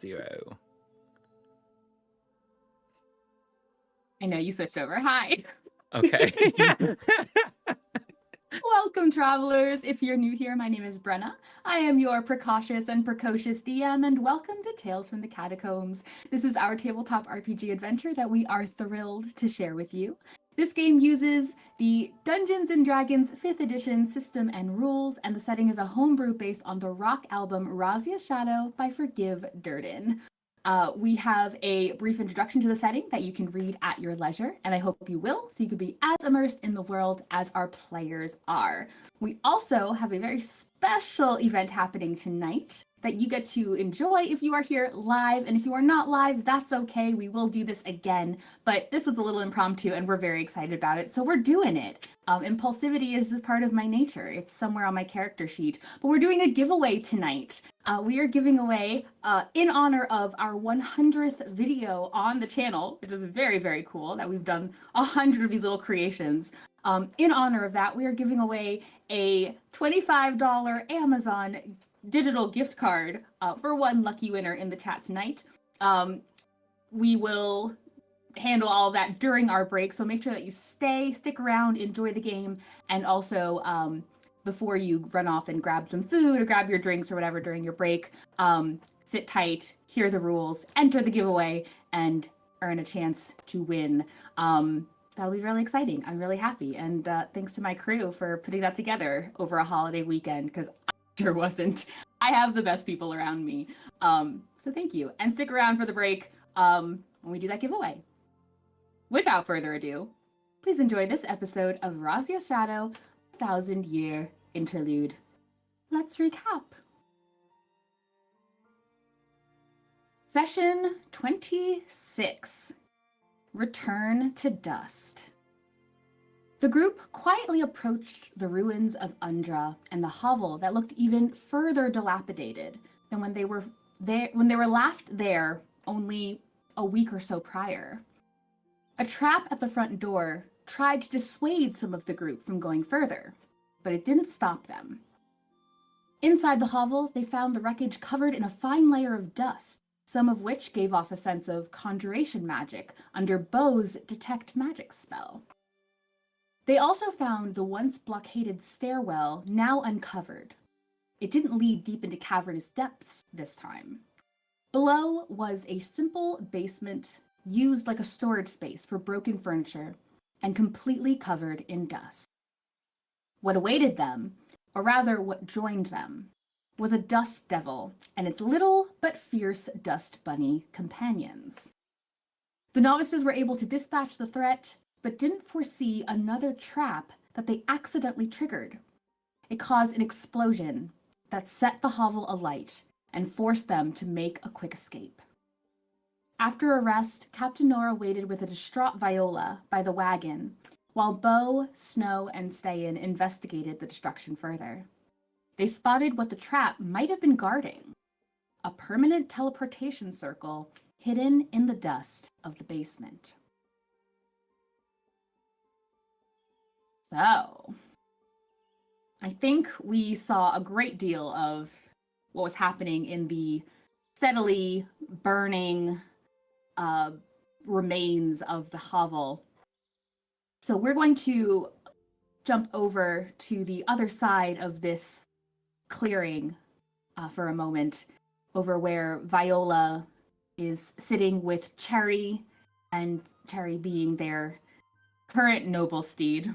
0. I know you switched over. Hi. Okay. Welcome, travelers. If you're new here, my name is Brenna. I am your precautious and precocious DM, and welcome to Tales from the Catacombs. This is our tabletop RPG adventure that we are thrilled to share with you. This game uses the Dungeons & Dragons 5th edition system and rules, and the setting is a homebrew based on the rock album Razia Shadow by Forgive Durden. We have a brief introduction to the setting that you can read at your leisure, and I hope you will, so you can be as immersed in the world as our players are. We also have a very special event happening tonight that you get to enjoy if you are here live, and if you are not live, that's okay. We will do this again, but this was a little impromptu, and we're very excited about it, so we're doing it. Impulsivity is just part of my nature. It's somewhere on my character sheet, but we're doing a giveaway tonight. We are giving away, in honor of our 100th video on the channel, which is very, very cool that we've done 100 of these little creations. In honor of that, we are giving away a $25 Amazon digital gift card for one lucky winner in the chat tonight. We will handle all of that during our break, so make sure that you stick around, enjoy the game, and also before you run off and grab some food or grab your drinks or whatever during your break, sit tight, hear the rules, enter the giveaway, and earn a chance to win. That'll be really exciting. I'm really happy, and thanks to my crew for putting that together over a holiday weekend, because I sure wasn't. I have the best people around me. So thank you, and stick around for the break when we do that giveaway. Without further ado, please enjoy this episode of Razia Shadow, 1,000-Year Interlude. Let's recap. Session 26. Return to Dust. The group quietly approached the ruins of Undra and the hovel that looked even further dilapidated than when they were last there only a week or so prior. A trap at the front door tried to dissuade some of the group from going further, but it didn't stop them. Inside the hovel, they found the wreckage covered in a fine layer of dust, some of which gave off a sense of conjuration magic under Beau's detect magic spell. They also found the once blockaded stairwell now uncovered. It didn't lead deep into cavernous depths this time. Below was a simple basement used like a storage space for broken furniture and completely covered in dust. What awaited them, or rather what joined them, was a dust devil and its little but fierce dust bunny companions. The novices were able to dispatch the threat, but didn't foresee another trap that they accidentally triggered. It caused an explosion that set the hovel alight and forced them to make a quick escape. After arrest, Captain Nora waited with a distraught Viola by the wagon, while Beau, Snow, and Ste'yn investigated the destruction further. They spotted what the trap might have been guarding, a permanent teleportation circle hidden in the dust of the basement. So, I think we saw a great deal of what was happening in the steadily burning remains of the hovel. So we're going to jump over to the other side of this clearing for a moment, over where Viola is sitting with Cherry, and Cherry being their current noble steed,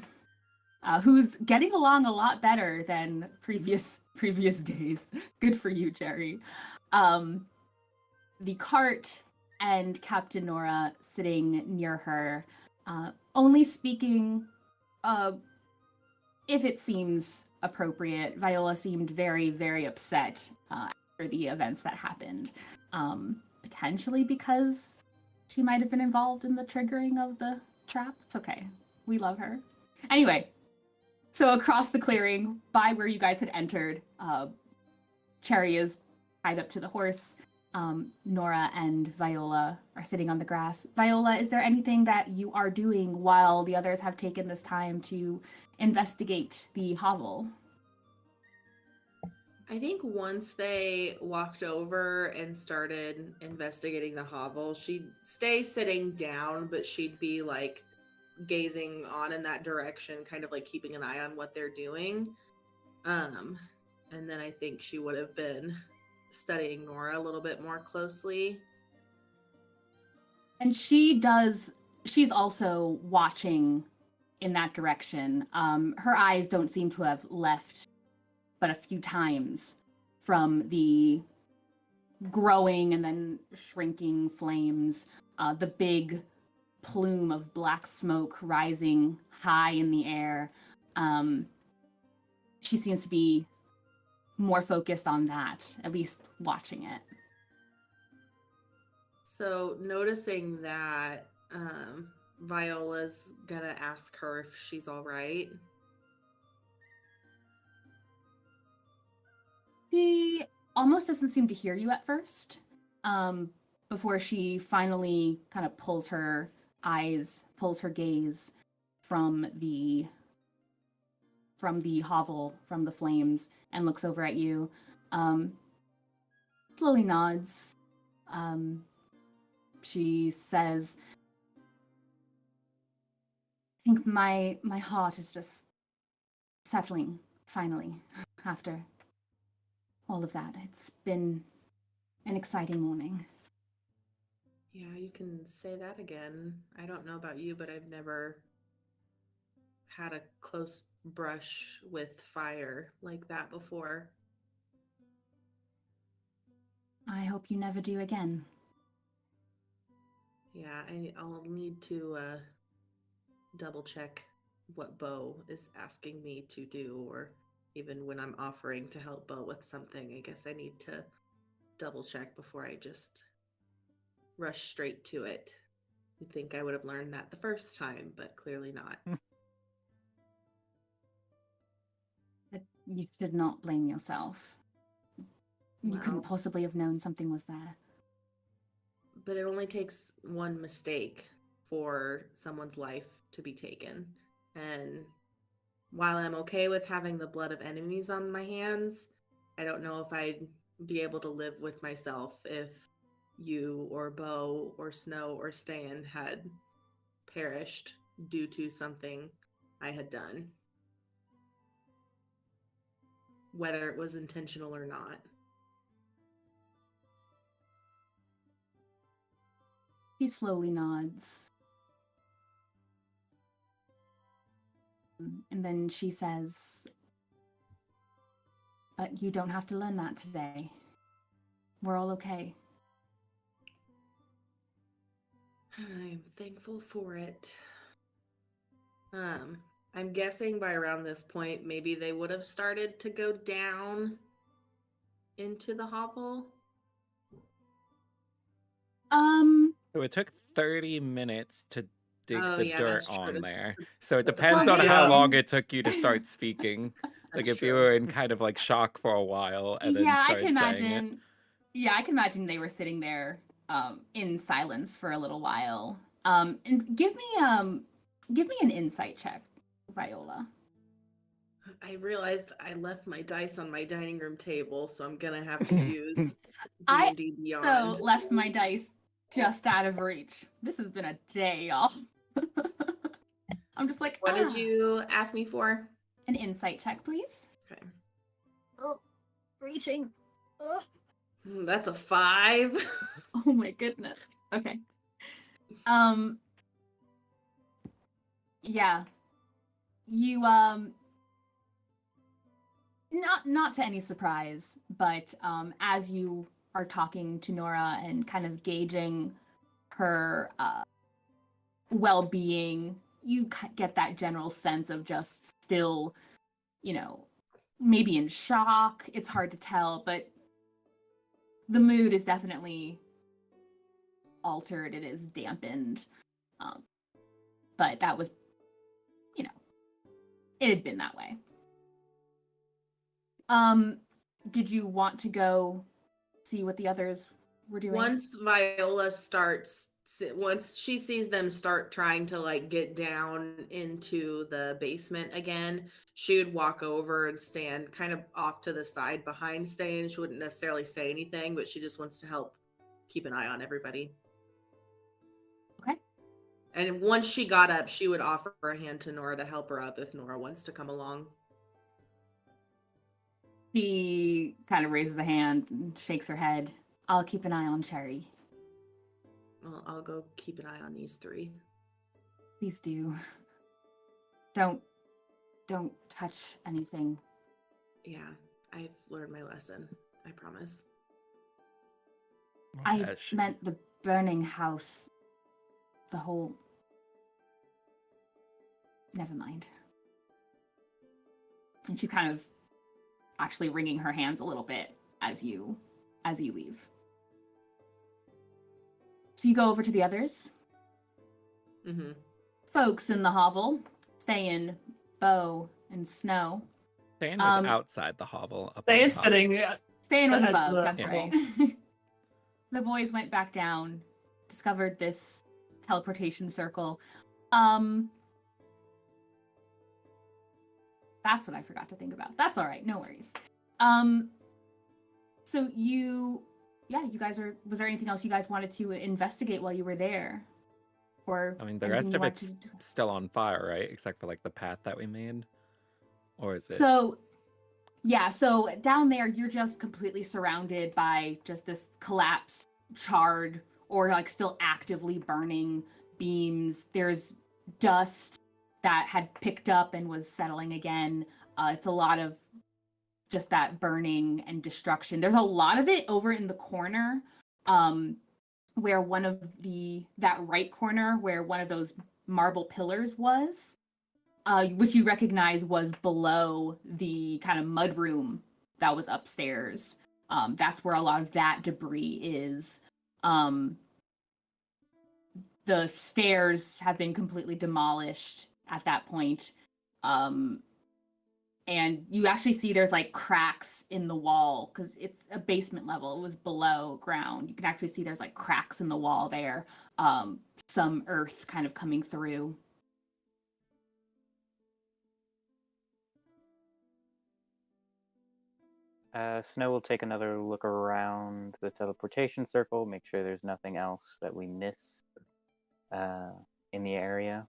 who's getting along a lot better than previous days. Good for you, Cherry. The cart and Captain Nora sitting near her, only speaking if it seems appropriate. Viola seemed very, very upset after the events that happened. Potentially because she might have been involved in the triggering of the trap. It's okay. We love her. Anyway, so across the clearing, by where you guys had entered, Cherry is tied up to the horse. Nora and Viola are sitting on the grass. Viola, is there anything that you are doing while the others have taken this time to investigate the hovel? I think once they walked over and started investigating the hovel, she'd stay sitting down, but she'd be like gazing on in that direction, kind of like keeping an eye on what they're doing. And then I think she would have been studying Nora a little bit more closely. And she's also watching in that direction. Her eyes don't seem to have left but a few times from the growing and then shrinking flames, the big plume of black smoke rising high in the air. She seems to be more focused on that, at least watching it. So noticing that, Viola's gonna ask her if she's all right. She almost doesn't seem to hear you at first, before she finally kind of pulls her gaze from the hovel, from the flames, and looks over at you. Slowly nods. She says, I think my heart is just settling, finally, after all of that. It's been an exciting morning. Yeah, you can say that again. I don't know about you, but I've never had a close brush with fire like that before. I hope you never do again. Yeah, I'll need to double check what Beau is asking me to do, or even when I'm offering to help Beau with something. I guess I need to double check before I just rush straight to it. You'd think I would have learned that the first time, but clearly not. You should not blame yourself. You couldn't possibly have known something was there. But it only takes one mistake for someone's life to be taken. And while I'm okay with having the blood of enemies on my hands, I don't know if I'd be able to live with myself if you or Beau or Snow or Ste'yn had perished due to something I had done, whether it was intentional or not. He slowly nods. And then she says, "But you don't have to learn that today. We're all okay." I'm thankful for it. I'm guessing by around this point, maybe they would have started to go down into the hovel. So it took 30 minutes to dig the dirt that's true. on there. So it Put the depends on fire how in. long it took you to start speaking. Like That's if you true. were in kind of like shock for a while and then Yeah, I started can saying it. imagine. Yeah, I can imagine they were sitting there in silence for a little while. And give me an insight check, Viola. I realized I left my dice on my dining room table, so I'm gonna have to use I DnDBeyond. So left my dice just out of reach. This has been a day, y'all. I'm just like, What did you ask me for? An insight check, please. Okay. Oh, reaching. That's a 5. Oh my goodness. Okay. Yeah. You not to any surprise, but as you are talking to Nora and kind of gauging her well-being, you get that general sense of just still, maybe in shock. It's hard to tell, but the mood is definitely altered. It is dampened. But that was, it had been that way. Did you want to go see what the others were doing? Once she sees them start trying to like get down into the basement again, she would walk over and stand kind of off to the side behind Ste'yn. She wouldn't necessarily say anything, but she just wants to help keep an eye on everybody. Okay. And once she got up, she would offer a hand to Nora to help her up if Nora wants to come along. She kind of raises a hand and shakes her head. "I'll keep an eye on Cherry." Well, I'll go keep an eye on these 3. "Please do. Don't touch anything." Yeah, I've learned my lesson. I promise. I meant the burning house. The whole... Never mind. And she's kind of actually wringing her hands a little bit as you leave. So you go over to the others. Mm-hmm. Folks in the hovel, Ste'yn, Beau, and Snow. Ste'yn was outside the hovel. Ste'yn's sitting. Ste'yn was ahead to above, the that's hovel. right. The boys went back down, discovered this teleportation circle. That's what I forgot to think about. That's all right, no worries. So you guys was there anything else you guys wanted to investigate while you were there? Or I mean, the rest of it's still on fire, right? Except for like the path that we made? Or is it? So down there, you're just completely surrounded by just this collapsed, charred, or like still actively burning beams. There's dust that had picked up and was settling again. It's a lot of just that burning and destruction. There's a lot of it over in the corner, where that right corner where one of those marble pillars was, which you recognize was below the kind of mudroom that was upstairs. That's where a lot of that debris is. The stairs have been completely demolished at that point. And you actually see there's like cracks in the wall because it's a basement level. It was below ground. You can actually see there's like cracks in the wall there. Some earth kind of coming through. Snow will take another look around the teleportation circle, make sure there's nothing else that we missed in the area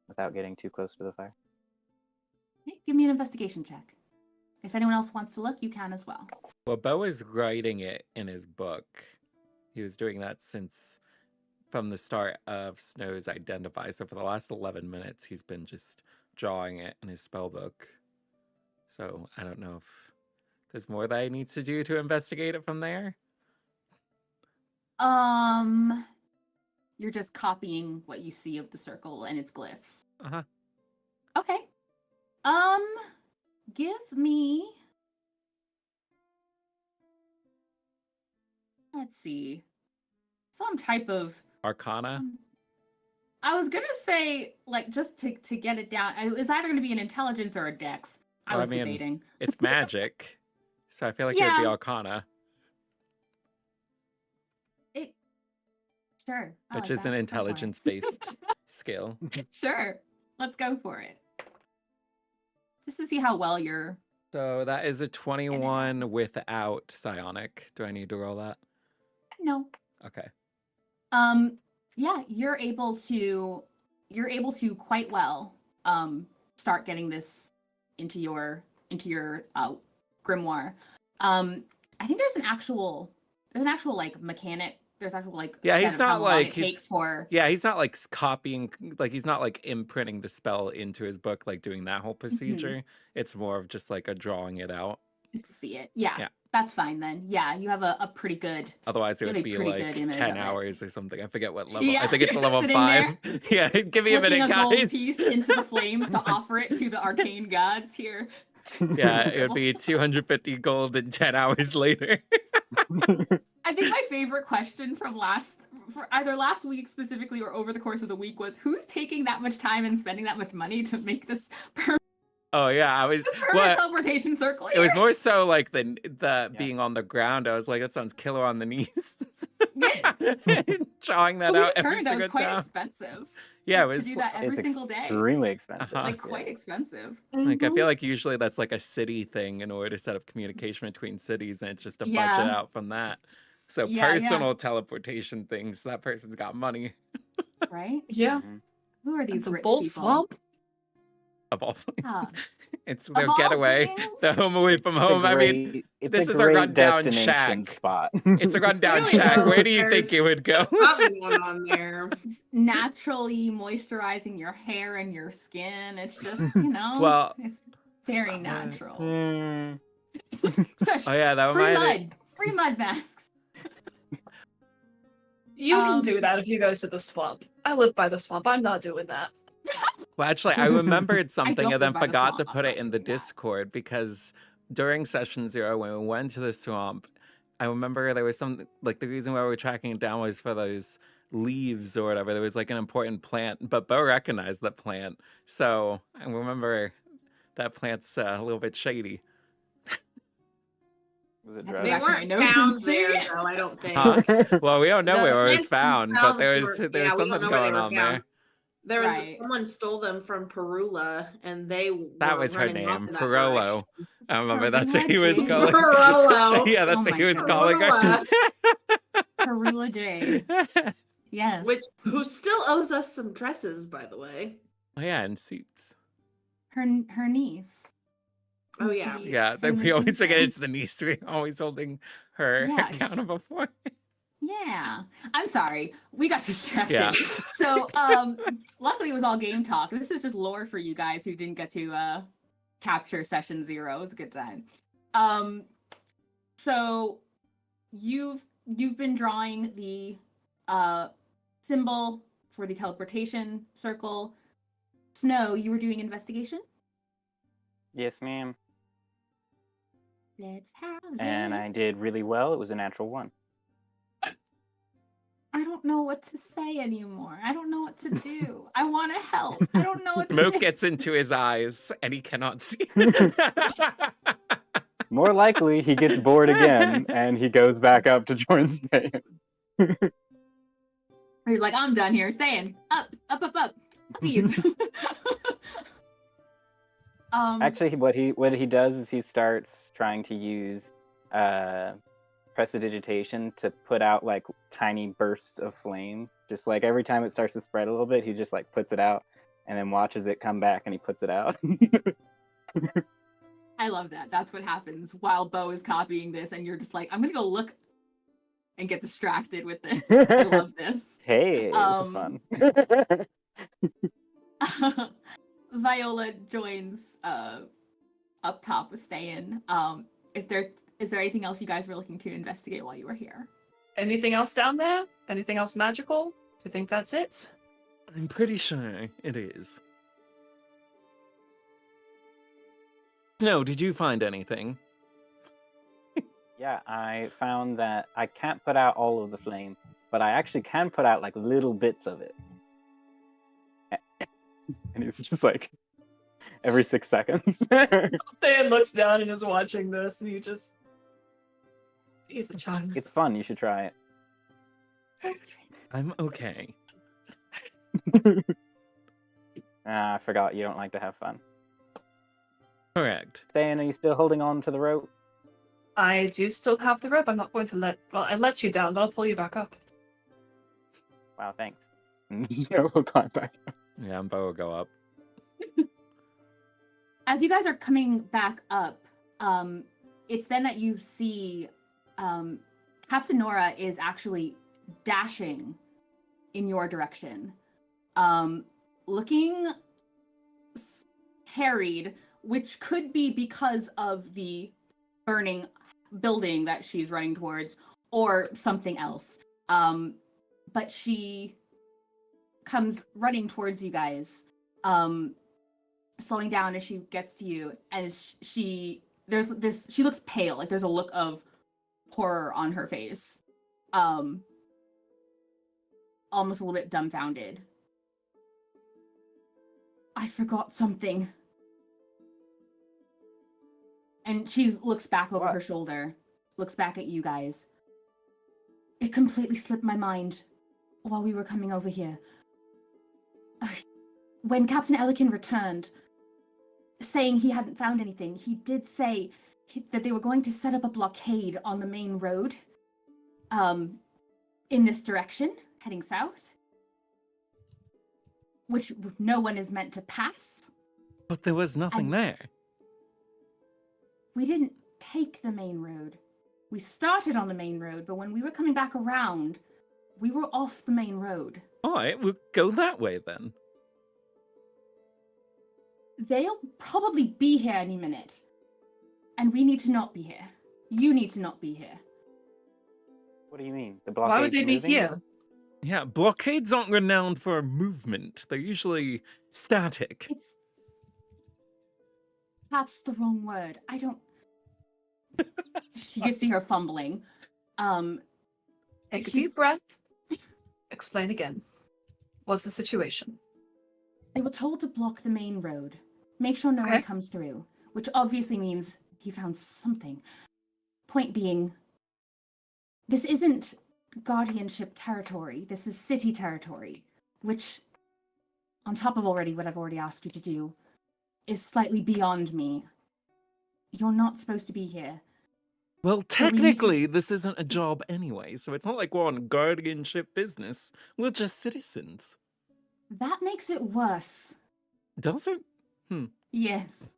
without getting too close to the fire. give me an investigation check. If anyone else wants to look, you can as well. Well, Beau is writing it in his book. He was doing that since from the start of Snow's Identify. So for the last 11 minutes, he's been just drawing it in his spell book. So I don't know if there's more that he needs to do to investigate it from there. You're just copying what you see of the circle and its glyphs. Uh-huh. Okay. Give me... Let's see. Some type of... Arcana? I was gonna say, like, just to get it down, it's either gonna be an intelligence or a dex. I was debating. It's magic, so I feel like it would be Arcana. Sure. Which is an intelligence-based skill. Sure. Let's go for it. Just to see how well you're... So that is a 21 without psionic. Do I need to roll that? No. Okay. Yeah, you're able to quite well start getting this into your grimoire. I think there's an actual like mechanic. There's actual like he's not like he's not like copying, like he's not like imprinting the spell into his book, like doing that whole procedure. It's more of just like a drawing it out just to see it. Yeah. That's fine then. Yeah, you have a pretty good. Otherwise, it would be like 10 hours or something. I forget what level. Yeah, I think it's a level 5. Yeah, give me a minute, guys. Gold piece into the flames to offer it to the arcane gods here. Yeah, it would be 250 gold and 10 hours later. I think my favorite question from either last week specifically or over the course of the week was, who's taking that much time and spending that much money to make this Oh yeah, I was teleportation circle here? It was more so like the being on the ground. I was like, that sounds killer on the knees. Drawing that out every single time. That was quite expensive. Yeah, it was to do that every single day. Extremely expensive. Like quite expensive. Like I feel like usually that's like a city thing in order to set up communication between cities, and it's just a budget out from that. So personal teleportation things, that person's got money. Right? Yeah. Who are these rich bull people? swamp? Of all it's their getaway. They're home away from home. This is a rundown shack. Spot. It's a rundown shack. Where do you think it would go? Probably one on there. Naturally moisturizing your hair and your skin. It's just, well, it's very natural. Oh yeah, that Free mud masks. You can do that if you go to the swamp. I live by the swamp. I'm not doing that. Well, actually, I remembered something and then forgot to put it in the Discord because during session 0, when we went to the swamp, I remember there was some, like the reason why we were tracking it down was for those leaves or whatever. There was like an important plant, but Beau recognized that plant. So I remember that plant's a little bit shady. Was it They weren't found there, though, I don't think. Well, we don't know where it was found, but there was something going on there. There was someone stole them from Perula, and that was her name, Perolo. I remember that's what he was calling. Perolo. Yeah, that's what he was calling her. Perula J. Yes. Who still owes us some dresses, by the way. Oh yeah, and suits. Her niece. Oh yeah. Yeah, we always forget it's the niece we're always holding her accountable for. Yeah. I'm sorry. We got distracted. Yeah. So, luckily it was all game talk. This is just lore for you guys who didn't get to capture session 0. It was a good time. So you've been drawing the symbol for the teleportation circle. Snow, you were doing investigation? Yes, ma'am. Let's have it. And I did really well. It was a natural 1. I don't know what to say anymore. I don't know what to do. I want to help. I don't know what to do. Smoke gets into his eyes and he cannot see. More likely, he gets bored again and he goes back up to join Ste'yn. He's like, I'm done here. Ste'yn. Up. Please. Actually, what he does is he starts trying to use prestidigitation to put out like tiny bursts of flame. Just like every time it starts to spread a little bit, he just like puts it out and then watches it come back and he puts it out. I love that. That's what happens while Beau is copying this, and you're just like, I'm gonna go look and get distracted with this. I love this. Hey, this is fun. Viola joins up top with Ste'yn. Is there anything else you guys were looking to investigate while you were here? Anything else down there? Anything else magical? Do you think that's it? I'm pretty sure it is. Snow, did you find anything? Yeah, I found that I can't put out all of the flame, but I actually can put out like little bits of it. And it's just like every 6 seconds. Ste'yn looks down and is watching this, and he's a child. It's fun, you should try it. I'm okay. I forgot you don't like to have fun. Correct. Ste'yn, are you still holding on to the rope? I do still have the rope. I'm not going to I let you down, but I'll pull you back up. Wow, thanks. We'll climb back. Yeah, and Beau will go up. As you guys are coming back up, it's then that you see Captain Nora is actually dashing in your direction, looking harried, which could be because of the burning building that she's running towards or something else. But she comes running towards you guys, slowing down as she gets to you, and she looks pale, like there's a look of horror on her face, almost a little bit dumbfounded. I forgot something. And she looks back over her shoulder, looks back at you guys. It completely slipped my mind while we were coming over here. When Captain Elikin returned, saying he hadn't found anything, he did say that they were going to set up a blockade on the main road, in this direction, heading south, which no one is meant to pass. But there was nothing there. We didn't take the main road. We started on the main road, but when we were coming back around, we were off the main road. All right, we'll go that way then. They'll probably be here any minute. And we need to not be here. You need to not be here. What do you mean? The blockade? Why would they be here? Yeah, blockades aren't renowned for movement. They're usually static. It's perhaps the wrong word. I don't... You can see her fumbling. Take a deep breath. Explain again. What's the situation? They were told to block the main road. Make sure no one comes through. Which obviously means he found something. Point being, this isn't guardianship territory. This is city territory. Which, on top of already what I've already asked you to do, is slightly beyond me. You're not supposed to be here. Well, technically, this isn't a job anyway, so it's not like we're on guardianship business. We're just citizens. That makes it worse. Does it? Yes.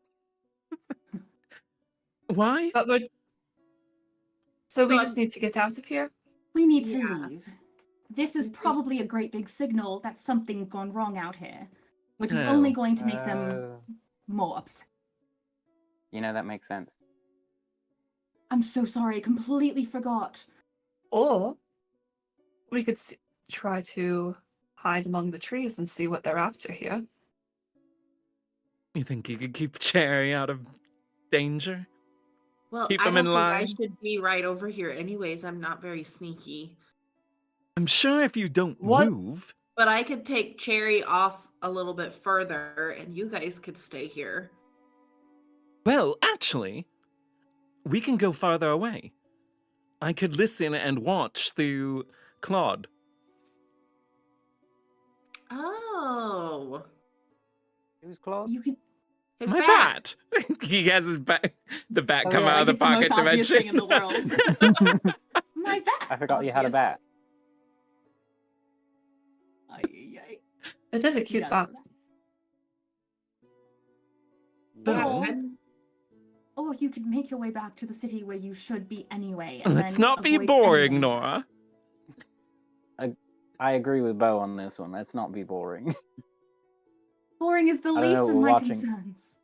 Why? But so we just need to get out of here? We need to leave. This is probably a great big signal that something's gone wrong out here, which is only going to make them more upset. You know, that makes sense. I'm so sorry, I completely forgot. Or we could try to hide among the trees and see what they're after here. You think you could keep Cherry out of danger? Well, Keep I them don't in think I line? should be right over here anyways. I'm not very sneaky. I'm sure if you don't move... But I could take Cherry off a little bit further and you guys could stay here. Well, actually, we can go farther away. I could listen and watch through Claude. Oh. Who's Claude? You can... His My bat. bat! He has his bat, the bat Oh, come yeah, out of the it's the most pocket obvious dimension. thing in the world. My bat! I forgot you had a obvious. bat. Ay. It is a cute Yeah. bat. So, if you could make your way back to the city where you should be anyway. And Let's then not be avoid any boring, danger. Nora. I agree with Beau on this one. Let's not be boring. Boring is the I don't least know, of we're my watching- concerns.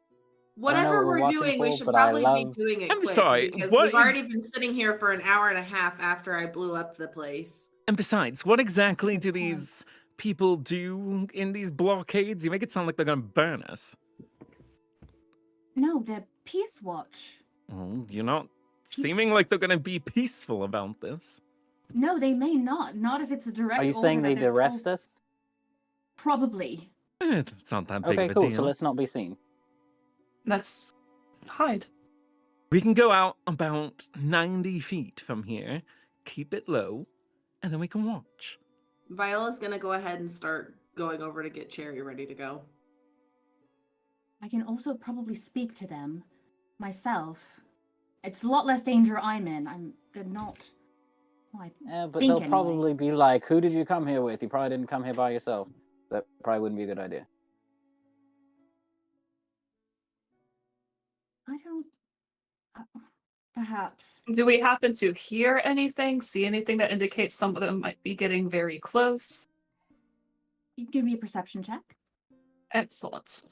Whatever we're we're watching doing, we for, should but I probably love- be doing it I'm quick sorry, because what we've already ex- been sitting here for an hour and a half after I blew up the place. And besides, what exactly Good do point. these people do in these blockades? You make it sound like they're gonna burn us. No, they're Peace Watch. Oh, you're not Peace seeming like they're Watch. gonna be peaceful about this. No, they may not. Not if it's a direct Are you order saying that they'd they're arrest told- us? Probably. It's not that big Okay, of a cool. deal. So let's not be seen. Let's hide. We can go out about 90 feet from here, keep it low, and then we can watch. Viola's gonna go ahead and start going over to get Cherry ready to go. I can also probably speak to them myself. It's a lot less danger I'm in. They're not. Well, But think they'll anyway. probably be like, "Who did you come here with? You probably didn't come here by yourself." That probably wouldn't be a good idea. I don't. Perhaps. Do we happen to hear anything, see anything that indicates some of them might be getting very close? You give me a perception check. Excellent.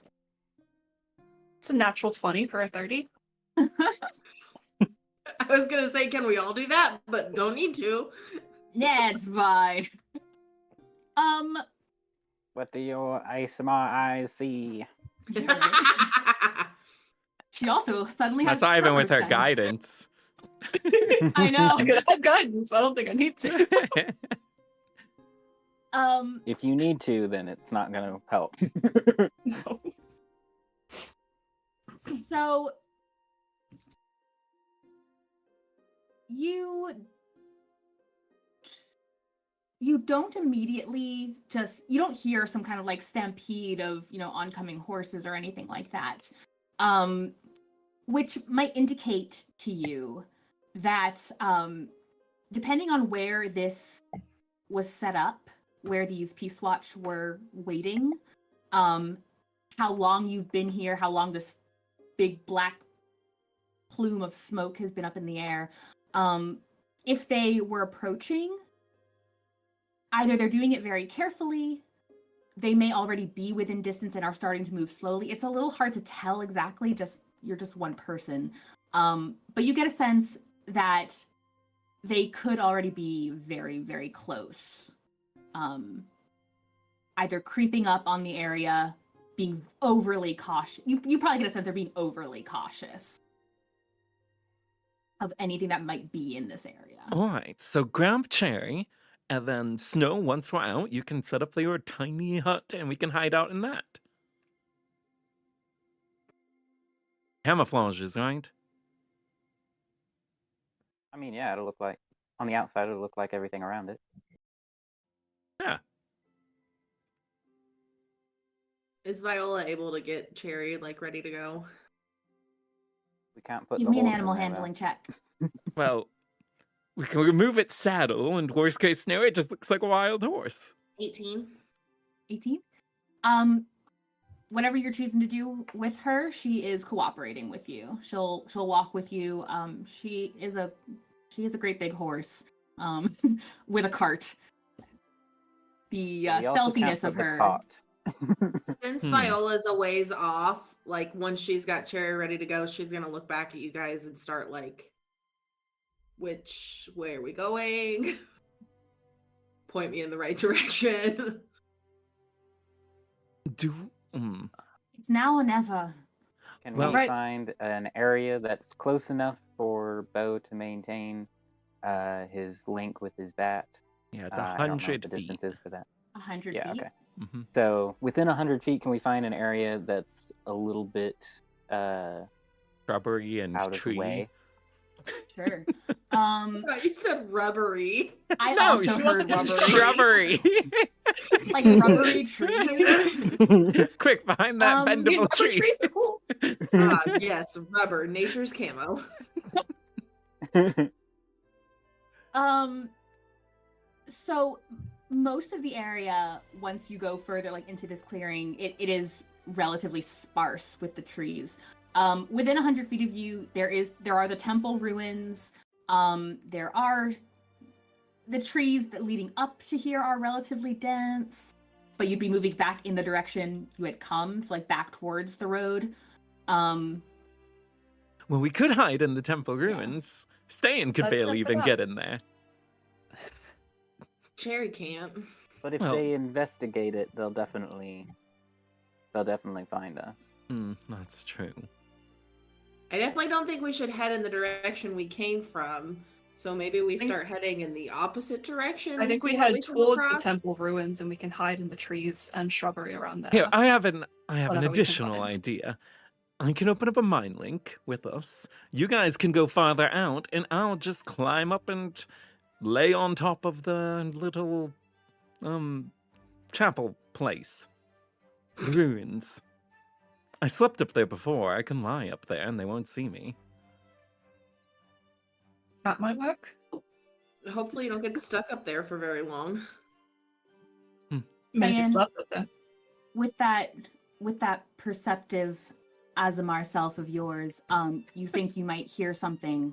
It's a natural 20 for a 30. I was gonna say, can we all do that? But don't need to. Yeah, it's fine. What do your ASMR eyes see? She also suddenly has. That's not even with her tremor sense. guidance. I know. I could have guidance, but I don't think I need to. If you need to, then it's not going to help. No. So you don't immediately you don't hear some kind of like stampede of, oncoming horses or anything like that. Which might indicate to you that depending on where this was set up, where these Peace Watch were waiting, how long you've been here, how long this big black plume of smoke has been up in the air. If they were approaching, either they're doing it very carefully, they may already be within distance and are starting to move slowly. It's a little hard to tell exactly, you're just one person. But you get a sense that they could already be very, very close. Either creeping up on the area, being overly cautious. You probably get a sense they're being overly cautious of anything that might be in this area. All right, so grab Cherry, and then Snow, once we're out, you can set up your tiny hut, and we can hide out in that. Camouflages, right? I mean, yeah, it'll look like, on the outside, it'll look like everything around it. Yeah. Is Viola able to get Cherry ready to go? We can't put Give the me an horse in animal there, though. handling check. Well, we can remove its saddle, and worst case scenario, it just looks like a wild horse. 18. 18. Whatever you're choosing to do with her, she is cooperating with you. She'll walk with you. She is a great big horse, with a cart. The We also stealthiness can't of put the her. cart. Since Hmm. Viola's a ways off, once she's got Cherry ready to go, she's gonna look back at you guys and start which way are we going? Point me in the right direction. It's now or never. Can Well- we Right. find an area that's close enough for Beau to maintain his link with his bat? Yeah, it's I don't know what 100 the feet. distance is for that. 100 Yeah, feet. okay. Mm-hmm. So within 100 feet, can we find an area that's a little bit Shrubbery and out of tree. the way? Sure. You said rubbery. I No, also you heard want rubbery. Shrubbery. Like rubbery trees. Quick, behind that Yeah, bendable Rubber tree. trees are cool. Yes, rubber, nature's camo. So most of the area, once you go further into this clearing, it is relatively sparse with the trees. Within 100 feet of you, there are the temple ruins. There are the trees that leading up to here are relatively dense, but you'd be moving back in the direction you had come, so like back towards the road. Well, we could hide in the temple ruins. Ste'yn could Let's barely check it even out. get in there. Cherry can't. But if Well- they investigate it, they'll definitely find us. That's true. I definitely don't think we should head in the direction we came from. So maybe we think- start heading in the opposite direction. I and think see we what head come towards the across. temple ruins and we can hide in the trees and shrubbery around there. Here, I have an Whatever we can additional find. idea. I can open up a mind link with us. You guys can go farther out, and I'll just climb up and lay on top of the little chapel place. Ruins. I slept up there before. I can lie up there and they won't see me. That might work. Hopefully you don't get stuck up there for very long. Maybe Ste'yn, slept up there. with that perceptive Azamar self of yours, you think you might hear something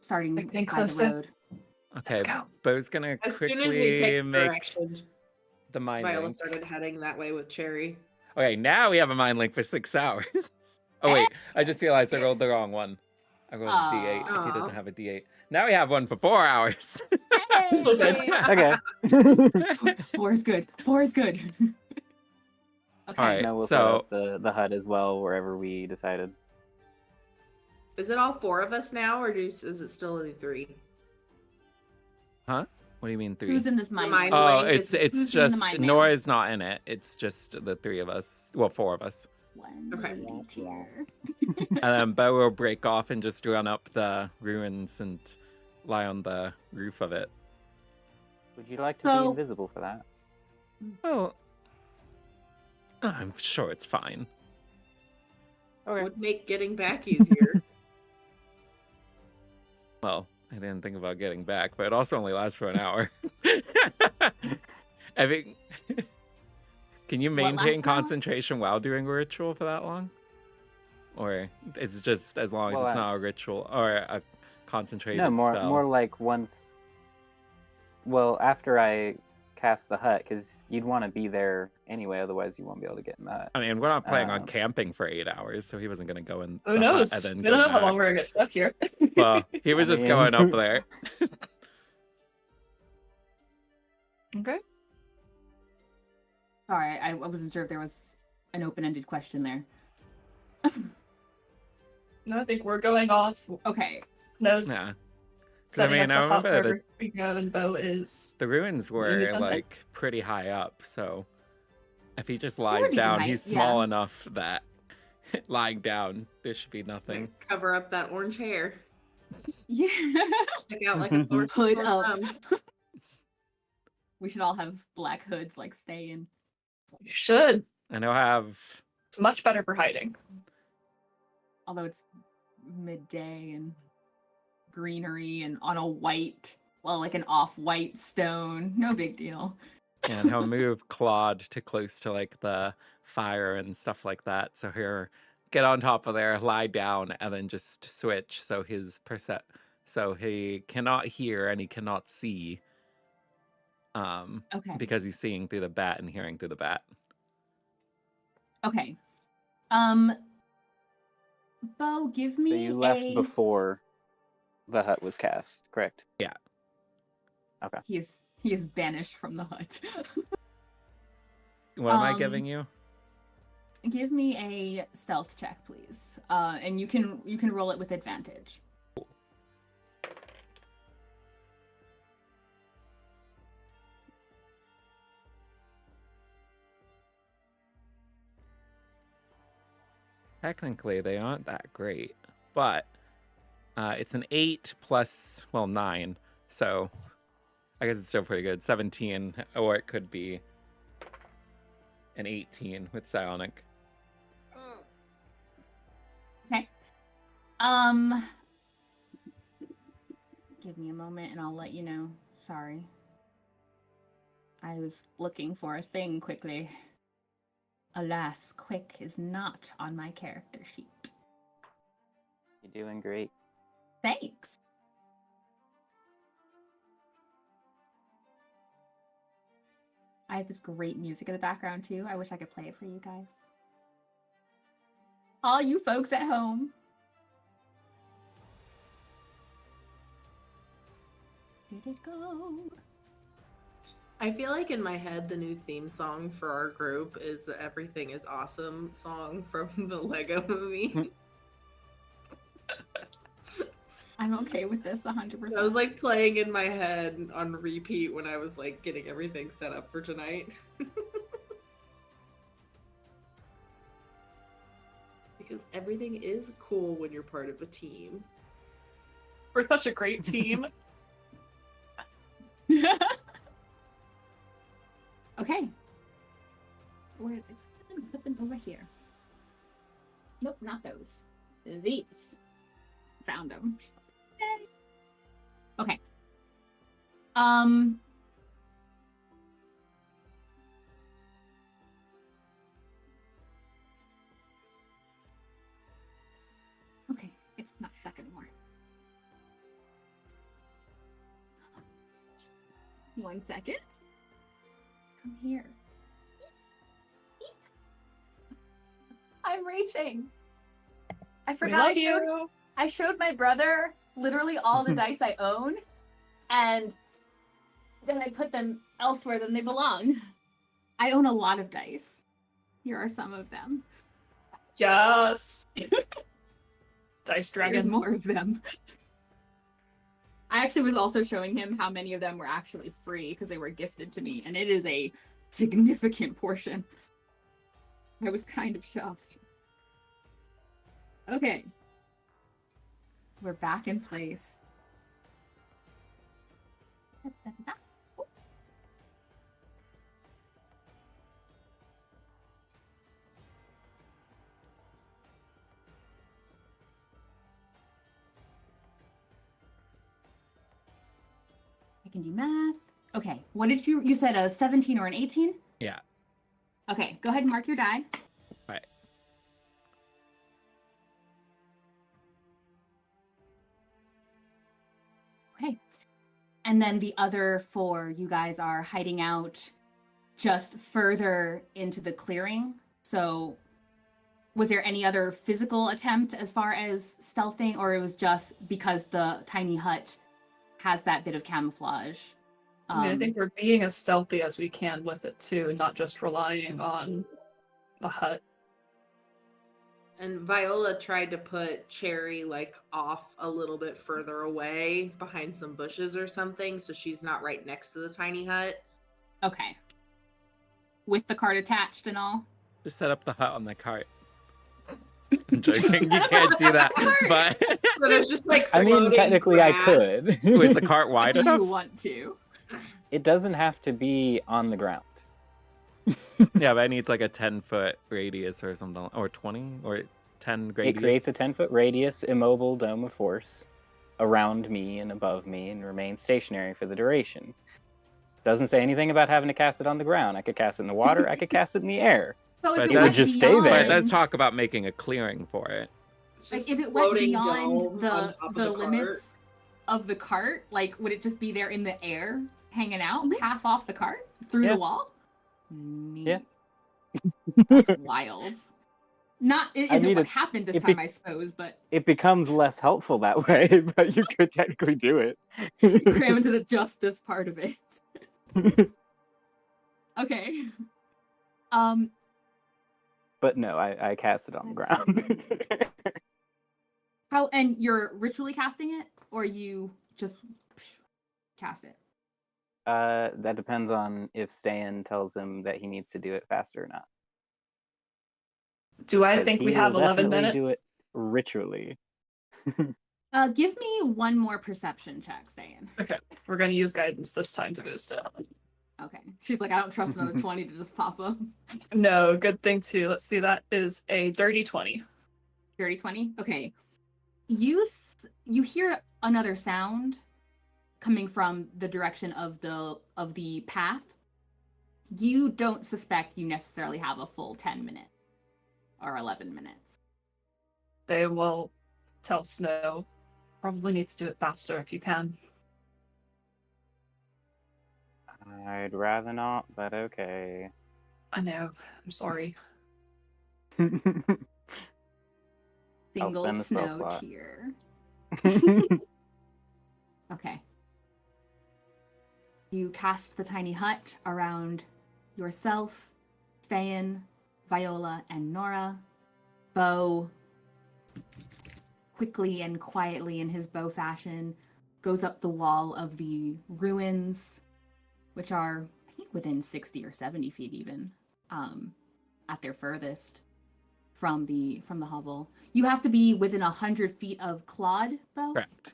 starting Like by getting the closer? road. Okay, Let's go. Beau's gonna As soon as we quickly picked make direction, the mind Viola link. started heading that way with Cherry. Okay, now we have a mind link for 6 hours. Oh wait, I just realized I rolled the wrong one. I rolled a D8. He Aw. doesn't have a D8. Now we have one for 4 hours. Hey! Okay. 4 is good. 4 is good. Okay. All right. Now we'll so- set up the hut as well wherever we decided. Is it all 4 of us now, or is it still only 3? Huh? What do you mean 3? Who's in this mind? mind link? Oh, link? it's Who's it's in the just mind link? Nora's not in it. It's just the 3 of us. Well, 4 of us. One Okay. lady tier. And then Beau will break off and just run up the ruins and lie on the roof of it. Would you like to So- be invisible for that? Well, I'm sure it's fine. Okay. Would make getting back easier. Well, I didn't think about getting back, but it also only lasts for an hour. I think. Can you What lasts maintain an hour? concentration while doing a ritual for that long? Or is it just as long as Well, it's not a ritual or a concentrated No, spell? more like once. Well, after I cast the hut, because you'd want to be there anyway, otherwise you won't be able to get in the hut. I mean, we're not planning on Um, camping for 8 hours, so he wasn't going to go in. Who the hut knows? And then We go don't know how back. long we're gonna get stuck here. Well, he was I just mean- going up there. Okay. Sorry, I wasn't sure if there was an open-ended question there. No, I think we're going off. Okay. Snow's Yeah. 'Cause I setting mean, us I up remember wherever that we go, and Beau is. the ruins Doing were something? like pretty high up, so if he just lies decent down, height, he's small yeah. enough that lying down, there should be nothing. Cover up that orange hair. Yeah. Stick out like a sore Hood sore up. thumb. We should all have black hoods like Ste'yn. You should. I know I have. It's much better for hiding. Although it's midday and greenery and on a white, well, like an off-white stone. No big deal. And he'll move Claude to close to like the fire and stuff like that. So he'll get on top of there, lie down, and then just switch so so he cannot hear and he cannot see. Okay. Because he's seeing through the bat and hearing through the bat. Okay. Beau, give me So you left a... before the hut was cast, correct? He is banished from the hut. What am I giving you? Give me a stealth check, please. And you can roll it with advantage. Technically, they aren't that great, but it's an 8 plus, well, 9. So I guess it's still pretty good. 17, or it could be an 18 with psionic. Okay. Give me a moment and I'll let you know. Sorry. I was looking for a thing quickly. Alas, quick is not on my character sheet. You're doing great. Thanks. I have this great music in the background too. I wish I could play it for you guys. All you folks at home. Where'd it go? I feel like in my head, the new theme song for our group is the Everything is Awesome song from the Lego movie. I'm okay with this 100%. I was like playing in my head on repeat when I was like getting everything set up for tonight. Because everything is cool when you're part of a team. We're such a great team. Okay. Where put them over here. Nope, not those. These. Found them. Okay. Okay, it's not stuck anymore. 1 second. Come here. I'm reaching. I forgot I showed my brother literally all the dice I own, and then I put them elsewhere than they belong. I own a lot of dice. Here are some of them. Yes. Dice There's dragon. more of them. I actually was also showing him how many of them were actually free because they were gifted to me, and it is a significant portion. I was kind of shocked. Okay. We're back in place. I can do math. Okay, what did you said a 17 or an 18? Yeah. Okay, go ahead and mark your die. Right. Okay. And then the other 4, you guys are hiding out just further into the clearing. So was there any other physical attempt as far as stealthing, or it was just because the tiny hut has that bit of camouflage? I mean, I think we're being as stealthy as we can with it too, not just relying on the hut. And Viola tried to put Cherry like off a little bit further away behind some bushes or something, so she's not right next to the tiny hut. Okay. With the cart attached and all? Just set up the hut on the cart. I'm joking. You can't do that. But So there's just like I mean, floating technically grass. I could. is the cart wide Do enough? you want to? It doesn't have to be on the ground. Yeah, but it needs like a 10-foot radius or something, or 20, or 10 radius. It creates a 10-foot radius immobile dome of force around me and above me and remains stationary for the duration. Doesn't say anything about having to cast it on the ground. I could cast it in the water. I could cast it in the air. So But if it it does went just stay beyond, there. But it does talk about making a clearing for it. It's like just if it went floating beyond dome on the top of cart. limits of the cart, like would it just be there in the air, hanging out, half off the cart through Yeah. the wall? Neat. Yeah. That's wild. Not I isn't mean, what it's- happened this it time, be- I suppose, but It becomes less helpful that way, but you could technically do it. cram into just this part of it. Okay. But no, I cast it on the ground. How and you're ritually casting it, or you just cast it? That depends on if Ste'yn tells him that he needs to do it faster or not. Do I 'Cause think he we have will 11 definitely minutes? do it ritually. Give me one more perception check, Ste'yn. Okay, we're going to use guidance this time to boost it. Okay. She's like, I don't trust another 20 to just pop up. No, good thing too. Let's see, that is a dirty 20. Dirty 20? Okay. You hear another sound coming from the direction of the path, You don't suspect you necessarily have a full 10 minutes or 11 minutes. They will tell Snow, probably need to do it faster if you can. I'd rather not, but okay. I know. I'm sorry. Single spend the spell Snow slot. cheer. Okay. You cast the tiny hut around yourself, Ste'yn, Viola, and Nora. Beau, quickly and quietly in his Beau fashion, goes up the wall of the ruins, which are, I think, within 60 or 70 feet even, at their furthest from the hovel. You have to be within 100 feet of Claude, Beau? Correct.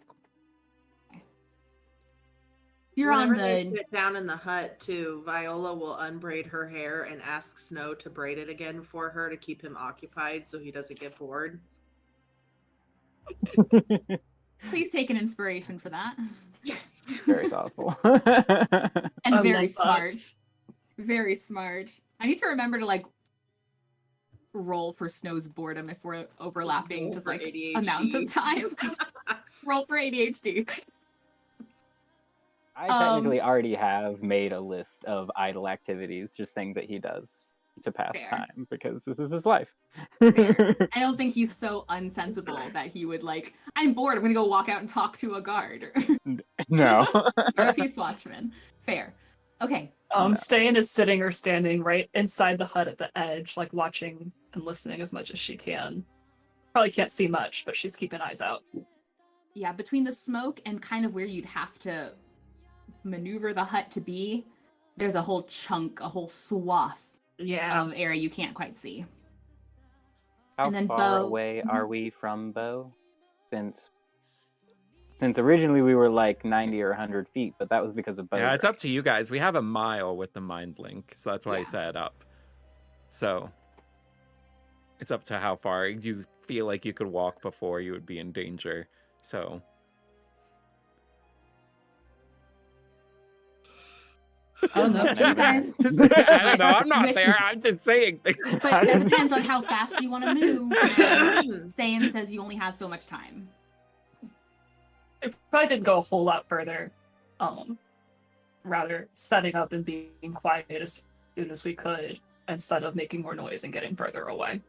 You're Whenever on they the... sit down in the hut, too, Viola will unbraid her hair and ask Snow to braid it again for her to keep him occupied so he doesn't get bored. Please take an inspiration for that. Yes. Very thoughtful. And I very love smart. that. Very smart. I need to remember to, like, roll for Snow's boredom if we're overlapping Roll just, for like, ADHD. amounts of time. Roll for ADHD. I technically already have made a list of idle activities, just things that he does to pass Fair. time, because this is his life. Fair. I don't think he's so unsensible that he would, like, I'm bored, I'm gonna go walk out and talk to a guard. No. You're a peace watchman. Fair. Okay. Ste'yn is sitting or standing right inside the hut at the edge, like watching and listening as much as she can. Probably can't see much, but she's keeping eyes out. Yeah, between the smoke and kind of where you'd have to maneuver the hut to be, there's a whole chunk, a whole swath Yeah. of area you can't quite see. How And then far Beau- away Mhm. are we from Beau? Since originally we were like 90 or 100 feet, but that was because of Beau. Yeah, it's up to you guys. We have a mile with the mind link, so that's why I Yeah. set it up. So it's up to how far you feel like you could walk before you would be in danger. So I don't know. You guys- I don't know. I'm not Wish- there. I'm just saying things. But it depends on how fast you want to move. Ste'yn says you only have so much time. It probably didn't go a whole lot further. Rather setting up and being quiet as soon as we could, instead of making more noise and getting further away.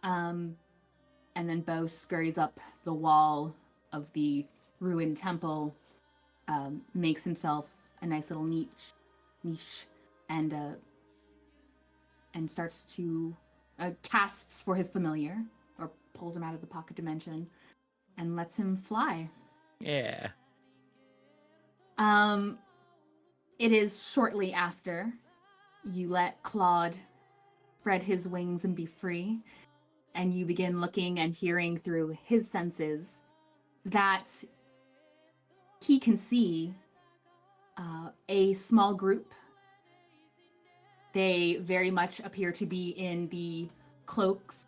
And then Beau scurries up the wall of the ruined temple, makes himself a nice little niche, and starts to casts for his familiar, or pulls him out of the pocket dimension, and lets him fly. Yeah. It is shortly after you let Claude spread his wings and be free, and you begin looking and hearing through his senses that he can see a small group. They very much appear to be in the cloaks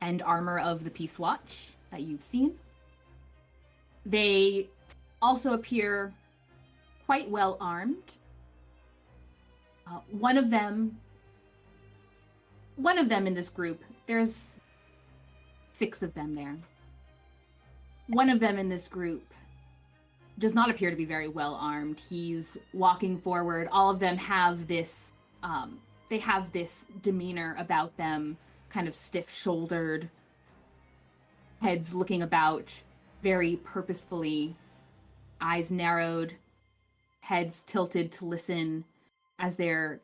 and armor of the Peace Watch that you've seen. They also appear quite well armed. One of them in this group, there's 6 of them there. One of them in this group does not appear to be very well armed. He's walking forward. All of them have this, they have this demeanor about them, kind of stiff-shouldered, heads looking about very purposefully, eyes narrowed, heads tilted to listen as they're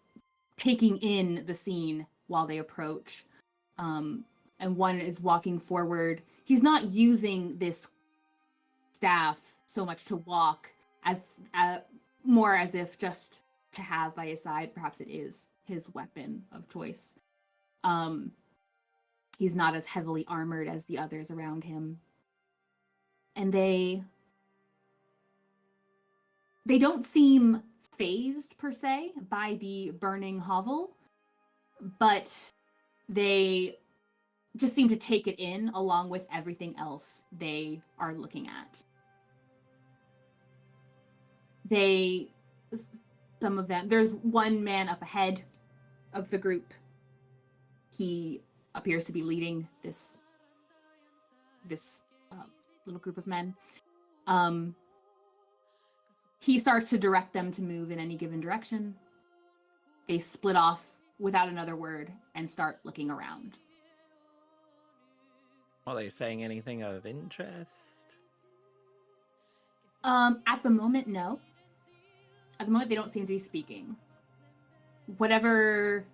taking in the scene while they approach. And one is walking forward. He's not using this staff so much to walk, as more as if just to have by his side. Perhaps it is his weapon of choice. He's not as heavily armored as the others around him. And they don't seem phased per se by the burning hovel, but they just seem to take it in along with everything else they are looking at. They some of them. There's one man up ahead of the group. He appears to be leading this little group of men. He starts to direct them to move in any given direction. They split off without another word and start looking around. Are they saying anything of interest? At the moment, no. At the moment, they don't seem to be speaking. Whatever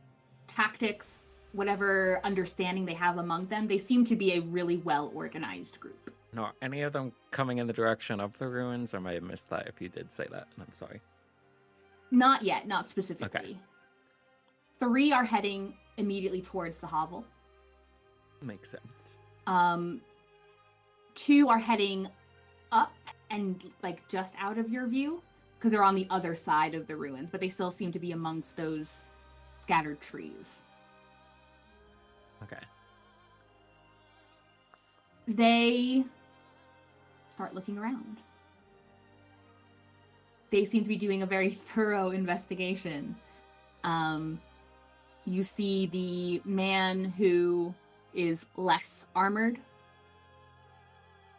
tactics, whatever understanding they have among them, they seem to be a really well-organized group. No, are any of them coming in the direction of the ruins? I might have missed that if you did say that, and I'm sorry. Not yet, not specifically. Okay. 3 are heading immediately towards the hovel. Makes sense. 2 are heading up and like just out of your view because they're on the other side of the ruins, but they still seem to be amongst those scattered trees. Okay. They start looking around. They seem to be doing a very thorough investigation. You see the man who is less armored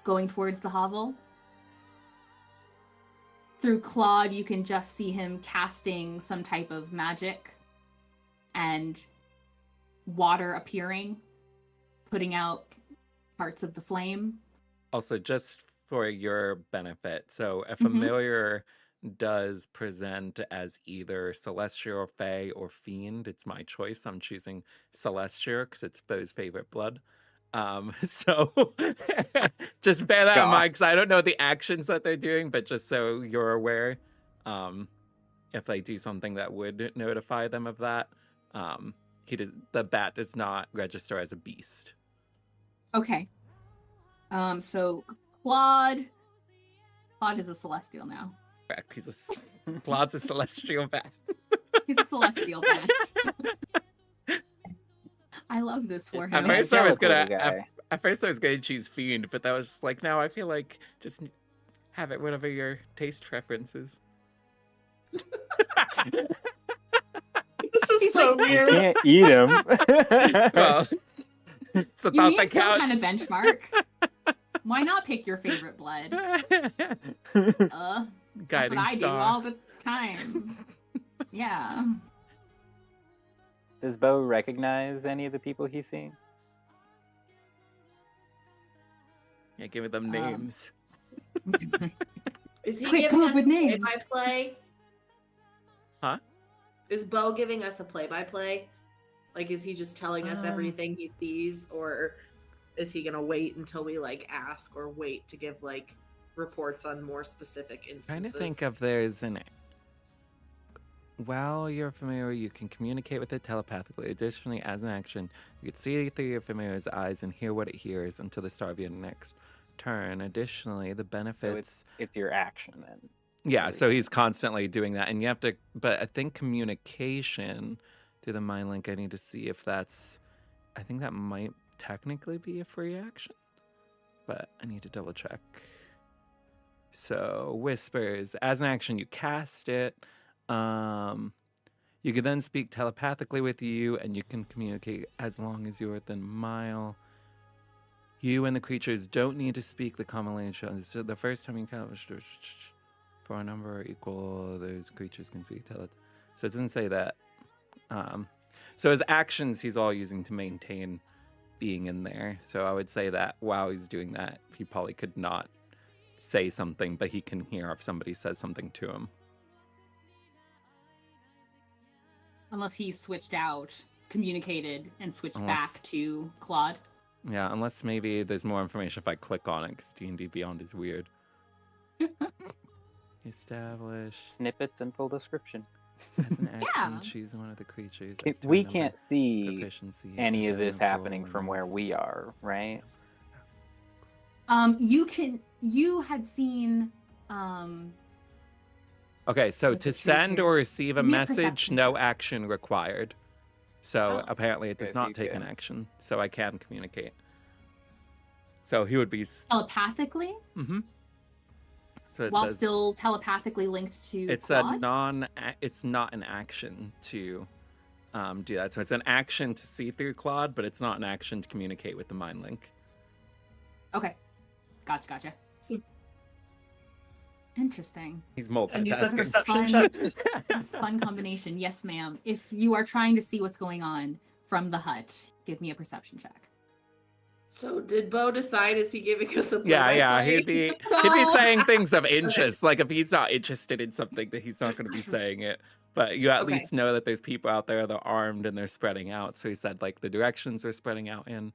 going towards the hovel. Through Claude, you can just see him casting some type of magic and water appearing, putting out parts of the flame. Also, just for your benefit, so a familiar does present as either Celestial, Fae, or Fiend. It's my choice. I'm choosing Celestial because it's Beau's favorite blood. So just bear that in mind because I don't know the actions that they're doing, but just so you're aware, if they do something that would notify them of that, the bat does not register as a beast. Okay. So Claude is a celestial now. Correct. Claude's a celestial bat. He's a celestial bat. I love this for him. At first I was gonna choose Fiend, but that was just like, no, I feel like just have it whatever your taste preferences. This is so weird. You can't eat him. Well, it's the You thought need that some counts. kind of benchmark. Why not pick your favorite blood? That's Guiding what I do star. all the time. Yeah. Does Beau recognize any of the people he's seeing? Yeah, give me them names. Is he Quick, giving come up us with a names. play-by-play? Huh? Is Beau giving us a play-by-play? Like, is he just telling us everything he sees, or is he gonna wait until we like ask, or wait to give like reports on more specific instances? Trying to think of there's an. While you're familiar, you can communicate with it telepathically. Additionally, as an action, you can see through your familiar's eyes and hear what it hears until the start of your next turn. Additionally, the benefits. So it's your action then. Yeah, so he's constantly doing that, and you have to. But I think communication through the mind link. I need to see if that's. I think that might technically be a free action, but I need to double check. So whispers as an action, you cast it. You can then speak telepathically with you, and you can communicate as long as you're within a mile. You and the creatures don't need to speak the common language. So the first time you count for a number equal, those creatures can speak So it doesn't say that. So his actions, he's all using to maintain being in there. So I would say that while he's doing that, he probably could not say something, but he can hear if somebody says something to him. Unless he switched out, communicated, and switched back to Claude. Yeah, unless maybe there's more information if I click on it, because DnDBeyond is weird. Establish. Snippets and full description. As an action, Yeah. choose one of the creatures. We can't see any of this happening from where we are, right? You had seen Okay, so Like to the trees send here. or receive a Give me a message, perception no check. action required. So Oh. apparently it Okay, does so not you take an can. action. So I can communicate. So he would be. telepathically. Mm-hmm. So it while says still telepathically linked to it's Claude? it's not an action to do that. So it's an action to see through Claude, but it's not an action to communicate with the mind link. Okay. Gotcha. So- Interesting. He's And you said multitasking. perception Fun. checks. Fun combination. Yes, ma'am. If you are trying to see what's going on from the hut, give me a perception check. So did Beau decide, is he giving us a Yeah, play-by-play? he'd be So- saying things of interest. Like if he's not interested in something, that he's not going to be saying it. But you at Okay. least know that there's people out there that are armed and they're spreading out. So he said like the directions they're spreading out in.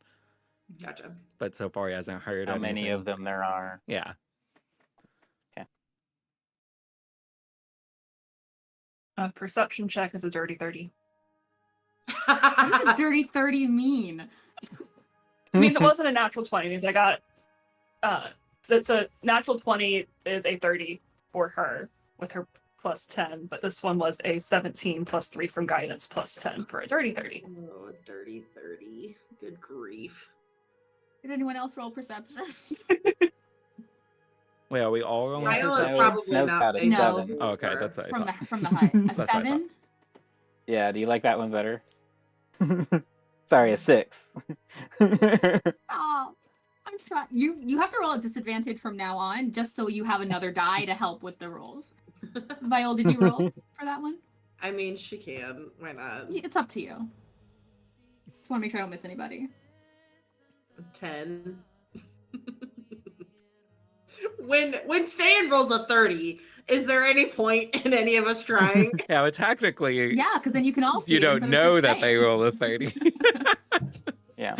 Gotcha. But so far he hasn't heard How anything. many of them there are? Yeah. Perception check is a dirty 30. What does a dirty 30 mean? It means it wasn't a natural 20. It means I got so it's a natural 20 is a 30 for her with her plus 10, but this one was a 17 plus 3 from guidance plus 10 for a dirty 30. Oh, a dirty 30. Good grief. Did anyone else roll perception? Wait, are we all rolling Viola's perception? probably Nope, not got a based No. seven. Oh, okay, that's what I from thought. the hut. A That's what I thought. 7? Yeah, do you like that one better? Sorry, a 6. Oh, I'm trying. You have to roll at disadvantage from now on, just so you have another die to help with the rolls. Viola, did you roll for that one? I mean, she can. Why not? Yeah, it's up to you. Just want to make sure I don't miss anybody. 10. When Ste'yn rolls a 30, is there any point in any of us trying? Yeah, but technically, Yeah, because then you can all see you it don't instead of know just that they saying. roll a 30. Yeah,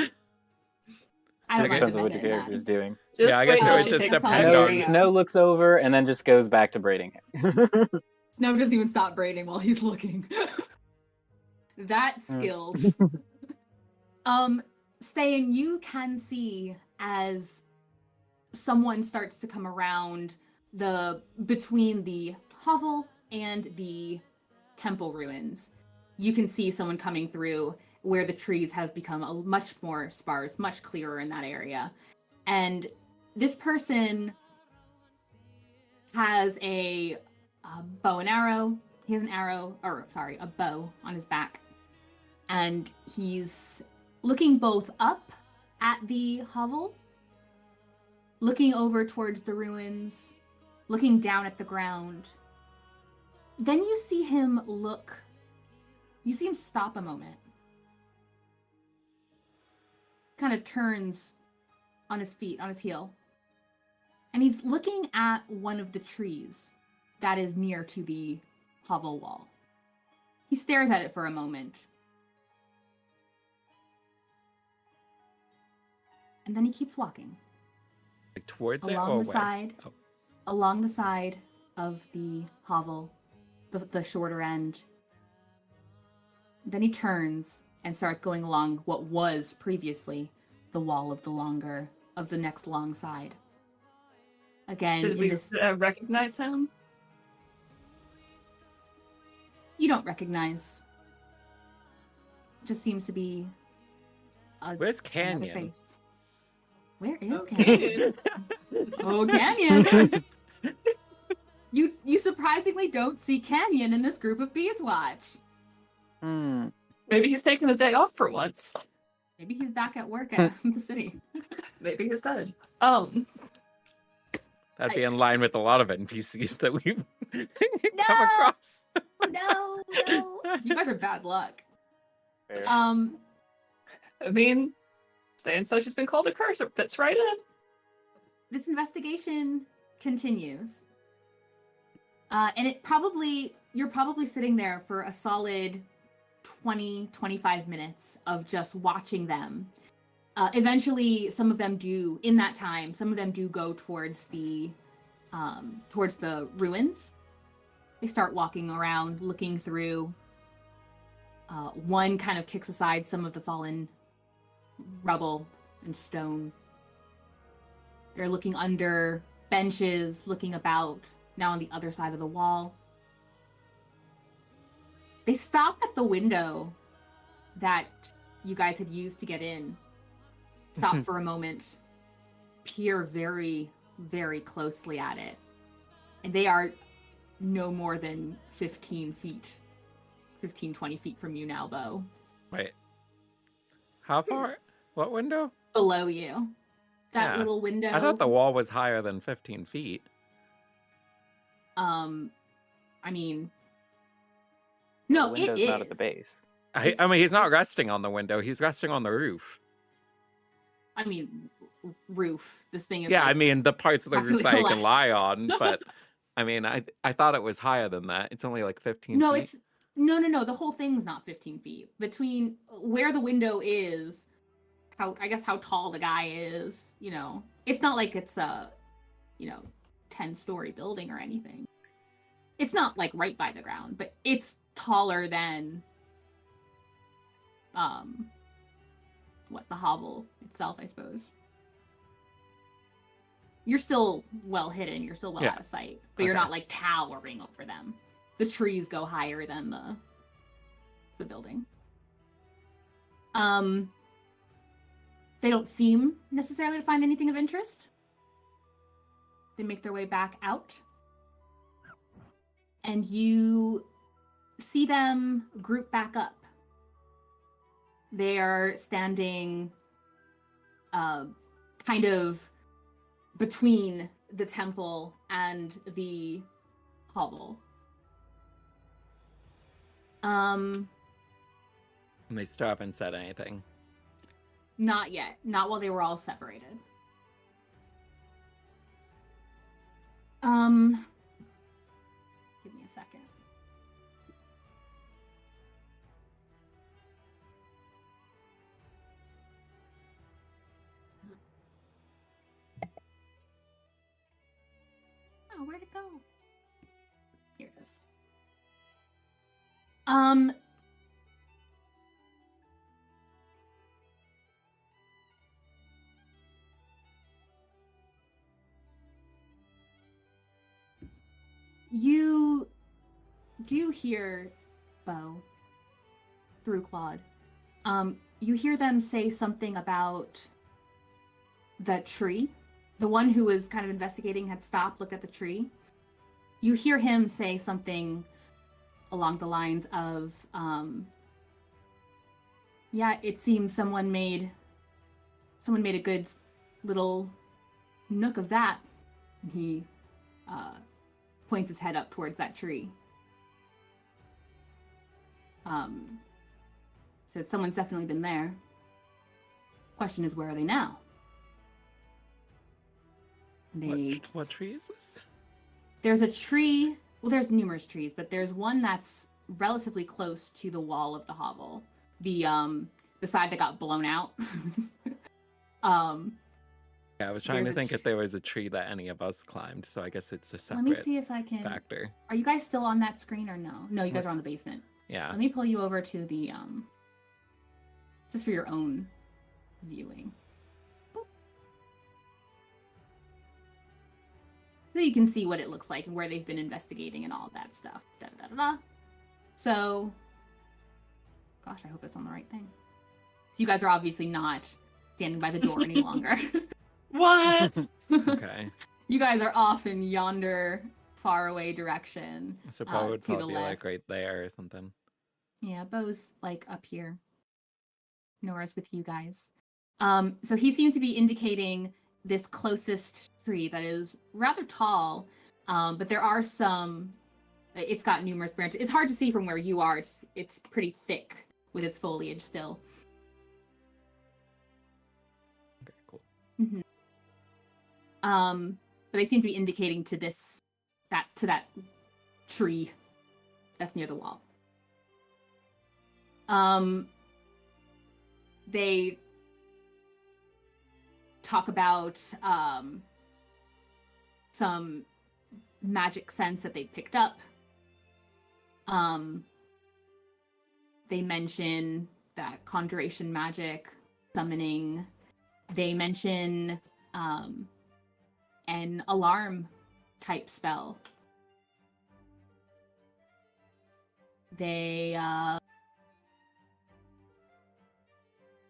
I don't depends on what recommend your it, character's doing. Just Yeah, I wait guess it till would she just takes depend the on- ring out. Snow looks over and then just goes back to braiding it. Snow doesn't even stop braiding while he's looking. That's skilled. Ste'yn, you can see as someone starts to come around between the hovel and the temple ruins. You can see someone coming through where the trees have become much more sparse, much clearer in that area. And this person has a bow and arrow. He has a bow on his back. And he's looking both up at the hovel, looking over towards the ruins, looking down at the ground. Then you see him stop a moment. Kind of turns on his heel. And he's looking at one of the trees that is near to the hovel wall. He stares at it for a moment. And then he keeps walking. Like towards it or Along away? the side. Oh. Along the side of the hovel, the shorter end. Then he turns and starts going along what was previously the wall of the next long side. Again, Did in we this, recognize him? you don't recognize. Just seems to be Where's another Canyon? face. Where is Okay. Canyon? Oh, Canyon! You surprisingly don't see Canyon in this group of Beeswatch. Maybe he's taking the day off for once. Maybe he's back at work at the city. Maybe he's dead. That'd be in Yikes. line with a lot of NPCs that we've No! come across. No. You guys are bad luck. Fair. I mean, Ste'yn says she's been called a curse. It fits right in. This investigation continues. And you're probably sitting there for a solid 20-25 minutes of just watching them. Eventually, some of them do go towards the ruins. They start walking around, looking through. One kind of kicks aside some of the fallen rubble and stone. They're looking under benches, looking about, now on the other side of the wall. They stop at the window that you guys had used to get in. Stop for a moment, peer very, very closely at it. And they are no more than 15 feet, 15, 20 feet from you now, Beau. Wait. How far? What window? Below you. That Yeah. little window. I thought the wall was higher than 15 feet. I mean, no, the it window's is. not at the base. I mean, he's not resting on the window. He's resting on the roof. I mean, roof. This thing is. Yeah, like, I mean, the parts of the roof that he can left. lie on, but I mean, I thought it was higher than that. It's only like 15 No, feet. it's no. The whole thing's not 15 feet. Between where the window is, how tall the guy is. You know, it's not like it's a, 10-story building or anything. It's not like right by the ground, but it's taller than the hovel itself, I suppose. You're still well hidden, you're still well out of sight, but you're not like towering over them. The trees go higher than the building. They don't seem necessarily to find anything of interest. They make their way back out. And you see them group back up. They are standing kind of between the temple and the hovel. And they still haven't said anything. Not yet. Not while they were all separated. Give me a second. Oh, where'd it go? Here it is. You do hear, Beau, through Claude. You hear them say something about the tree. The one who was kind of investigating had stopped, looked at the tree. You hear him say something along the lines of, yeah, it seems someone made a good little nook of that. And he points his head up towards that tree. So someone's definitely been there. Question is, where are they now? What tree is this? There's a tree. Well, there's numerous trees, but there's one that's relatively close to the wall of the hovel. The side that got blown out. Yeah, I was trying to think if there was a tree that any of us climbed, so I guess it's a separate Let me see if I can. factor. Are you guys still on that screen or no? No, you guys are on the basement. Yeah. Let me pull you over to the just for your own viewing. Boop. So you can see what it looks like and where they've been investigating and all of that stuff. Da, da, da, da. So, gosh, I hope it's on the right thing. You guys are obviously not standing by the door any longer. What? Okay. You guys are off in yonder faraway direction. So Beau would to the probably be like left. right there or something. Yeah, Beau's like up here. Nora's with you guys. So he seemed to be indicating this closest tree that is rather tall, but there are some. It's got numerous branches. It's hard to see from where you are. It's pretty thick with its foliage still. Okay, cool. Mm-hmm. But they seem to be indicating to that tree that's near the wall. They talk about some magic sense that they picked up. They mention that conjuration magic, summoning. They mention an alarm type spell. They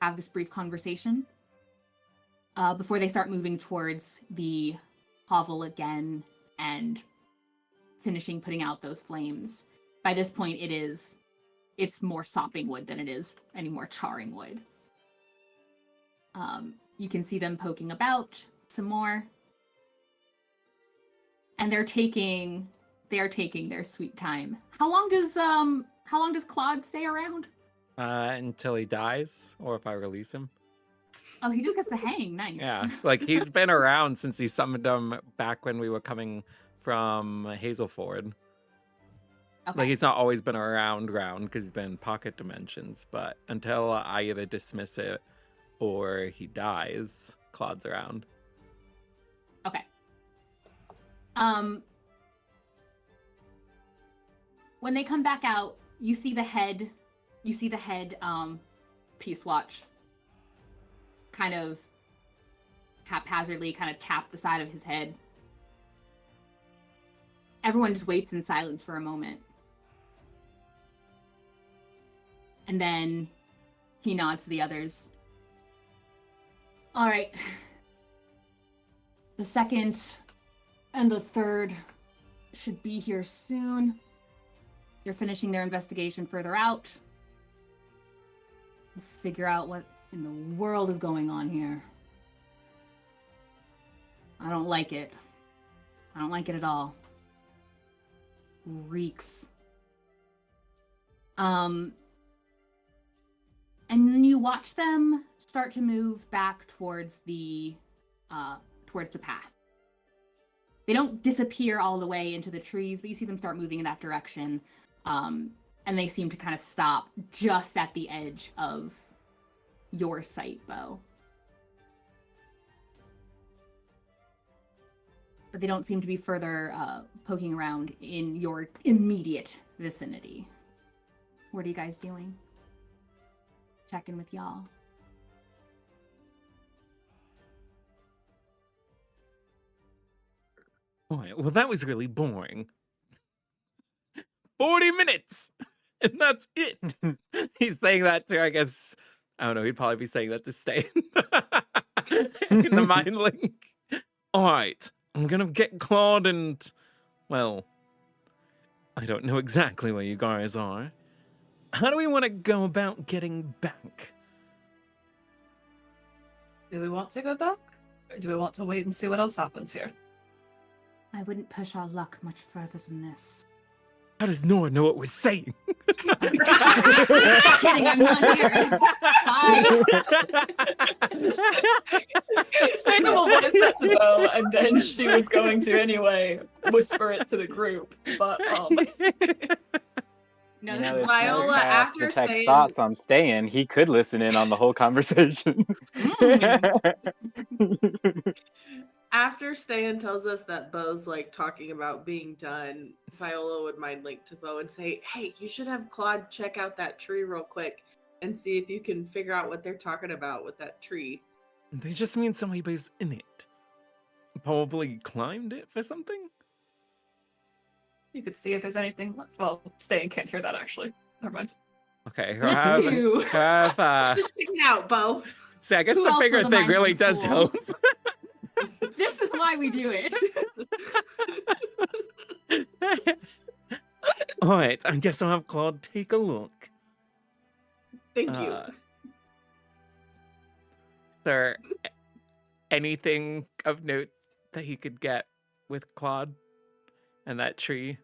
have this brief conversation before they start moving towards the hovel again and finishing putting out those flames. By this point, it's more sopping wood than it is any more charring wood. You can see them poking about some more. And they are taking their sweet time. How long does Claude stay around? Until he dies, or if I release him. Oh, he just gets to hang. Nice. Yeah, like he's been around since he summoned him back when we were coming from Hazelford. Okay. Like he's not always been around because he's been in pocket dimensions, but until I either dismiss it or he dies, Claude's around. Okay. When they come back out, you see the head Peace Watch kind of haphazardly kind of tap the side of his head. Everyone just waits in silence for a moment. And then he nods to the others. All right. The second and the third should be here soon. They're finishing their investigation further out. We'll figure out what in the world is going on here. I don't like it. I don't like it at all. Reeks. And then you watch them start to move back towards the path. They don't disappear all the way into the trees, but you see them start moving in that direction. And they seem to kind of stop just at the edge of your sight, Beau. But they don't seem to be further poking around in your immediate vicinity. What are you guys doing? Checking with y'all. Boy, well, that was really boring. 40 minutes! And that's it. He's saying that to, I guess, I don't know, he'd probably be saying that to Ste'yn. In the mind link. Alright, I'm gonna get Claude and, well, I don't know exactly where you guys are. How do we want to go about getting back? Do we want to go back? Or do we want to wait and see what else happens here? I wouldn't push our luck much further than this. How does Nora know what we're saying? Kidding, I'm not here. Bye. Ste'yn will voice that to Beau, and then she was going to anyway whisper it to the group. But No, You know, this- if Viola, Mother Cass after detects Ste'yn- thoughts on Ste'yn, he could listen in on the whole conversation. After Ste'yn tells us that Beau's like talking about being done, Viola would mind link to Beau and say, "Hey, you should have Claude check out that tree real quick and see if you can figure out what they're talking about with that tree." They just mean somebody was in it. Probably climbed it for something? you could see if there's anything left. Well, Ste'yn can't hear that actually. Never mind. Okay, Let's do. Just pick it out, Beau. See, I guess Who the else finger was a thing mind really link does fool? help. This is why we do it. Alright, I guess I'll have Claude take a look. Thank you. Is there anything of note that he could get with Claude and that tree?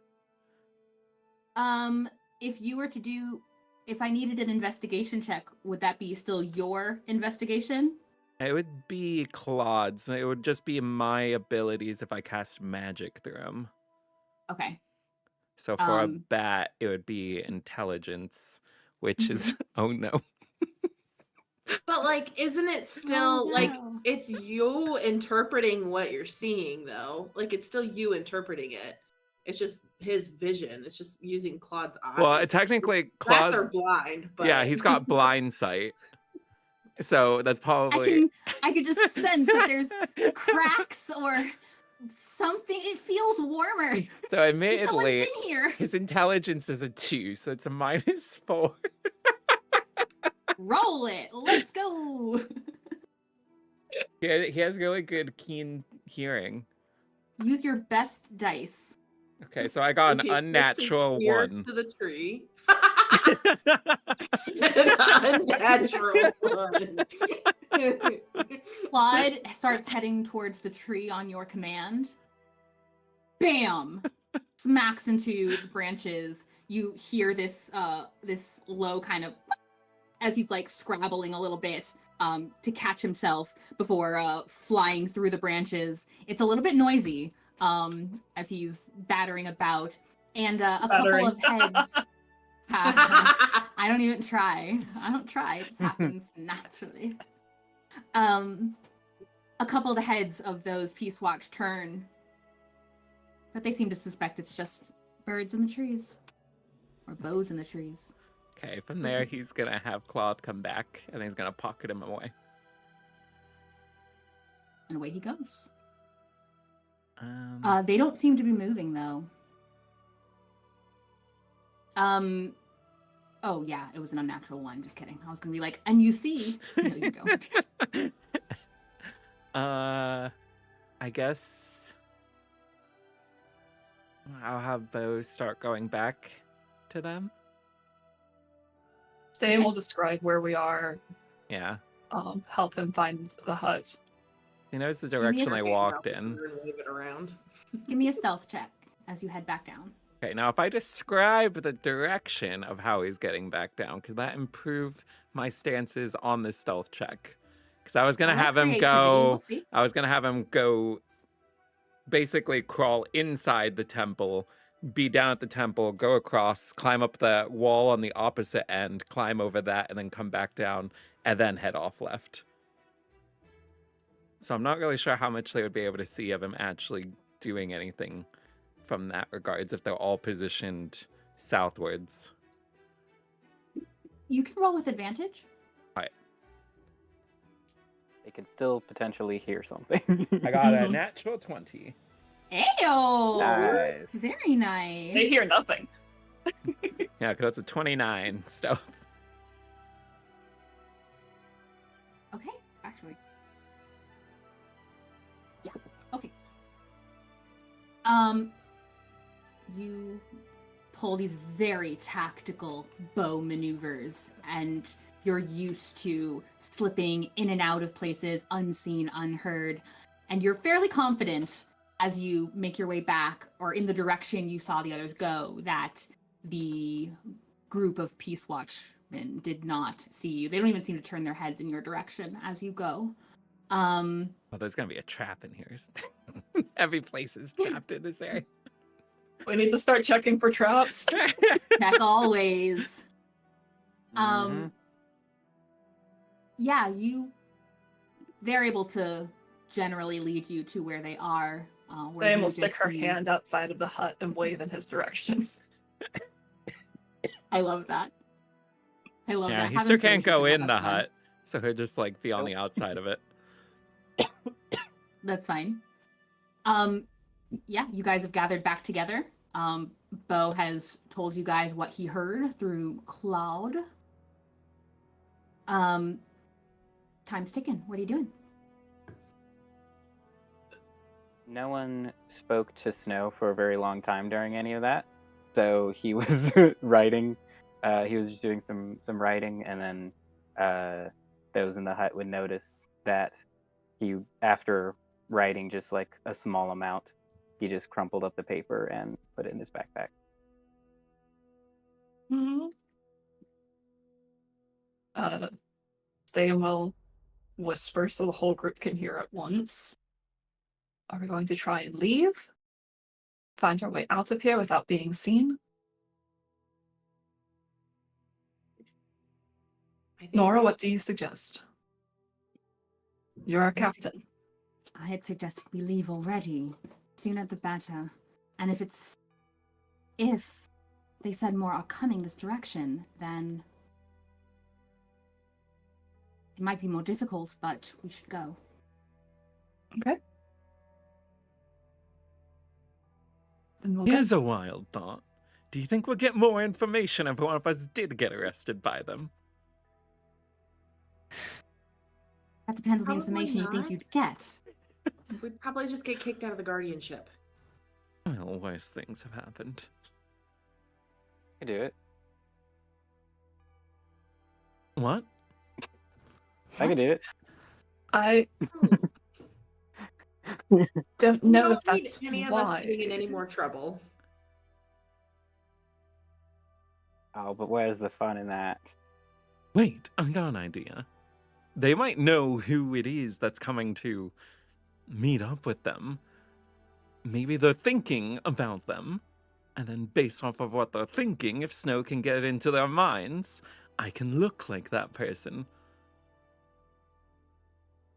If I needed an investigation check, would that be still your investigation? It would be Claude's. It would just be my abilities if I cast magic through him. Okay. So for a bat, it would be intelligence, which is, oh no. But like, isn't it still like no. it's you interpreting what you're seeing though? Like it's still you interpreting it. It's just his vision. It's just using Claude's eyes. Well, technically, Bats are Claude. blind, but Yeah, he's got blind sight. So that's probably. I could just sense that there's cracks or something. It feels warmer. So Someone's admittedly, in here. his intelligence is a 2, so it's a -4. Roll it. Let's go. He has really good keen hearing. Use your best dice. Okay, so I got an Okay, this is unnatural near 1. to the tree. An unnatural 1. Claude starts heading towards the tree on your command. Bam! Smacks into the branches. You hear this this low kind of as he's like scrabbling a little bit to catch himself before flying through the branches. It's a little bit noisy as he's battering about, and a couple of heads. I don't even try. I don't try. It just happens naturally. A couple of the heads of those Peace Watch turn, but they seem to suspect it's just birds in the trees or bows in the trees. Okay, from there he's gonna have Claude come back, and he's gonna pocket him away. And away he goes. Um, They don't seem to be moving though. Oh yeah, it was an unnatural 1. Just kidding. I was gonna be like, and you see. No, you don't. I guess I'll have Beau start going back to them. Ste'yn will describe where we are, Yeah. help him find the hut. He knows the me a direction I second, walked And in. leave it around. Give me a stealth check as you head back down. Okay, now if I describe the direction of how he's getting back down, could that improve my stances on the stealth check? Because I was gonna Roll have him creativity, go. we'll see. I was gonna have him go. Basically, crawl inside the temple, be down at the temple, go across, climb up the wall on the opposite end, climb over that, and then come back down, and then head off left. So I'm not really sure how much they would be able to see of him actually doing anything from that regards if they're all positioned southwards. You can roll with advantage. They could still potentially hear something. I got a natural 20. Ayo! Nice. Very nice. They hear nothing. Yeah, because that's a 29 stealth. Okay, actually. Yeah, okay. You pull these very tactical bow maneuvers, and you're used to slipping in and out of places unseen, unheard, and you're fairly confident as you make your way back or in the direction you saw the others go that the group of Peace Watchmen did not see you. They don't even seem to turn their heads in your direction as you go. Oh, there's going to be a trap in here. Isn't there? Every place is trapped in this area. We need to start checking for traps. Check always. Mhm. Yeah, they're able to generally lead you to where they are. Where Ste'yn you will just stick her see- hand outside of the hut and wave in his direction. I love that. I love Yeah, that. he Have still can't go inspiration in for that, the that's fine. hut, so he'll just like be on the outside of it. That's fine. Yeah, you guys have gathered back together. Beau has told you guys what he heard through Cloud. Time's ticking. What are you doing? No one spoke to Snow for a very long time during any of that, so he was writing. He was just doing some writing, and then those in the hut would notice that he, after writing just like a small amount, he just crumpled up the paper and put it in his backpack. Mm-hmm. Ste'yn will whisper so the whole group can hear at once. Are we going to try and leave? Find our way out of here without being seen? I think Nora, what do you suggest? You're our captain. I had suggested we leave already. Sooner the better. And if they said more are coming this direction, then it might be more difficult, but we should go. Okay. Then we'll go. Here's a wild thought. Do you think we'll get more information if one of us did get arrested by them? That depends on the Probably information you think not. you'd get. We'd probably just get kicked out of the guardianship. Well, worse things have happened. I do it. What? I can do it. I don't We know don't if need that's any of why. us getting in any more trouble. Oh, but where's the fun in that? Wait, I got an idea. They might know who it is that's coming to meet up with them. Maybe they're thinking about them. And then based off of what they're thinking, if Snow can get it into their minds, I can look like that person.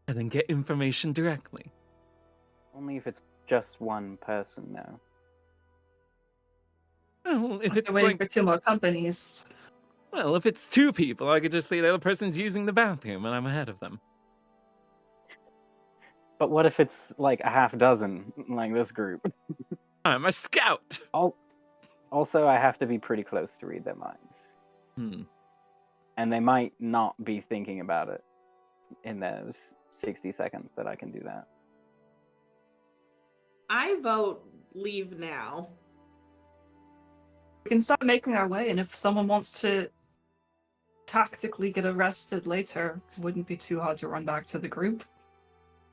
And then get information directly. Only if it's just one person, though. Well, if They're it's waiting like, for 2 more companies. well, if it's 2 people, I could just say the other person's using the bathroom and I'm ahead of them. But what if it's like a half dozen, like this group? I'm a scout! Also, I have to be pretty close to read their minds. And they might not be thinking about it in those 60 seconds that I can do that. I vote leave now. We can start making our way, and if someone wants to tactically get arrested later, wouldn't be too hard to run back to the group.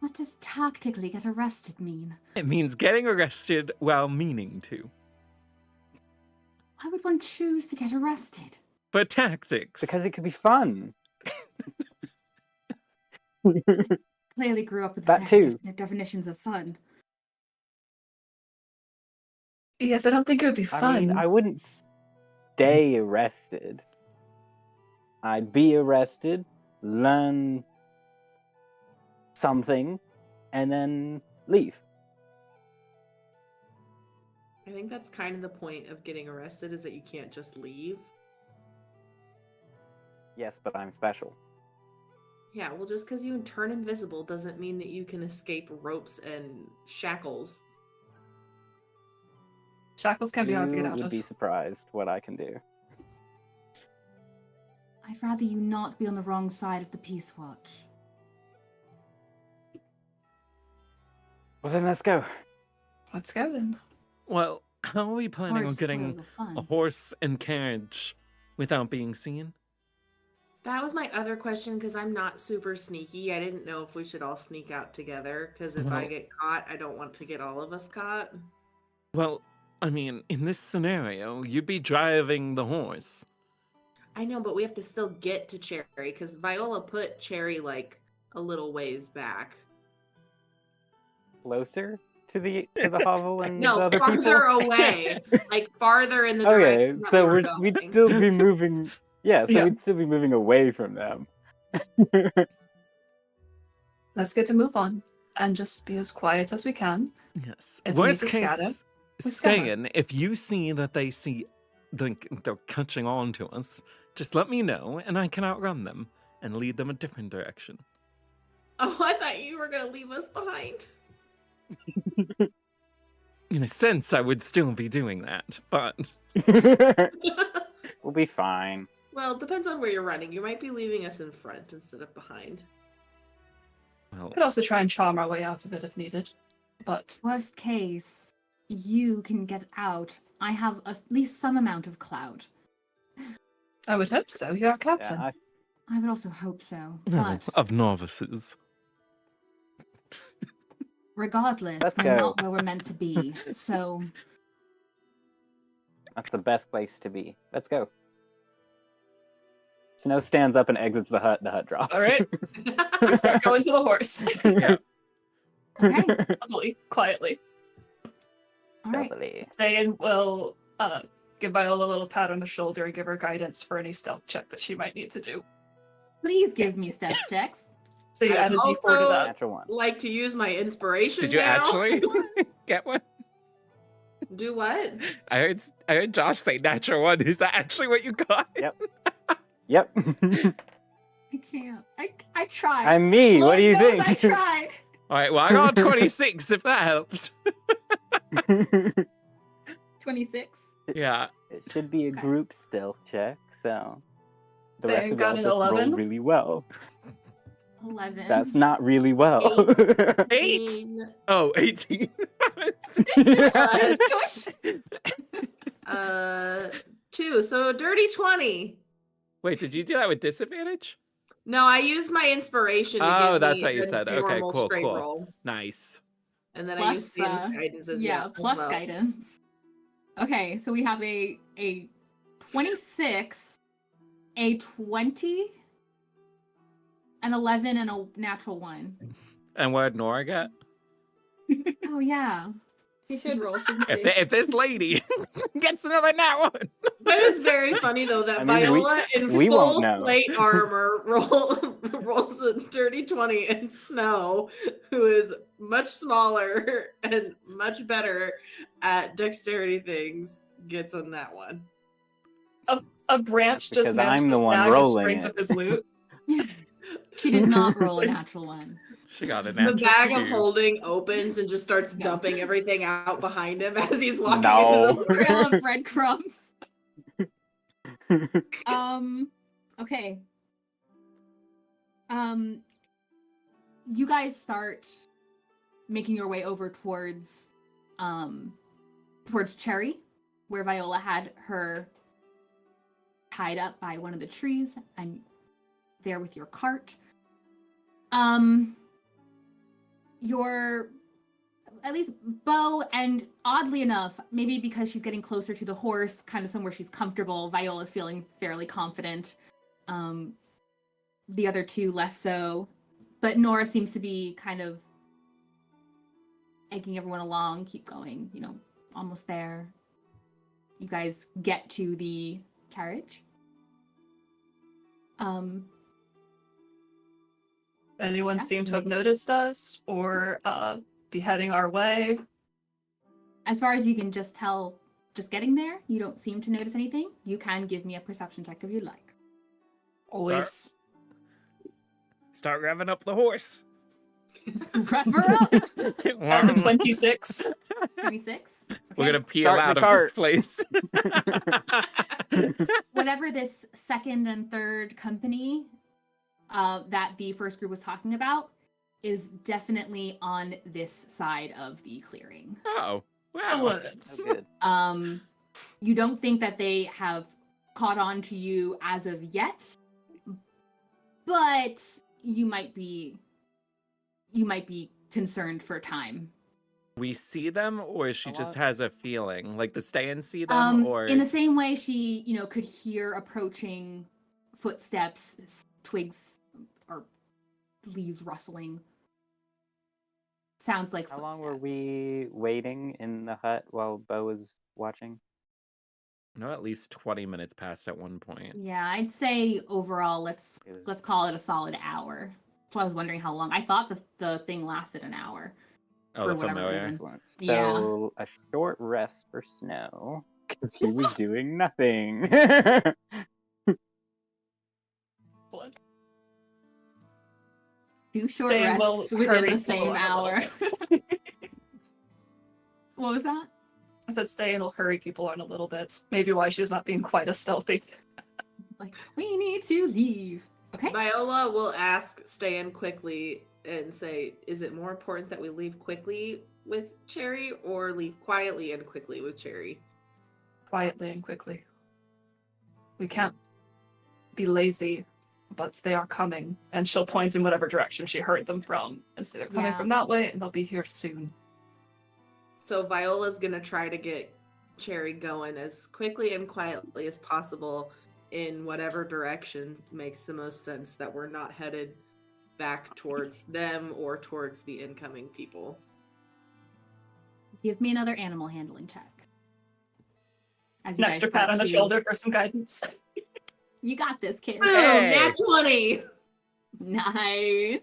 What does tactically get arrested mean? It means getting arrested while meaning to. Why would one choose to get arrested? For tactics. Because it could be fun. Clearly grew up with That very too. different definitions of fun. Yes, I don't think it would be fun. I mean, I wouldn't stay arrested. I'd be arrested, learn something, and then leave. I think that's kind of the point of getting arrested, is that you can't just leave. Yes, but I'm special. Yeah, well, just because you turn invisible doesn't mean that you can escape ropes and shackles. Shackles can be hard to get You out would of. be surprised what I can do. I'd rather you not be on the wrong side of the Peace Watch. Well, then let's go. Let's go then. Well, how are we planning Or on getting spoil the fun. a horse and carriage without being seen? That was my other question, because I'm not super sneaky. I didn't know if we should all sneak out together, because if I Well- get caught, I don't want to get all of us caught. Well, I mean, in this scenario, you'd be driving the horse. I know, but we have to still get to Cherry, because Viola put Cherry, like, a little ways back. Closer to the hovel and the No, other farther people? away. Like, farther in the Okay, direction that so we were we'd going. still be moving. Yeah, so Yeah. we'd still be moving away from them. Let's get to move on and just be as quiet as we can. Yes. If we Worst need to scatter, case, we scatter. Ste'yn, if you see that they're catching on to us, just let me know and I can outrun them and lead them a different direction. Oh, I thought you were going to leave us behind. In a sense, I would still be doing that, but We'll be fine. Well, it depends on where you're running. You might be leaving us in front instead of behind. well, Could also try and charm our way out of it if needed. But Worst case, you can get out. I have at least some amount of clout. I would hope so. You're our captain. Yeah, I would also hope so. well, But of novices. regardless, Let's we're go. not where we're meant to be. So that's the best place to be. Let's go. Snow stands up and exits the hut. The hut drops. All right. We start going to the horse. Yeah. okay, Slowly, quietly. all right. Stealthily. Ste'yn will give Viola a little pat on the shoulder and give her guidance for any stealth check that she might need to do. Please give me stealth checks. So you I add a d4 to also- that. Natural one. Like to use my inspiration Did you now? actually get one? Do what? I heard Josh say natural one. Is that actually what you got? Yep. I can't. I tried. I'm me. What Lord do you knows I think? tried. All right, well, I got 26 if that helps. 26. Yeah. It should be a Okay. group stealth check, so the Say rest I of got y'all an just roll 11? really well. 11. That's not really well. 18, Oh, 18. Plus, 2. So a dirty 20. Wait, did you do that with disadvantage? No, I used my inspiration to Oh, give that's me what you a said. Okay, normal cool, straight cool. roll. Nice. And then I plus, used Ste'yn's guidance as yeah, as plus well. guidance. Okay, so we have a 26, a 20, an 11, and a natural 1. And what did Nora get? Oh yeah, she should roll, shouldn't she? If this lady gets another nat one. That is very funny though that I mean, Viola in we won't full know. plate armor rolls a dirty 20, and Snow, who is much smaller and much better at dexterity things, gets on that one. A branch Because just managed I'm to the one snag his rolling strings it. of his loot. She did not roll a natural 1. She got a The natural bag of 2. holding opens and just starts No. dumping everything out behind him as he's walking No. into the Trail of breadcrumbs. Okay. You guys start making your way over towards Cherry, where Viola had her tied up by one of the trees, and there with your cart. Your, at least Beau, and oddly enough, maybe because she's getting closer to the horse, kind of somewhere she's comfortable, Viola's feeling fairly confident. The other two less so. But Nora seems to be kind of egging everyone along, keep going, almost there. You guys get to the carriage. Anyone Yeah, seem to have noticed us or be heading our way? As far as you can just tell, just getting there, you don't seem to notice anything. You can give me a perception check if you'd like. Always. Start revving up the horse. Rev her up! That's a 26. 26. We're gonna peel Start out the of this cart. place. Whatever this second and third company that the first group was talking about is definitely on this side of the clearing. Oh, wow. Excellent. Oh, good. You don't think that they have caught on to you as of yet, but you might be concerned for time. We see them, or she A just lot. has a feeling? Like the Ste'yn see them, or In the same way she, could hear approaching footsteps, twigs or leaves rustling. Sounds like How footsteps. long were we waiting in the hut while Beau was watching? no, at least 20 minutes passed at one point. Yeah, I'd say overall, let's call it a solid hour. So I was wondering how long. I thought the thing lasted an hour. Oh, For the whatever familiar. reason. Excellent. Yeah. So a short rest for Snow because he was doing nothing. Excellent. 2 short Ste'yn will rests within hurry the people same on a little hour. bit. What was that? I said Ste'yn will hurry people on a little bit. Maybe why she's not being quite as stealthy. Like, we need to leave. Okay. Viola will ask Ste'yn quickly and say, is it more important that we leave quickly with Cherry or leave quietly and quickly with Cherry? Quietly and quickly. We can't be lazy, but they are coming. And she'll point in whatever direction she heard them from. And say they're coming Yeah. from that way, and they'll be here soon. So Viola's going to try to get Cherry going as quickly and quietly as possible in whatever direction makes the most sense, that we're not headed back towards them or towards the incoming people. Give me another animal handling check. As An you extra guys pat on start the to- shoulder for some guidance. You got this, kid. Boom! Hey! Nat 20! Nice.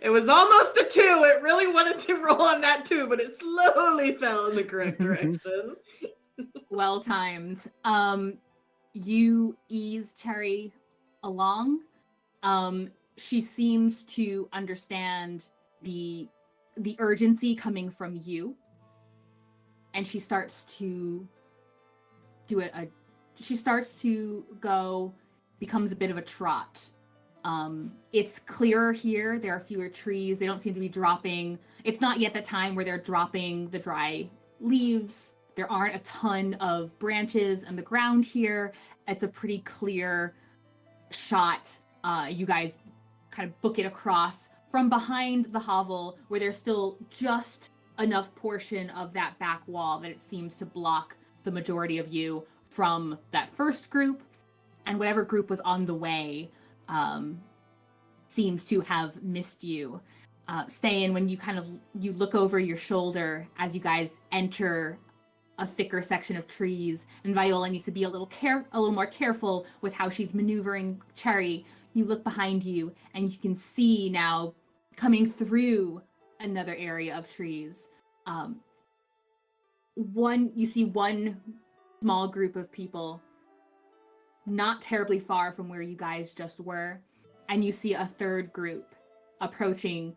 It was almost a 2. It really wanted to roll on that 2, but it slowly fell in the correct direction. Well timed. You ease Cherry along. She seems to understand the urgency coming from you, and she starts to do she starts to go, becomes a bit of a trot, It's clearer here. There are fewer trees. They don't seem to be dropping. It's not yet the time where they're dropping the dry leaves. There aren't a ton of branches on the ground here. It's a pretty clear shot. You guys kind of book it across from behind the hovel, where there's still just enough portion of that back wall that it seems to block the majority of you from that first group, and whatever group was on the way seems to have missed you. Ste'yn, when you look over your shoulder as you guys enter a thicker section of trees, and Viola needs to be a little more careful with how she's maneuvering Cherry. You look behind you and you can see now, coming through another area of trees, you see one small group of people not terribly far from where you guys just were, and you see a third group approaching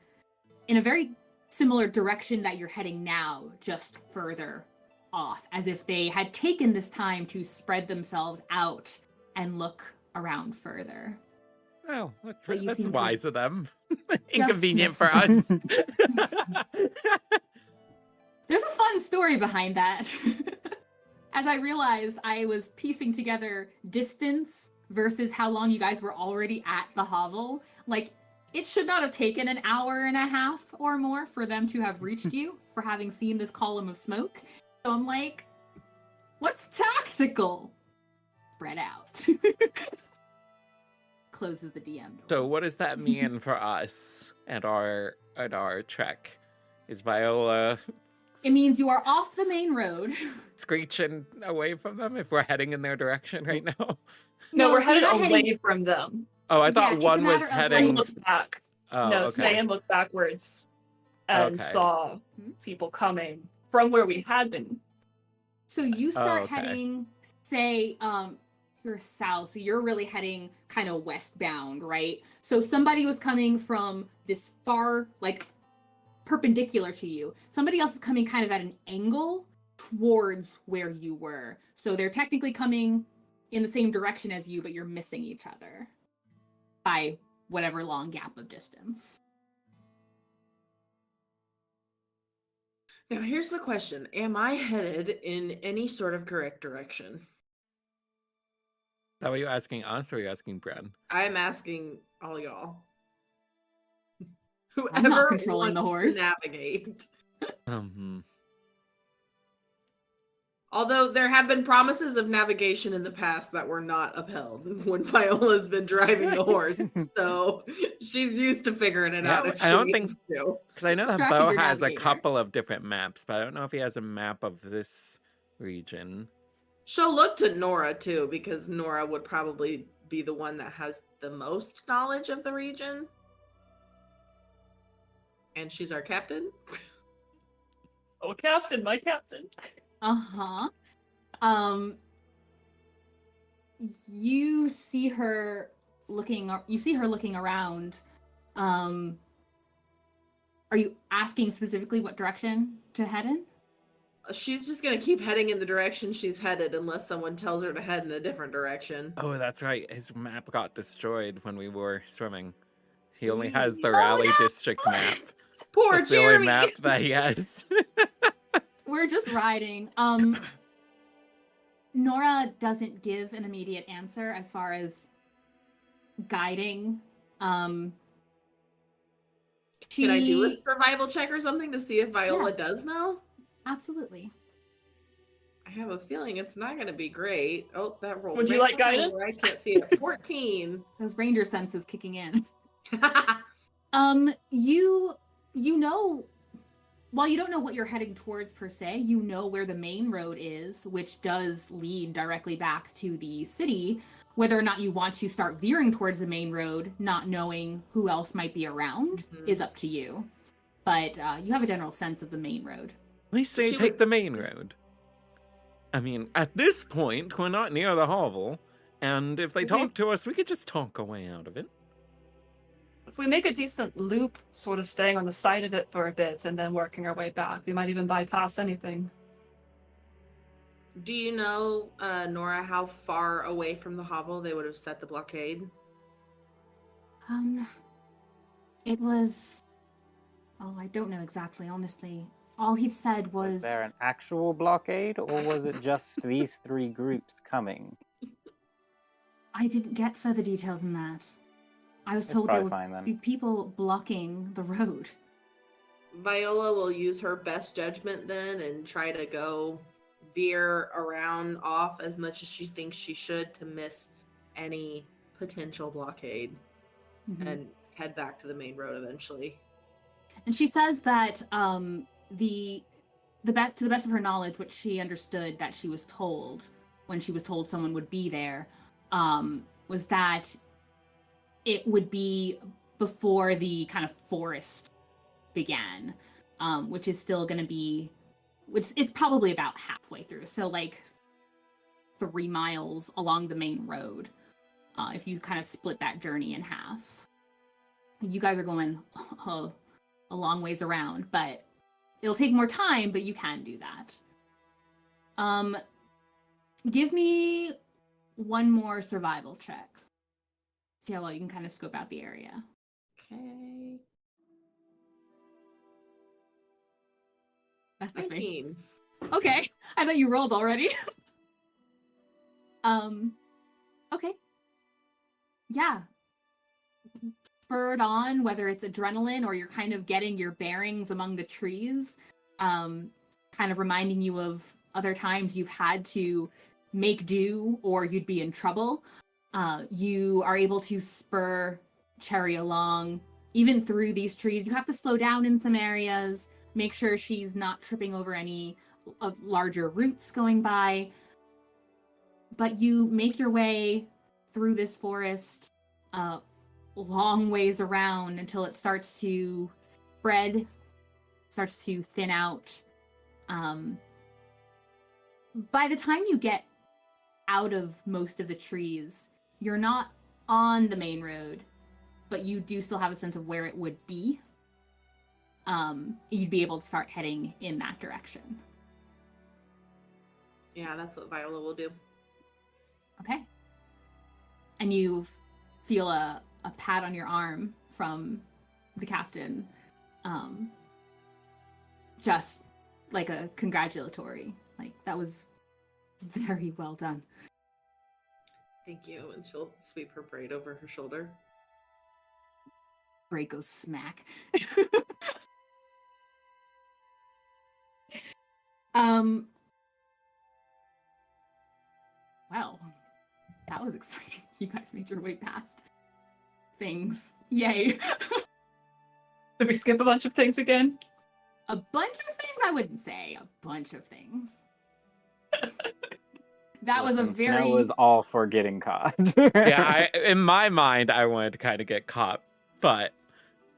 in a very similar direction that you're heading now, just further off, as if they had taken this time to spread themselves out and look around further. Oh, that's seem wise to of them. just Inconvenient miss for us. There's a fun story behind that. As I realized, I was piecing together distance versus how long you guys were already at the hovel. Like, it should not have taken an hour and a half or more for them to have reached you for having seen this column of smoke. So I'm like, what's tactical? Spread out. Closes the DM door. So what does that mean for us and our trek? Is Viola It means you are off the main road. screeching away from them if we're heading in their direction right now? No, we're so headed you're away heading- from them. Oh, I Yeah, thought it's a one was matter of Ste'yn heading. looked back. Oh, No, okay. Ste'yn looked backwards and Okay. saw people coming from where we had been. So you start okay. heading, say, you're south. So you're really heading kind of westbound, right? So somebody was coming from this far, like, perpendicular to you. Somebody else is coming kind of at an angle towards where you were. So they're technically coming in the same direction as you, but you're missing each other by whatever long gap of distance. Now, here's the question. Am I headed in any sort of correct direction? Is that what you're asking us, or are you asking Bren? I'm asking all y'all. I'm not Whoever controlling the wants horse. to navigate. Hmm. Although there have been promises of navigation in the past that were not upheld when Viola's been driving the horse. So she's used to figuring it out if I she don't think needs to. because I know that Distracted Beau your has a navigator. couple of different maps, but I don't know if he has a map of this region. She'll look to Nora too, because Nora would probably be the one that has the most knowledge of the region. And she's our captain. Oh, Captain, my Captain. Uh-huh. You see her looking around. Are you asking specifically what direction to head in? She's just going to keep heading in the direction she's headed unless someone tells her to head in a different direction. Oh, that's right. His map got destroyed when we were swimming. He only Oh, has the Raleigh no! District map. Poor That's the only Jeremy! map that he has. We're just riding. Nora doesn't give an immediate answer as far as guiding. Can I do a survival check or something to see if Viola Yes. does know? Absolutely. I have a feeling it's not going to be great. Oh, that rolled. Would you right like behind guidance? where I can't see it. 14. Those ranger senses kicking in. You know, while you don't know what you're heading towards per se, you know where the main road is, which does lead directly back to the city. Whether or not you want to start veering towards the main road, not knowing who else might be around, is up to you. But you have a general sense of the main road. At least say She take would- the main road. I mean, at this point, we're not near the hovel, and if they talk to us, we could just talk our way out of it. If we make a decent loop, sort of staying on the side of it for a bit and then working our way back, we might even bypass anything. Do you know, Nora, how far away from the hovel they would have set the blockade? It was... Oh, I don't know exactly, honestly. All he'd said was... Was there an actual blockade, or was it just these 3 groups coming? I didn't get further detail than that. I was That's told there probably would fine, then. be people blocking the road. Viola will use her best judgment then and try to go veer around off as much as she thinks she should to miss any potential blockade and head back to the main road eventually. And she says that to the best of her knowledge, what she understood that she was told when she was told someone would be there, was that it would be before the kind of forest began, which is still going to be, which it's probably about halfway through. So like 3 miles along the main road, if you kind of split that journey in half. You guys are going a long ways around, but it'll take more time, but you can do that. Give me one more survival check. See how well you can kind of scope out the area. Okay. That's a 19. face. Okay. I thought you rolled already. Okay. Yeah. Spurred on, whether it's adrenaline or you're kind of getting your bearings among the trees, kind of reminding you of other times you've had to make do or you'd be in trouble. You are able to spur Cherry along, even through these trees. You have to slow down in some areas, make sure she's not tripping over any larger roots going by. But you make your way through this forest, long ways around until it starts to spread, starts to thin out. By the time you get out of most of the trees, you're not on the main road, but you do still have a sense of where it would be. You'd be able to start heading in that direction. Yeah, that's what Viola will do. Okay. And you feel a pat on your arm from the captain. Just like a congratulatory. Like, that was very well done. Thank you. And she'll sweep her braid over her shoulder. Braid goes smack. Well, that was exciting. You guys made your way past things. Yay. Did we skip a bunch of things again? A bunch of things? I wouldn't say a bunch of things. That was a very... Snow was all for getting caught. Yeah, in my mind, I wanted to kind of get caught, but...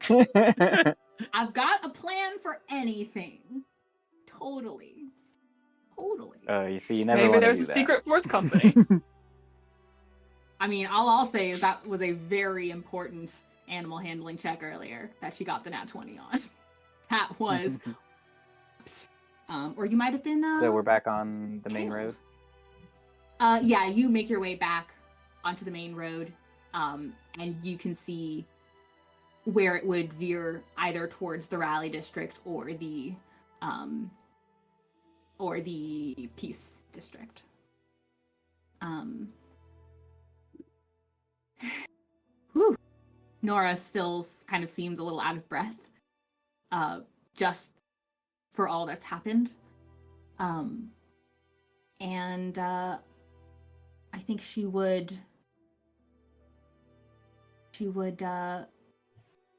I've got a plan for anything. Totally. Oh, you see, you never Maybe want to there's do a that. secret 4th company. I mean, all I'll say is that was a very important animal handling check earlier that she got the nat 20 on. That was... or you might have been... So we're back on the main killed. road? Yeah, you make your way back onto the main road, and you can see where it would veer either towards the Rally District or the Peace District. Whew. Nora still kind of seems a little out of breath, just for all that's happened. And I think she would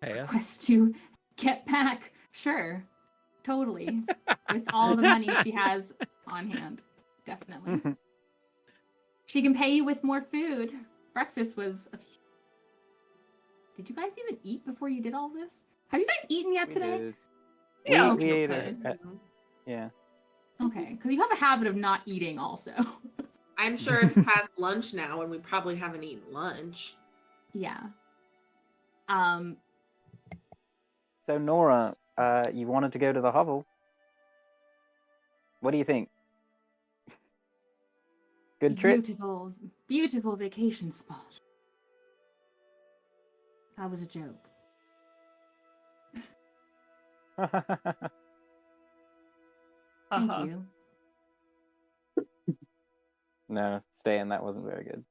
request to get back. Sure, totally. With all the money she has on hand, definitely. She can pay you with more food. Breakfast was... Did you guys even eat before you did all this? Have you guys eaten yet today? Did. Yeah, we ate okay. yeah. Okay, because you have a habit of not eating also. I'm sure it's past lunch now and we probably haven't eaten lunch. Yeah. So Nora, you wanted to go to the hovel. What do you think? Good trip? Beautiful vacation spot. That was a joke. Thank you. No, Ste'yn, that wasn't very good.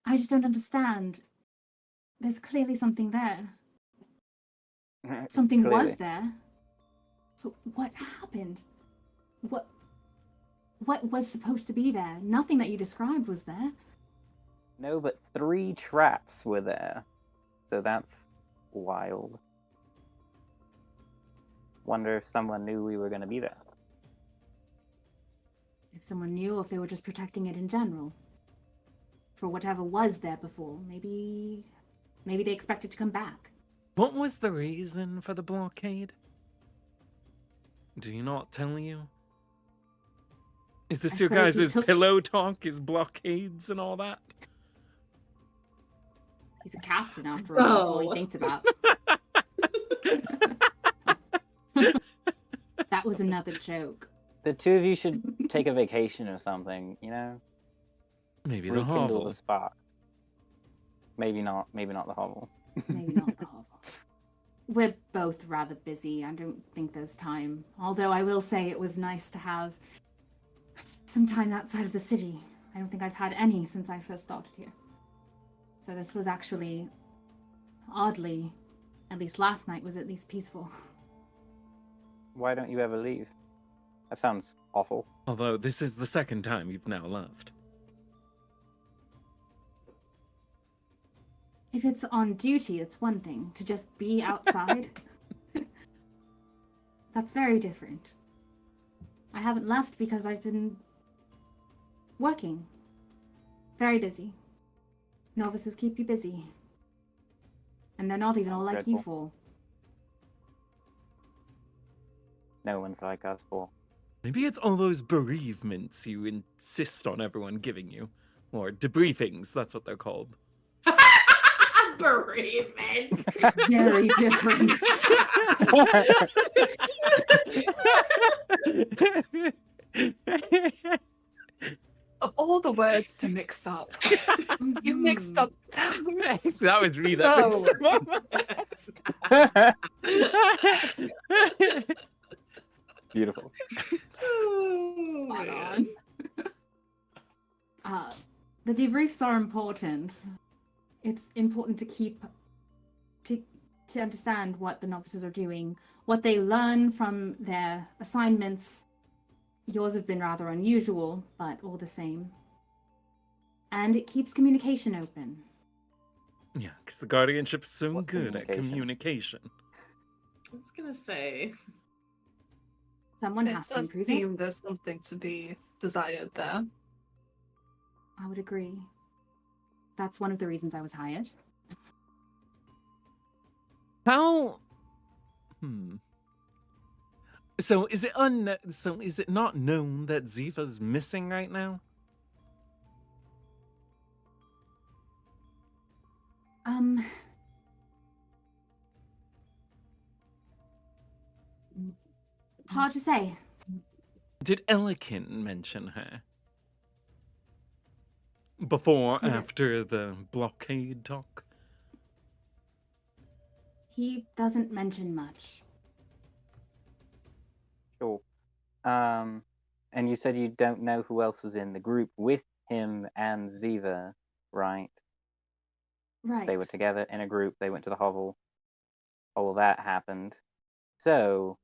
I just don't understand. There's clearly something there. Something Clearly. was there. So what happened? What was supposed to be there? Nothing that you described was there. No, but 3 traps were there. So that's wild. Wonder if someone knew we were going to be there. If someone knew, or if they were just protecting it in general. For whatever was there before. Maybe they expected to come back. What was the reason for the blockade? Do you not tell you? Is this your suppose he guys' took- pillow talk? Is blockades and all that? He's a captain after all. That's all he Oh. thinks about. That was another joke. The 2 of you should take a vacation or something, you know? Maybe the Rekindle hovel. the spot. Maybe not the hovel. Maybe not the hovel. We're both rather busy. I don't think there's time. Although I will say it was nice to have some time outside of the city. I don't think I've had any since I first started here. So this was actually, oddly, at least last night was at least peaceful. Why don't you ever leave? That sounds awful. Although this is the second time you've now left. If it's on duty, it's one thing. To just be outside, that's very different. I haven't left because I've been working. Very busy. Novices keep you busy. And they're not even all Sounds like you dreadful. four. No one's like us four. Maybe it's all those bereavements you insist on everyone giving you. Or debriefings, that's what they're called. Bereavement. Very different. Of all the words to mix up, you mixed up those. That was me that No. mixed them up. Beautiful. Oh, Spot man. on. The debriefs are important. It's important to keep to understand what the novices are doing, what they learn from their assignments. Yours have been rather unusual, but all the same. And it keeps communication open. Yeah, because the guardianship's so What good at communication. I was gonna say. Someone It has to does improve it. seem there's something to be desired there. I would agree. That's one of the reasons I was hired. How? So is it not known that Ziva's missing right now? It's hard to say. Did Elikin mention her? Before, He did. after the blockade talk? He doesn't mention much. Sure. And you said you don't know who else was in the group with him and Ziva, right? Right. They were together in a group. They went to the hovel. All of that happened. So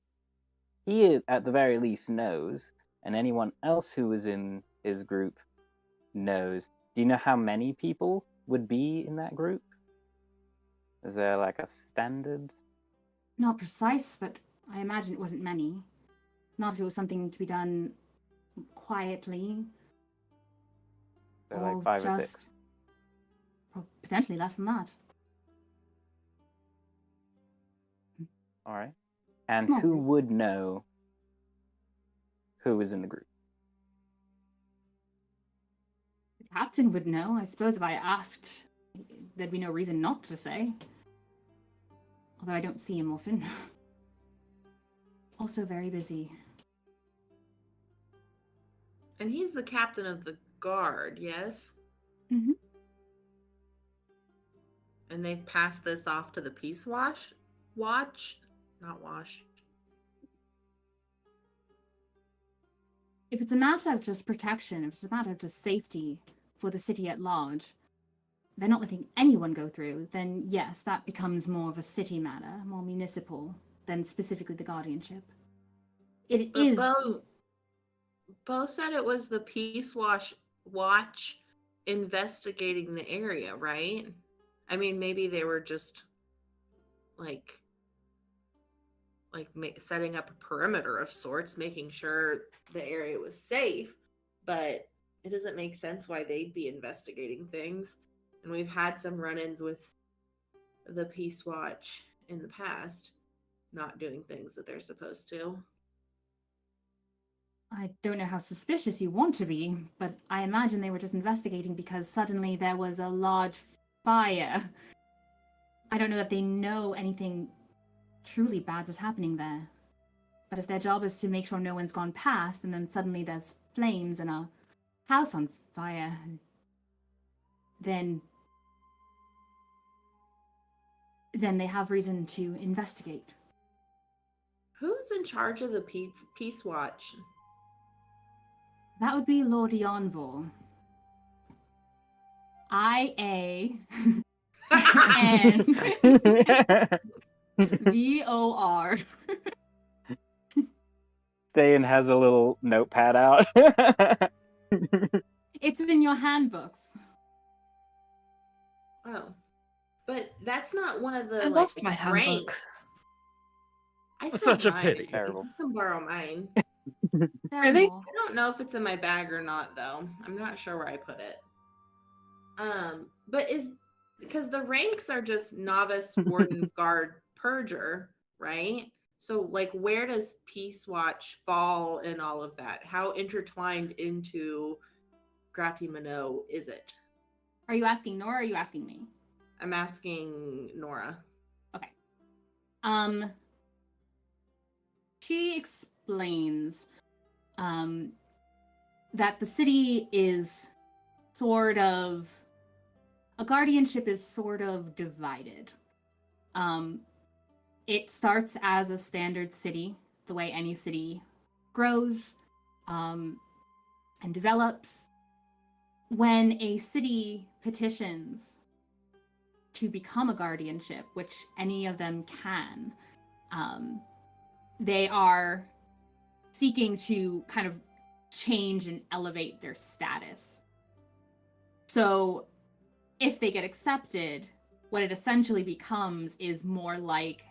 he, at the very least, knows, and anyone else who was in his group knows. Do you know how many people would be in that group? Is there like a standard? Not precise, but I imagine it wasn't many. Not if it was something to be done quietly. So like or 5 or just- 6. Or potentially less than that. All right. And Small who group. would know who was in the group? The captain would know. I suppose if I asked, there'd be no reason not to say. Although I don't see him often. Also very busy. And he's the captain of the guard, yes? Mm-hmm. And they've passed this off to the Peace Watch? Not Wash. If it's a matter of just protection, if it's a matter of just safety for the city at large, they're not letting anyone go through, then yes, that becomes more of a city matter, more municipal than specifically the guardianship. It But is. Beau said it was the Peace Watch investigating the area, right? I mean, maybe they were just like setting up a perimeter of sorts, making sure the area was safe, but it doesn't make sense why they'd be investigating things. And we've had some run-ins with the Peace Watch in the past, not doing things that they're supposed to. I don't know how suspicious you want to be, but I imagine they were just investigating because suddenly there was a large fire. I don't know that they know anything truly bad was happening there. But if their job is to make sure no one's gone past, and then suddenly there's flames and a house on fire, then they have reason to investigate. Who's in charge of the Peace Watch? That would be Lord Anvil. IANVOR. Ste'yn has a little notepad out. It's in your handbooks. Oh. But that's not one of the I lost my ranks. handbook. I That's still such a mine. pity. Terrible. You can borrow mine. Really? Terrible. I don't know if it's in my bag or not, though. I'm not sure where I put it. But is because the ranks are just novice, warden, guard, purger, right? So, like, where does Peace Watch fall in all of that? How intertwined into Gratimano is it? Are you asking Nora or are you asking me? I'm asking Nora. Okay. She explains that the city is sort of a guardianship is sort of divided. It starts as a standard city, the way any city grows and develops. When a city petitions to become a guardianship, which any of them can, they are seeking to kind of change and elevate their status. So if they get accepted, what it essentially becomes is more like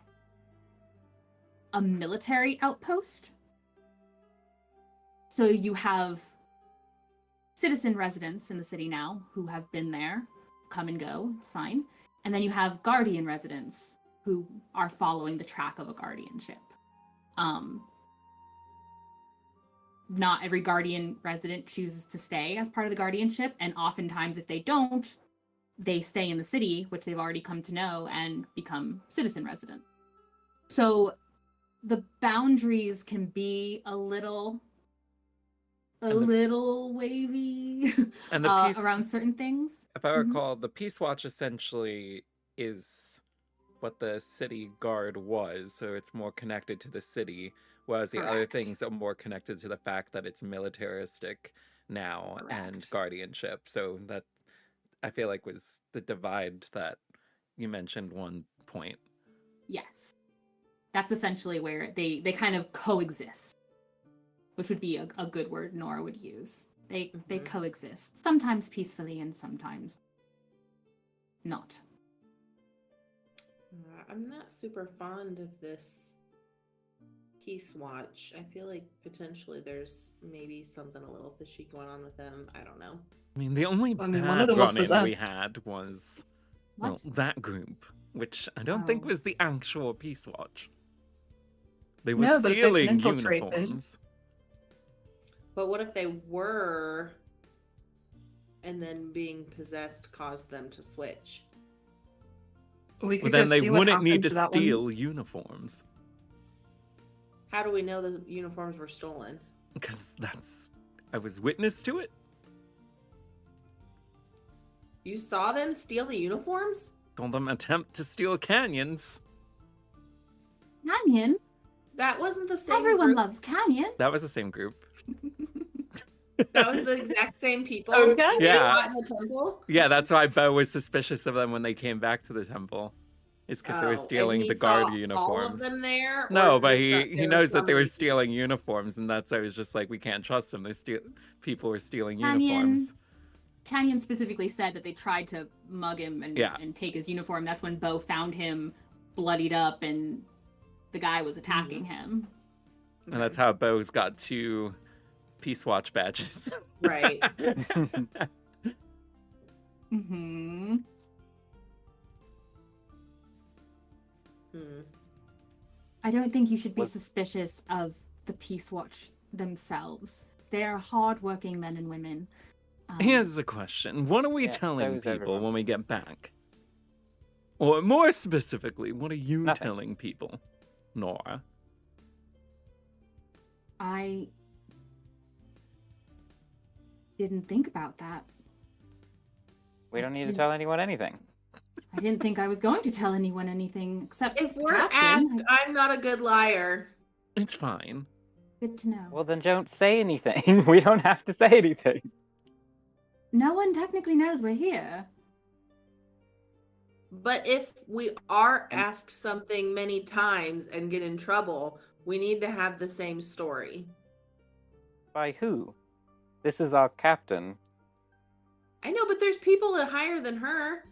a military outpost. So you have citizen residents in the city now who have been there, come and go, it's fine. And then you have guardian residents who are following the track of a guardianship. Not every guardian resident chooses to stay as part of the guardianship, and oftentimes if they don't, they stay in the city, which they've already come to know, and become citizen residents. So the boundaries can be a little wavy And the Peace, around certain things. if I recall, the Peace Watch essentially is what the city guard was, so it's more connected to the city, whereas the other Correct. things are more connected to the fact that it's militaristic now and Correct. guardianship. So that, I feel like, was the divide that you mentioned one point. Yes. That's essentially where they kind of coexist, which would be a good word Nora would use. They coexist, sometimes peacefully and sometimes not. I'm not super fond of this Peace Watch. I feel like potentially there's maybe something a little fishy going on with them. I don't know. I mean, the only I mean, one bad of them was run-in we possessed. had was, What? well, that group, which I don't think Oh. was the actual Peace Watch. They were No, but if they've been stealing infiltrated. uniforms. But what if they were, and then being possessed caused them to switch? We Well, could then go they see what wouldn't need happened to that one. steal uniforms. How do we know the uniforms were stolen? Because I was witness to it. You saw them steal the uniforms? Told them attempt to steal canyons. Canyon? That wasn't the same Everyone group. loves Canyon. That was the same group. That was the exact same people. Okay. And Yeah. they fought in the temple. Yeah, that's why Beau was suspicious of them when they came back to the temple. It's because they were Oh, stealing and the he guard saw uniforms. All of them there. No, or but just he there knows that they were some- stealing uniforms, and that's why I was just like, we can't trust them. People were stealing Canyon- uniforms. Canyon specifically said that they tried to mug him and, Yeah. and take his uniform. That's when Beau found him bloodied up and the guy was attacking him. And that's how Beau's got 2 Peace Watch badges. Right. Mm-hmm. Hmm. I don't think you should be What- suspicious of the Peace Watch themselves. They are hardworking men and women. Here's a question. What are we Yeah, so telling is people everyone. when we get back? Or more specifically, what are you Nothing. telling people, Nora? I didn't think about that. We don't need to tell anyone anything. I didn't think I was going to tell anyone anything except If we're Captain. asked, I'm not a good liar. It's fine. Good to know. Well, then don't say anything. We don't have to say anything. No one technically knows we're here. But if we are asked something many times and get in trouble, we need to have the same story. By who? This is our captain. I know, but there's people higher than her.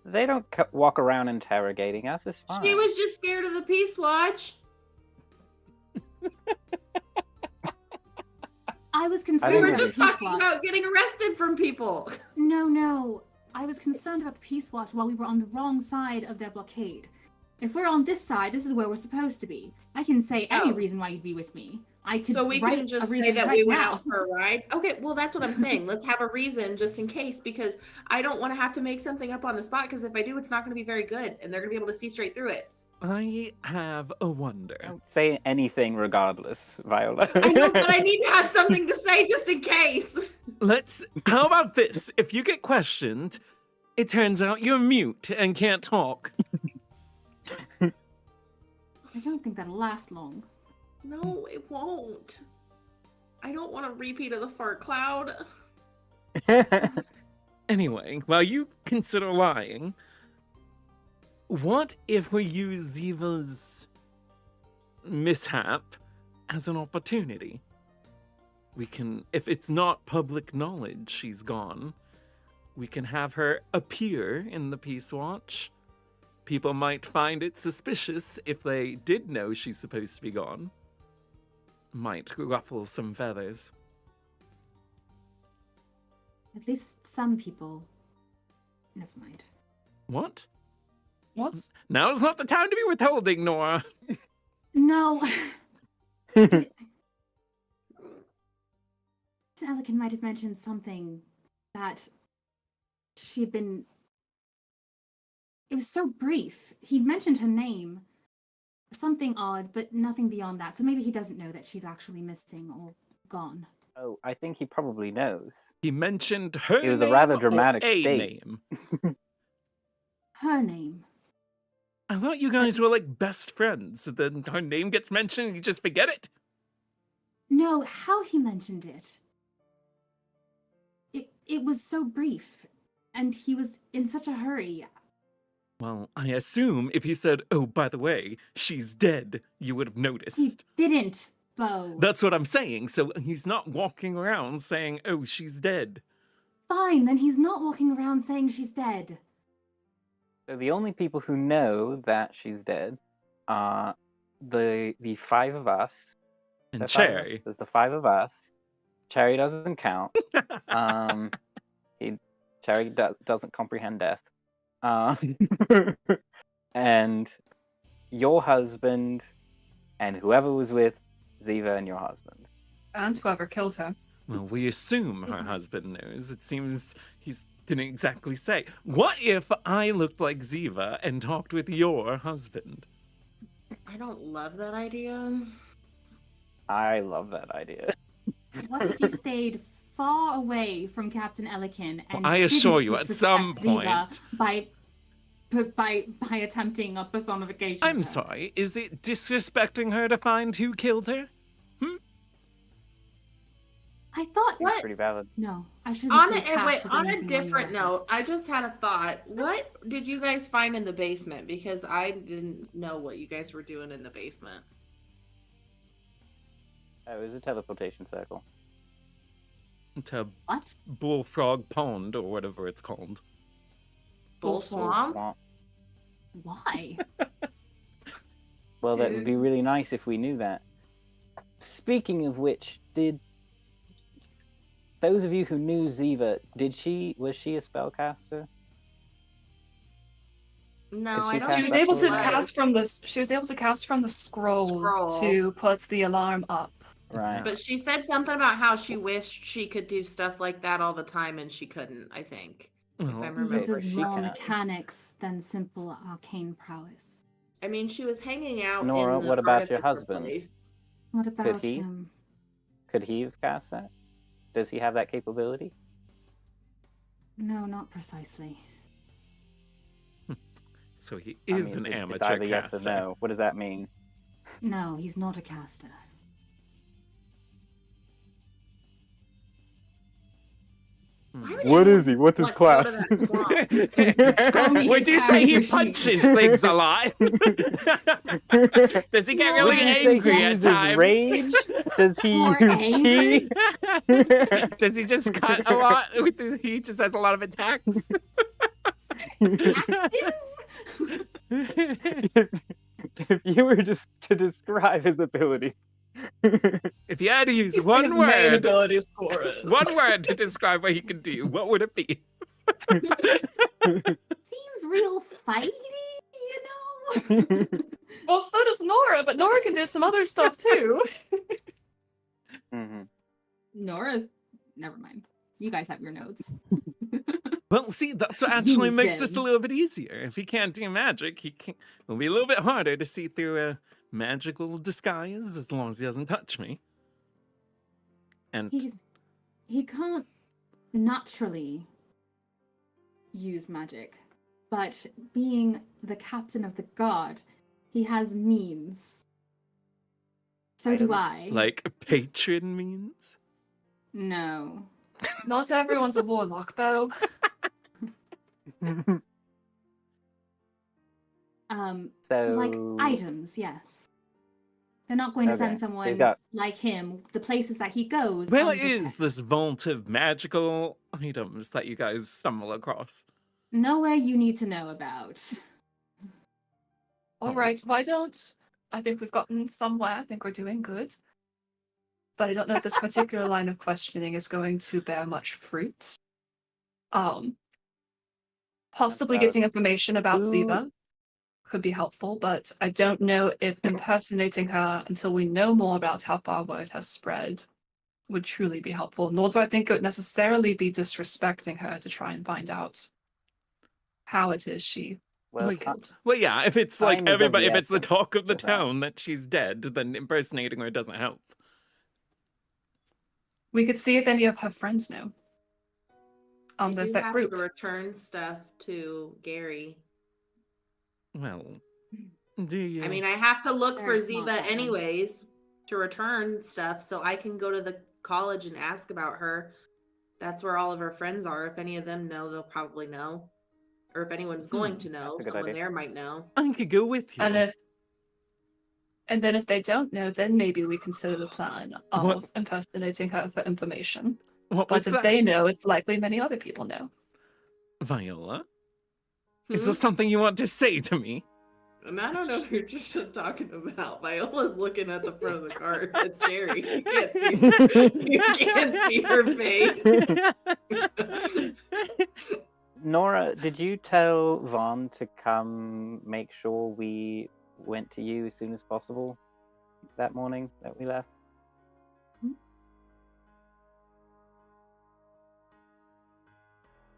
They don't walk around interrogating us. It's fine. She was just scared of the Peace Watch. I was I concerned think We were about the just Peace talking Watch. about getting arrested from people. No. I was concerned about the Peace Watch while we were on the wrong side of their blockade. If we're on this side, this is where we're supposed to be. I can say any Oh. reason why you'd be with me. I could So we write can just a say reason that right we went now. out for a ride. Okay, well that's what I'm saying. Let's have a reason just in case, because I don't want to have to make something up on the spot, because if I do, it's not going to be very good, and they're going to be able to see straight through it. I have a wonder. Don't say anything regardless, Viola. I know, but I need to have something to say just in case. How about this? If you get questioned, it turns out you're mute and can't talk. I don't think that'll last long. No, it won't. I don't want a repeat of the fart cloud. Anyway, while you consider lying, what if we use Ziva's mishap as an opportunity? We can, if it's not public knowledge she's gone, we can have her appear in the Peace Watch. People might find it suspicious if they did know she's supposed to be gone. Might ruffle some feathers. At least some people. Never mind. What? What? Now's not the time to be withholding, Nora. No. Alekin might have mentioned something that she had been. It was so brief. He'd mentioned her name. Something odd, but nothing beyond that. So maybe he doesn't know that she's actually missing or gone. Oh, I think he probably knows. He mentioned her It was a name rather or dramatic a state. name. Her name. I thought you guys were like best friends. Then her name gets mentioned and you just forget it? No, how he mentioned it. It was so brief, and he was in such a hurry. Well, I assume if he said, oh, by the way, she's dead, you would have He noticed. didn't, Beau. That's what I'm saying. So he's not walking around saying, oh, she's dead. Fine, then he's not walking around saying she's dead. So the only people who know that she's dead are the 5 of us. And There's 5 of us. Cherry. There's the 5 of us. Cherry doesn't count. Cherry doesn't comprehend death. And your husband and whoever was with Ziva and your husband. And whoever killed her. Well, we assume her husband knows. It seems he didn't exactly say. What if I looked like Ziva and talked with your husband? I don't love that idea. I love that idea. What if you stayed far away from Captain Elikin and I assure didn't you, at some disrespect Ziva point... by attempting a personification. I'm of her. sorry, is it disrespecting her to find who killed her? I thought... What? Pretty valid. No, I shouldn't On say a, trash wait, as on a anything different your note, I just had a thought. What did you guys find in the basement? Because I didn't know what you guys were doing in the basement. It was a teleportation circle. To What? Bullfrog Pond, or whatever it's called. Bull Swamp? Swamp. Why? Well, that would be really nice if we knew that. Speaking of which, did those of you who knew Ziva, was she a spellcaster? No, Did she I don't cast She was think able She to was. cast from the. She was able to cast from the scroll to put the alarm up. Right. But she said something about how she wished she could do stuff like that all the time and she couldn't, I think. If I'm This remembering. is she more can. mechanics than simple arcane prowess. I mean, she was hanging out Nora, in the what about your artificer husband? place. What about he? him? Could he have cast that? Does he have that capability? No, not precisely. So he is an it's amateur either caster. yes or no. What does that mean? No, he's not a caster. Why would What anyone is he? What's his want to class? go to that swamp? Only Would his you say he character sheet. punches things a lot? Does he get No, really Would you say angry he at uses times? rage? Does he More use angry? ki? Does he just cut a lot? He just has a lot of attacks. If you were just to describe his ability. If you had to use His one main word, ability is chorus. one word to describe what he can do, what would it be? Seems real fighty, you know? Well, so does Nora, but Nora can do some other stuff too. Mm-hmm. Nora's... Never mind. You guys have your notes. Well, see, that's what actually Use makes this a them. little bit easier. If he can't do magic, it'll be a little bit harder to see through a magical disguise as long as he doesn't touch me. And He can't naturally use magic, but being the captain of the guard, he has means. So do I. like patron means. No. Not everyone's a warlock, Beau. Like items, yes. They're not going to Okay, send so someone you've got- like him the places that he goes. Where unprepared. is this vault of magical items that you guys stumble across? Nowhere you need to know about. All right, why don't I think we've gotten somewhere? I think we're doing good. But I don't know if this particular line of questioning is going to bear much fruit. Possibly About getting information about who- Ziva could be helpful, but I don't know if impersonating her until we know more about how far word has spread would truly be helpful. Nor do I think it would necessarily be disrespecting her to try and find out how it is she Well, was killed. Well, yeah, if it's like Time is of everybody, the if it's the talk essence of the with that. town that she's dead, then impersonating her doesn't help. We could see if any of her friends know. I There's do that have group. to return stuff to Gary. Well, do you? I mean, I have to look for Very smart Ziva woman. anyways to return stuff, so I can go to the college and ask about her. That's where all of her friends are. If any of them know, they'll probably know. Or if anyone's going to know, that's a good someone idea. there might know. I could go with you. And then if they don't know, then maybe we consider the plan of What? impersonating her for information. What was But if that? they know, it's likely many other people know. Viola? Is Hmm? there something you want to say to me? And I don't know who you're just talking about. Viola's looking at the front of the car at Jerry. You can't see, you can't see her face. Nora, did you tell Vaughn to come make sure we went to you as soon as possible that morning that we left?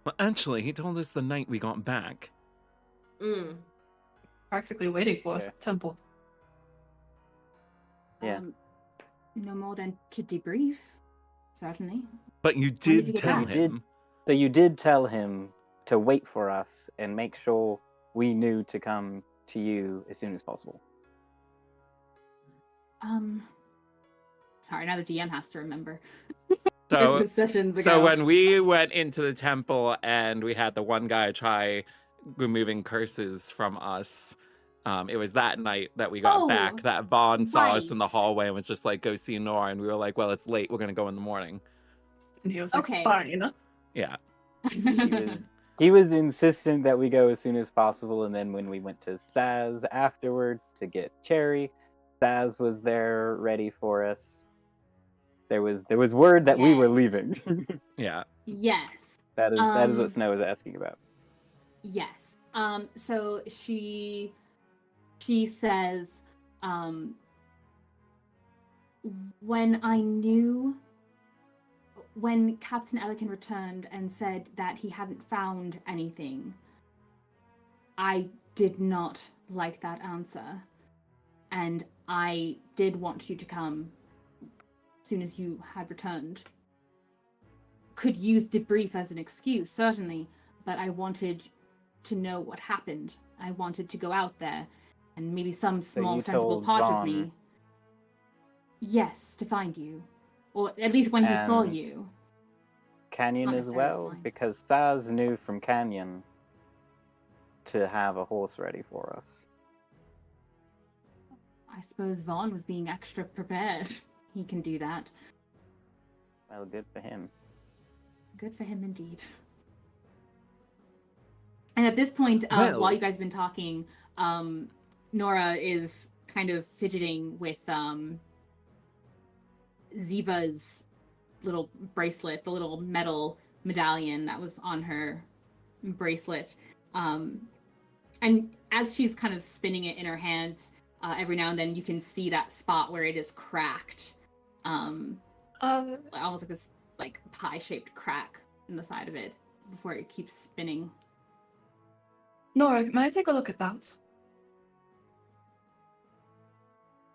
Well, actually, he told us the night we got back. Mm. Practically waiting for us Yeah. at the temple. Yeah. No more than to debrief. Certainly. But you When did you did get tell back? him. So you did tell him to wait for us and make sure we knew to come to you as soon as possible. Sorry, now the DM has to remember. So, This was sessions ago. so when we went into the temple and we had the one guy try removing curses from us, it was that night that we got back that Vaughn saw us in the right. hallway and was just like, go see Nora. And we were like, well, it's late. We're going to go in the morning. And he was like, Okay. fine. Yeah. He was insistent that we go as soon as possible, and then when we went to Saz afterwards to get Cherry, Saz was there ready for us. There was word that we were leaving. Yeah. Yes. That is what Snow was asking about. Yes. So she says, when Captain Elikin returned and said that he hadn't found anything, I did not like that answer. And I did want you to come as soon as you had returned. Could use debrief as an excuse, certainly, but I wanted to know what happened. I wanted to go out there, and maybe some small sensible part of me. Yes, to find you. Or at least when he saw you. Canyon as well, because Saz knew from Canyon to have a horse ready for us. I suppose Vaughn was being extra prepared. He can do that. Well, good for him. Good for him indeed. And at this point, while you guys have been talking, Nora is kind of fidgeting with Ziva's little bracelet, the little metal medallion that was on her bracelet. And as she's kind of spinning it in her hands, every now and then you can see that spot where it is cracked. Almost like this pie-shaped crack in the side of it before it keeps spinning. Nora, may I take a look at that?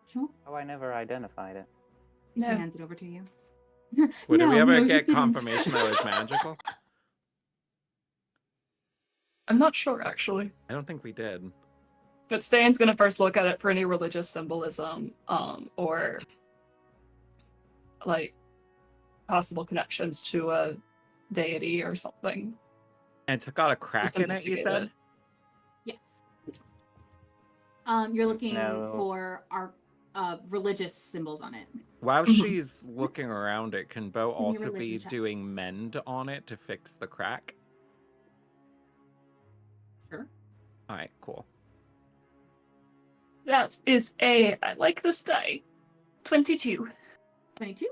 Sure. Oh, I never identified it. No. She hands it over to you. Did we ever get confirmation that it was magical? I'm not sure, actually. I don't think we did. But Ste'yn's gonna first look at it for any religious symbolism, or possible connections to a deity or something. And it's got a crack in it, you said? Yes. You're looking for our religious symbols on it. While she's looking around it, can Beau also be doing mend on it to fix the crack? Sure. Alright, cool. That is I like this die. 22. 22?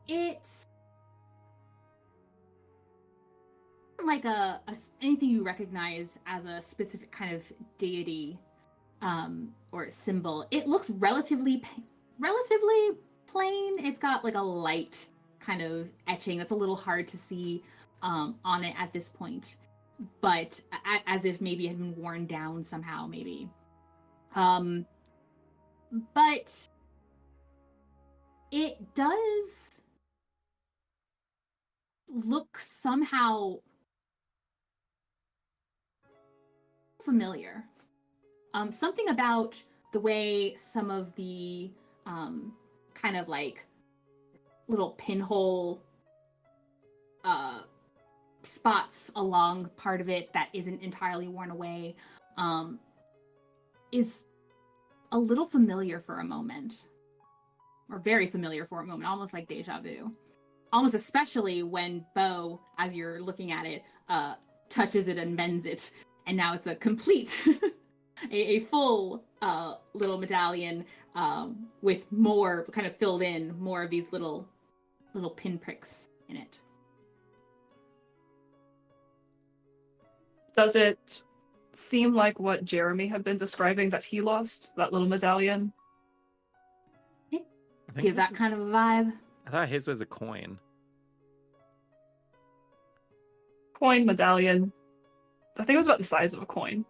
It's like anything you recognize as a specific kind of deity or symbol. It looks relatively plain. It's got like a light kind of etching that's a little hard to see on it at this point, but as if maybe it had been worn down somehow, maybe. But it does look somehow familiar. Something about the way some of the kind of like little pinhole spots along part of it that isn't entirely worn away is a little familiar for a moment, or very familiar for a moment, almost like deja vu. Almost especially when Beau, as you're looking at it, touches it and mends it, and now it's a complete, a full little medallion with more kind of filled in, more of these little pinpricks in it. Does it seem like what Jeremy had been describing that he lost, that little medallion? Give that kind of a vibe. I thought his was a coin. Coin, medallion. I think it was about the size of a coin.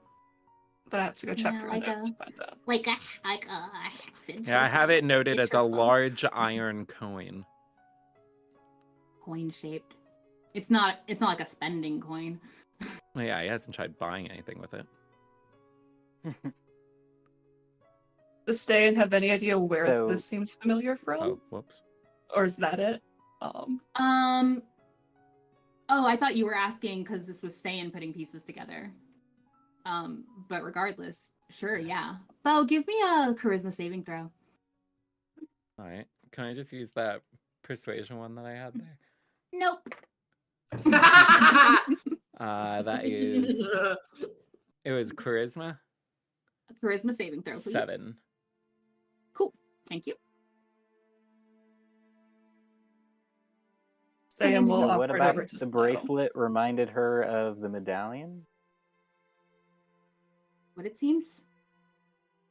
But I have to go check Yeah, through like notes to find out. like a half inch. Yeah, I have it noted as a large large iron coin. coin shaped. It's not like a spending coin. Oh, yeah, he hasn't tried buying anything with it. Does Ste'yn have any idea where So- this seems familiar from? Oh, whoops. Or is that it? Oh, I thought you were asking because this was Ste'yn putting pieces together. But regardless, sure, yeah. Beau, give me a charisma saving throw. All right. Can I just use that persuasion one that I had there? Nope. That is... It was charisma? A charisma saving throw, please. 7. Cool. Thank you. Ste'yn will So offer What it about over to the Snow. bracelet reminded her of the medallion? What it seems?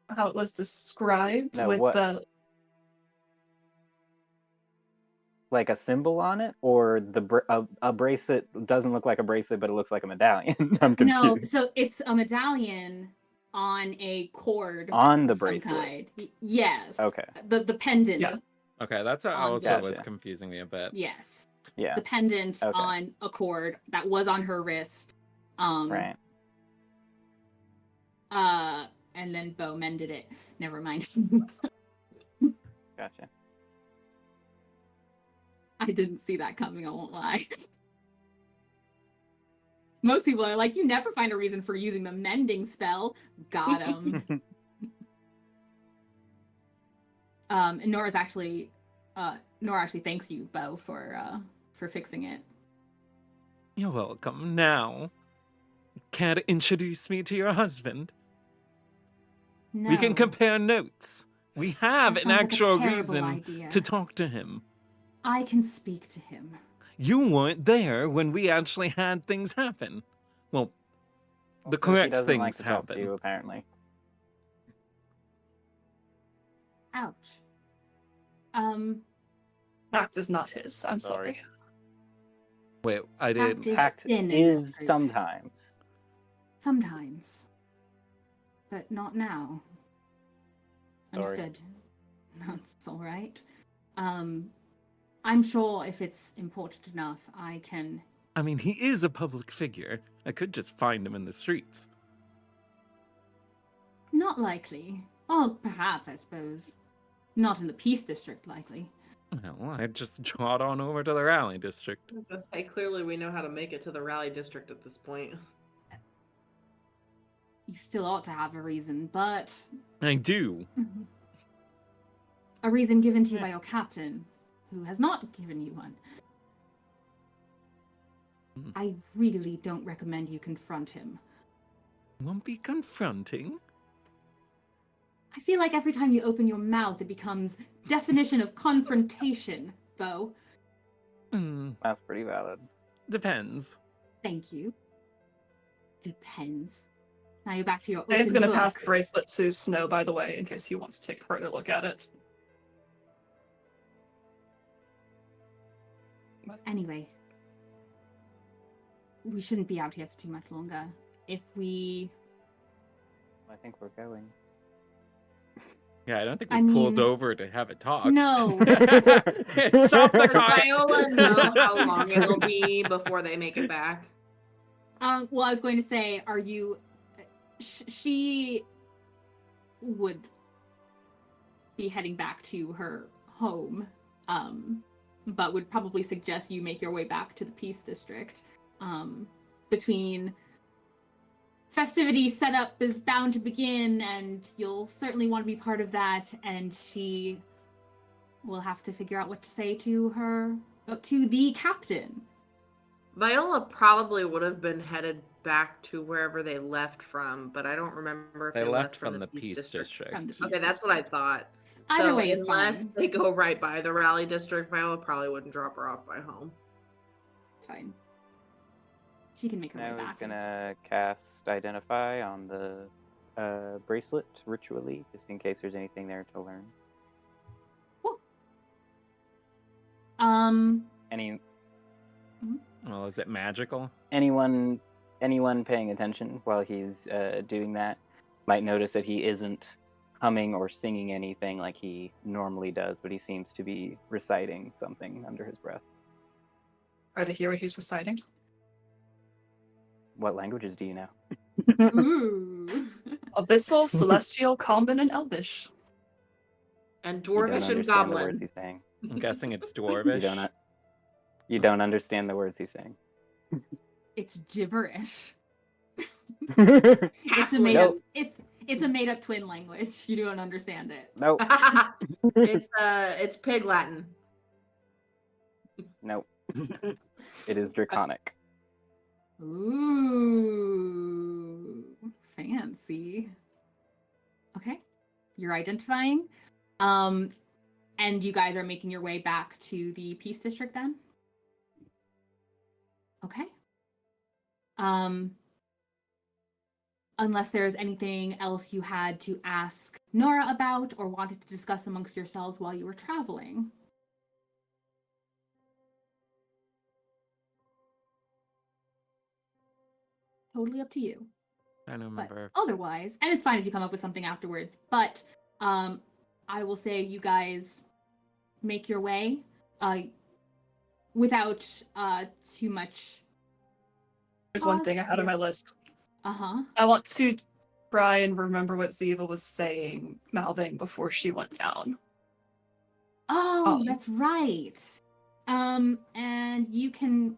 How it was described No, with what- the Like a symbol on it, or a bracelet doesn't look like a bracelet, but it looks like a medallion? I'm confused. No, so it's a medallion on a cord. On the of some bracelet. kind. Yes. Okay. The pendant. Yeah. Okay, that's what On also was Gotcha. confusing me a bit. Yes. Yeah. The pendant Okay. on a cord that was on her wrist. Right. And then Beau mended it. Never mind. Gotcha. I didn't see that coming, I won't lie. Most people are like, you never find a reason for using the mending spell. Got him. And Nora actually thanks you, Beau, for fixing it. You're welcome. Now, care to introduce me to your husband? No, We can compare notes. We have that an sounds like a actual terrible reason idea. to talk to him. I can speak to him. You weren't there when we actually had things happen. Well, the Also, he correct doesn't things like to talk to happen. you, apparently. Ouch. act is not his. I'm Sorry. sorry. Wait, I did. Pact is Pact thin in is this group. sometimes. Sometimes. But not now. Sorry. Understood. That's all right. I'm sure if it's important enough, I can... I mean, he is a public figure. I could just find him in the streets. Not likely. Oh, perhaps, I suppose. Not in the Peace District, likely. Well, I'd just trot on over to the rally district. I was gonna say, clearly we know how to make it to the rally district at this point. You still ought to have a reason, but... I do. A reason given to you Yeah. by your captain, who has not given you one. I really don't recommend you confront him. Won't be confronting. I feel like every time you open your mouth, it becomes definition of confrontation, Beau. That's pretty valid. Depends. Thank you. Depends. Now you're back to your Ste'yn's open gonna book. pass the bracelet to Snow, by the way, in case he wants to take a further look at it. Anyway. We shouldn't be out here for too much longer. If we... I think we're going. Yeah, I don't think I we pulled mean- over to have a talk. No. Stop the Does car. Viola know how long it'll be before they make it back? Well, I was going to say, are you... she would be heading back to her home, but would probably suggest you make your way back to the Peace District. Between festivities set up is bound to begin, and you'll certainly want to be part of that, and she will have to figure out what to say to her, to the captain. Viola probably would have been headed back to wherever they left from, but I don't remember if They they left from the Peace District. From the Peace Okay, that's what I thought. Either So way is unless fine. they go right by the rally district, Viola probably wouldn't drop her off by home. It's fine. She can make her I way was back. gonna cast Identify on the bracelet ritually, just in case there's anything there to learn. Um, Any Well, is it magical? anyone anyone paying attention while he's doing that might notice that he isn't humming or singing anything like he normally does, but he seems to be reciting something under his breath. Try to hear what he's reciting. What languages do you know? Ooh. Abyssal, Celestial, Common, and Elvish. And You don't Dwarvish and understand the words Goblin. he's saying. I'm guessing it's You Dwarvish. don't understand the words he's saying. It's gibberish. Nope. It's a made up twin language. You don't understand it. It's Pig Latin. Nope. It is Draconic. Ooh, fancy. Okay, you're identifying. And you guys are making your way back to the Peace District then? Okay. Unless there's anything else you had to ask Nora about or wanted to discuss amongst yourselves while you were traveling. Totally up to you. I don't remember. But otherwise, and it's fine if you come up with something afterwards, but I will say you guys make your way without too much. There's one thing I had on my list. Uh-huh. I want to try and remember what Ziva was saying, mouthing before she went down. Oh, that's right. And you can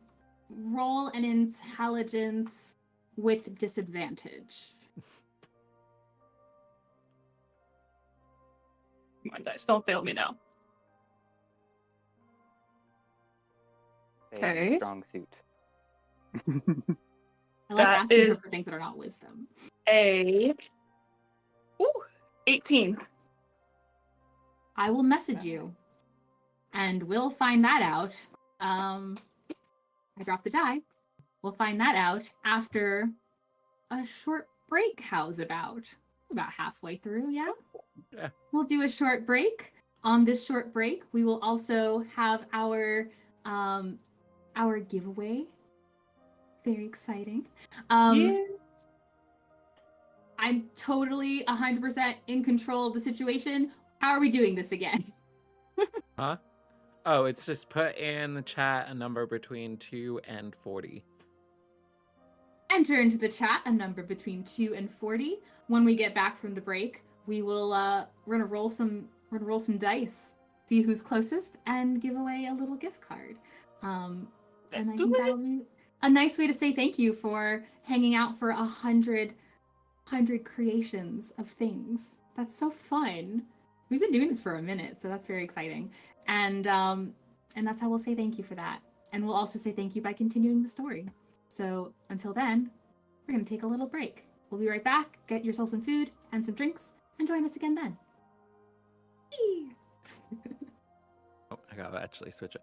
roll an intelligence with disadvantage. Come on, dice, don't fail me now. Okay. Strong suit. I like That asking her is for things that are not wisdom. 18. I will message you, and we'll find that out. I dropped the die. We'll find that out after a short break. How's about halfway through? Yeah. We'll do a short break. On this short break, we will also have our giveaway. Very exciting. Yes. I'm totally 100% in control of the situation. How are we doing this again? Huh? Oh, it's just put in the chat a number between 2 and 40. Enter into the chat a number between 2 and 40. When we get back from the break, we're gonna roll some dice, see who's closest, and give away a little gift card. And I think that'll be a nice way to say thank you for hanging out for 100 creations of things. That's so fun. We've been doing this for a minute, so that's very exciting. And that's how we'll say thank you for that. And we'll also say thank you by continuing the story. So until then, we're going to take a little break. We'll be right back. Get yourself some food and some drinks, and join us again then. Oh, I gotta actually switch it.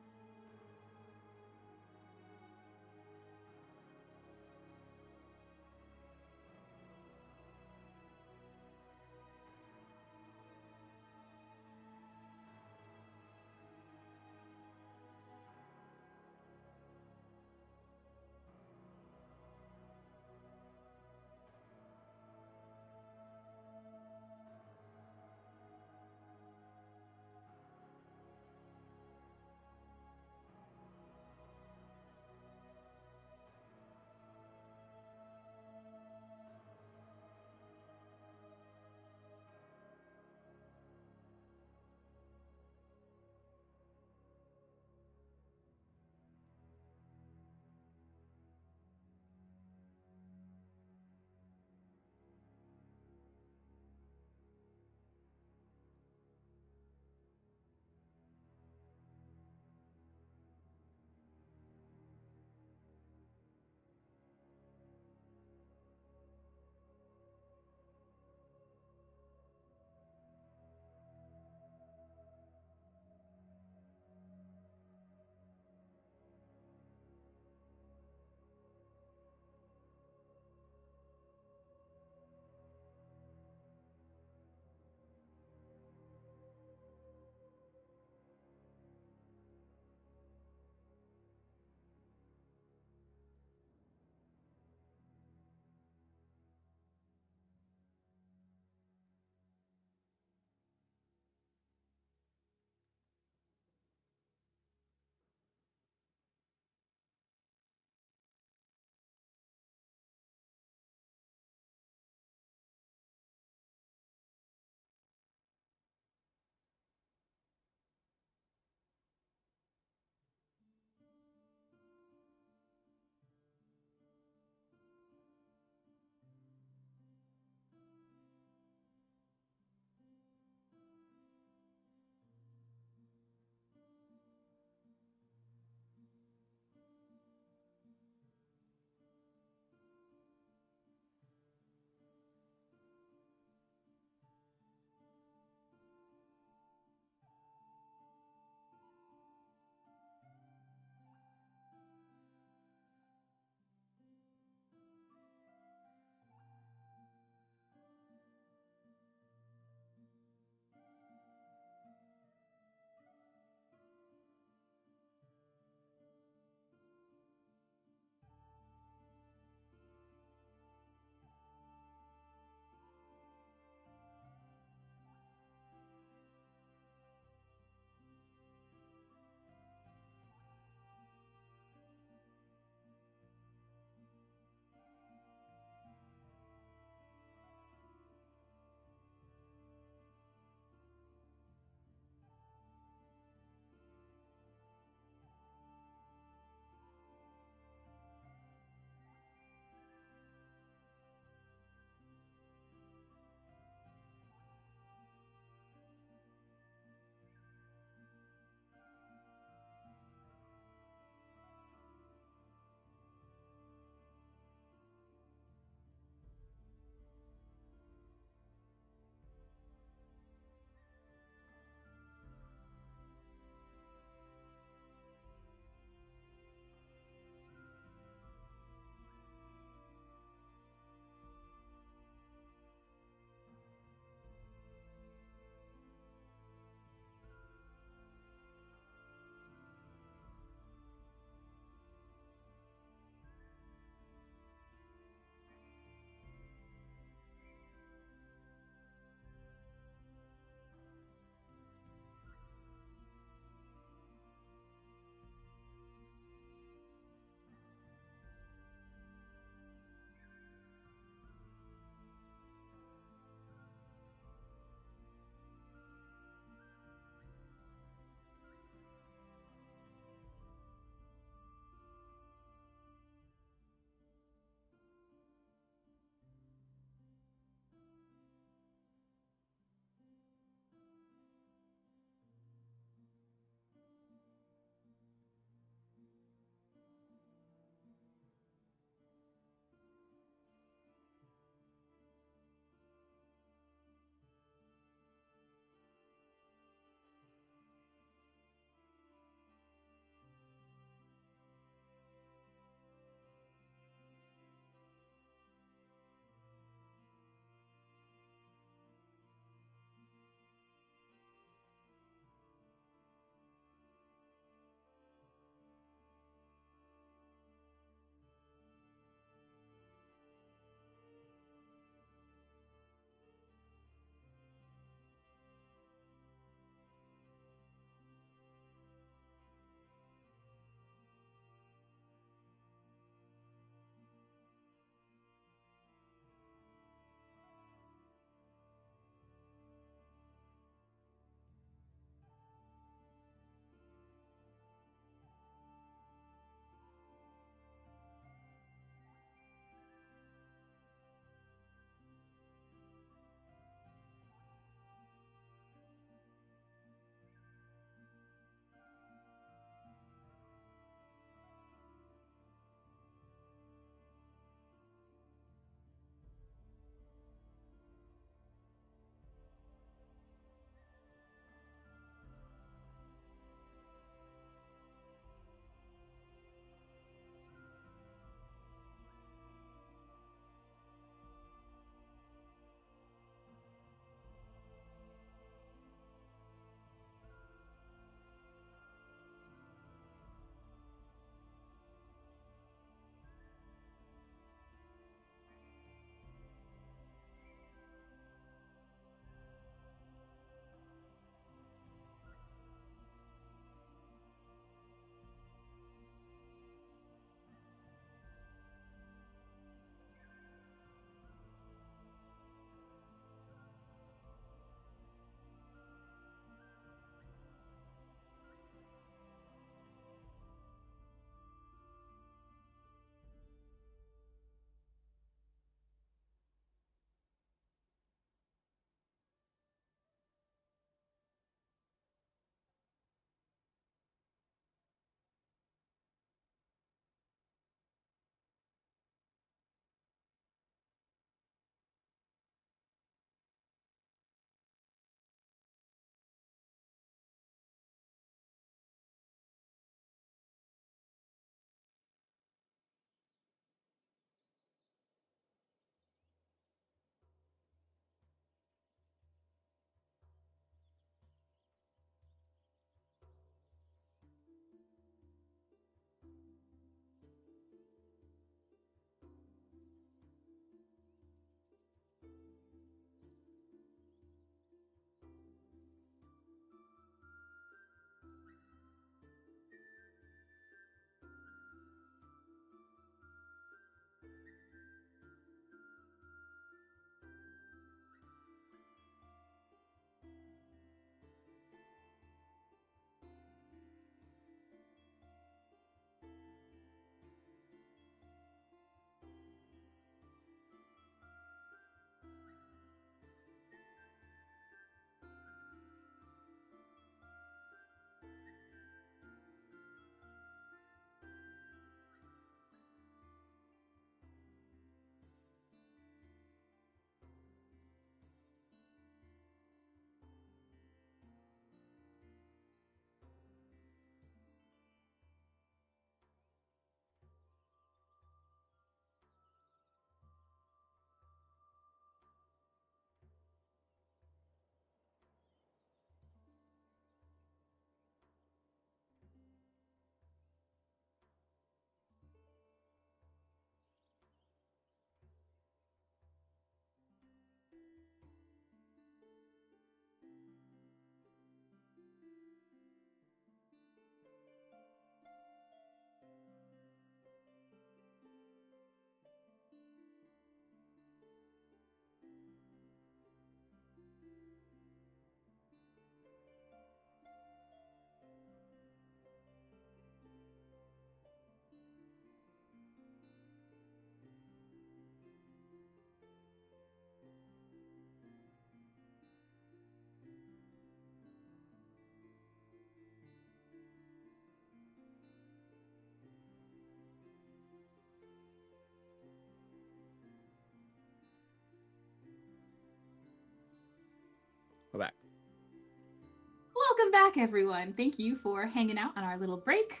welcome back, everyone. Thank you for hanging out on our little break.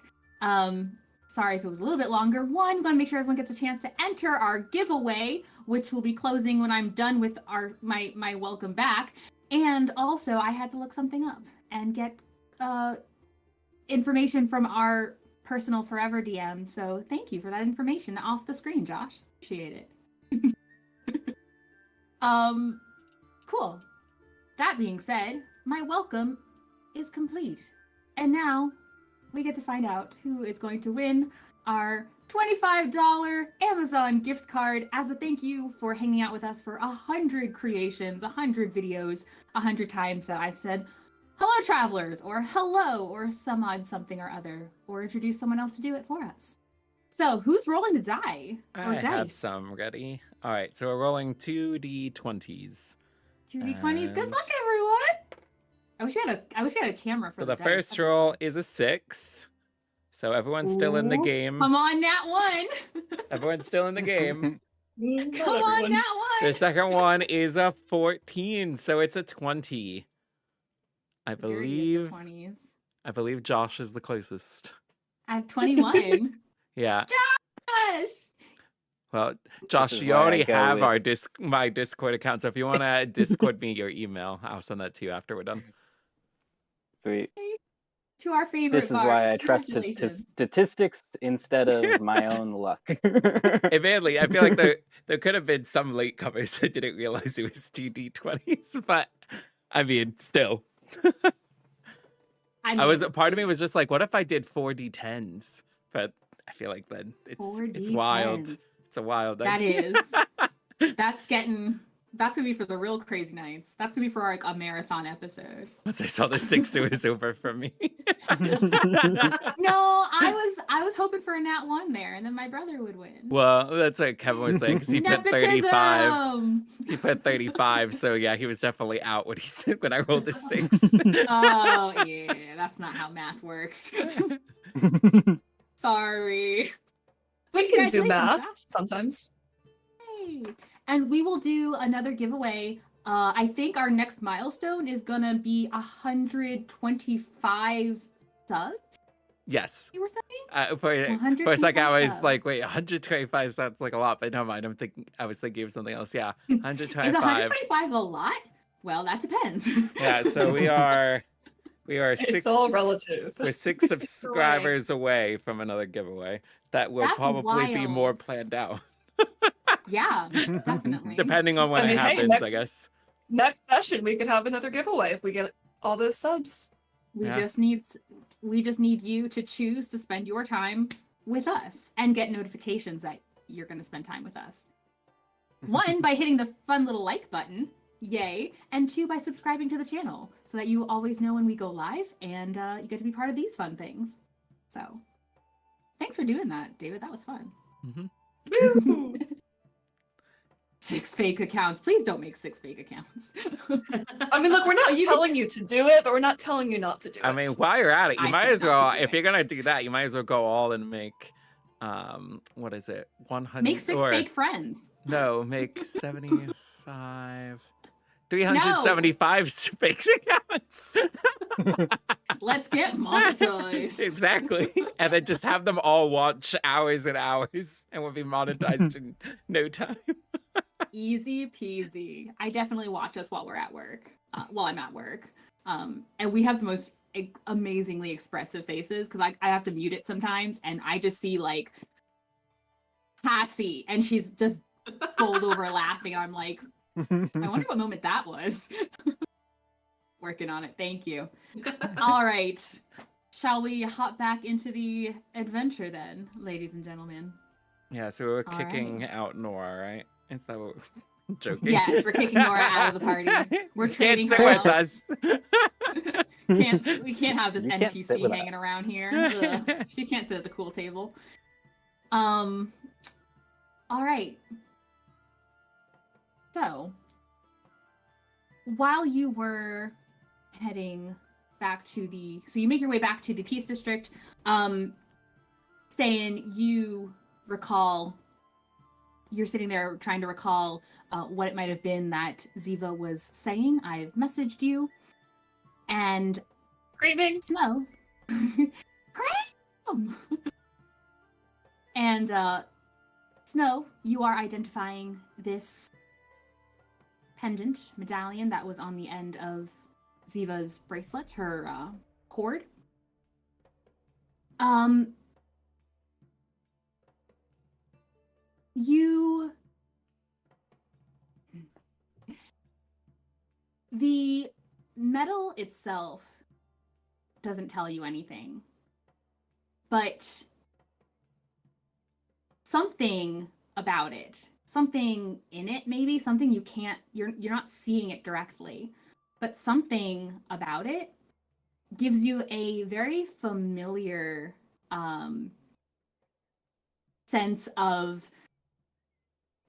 Sorry if it was a little bit longer. One, going to make sure everyone gets a chance to enter our giveaway, which will be closing when I'm done with my welcome back. And also, I had to look something up and get information from our personal forever DM. So thank you for that information off the screen, Josh. Appreciate it. Cool. That being said, my welcome is complete. And now we get to find out who is going to win our $25 Amazon gift card as a thank you for hanging out with us for 100 creations, 100 videos, 100 times that I've said, hello, travelers, or hello, or some odd something or other, or introduce someone else to do it for us. So who's rolling the die? Or I dice? have some ready. All right, so we're rolling 2d20s. 2d20s. Good And- luck, everyone. I wish we had a camera for So the the dice. first roll is a 6. So everyone's still in the Ooh. game. Come on, Nat 1. Everyone's still in the game. Come on, Nat 1. The second one is a 14, so it's a 20. I Dirtiest of believe 20s. Josh is the closest. I have 21. Yeah. Gosh. Well, Josh, is you why I already go have with- our my Discord account, so if you want to Discord me your email, I'll send that to you after we're done. Sweet. To our favorite This is bar. why I trust Congratulations. statistics instead of my own luck. Admittedly, I feel like there could have been some latecomers that didn't realize it was 2d20s, but I mean, still. I mean, Part of me was just like, what if I did 4d10s? But I feel like then it's wild. 4D10s. It's a wild That idea. is. That's gonna be for the real crazy nights. That's gonna be for like a marathon episode. Once I saw the 6, it was over for me. No, I was hoping for a nat 1 there, and then my brother would win. Well, that's what Kevin was saying, because he put 35. Nepotism! He put 35, so yeah, he was definitely out when when I rolled a 6. Oh yeah, that's not how math works. Sorry. We can do Congratulations, math Josh. sometimes. Yay. And we will do another giveaway. I think our next milestone is gonna be 125 subs. Yes. You were saying? For a 125 second, I was subs. like, wait, 125 sounds like a lot, but never mind. I was thinking of something else. Yeah, Is 125. 125 a lot? Well, that depends. Yeah, so we are It's 6. all relative. We're 6 subscribers away from another giveaway that will That's probably be more wild. planned out, Yeah, definitely. depending on when I mean, it hey, happens. next- I guess. Next session, we could have another giveaway if we get all those subs. We Yeah. just need you to choose to spend your time with us and get notifications that you're going to spend time with us. 1, by hitting the fun little like button, yay, and 2, by subscribing to the channel so that you always know when we go live and you get to be part of these fun things. So, thanks for doing that, David. That was fun. Mhm. Woo! 6 fake accounts. Please don't make 6 fake accounts. I mean, look, we're not You can telling you to do it, but we're not telling you not to do it. I mean, while you're at it, you I might said as not well. to do If it. you're gonna do that, you might as well go all and make, what is it? 100. Make 6 or, fake friends. No, make 75. 375 fake accounts. Let's get monetized. Exactly. And then just have them all watch hours and hours and we'll be monetized in no time. Easy peasy. I definitely watch us while we're at work. While I'm at work. And we have the most amazingly expressive faces because I have to mute it sometimes and I just see like Kassie and she's just bowled over laughing. I'm like, I wonder what moment that was. Working on it. Thank you. All right. Shall we hop back into the adventure then, ladies and gentlemen? Yeah, so we're All kicking right. out Nora, right? Is that what we're joking? Yes, we're kicking Nora out of the party. We're Can't trading sit her with out. us. We can't have this You can't sit NPC with hanging around here. Ugh. She can't sit at the cool table. All right. So, while you were heading back to so you make your way back to the Peace District, Ste'yn, you recall, you're sitting there trying to recall what it might have been that Ziva was saying. I've messaged you, and Screaming. Snow. Graham! And Snow, you are identifying this pendant medallion that was on the end of Ziva's bracelet, her cord. The metal itself doesn't tell you anything, but something about it, something in it, maybe something you're not seeing it directly, but something about it gives you a very familiar sense of,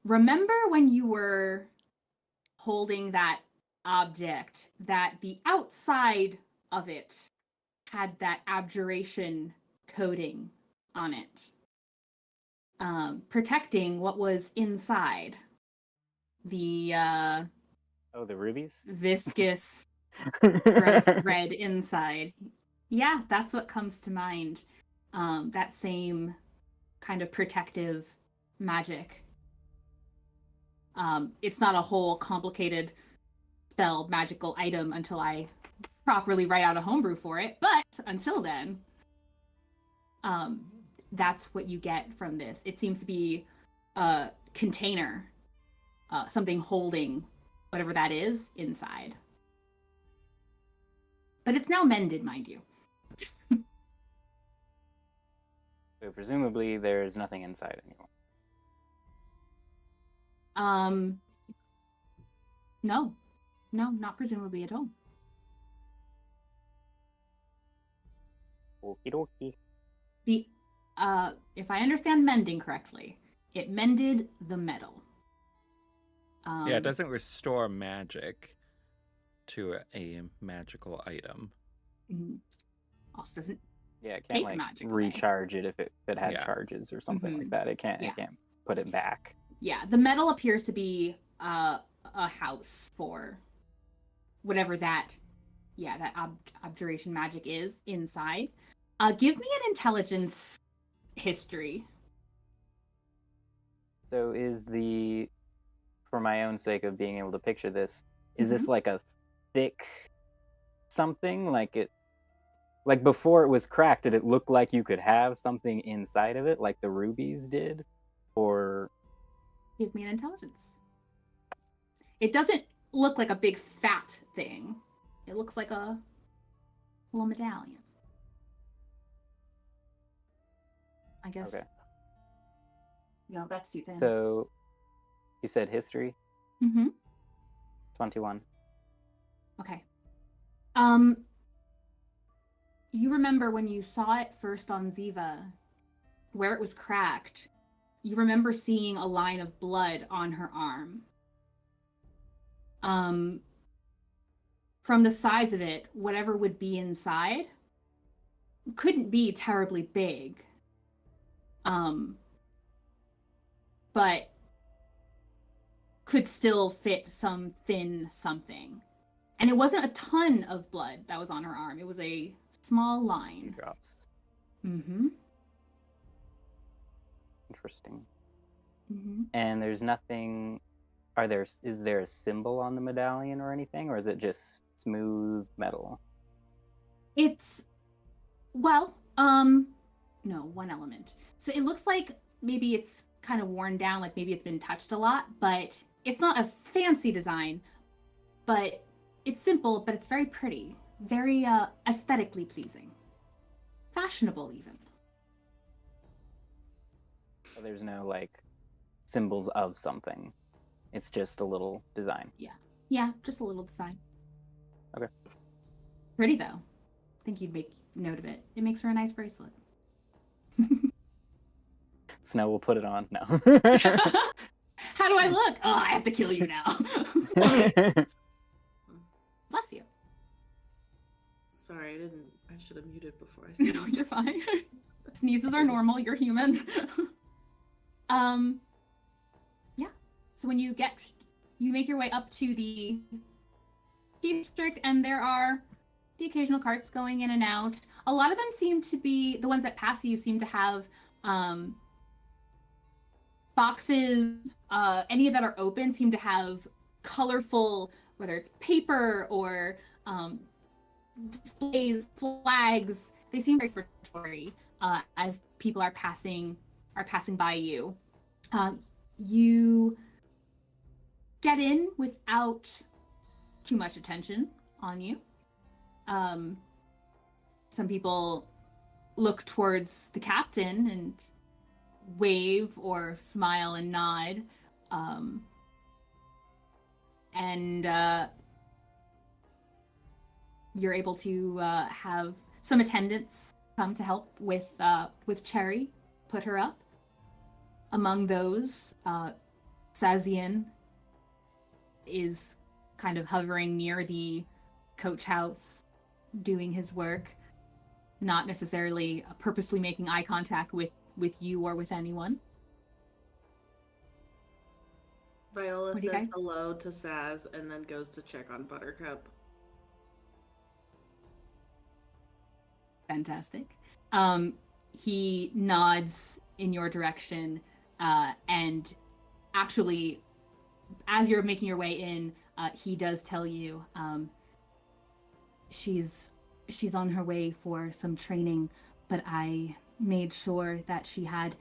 remember when you were holding that object that the outside of it had that abjuration coating on it, protecting what was inside. The the rubies? Viscous gross red inside. Yeah, that's what comes to mind. That same kind of protective magic. It's not a whole complicated spell magical item until I properly write out a homebrew for it, but until then, that's what you get from this. It seems to be a container, something holding whatever that is inside. But it's now mended, mind you. So presumably there's nothing inside anymore. No, not presumably at all. Okie dokie. If I understand mending correctly, it mended the metal. Yeah, it doesn't restore magic to a magical item. Also doesn't. Yeah, it can't like recharge it if it had charges or something like that. It can't put it back. Yeah, the metal appears to be a house for whatever that abjuration magic is inside. Give me an intelligence history. So for my own sake of being able to picture this, is this like a thick something? Like before it was cracked, did it look like you could have something inside of it, like the rubies did? Or give me an intelligence. It doesn't look like a big fat thing. It looks like a little medallion. I guess. Okay. No, that's too thin. So, you said history? 21. Okay. You remember when you saw it first on Ziva, where it was cracked, you remember seeing a line of blood on her arm. From the size of it, whatever would be inside couldn't be terribly big. But could still fit some thin something. And it wasn't a ton of blood that was on her arm. It was a small line. Drops. Interesting. And there's nothing. Is there a symbol on the medallion or anything, or is it just smooth metal? It's no, one element. So it looks like maybe it's kind of worn down, like maybe it's been touched a lot, but it's not a fancy design, but it's simple, but it's very pretty, very aesthetically pleasing, fashionable even. So there's no like symbols of something. It's just a little design. Yeah, just a little design. Okay. Pretty though. I think you'd make note of it. It makes her a nice bracelet. Snow will put it on now. How do I look? Oh, I have to kill you now. Bless you. Sorry, I should have muted before I sneezed. No, you're fine. Sneezes are normal. You're human. Yeah. So when you make your way up to the district, and there are the occasional carts going in and out. A lot of them seem to be, the ones that pass you seem to have boxes, any that are open seem to have colorful, whether it's paper or displays, flags. They seem very celebratory as people are passing by you. You get in without too much attention on you. Some people look towards the captain and wave or smile and nod. And you're able to have some attendants come to help with Cherry, put her up. Among those, Ste'yn is kind of hovering near the coach house, doing his work, not necessarily purposely making eye contact with you or with anyone. Viola says hello to Saz and then goes to check on Buttercup. Fantastic. He nods in your direction, and actually, as you're making your way in, he does tell you she's on her way for some training, but I made sure that she had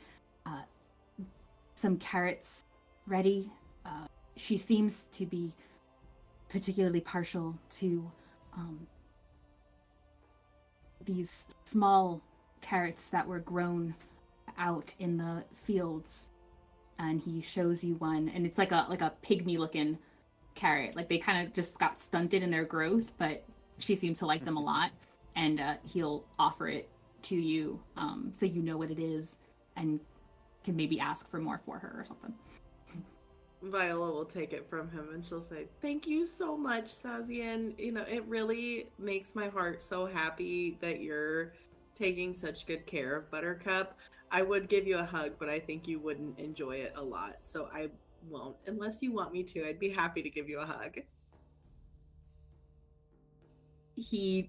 some carrots ready. She seems to be particularly partial to these small carrots that were grown out in the fields, and he shows you one, and it's like a pygmy looking carrot. Like they kind of just got stunted in their growth, but she seems to like them a lot, and he'll offer it to you, so you know what it is and can maybe ask for more for her or something. Viola will take it from him and she'll say, "Thank you so much, Ste'yn. You know, it really makes my heart so happy that you're taking such good care of Buttercup. I would give you a hug, but I think you wouldn't enjoy it a lot, so I won't. Unless you want me to, I'd be happy to give you a hug." He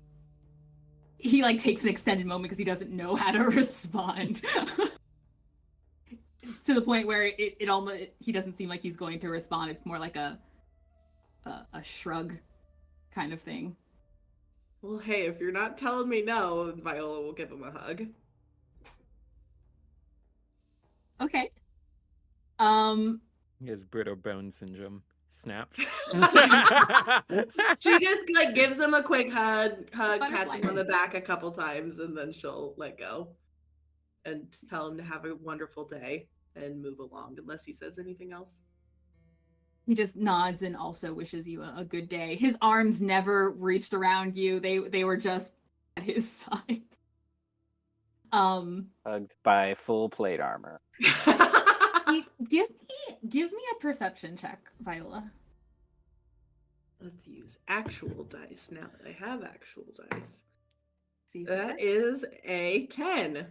like takes an extended moment because he doesn't know how to respond. To the point where it almost, he doesn't seem like he's going to respond. It's more like a shrug kind of thing. Well, hey, if you're not telling me no, Viola will give him a hug. Okay. He has brittle bone syndrome. Snaps. She just like gives him a quick hug, pats him on the back a couple times, and then she'll let go and tell him to have a wonderful day and move along, unless he says anything else. He just nods and also wishes you a good day. His arms never reached around you. They were just at his side. Hugged by full plate armor. Give me a perception check, Viola. Let's use actual dice now that I have actual dice. See that is a 10.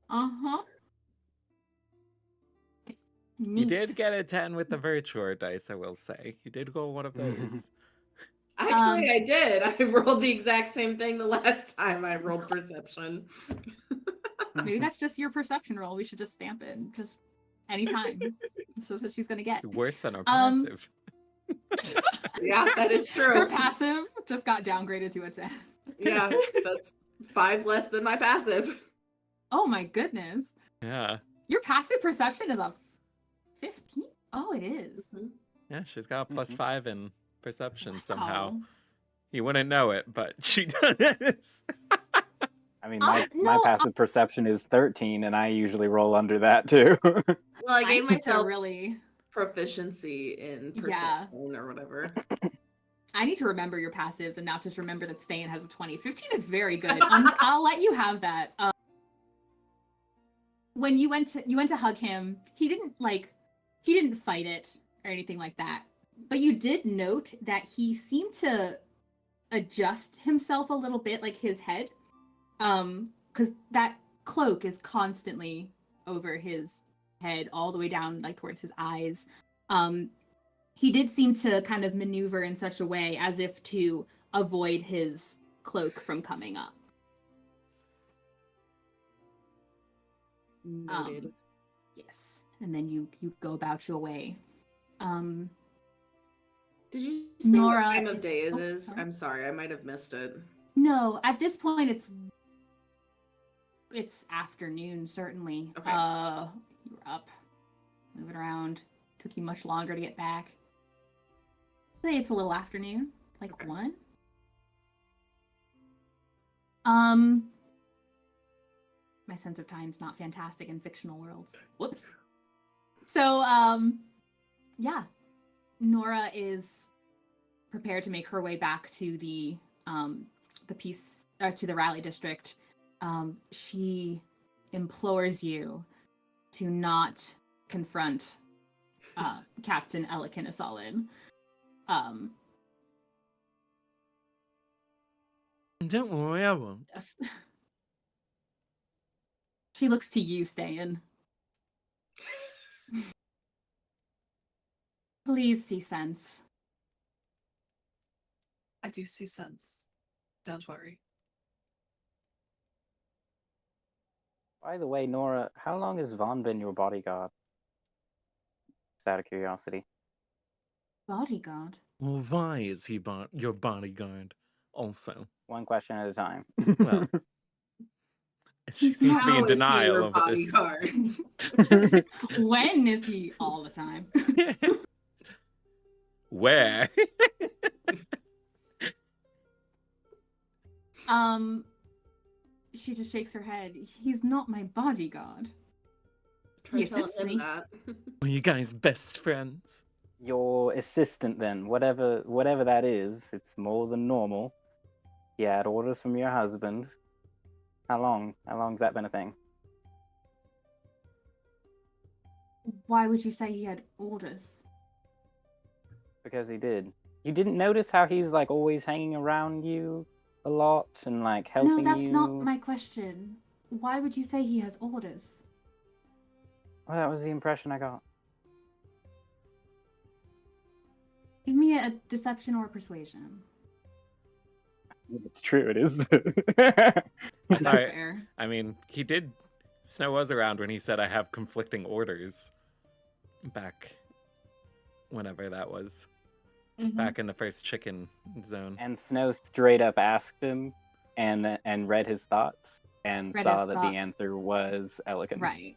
Uh-huh. You did get a 10 with the virtual dice, I will say. You did roll one of those. Actually, I did. I rolled the exact same thing the last time I rolled perception. Maybe that's just your perception roll. We should just stamp it. Just anytime. So that's what she's going to get. Worse than our passive. Yeah, that is true. Her passive just got downgraded to a 10. Yeah, that's 5 less than my passive. Oh my goodness. Yeah. Your passive perception is a 15? Oh, it is. Mm-hmm. Yeah, she's got a plus 5 in perception somehow. Wow. You wouldn't know it, but she does. I mean, my passive perception is 13, and I usually roll under that too. Well, I gave myself really proficiency in perception or whatever. I need to remember your passives and not just remember that Ste'yn has a 20. 15 is very good. I'll let you have that. When you went to hug him, he didn't fight it or anything like that. But you did note that he seemed to adjust himself a little bit, like his head. Because that cloak is constantly over his head, all the way down, like towards his eyes. he did seem to kind of maneuver in such a way as if to avoid his cloak from coming up. Noted. Yes. And then you go about your way. Did you say Nora, what time of day it oh, is? sorry. I'm sorry, I might have missed it. No, at this point it's afternoon, certainly. Okay. You were up, moving around. Took you much longer to get back. Say it's a little afternoon, like Okay. 1. My sense of time's not fantastic in fictional worlds. Whoops. So, yeah. Nora is prepared to make her way back to the rally district. She implores you to not confront Captain Elikin Asalin. Don't worry, I won't. Yes. She looks to you, Ste'yn. Please see sense. I do see sense. Don't worry. By the way, Nora, how long has Vaughn been your bodyguard? Just out of curiosity. Bodyguard? Well, why is he your bodyguard? Also, One question at a time. well, she seems to be in How is he denial your over this. bodyguard? When is he all the time? Where? She just shakes her head. He's not my bodyguard. Try He telling assists him me. that. Are you guys best friends? Your assistant, then, whatever that is, it's more than normal. He had orders from your husband. How long? How long's that been a thing? Why would you say he had orders? Because he did. You didn't notice how he's like always hanging around you a lot and like helping you? No, that's not my question. Why would you say he has orders? Well, that was the impression I got. Give me a deception or persuasion. It's true, it is. That's Alright. fair. I mean, Snow was around when he said I have conflicting orders. Back whenever that was. Mhm. Back in the first chicken zone. And Snow straight up asked him and read his thoughts and Read saw his that thoughts. the answer was elegant. Right.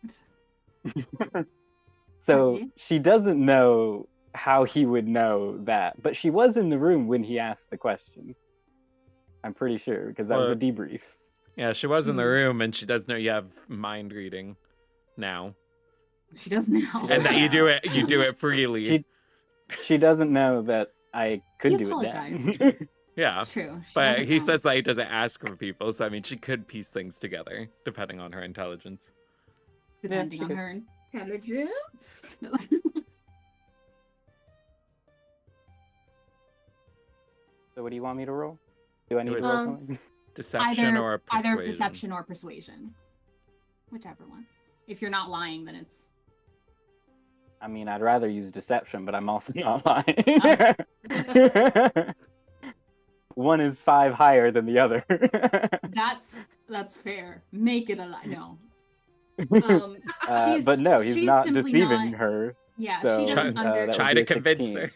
So Okay. she doesn't know how he would know that, but she was in the room when he asked the question. I'm pretty sure, because that was a Well, debrief. Yeah, she was in the Hmm. room, and she does know you have mind reading now, She does now. and that you do it freely. She doesn't know that I could You do apologize. it then. Yeah, It's true. She but doesn't he know. says that he doesn't ask for people, so I mean, she could piece things together depending on her intelligence. Depending she on could. her intelligence. So what do you want me to roll? Do I need to was- roll Well, something? Deception or persuasion. Either deception or persuasion. Whichever one. If you're not lying, then it's... I mean, I'd rather use deception, but I'm also not lying. One is 5 higher than the other. That's fair. Make it a lie. No. But no, he's she's not simply deceiving not- her. Yeah, So, she doesn't that would Try be to a convince 16. her.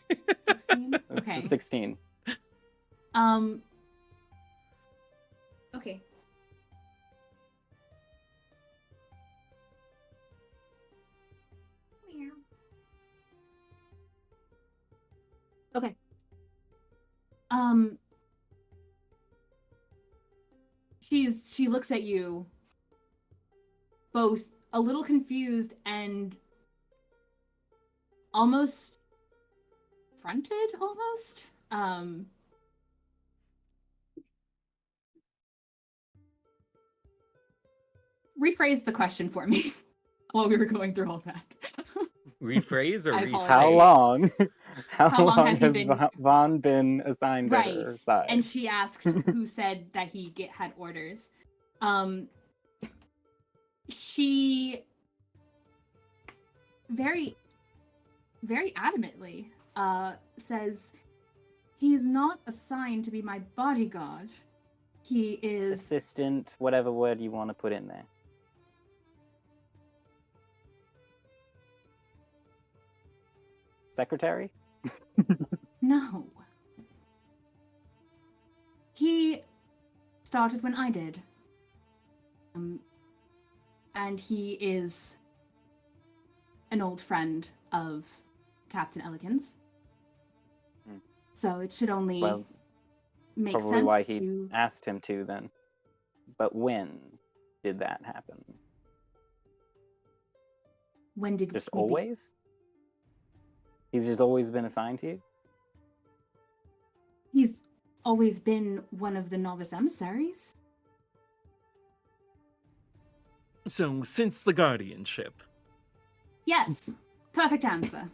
16? That's a Okay. 16. Okay. Okay. She looks at you both a little confused and almost fronted almost. Rephrase the question for me while we were going through all that. Rephrase or I restate? apologize. How long? How How long long has he has been- Vaughn been assigned to Right. her side? And she asked who said that he had orders. She very, very adamantly says, he's not assigned to be my bodyguard. He is... Assistant, whatever word you want to put in there. Secretary? No. He started when I did. And he is an old friend of Captain Elegans. So it should only make Probably sense why he to... asked him to then. But when did that happen? When did Just we always? He's just always been assigned to you? He's always been one of the novice emissaries. So, since the guardianship. Yes. Perfect answer.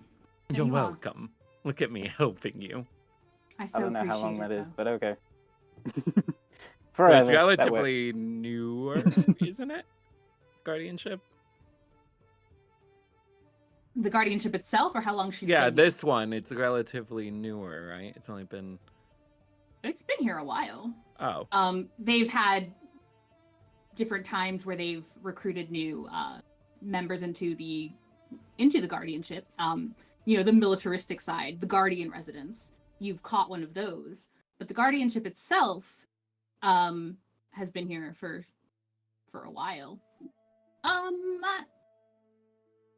There You're you are. welcome. Look at me helping you. I so I don't know how appreciate long it, that is, though. but okay. Well, Forever. it's that relatively newer, isn't it? Guardianship? The guardianship itself, or how long she's Yeah, been here? this one, it's relatively newer, right? It's only been... It's been here a while. Oh. They've had different times where they've recruited new members into the guardianship. You know, the militaristic side, the guardian residence. You've caught one of those, but the guardianship itself has been here for a while.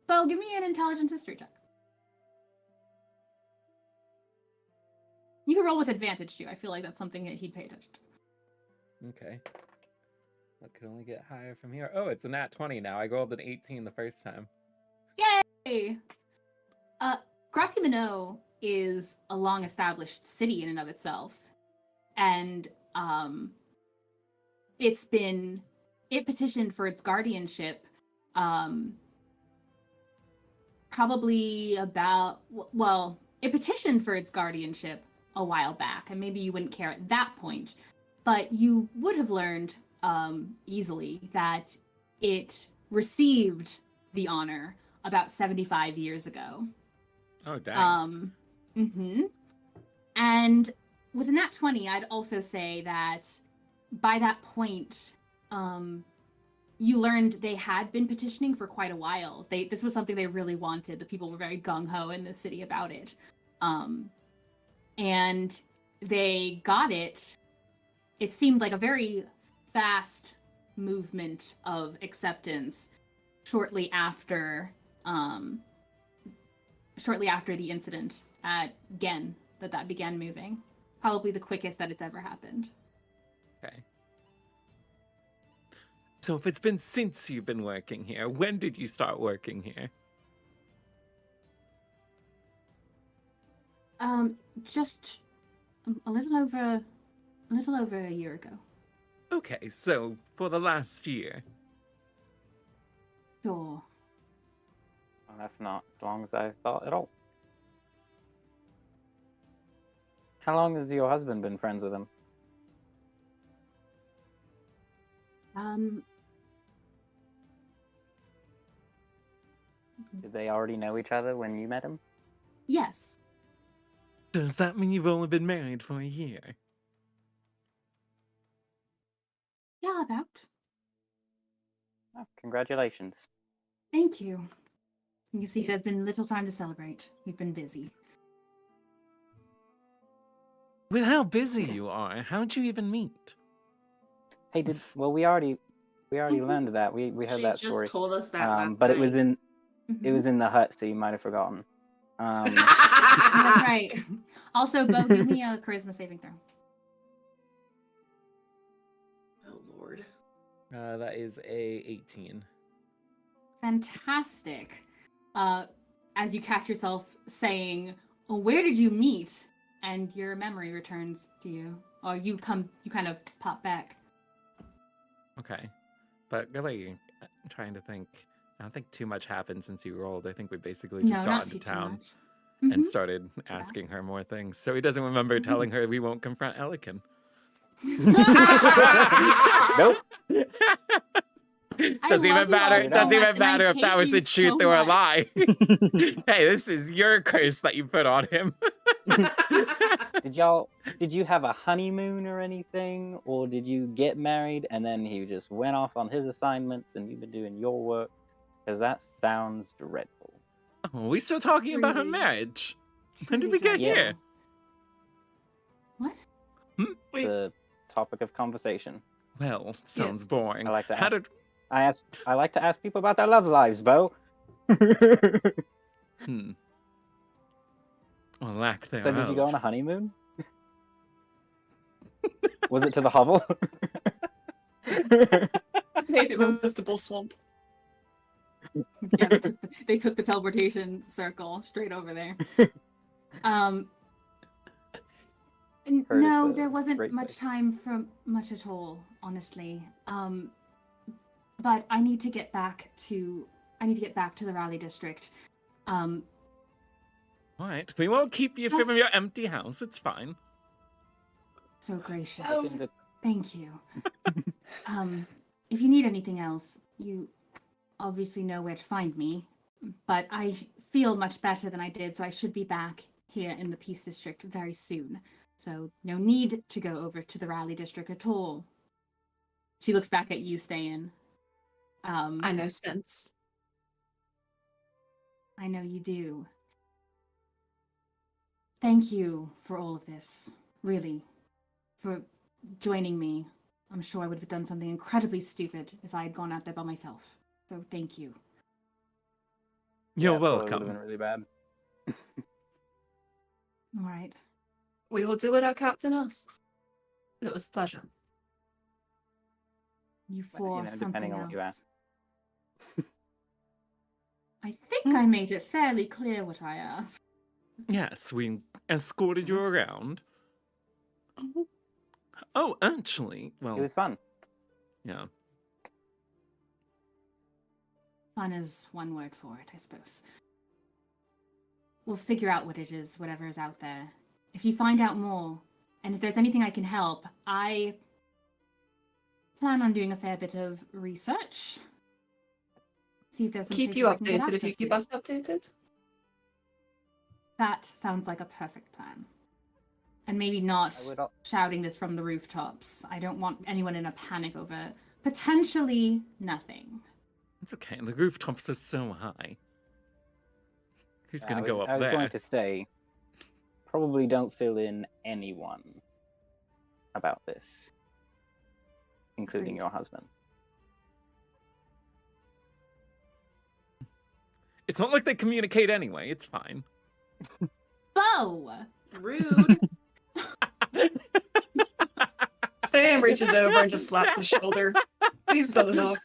Beau, give me an intelligence history check. You can roll with advantage too. I feel like that's something that he'd pay attention to. Okay. That could only get higher from here. Oh, it's a nat 20 now. I rolled an 18 the first time. Yay! Gratimonot is a long-established city in and of itself, and it petitioned for its guardianship probably about, well, it petitioned for its guardianship a while back, and maybe you wouldn't care at that point, but you would have learned easily that it received the honor about 75 years ago. Oh, dang. And with a nat 20, I'd also say that by that point, you learned they had been petitioning for quite a while. This was something they really wanted. The people were very gung-ho in the city about it. And they got it. It seemed like a very fast movement of acceptance shortly after the incident at Gen that began moving. Probably the quickest that it's ever happened. Okay. So if it's been since you've been working here, when did you start working here? Just a little over a year ago. Okay, so for the last year. Sure. Well, that's not as long as I thought at all. How long has your husband been friends with him? Did they already know each other when you met him? Yes. Does that mean you've only been married for a year? Yeah, about. Oh, congratulations. Thank you. You can see there's been little time to celebrate. We've been busy. With how busy you are, how'd you even meet? Hey, we already learned that. We heard She that just story. told us that last But night. it was in the hut, so you might have forgotten. That's right. Also, Beau, give me a charisma saving throw. Oh, Lord. That is a 18. Fantastic. As you catch yourself saying, "Oh, where did you meet?" and your memory returns to you, or you kind of pop back. Okay. But really, I'm trying to think. I don't think too much happened since you rolled. I think we basically just got into town and started asking her more things. So he doesn't remember telling her we won't confront Elikin. Nope. Doesn't even love you all matter. so Doesn't much, even and I matter if hate that was you the truth so or a much. lie. Hey, this is your curse that you put on him. Did you have a honeymoon or anything? Or did you get married and then he just went off on his assignments and you've been doing your work? Because that sounds dreadful. Oh, are we still talking about her Really? marriage? When did Really we get dreadful. here? What? The topic of conversation. Well, sounds Yes. boring. I like to How ask. did... I like to ask people about their love lives, Beau. Well, lack So thereof. did you go on a honeymoon? Was it to the hovel? Maybe it was just a bull swamp. Yeah, they took the teleportation circle straight over there. Heard No, it's a there wasn't great much place. time for much at all, honestly. But I need to get back to the rally district. Right, we won't keep you from Just- your empty house. It's fine. So gracious. Oh. Thank you. If you need anything else, you obviously know where to find me. But I feel much better than I did, so I should be back here in the Peace District very soon. So no need to go over to the Rally District at all. She looks back at you, Ste'yn. I know sense. I know you do. Thank you for all of this. Really. For joining me. I'm sure I would have done something incredibly stupid if I had gone out there by myself. So thank you. You're Yeah, probably would've welcome. been really bad. All right. We will do what our captain asks. It was a pleasure. You Well, for you know, something depending on else. what you ask. I think I made it fairly clear what I asked. Yes, we escorted you around. Oh, actually, well, It was fun. yeah. Fun is one word for it, I suppose. We'll figure out what it is, whatever is out there. If you find out more, and if there's anything I can help, I plan on doing a fair bit of research. See if there's some Keep places you I can get updated if you access keep to. us updated. That sounds like a perfect plan. And maybe not I would shouting this from the rooftops. I don't want anyone in a panic over potentially nothing. It's okay. The rooftops are so high. Who's I gonna was- go up I was there? going to say, probably don't fill in anyone about this, including Agreed. your husband. It's not like they communicate anyway. It's fine. Beau! Rude. Sam reaches over and just slaps his shoulder. He's done enough.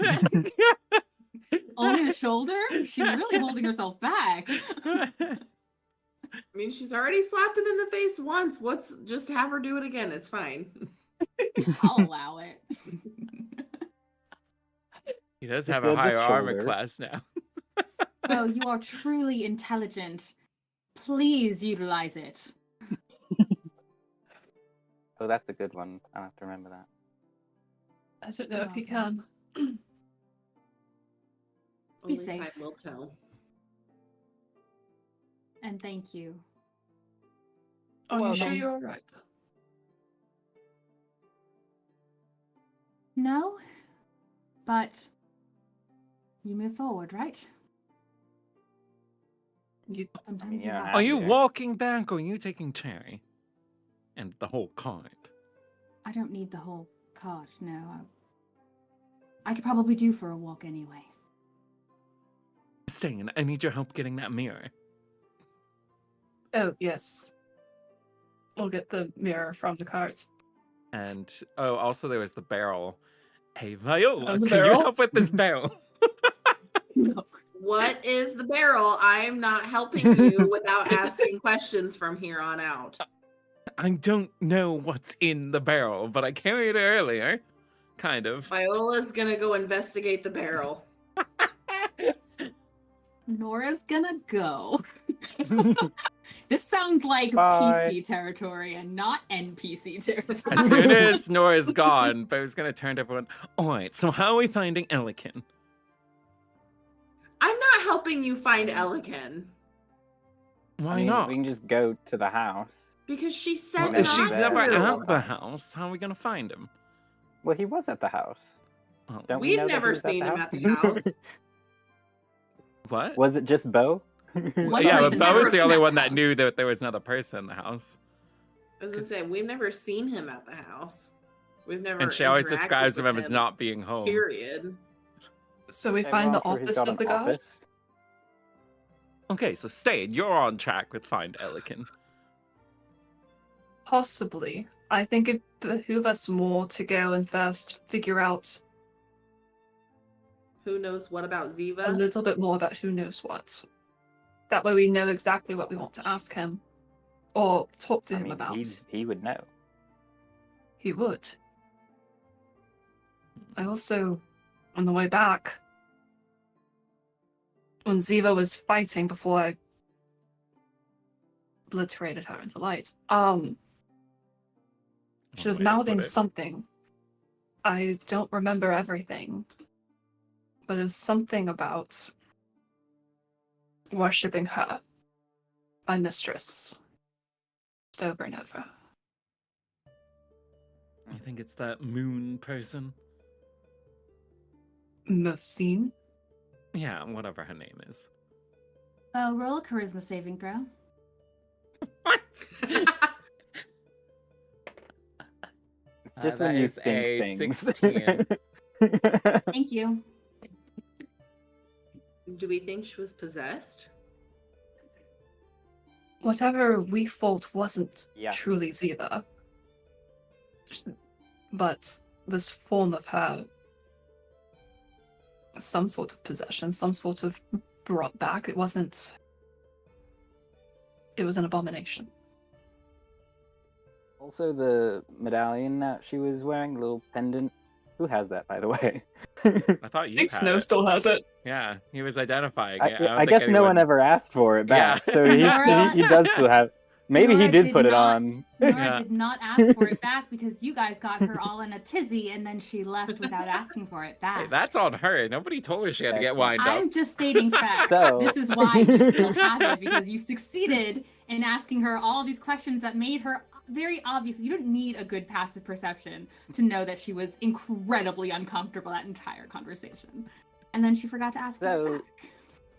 Only the shoulder? She's really holding herself back. I mean, she's already slapped him in the face once. Just have her do it again. It's fine. I'll allow it. He does Just have a said the higher armor shoulder. class now. Beau, you are truly intelligent. Please utilize it. Oh, that's a good one. I'll have to remember that. I don't know if he can. Be Only safe. time will tell. And thank you. Are Well, you sure then- you're alright? No? But you move forward, right? You Sometimes Yeah, you have Are to. you Yeah. walking back or are you taking Cherry? And the whole cart? I don't need the whole cart, no. I could probably do for a walk anyway. Ste'yn, I need your help getting that mirror. Oh, yes. We'll get the mirror from the carts. And, oh, also there was the barrel. Hey, Viola, And the can you barrel? help with this barrel? No. What is the barrel? I'm not helping you without asking questions from here on out. I don't know what's in the barrel, but I carried it earlier. Kind of. Viola's gonna go investigate the barrel. Nora's gonna go. This sounds like Bye. PC territory and not NPC territory. As soon as Nora's gone, Beau's gonna turn to everyone. All right, so how are we finding Elikin? I'm not helping you find Elikin. Why I mean, not? we can just go to the house. Because she said Well, never if she's there. never There. at the house, how are we gonna find him? Well, he was at the house. Oh, Don't we We've know that he never was seen him the at the house. what? Was it just Beau? One Yeah, but person Beau never was the been only at one the that knew house. that there was another person in the house. I was gonna say, we've never seen him at the house. We've never. And she always interacted describes with him as not being home. Period. So we Okay, find well, the I'm sure he's office got of an the god. office. Okay, so Ste'yn, you're on track with Find Elikin. Possibly. I think it behooves us more to go and first figure out Who knows what about a Ziva? little bit more about who knows what. That way we know exactly what we want to ask him. Or talk to I him mean, about. he would know. He would. I also, on the way back, when Ziva was fighting before I obliterated her into light, she One was way to mouthing put it. something. I don't remember everything, but it was something about worshipping her, my mistress, just over and over. You think it's that moon person? Mosine? Yeah, whatever her name is. Oh, roll a charisma saving throw. What? It's just that when you is think a things. 16. Thank you. Do we think she was possessed? Whatever we thought wasn't Yeah. truly Ziva. But this form of her, some sort of possession, some sort of brought back. It was an abomination. Also, the medallion that she was wearing, the little pendant. Who has that, by the way? I thought you I think had Snow it. still has it. Yeah, he was identifying it. I guess no one ever asked for it back, Yeah. so Nora- he does still have. Maybe he Nora did put it not- on. Nora Yeah. did not ask for it back because you guys got her all in a tizzy and then she left without asking for it back. Hey, that's on her. Nobody told her she had to get Excellent. wind up. I'm just stating facts. So- This is why you still have it, because you succeeded in asking her all these questions that made her very obvious. You don't need a good passive perception to know that she was incredibly uncomfortable that entire conversation. And then she forgot to ask for So- it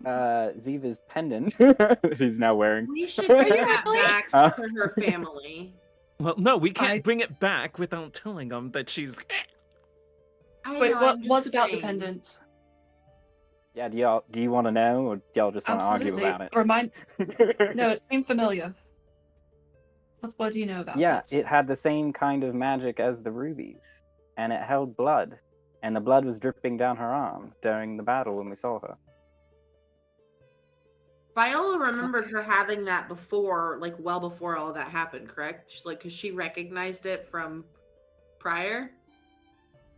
back. Ziva's pendant that he's now wearing. We should bring you that really? back to her family. Well, no, we can't I- bring it back without telling them that she's. I Wait, know, what? I'm just What's about the saying. pendant? Yeah, do you want to know, or do y'all just want to argue Absolutely. about it? Remind. No, it seemed familiar. What do you know about Yeah, it? it had the same kind of magic as the rubies, and it held blood, and the blood was dripping down her arm during the battle when we saw her. Viola remembered her having that before, like well before all that happened, correct? Like, because she recognized it from prior,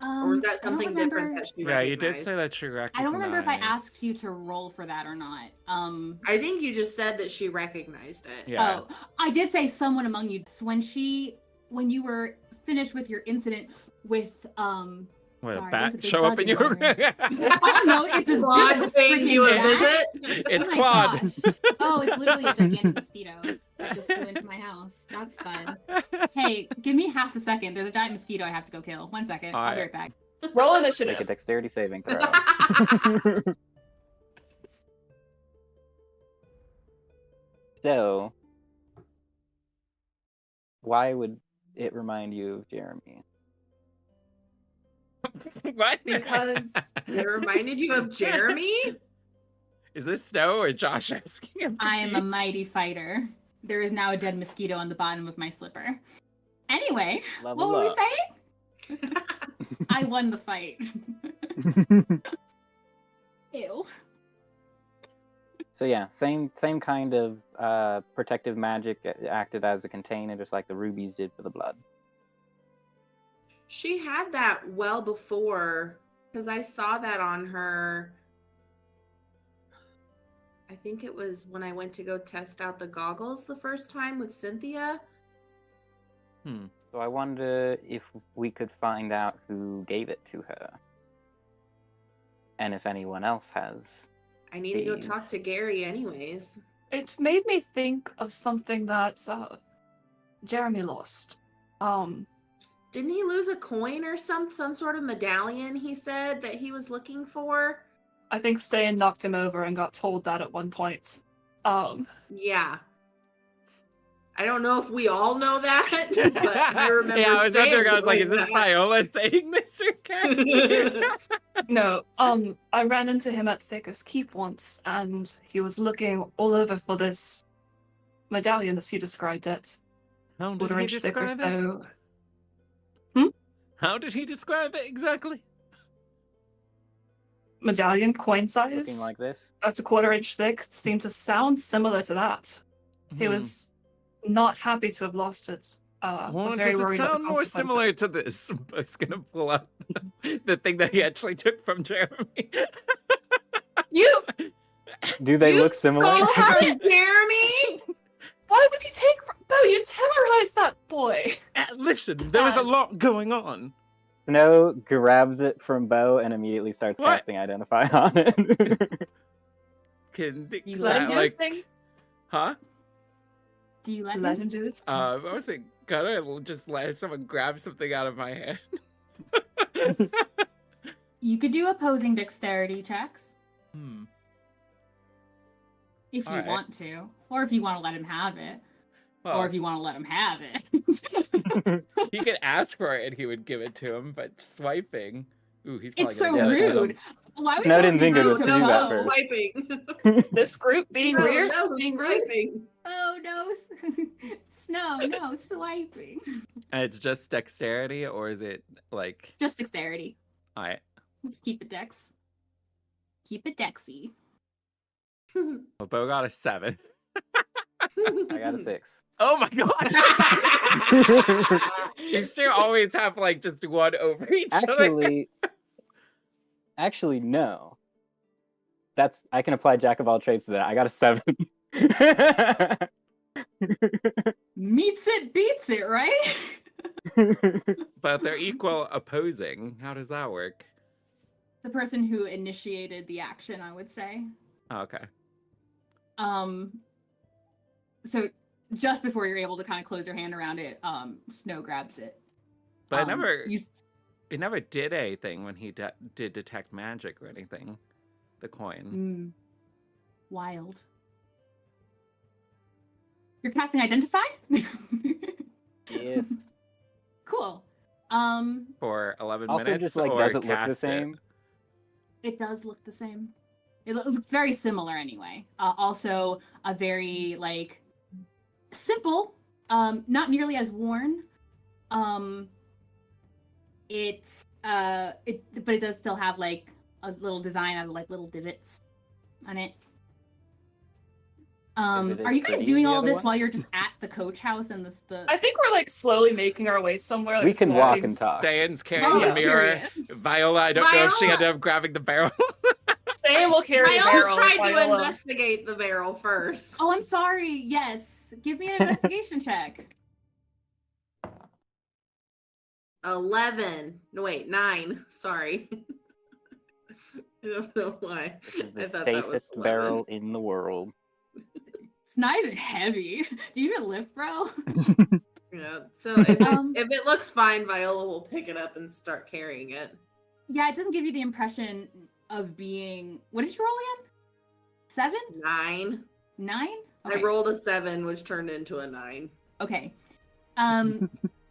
or was that I don't something remember- different that she Yeah, you recognized? did say that she recognized. I don't remember if I asked you to roll for that or not. I think you just said that she recognized it. Yeah. Oh, I did say someone among you when you were finished with your incident with What, sorry, a there's bat a big show bug up in in your my Oh no, it's a Claude big paying freaking you a bat. visit. It's Oh my Claude. gosh. Oh, it's literally a gigantic mosquito that just flew into my house. That's fun. Hey, give me half a second. There's a giant mosquito I have to go kill. 1 second. I'll be Alright. right back. Roll Make a initiative. dexterity saving throw. So, why would it remind you of Jeremy? What? Because It reminded you of Jeremy? Is this Snow or Josh asking him? I am a these? mighty fighter. There is now a dead mosquito on the bottom of my slipper. Anyway, Level what were we up. saying? I won the fight. Ew. So yeah, same kind of protective magic acted as a container, just like the rubies did for the blood. She had that well before, because I saw that on her. I think it was when I went to go test out the goggles the first time with Cynthia. So I wonder if we could find out who gave it to her. And if anyone else has. I need to go talk to Gary anyways. It made me think of something that Jeremy lost. Didn't he lose a coin or some sort of medallion he said that he was looking for? I think Ste'yn knocked him over and got told that at one point. Yeah. I don't know if we all know that, but I remember yeah, I was wondering, I was like, is this that. Viola saying this or Kassie? No, I ran into him at Seika's Keep once, and he was looking all over for this medallion, as he described it. How did Quarter he inch thick or describe it? so. How did he describe it exactly? Medallion, coin size. Looking like this. That's a quarter inch thick. Seemed to sound similar to that. He was not happy to have lost it. Was very does it worried about the sound more similar to consequences. this? I was gonna pull up the thing that he actually took from Jeremy. You! Do they You look similar? stole from Jeremy? Why would you take... Beau, you terrorized that boy! Listen, there was a God. lot going on. Snow grabs it from Beau and immediately starts What? casting Identify on it. Can You Let him let do him his thing. huh? Do you let Let him? him do his thing. I wasn't gonna just let someone grab something out of my hand. You could do opposing dexterity checks if you Alright. want to, or if you want to let him have it, Well, or if you want to let him have it. he could ask for it and he would give it to him, but swiping. Ooh, he's probably It's gonna so get it. rude. Why would Snow you didn't think rude of it to do that Beau? first. Swiping. This group being weird. No, Being rude. swiping. Oh no, Snow, no swiping. And it's just dexterity, or is it like? Just dexterity. I. Let's keep it dex. Keep it dexy. Well, Beau got a 7. I got a 6. Oh my gosh! These two always have like just one over each other. Actually, no. I can apply Jack of all trades to that. I got a 7. Meets it, beats it, right? But they're equal opposing. How does that work? The person who initiated the action, I would say. Oh, okay. So just before you're able to kind of close your hand around it, Snow grabs it. But it never did anything when he did detect magic or anything. The coin. Wild. You're casting Identify? Yes. Cool. For 11 Also, minutes. just like, or does it look the cast same? It does look the same. It looks very similar anyway. Also, a very like simple, not nearly as worn. But it does still have like a little design out of like little divots on it. Is it as Are you guys pretty as doing the all other this one? while you're just at the coach house and the? I think we're like slowly making our way somewhere. Like, We can just walk walking. and talk. Ste'yn's carrying I was the just mirror. curious. Viola, I don't know if she Viola- ended up grabbing the barrel. Ste'yn will carry a Viola barrel. tried to Viola. investigate the barrel first. Oh, I'm sorry. Yes, give me an investigation check. 11. No, wait, 9. Sorry. I don't know why. This is I the thought that was safest 11. barrel in the world. It's not even heavy. Do you even lift, bro? Yeah. So if Um, if it looks fine, Viola will pick it up and start carrying it. Yeah, it doesn't give you the impression of being. What did you roll again? 7? 9. 9? I rolled a 7, which turned into a 9. Okay.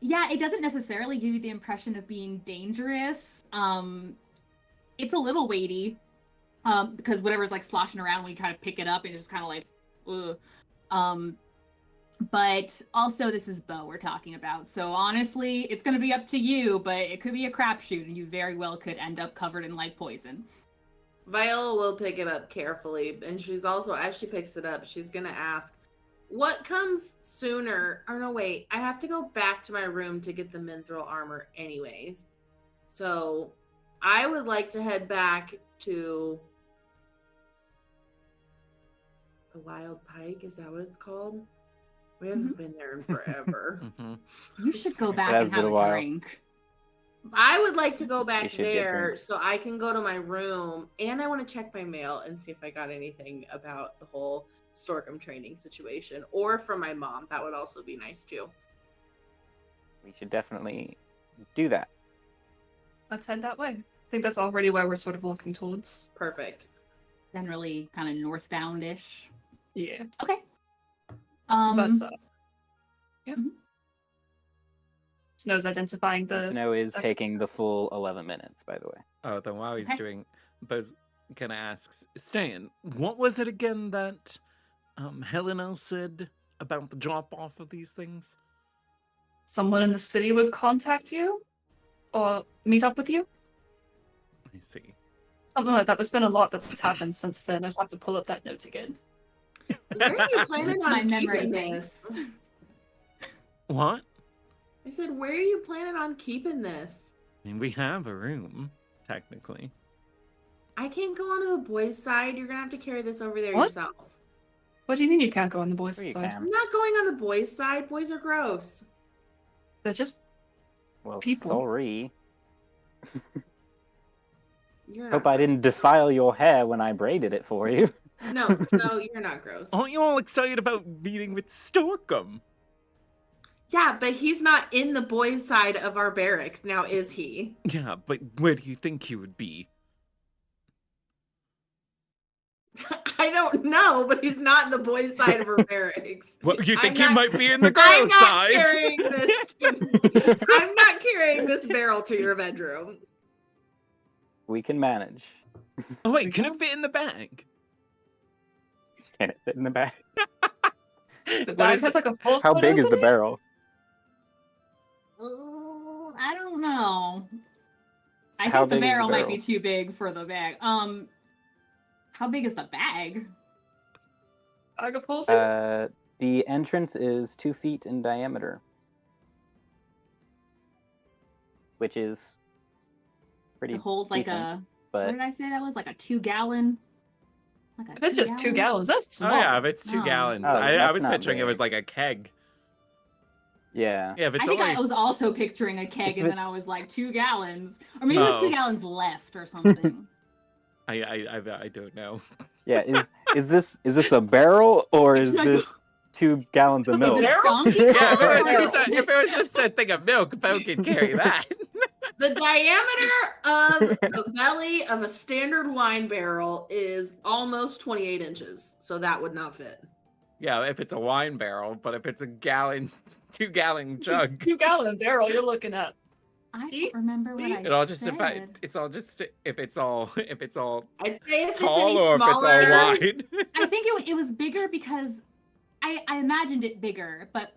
Yeah, it doesn't necessarily give you the impression of being dangerous. It's a little weighty. Because whatever's like sloshing around when you try to pick it up, and it's just kind of like, ugh. But also this is Beau we're talking about. So honestly, it's gonna be up to you, but it could be a crapshoot, and you very well could end up covered in like poison. Viola will pick it up carefully, and she's also, as she picks it up, she's gonna ask, what comes sooner? Or no, wait, I have to go back to my room to get the mithril armor anyways. So I would like to head back to The Wild Pike, is that what it's called? We haven't been there in forever. You should go back has and been have a a while. drink. I would like to go We back should get there drinks. so I can go to my room, and I want to check my mail and see if I got anything about the whole Storkham training situation, or from my mom. That would also be nice too. We should definitely do that. Let's head that way. I think that's already where we're sort of walking towards. Perfect. Generally kind of northbound-ish. Yeah. Okay. But yeah. Mhm. Snow's identifying the Snow is second- taking the full 11 minutes, by the way. Oh, then while he's Okay. doing, Beau's gonna ask, Ste'yn, what was it again that Helena said about the drop-off of these things? someone in the city would contact you or meet up with you. I see. Something like that. There's been a lot that's happened since then. I'd have to pull up that note again. Where are you planning My on memory keeping banks. this? What? I said, where are you planning on keeping this? I mean, we have a room, technically. I can't go onto the boys' side. You're gonna have to carry this over there What? yourself. What do you mean you can't go on the boys' Sure you side? can. I'm not going on the boys' side. Boys are gross. They're just Well, People. sorry. You're not Hope I gross. didn't defile your hair when I braided it for you. No, you're not gross. Aren't you all excited about meeting with Storkham? Yeah, but he's not in the boys' side of our barracks. Now, is he? Yeah, but where do you think he would be? I don't know, but he's not in the boys' side of our barracks. Well, you think I'm he not- might be in the I'm girls' not side? carrying this. I'm not carrying this barrel to your bedroom. We can manage. Oh wait, can it fit in the bag? Can it fit in the bag? the What bag is has it? like a full. How foot big is the opening? barrel? I don't know. I How think the big is the barrel might barrel? be too big for the bag. How big is the bag? Bag of holding? The entrance is 2 feet in diameter, which is pretty To hold like decent, what but did I say that was? Like a 2-gallon? Like a If it's just 2 2-gallon? gallons, that's Oh small. yeah, if it's 2 Oh. gallons. Oh, I that's was not picturing it was big. like a keg. yeah. Yeah, if it's I think only... I was also picturing a keg, and If then I was like 2 gallons, or maybe it was Oh. 2 gallons left or something. I don't know. Yeah, is this a barrel or is Like- this 2 gallons of Is this milk? barrel? Donkey Yeah, Kong, or if it was just a thing of milk, Beau could carry that. The diameter of the belly of a standard wine barrel is almost 28 inches, so that would not fit. Yeah, if it's a wine barrel, but if it's a gallon, 2-gallon It's jug, 2 gallon barrel you're looking at. I don't remember what I it all just said. depends. It's all just if it's all I'd say if it's tall any or if it's all smaller, wide. I think it was bigger because I imagined it bigger, but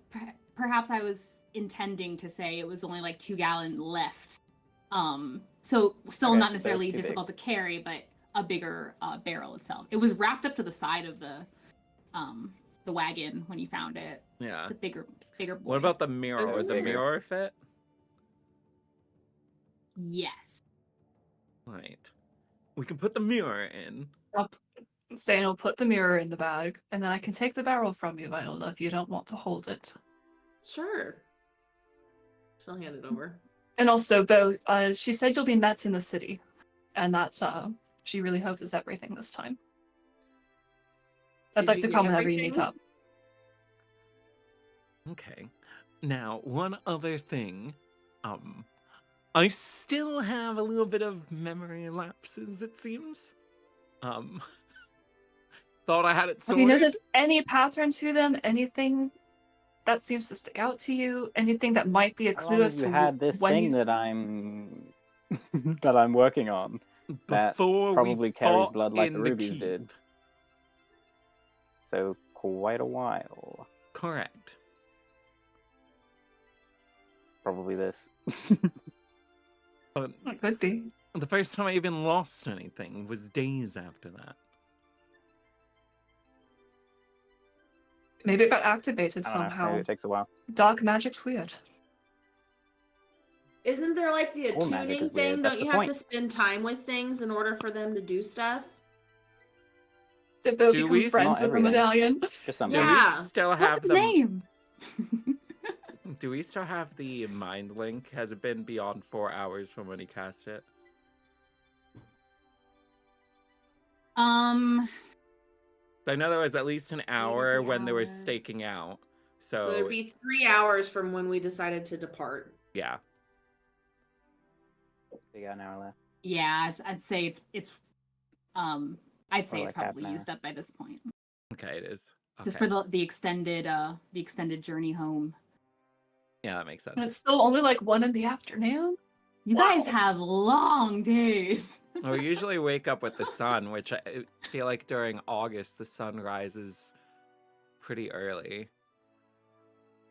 perhaps I was intending to say it was only like 2 gallon left. So still Okay, not so necessarily it's too big. difficult to carry, but a bigger barrel itself. It was wrapped up to the side of the wagon when you found it. Yeah. The bigger boy. What about the mirror? It's Would the bigger. mirror fit? Yes. Right. We can put the mirror in. Ste'yn will put the mirror in the bag, and then I can take the barrel from you, Viola, if you don't want to hold it. Sure. She'll hand it over. And also, Beau, she said you'll be met in the city, and that she really hopes it's everything this time. I'd Did like you to get come whenever you meet everything? up. Okay. Now, one other thing. I still have a little bit of memory lapses, it seems. Thought I had it Have sorted. you noticed any pattern to them? Anything that seems to stick out to you? Anything that might be a How clue long as have you to had this when thing you... that I'm that I'm working on? that Before probably we carries fought blood like in the the rubies keep. did. So quite a while. Correct. Probably this. But It could be. the first time I even lost anything was days after that. Maybe it got activated I don't know, somehow. maybe it takes a while. Dark magic's weird. Isn't there like the All magic attuning is weird, thing? that's Don't the you have point. to spend time with things in order for them to do stuff? Did Beau Do become we- friends Not with the everything. medallion? Just some. Do Yeah. we still What's have its the name? Do we still have the mind link? Has it been beyond 4 hours from when he cast it? I know there was at least an hour when they were hour. staking out. So So, it'd be 3 hours from when we decided to depart. yeah. We got an hour left. Yeah, I'd say it's I'd say Or it's like half probably an hour. used up by this point. Okay, it is. Just Okay. for the extended journey home. Yeah, that makes sense. And it's still only like 1 in the afternoon. You Wow. guys have long days. Well, we usually wake up with the sun, which I feel like during August the sun rises pretty early.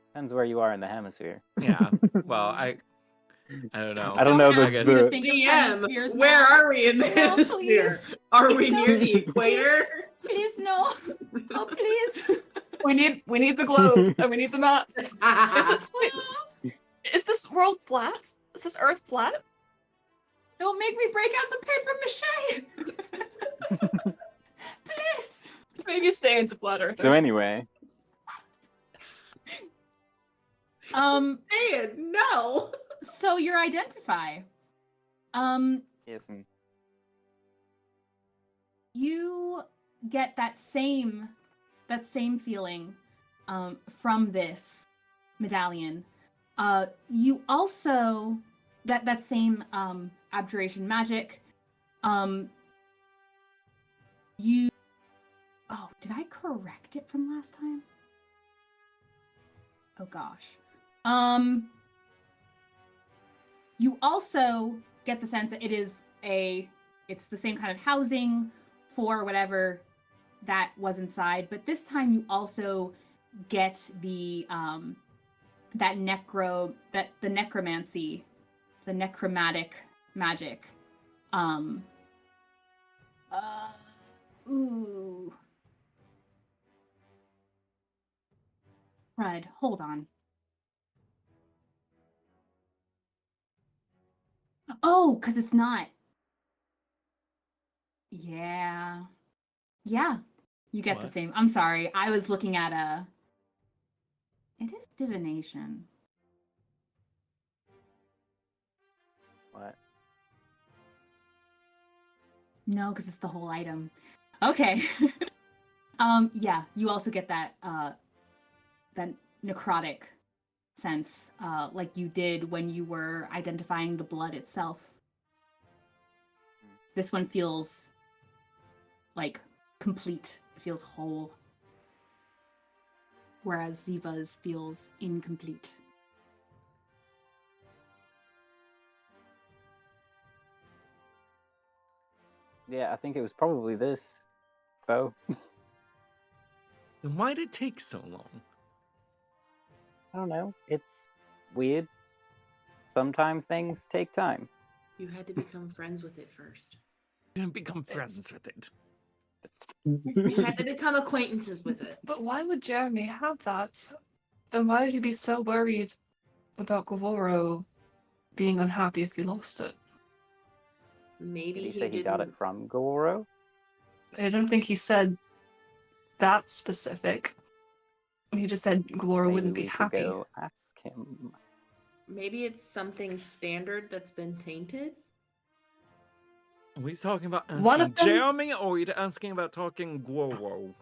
Depends where you are in the hemisphere. Yeah. Well, I don't know. I don't know I this. guess- The, Think of DM, hemispheres where now. are we in the No, hemisphere? please. Are we No. near the equator? Please no. Oh please. We need the globe and we need the map. Is this world flat? Is this Earth flat? Don't make me break out the paper mache. Please. Maybe Ste'yn's a flat earther. so anyway, Hey, no. So your identify. yes, You get that same feeling from this medallion. You also that same abjuration magic. You did I correct it from last time? Oh gosh. You also get the sense that it's the same kind of housing for whatever that was inside, but this time you also get the necromancy, the necromantic magic. Ooh. Right, hold on. Oh, because it's not. Yeah. Yeah. You get the What? same. I'm sorry. I was looking at it is divination. what? No, because it's the whole item. Okay. Yeah, you also get that that necrotic sense, like you did when you were identifying the blood itself. This one feels like complete. It feels whole. Whereas Ziva's feels incomplete. Yeah, I think it was probably this, Beau. Then why did it take so long? I don't know. It's weird. Sometimes things take time. You had to become friends with it first. You didn't become friends with it. You had to become acquaintances with it. But why would Jeremy have that? And why would he be so worried about Gavoro being unhappy if he lost it? Maybe Did he say he got it didn't- from Goro? I don't think he said that specific. He just said Gavoro wouldn't be Maybe we should happy. Go ask him. Maybe it's something standard that's been tainted. Are we talking about One asking of them- Jeremy, or are we asking about talking Guo?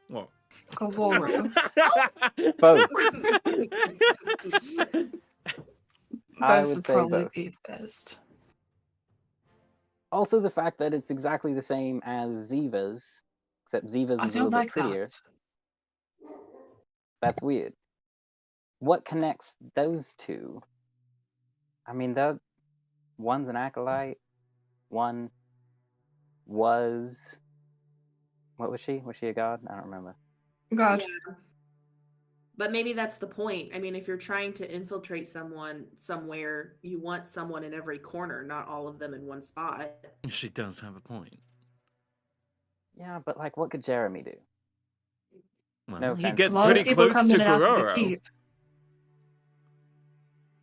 What? Gavoro. Both. I Both would would say probably both. be the best. Also, the fact that it's exactly the same as Ziva's, except Ziva's I is a don't little like bit prettier. that. That's weird. What connects those two? I mean, that one's an acolyte. One was. What was she? Was she a god? I don't remember. God. Yeah. But maybe that's the point. I mean, if you're trying to infiltrate someone somewhere, you want someone in every corner, not all of them in one spot. She does have a point. Yeah, but like, what could Jeremy do? Well, No he offense. gets A lot pretty of people close come to in and out of the Guroro. keep.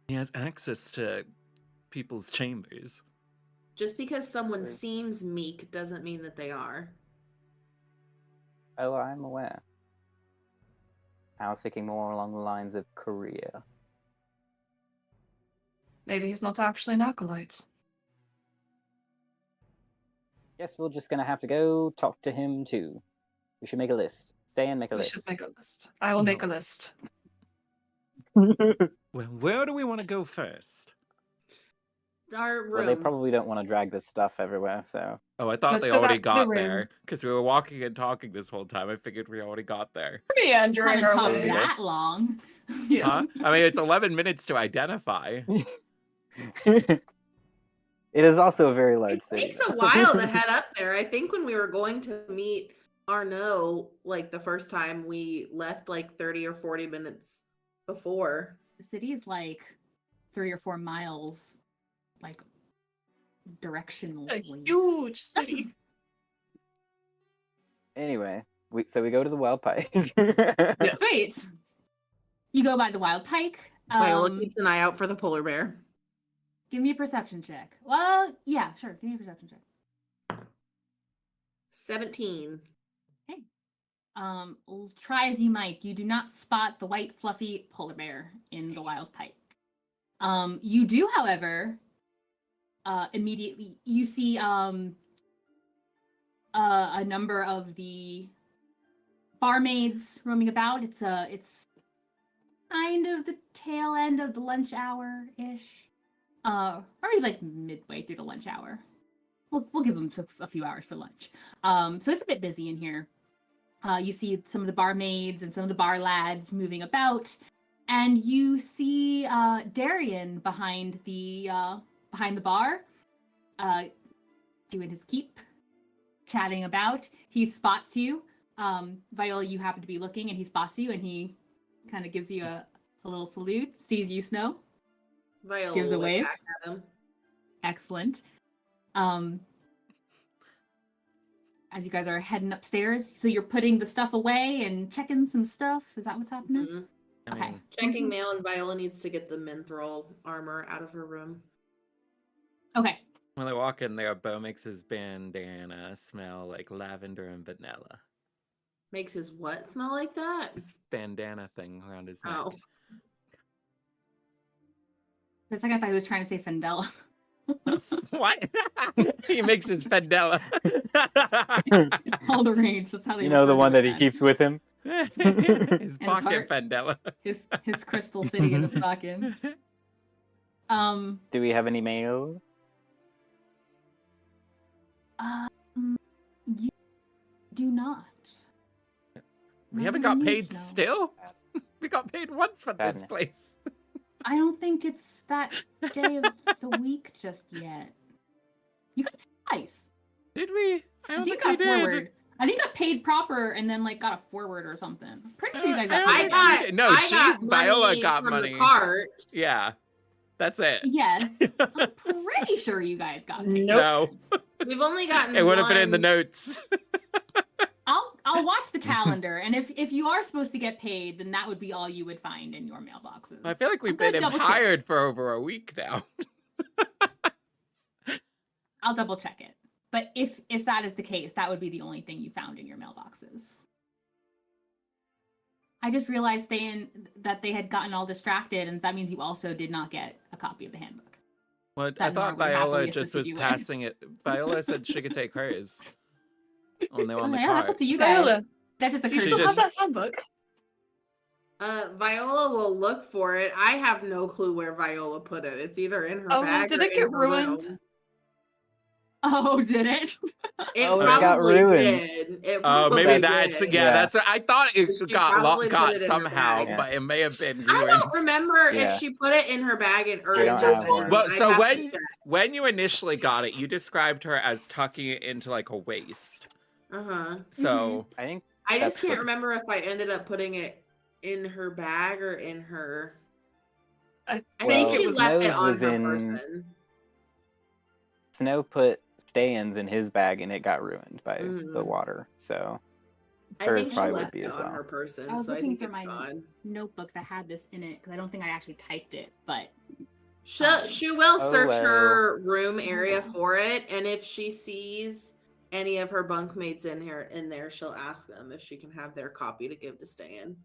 He has access to people's chambers. Just because someone True. seems meek doesn't mean that they are. I'm aware. I was thinking more along the lines of career. Maybe he's not actually an acolyte. Guess we're just gonna have to go talk to him too. We should make a list. Stay and make a We list. should make a list. I will make a list. Well, where do we want to go first? Our rooms. Well, they probably don't want to drag this stuff everywhere, so. Oh, I thought Let's they go already back to the got room. there because we were walking and talking this whole time. I figured we already got there. Meandering Haven't our talked way. that long. Yeah. Huh? I mean, it's 11 minutes to identify. It is also a very large It city. takes a while to head up there. I think when we were going to meet Arnaud, like the first time, we left like 30 or 40 minutes before. The city is like 3 or 4 miles, like A directionally. huge city. Anyway, we go to the well pike. Yes. Great. You go by the wild pike. Viola keeps an eye out for the polar bear. Give me a perception check. Well, yeah, sure. Give me a perception check. 17. Try as you might, you do not spot the white fluffy polar bear in the wild pike. You do, however, immediately you see a number of the barmaids roaming about. It's kind of the tail end of the lunch hour ish, or maybe like midway through the lunch hour. We'll give them a few hours for lunch. So it's a bit busy in here. You see some of the barmaids and some of the bar lads moving about, and you see Darian behind the bar, doing his keep, chatting about. He spots you. Viola, you happen to be looking, and he spots you, and he kind of gives you a little salute, sees you, Snow. Viola Gives a will look wave. back at him. Excellent. As you guys are heading upstairs, so you're putting the stuff away and checking some stuff. Is that what's happening? Mhm. I Okay. mean, Checking mail, and Viola needs to get the mithril armor out of her room. Okay. when I walk in there, Beau makes his bandana smell like lavender and vanilla. Makes his what smell like that? His bandana thing around his neck. Oh. For a second, I thought he was trying to say Fandela. What? He makes his Fandela. All the rage. That's how they. You know, the refer to one it that he then. keeps with him? His pocket heart. Fandela. His crystal sitting in his pocket. Do we have any mail? You do not. We Not haven't by got me, paid Snow. still? We got paid once for this Sadness. place. I don't think it's that day of the week just yet. You got twice. Did we? I I don't think think we you got did. forward. I think you got paid proper and then like got a forward or something. I'm pretty sure you guys got I paid. don't think- No, she- Viola money got from money. the cart. Yeah. That's it. Yes. I'm pretty sure you guys got paid. Nope. No. We've only gotten It would have been in the one- notes. I'll watch the calendar, and if you are supposed to get paid, then that would be all you would find in your mailboxes. I feel like we've I'm gonna been double check. hired for over a week now. I'll double check it. But if that is the case, that would be the only thing you found in your mailboxes. I just realized that they had gotten all distracted, and that means you also did not get a copy of the handbook. Well, I That thought Nora would Viola happily just assisted was you with. passing it. Viola said she could take hers. Oh, no, on the yeah, that's cart. up to you guys. Viola, That just do you occurred. She still to have me. that handbook? Viola will look for it. I have no clue where Viola put it. It's either in her Oh, bag did or it in get her ruined? room. Oh, did it? It Oh, it got probably ruined. did. It Oh, probably maybe That's- did. yeah. That's. I thought it She got probably put got it in her somehow, bag. but it may have been I ruined. don't remember Yeah. if she put it in her bag or We in don't her have purse. one. Well, I'd so have to when check. when you initially got it, you described her as tucking it into like a waist. Uh-huh. So I think I just That's can't what- remember if I ended up putting it in her bag or in her. I I Well, think she left it Snow's on was her in- person. Snow put Ste'yn's in his bag and it got ruined by the Mhm. water. So I hers think she probably would left be it as on well. her person, I was so I looking think for it's my gone. notebook that had this in it because I don't think I actually typed it, but She will Oh, search well. her room area Oh. for it, and if she sees any of her bunkmates in there, she'll ask them if she can have their copy to give to Ste'yn.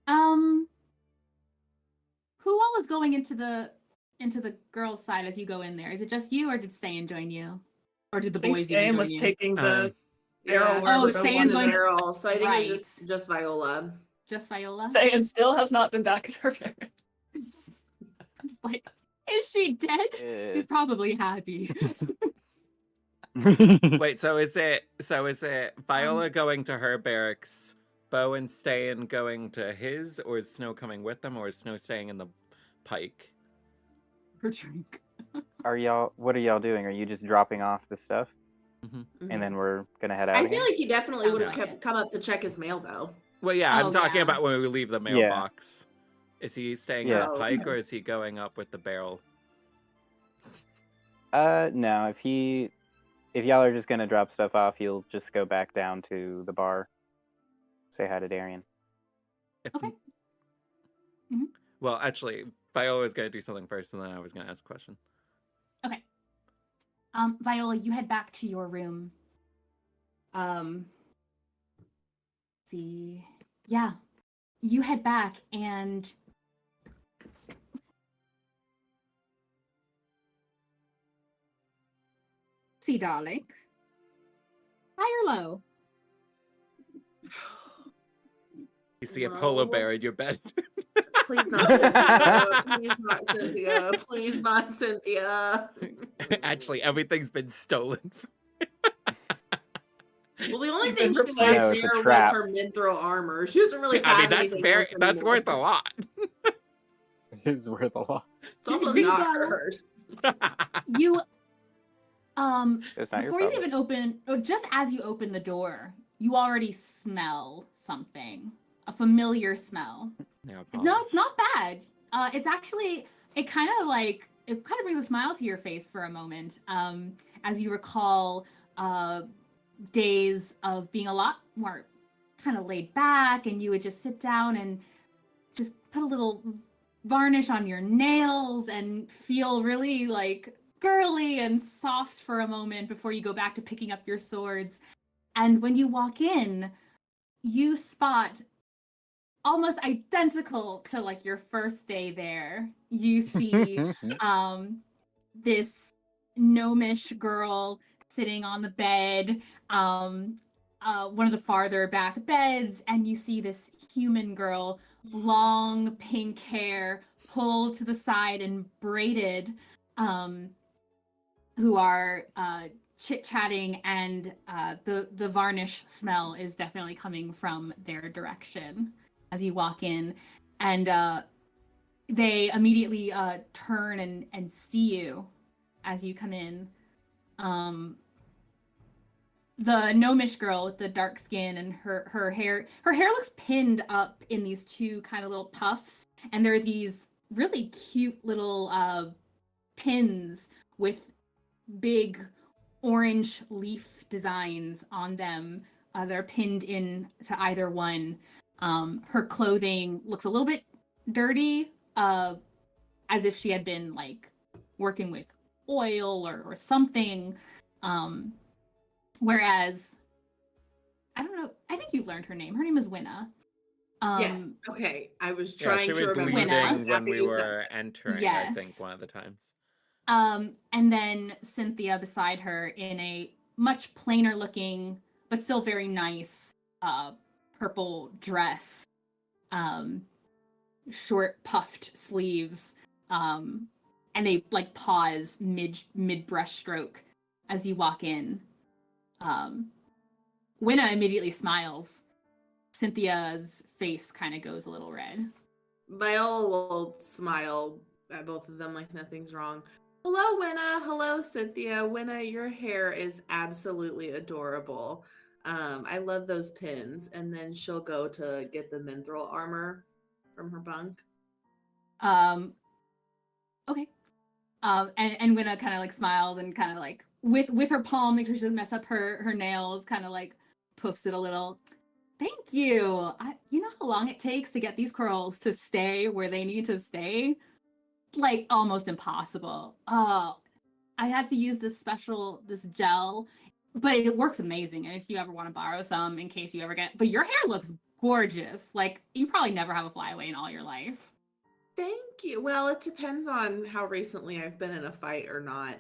Who all is going into the girls' side as you go in there? Is it just you, or did Ste'yn join you, or did the I think boys even Ste'yn join was you? taking the barrel. Yeah, Oh, wherever Ste'yn's one- going- barrel. So I think it was Right. just Viola. Just Viola. Ste'yn still has not been back at her parents. I'm just like, is she dead? She's probably happy. Wait, so is it Viola going to her barracks, Beau and Ste'yn going to his, or is Snow coming with them, or is Snow staying in the pike? Her drink. What are y'all doing? Are you just dropping off the stuff? Mhm. And then we're gonna head out I again? feel like he definitely would have Okay. come up to check his mail though. Well, yeah, I'm Oh, talking yeah. about when we leave the mailbox. Is he staying Yeah. in the pike, or is he going up with the barrel? No, if y'all are just gonna drop stuff off, you'll just go back down to the bar. Say hi to Darian. Okay. Mhm. Well, actually, Viola was going to do something first, and then I was going to ask a question. Okay. Viola, you head back to your room. See. Yeah. You head back and see, darling. High or low? You see a polar Low. bear in your bed. Please not Cynthia. Please not Cynthia. Please not Cynthia. Actually, everything's been stolen. Well, the only You've thing been she No, had it's a there was trap. her mithril armor. She doesn't really have I mean, that's anything else that's anymore. worth a lot. It's worth a lot. It's also You not go. hers. You It's not your before you problem. even open, or just as you open the door, you already smell something. A familiar smell. Yeah, No, it's not bad. It's actually it kind of brings a smile to your face for a moment, as you recall days of being a lot more kind of laid back, and you would just sit down and just put a little varnish on your nails and feel really like girly and soft for a moment before you go back to picking up your swords. And when you walk in, you spot almost identical to like your first day there. You see this gnomish girl sitting on the bed, one of the farther back beds, and you see this human girl, long pink hair, pulled to the side and braided, who are chit-chatting, and the varnish smell is definitely coming from their direction as you walk in, and they immediately turn and see you as you come in. The gnomish girl with the dark skin and her hair looks pinned up in these two kind of little puffs, and there are these really cute little pins with big orange leaf designs on them. They're pinned in to either one. Her clothing looks a little bit dirty, as if she had been like working with oil or something. Whereas, I don't know, I think you learned her name. Her name is Winna. Yes. Okay. I was Yeah, trying she to was remember. bleeding I'm when happy we you said were entering, I Yes. think, one of the times. And then Cynthia beside her in a much plainer looking, but still very nice, purple dress, short puffed sleeves, and they like pause mid brushstroke as you walk in. Winna immediately smiles. Cynthia's face kind of goes a little red. Viola will smile at both of them like nothing's wrong. Hello, Winna. Hello, Cynthia. Winna, your hair is absolutely adorable. I love those pins. And then she'll go to get the mithril armor from her bunk. Okay. And Winna kind of like smiles and kind of like with her palm, make sure she doesn't mess up her nails, kind of like poofs it a little. Thank you. You know how long it takes to get these curls to stay where they need to stay? Like almost impossible. Oh, I had to use this gel. but it works amazing. And if you ever want to borrow some in case you ever get, but your hair looks gorgeous. Like you probably never have a flyaway in all your life. Thank you. Well, it depends on how recently I've been in a fight or not.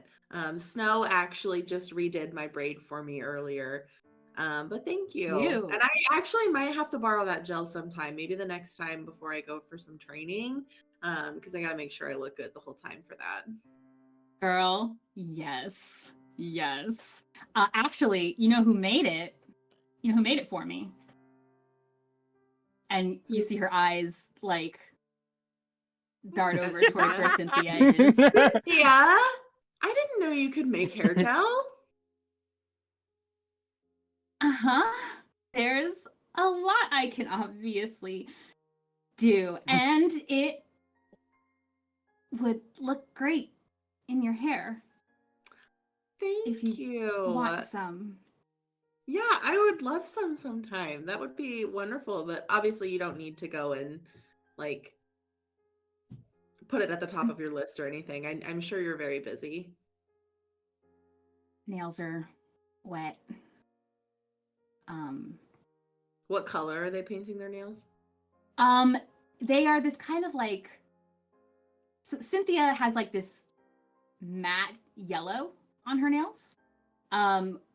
Snow actually just redid my braid for me earlier. But thank you. And I actually might have to borrow that gel sometime, maybe the next time before I go for some training. Because I gotta make sure I look good the whole time for that. Girl, yes. Yes. Actually, you know who made it? You know who made it for me? And you see her eyes like dart over towards where Cynthia is. Yeah? I didn't know you could make hair gel. Uh-huh. There's a lot I can obviously do. And it would look great in your hair. Thank if you want some. Yeah, I would love some sometime. That would be wonderful. But obviously you don't need to go and like put it at the top of your list or anything. I'm sure you're very busy. Nails are wet. What color are they painting their nails? They are this kind of like, so Cynthia has like this matte yellow on her nails.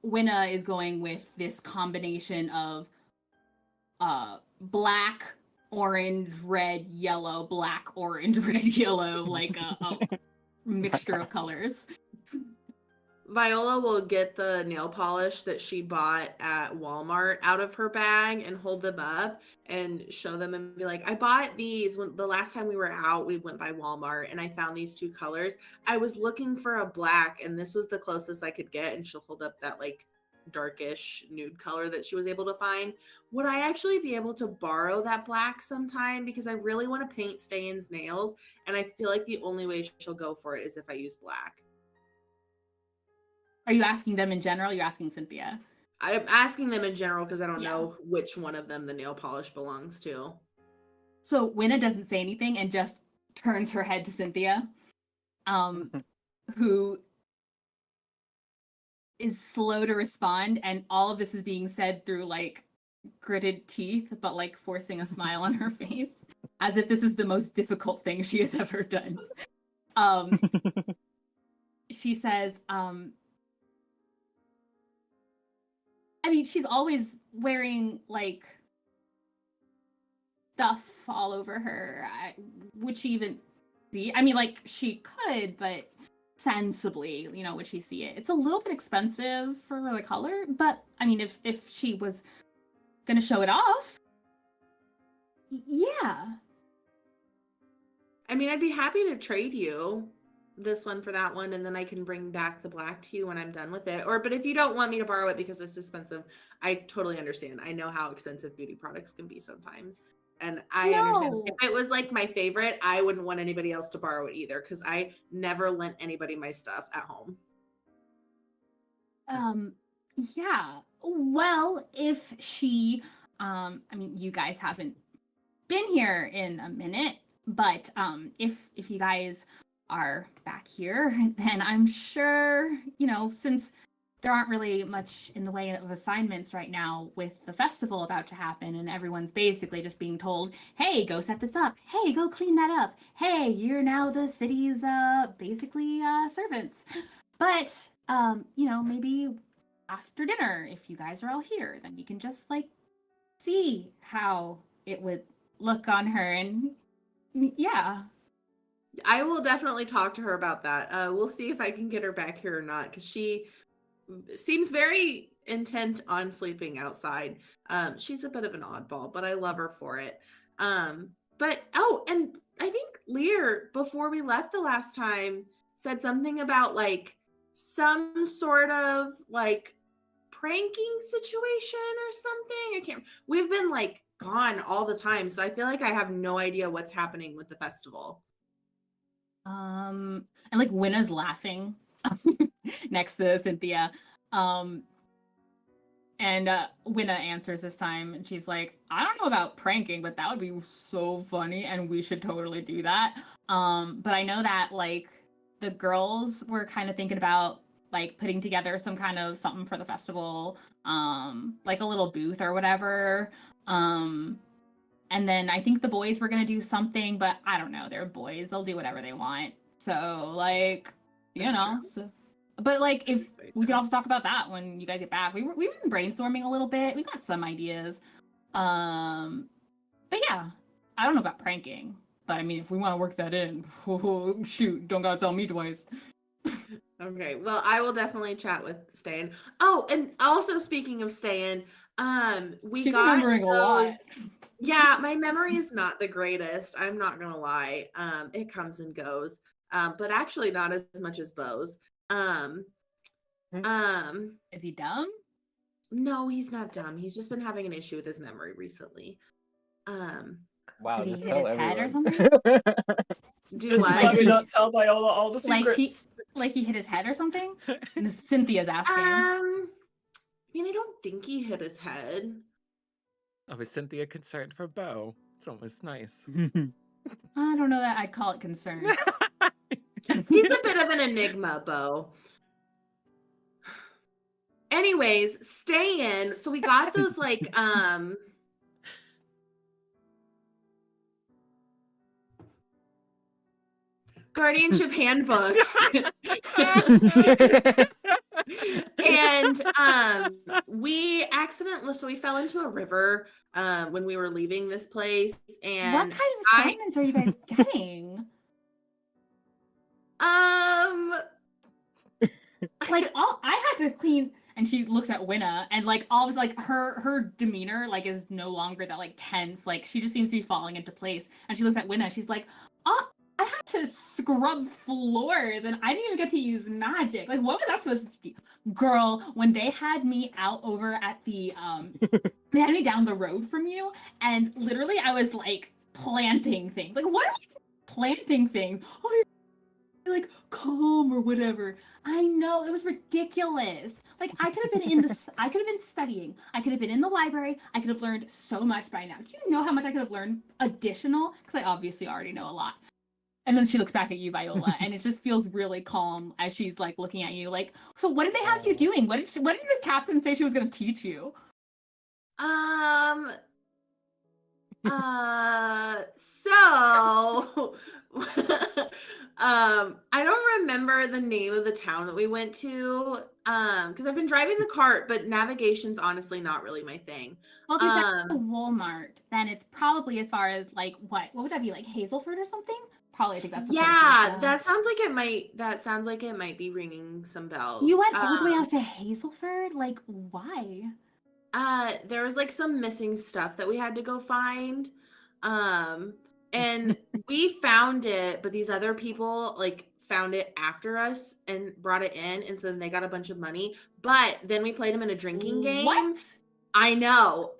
Winna is going with this combination of black, orange, red, yellow, black, orange, red, yellow, like a mixture of colors. Viola will get the nail polish that she bought at Walmart out of her bag and hold them up and show them and be like, I bought these when the last time we were out, we went by Walmart and I found these two colors. I was looking for a black and this was the closest I could get. And she'll hold up that like darkish nude color that she was able to find. Would I actually be able to borrow that black sometime? Because I really want to paint Ste'yn's nails. And I feel like the only way she'll go for it is if I use black. Are you asking them in general? You're asking Cynthia? I'm asking them in general because I don't know which one of them the nail polish belongs to. So Winna doesn't say anything and just turns her head to Cynthia, who is slow to respond, and all of this is being said through like gritted teeth, but like forcing a smile on her face, as if this is the most difficult thing she has ever done. She says, I mean, she's always wearing, like, stuff all over her. Would she even see? I mean, like, she could, but sensibly, you know, would she see it? It's a little bit expensive for the color, but, I mean, if she was gonna show it off, yeah. I mean, I'd be happy to trade you this one for that one, and then I can bring back the black to you when I'm done with it. But if you don't want me to borrow it because it's expensive, I totally understand. I know how expensive beauty products can be sometimes, and I understand. If it was like my favorite, I wouldn't want anybody else to borrow it either because I never lent anybody my stuff at home. Yeah. Well, if she, I mean, you guys haven't been here in a minute, but if you guys are back here, then I'm sure, you know, since there aren't really much in the way of assignments right now with the festival about to happen and everyone's basically just being told, hey, go set this up, hey, go clean that up, hey, you're now the city's basically servants. But you know, maybe after dinner, if you guys are all here, then we can just like see how it would look on her. And yeah, I will definitely talk to her about that. We'll see if I can get her back here or not, because she seems very intent on sleeping outside. She's a bit of an oddball, but I love her for it. But and I think Lear, before we left the last time, said something about like some sort of like pranking situation or something. I can't. We've been like gone all the time, so I feel like I have no idea what's happening with the festival. And like Winna's laughing next to Cynthia. And Winna answers this time and she's like, I don't know about pranking, but that would be so funny and we should totally do that. But I know that like the girls were kind of thinking about like putting together some kind of something for the festival, like a little booth or whatever. And then I think the boys were gonna do something, but I don't know. They're boys; they'll do whatever they want. So like, you That's know. true. So, but like, if we could also talk about that when you guys get back. We've been brainstorming a little bit. We got some ideas. But yeah, I don't know about pranking. But I mean, if we want to work that in, shoot, don't gotta tell me twice. Okay, well, I will definitely chat with Ste'yn. Oh, and also speaking of Ste'yn, we She's got remembering a lot. Yeah, my memory is not the greatest. I'm not gonna lie. It comes and goes. But actually not as much as Beau's. Is he dumb? No, he's not dumb. He's just been having an issue with his memory recently. Wow, Did he just hit tell his head or everyone. something? Do This is what? why we don't tell Viola all the Like secrets. he hit his head or something? And Cynthia's asking. I mean, I don't think he hit his head. Oh, is Cynthia concerned for Beau? It's almost nice. I don't know that I'd call it concern. He's a bit of an enigma, Beau. Anyways, Ste'yn. So we got those like guardianship handbooks. And we accidentally, so we fell into a river when we were leaving this place. And What kind of assignments are you guys getting? Like I had to clean, and she looks at Winna, and like all of a sudden, like her demeanor like is no longer that like tense, like she just seems to be falling into place. And she looks at Winna, she's like, oh, I had to scrub floors and I didn't even get to use magic. Like, what was that supposed to be? Girl, when they had me out over at the they had me down the road from you, and literally I was like planting things. Like, what are you planting things? Oh, you're like calm or whatever. I know, it was ridiculous. Like, I could have been I could have been studying. I could have been in the library. I could have learned so much by now. Do you know how much I could have learned additional? Because I obviously already know a lot. And then she looks back at you, Viola, and it just feels really calm as she's like looking at you. Like, so what did they have you doing? What did the captain say she was going to teach you? So I don't remember the name of the town that we went to because I've been driving the cart, but navigation's honestly not really my thing. Well, if you said Walmart, then it's probably as far as like what would that be, like Hazelford or something? Probably, I think that's the yeah. That sounds like it might. That sounds like it might be ringing some bells. You went all the way out to Hazelford? Like, why? There was like some missing stuff that we had to go find. And we found it, but these other people like found it after us and brought it in, and so then they got a bunch of money. But then we played them in a drinking game. What? I know.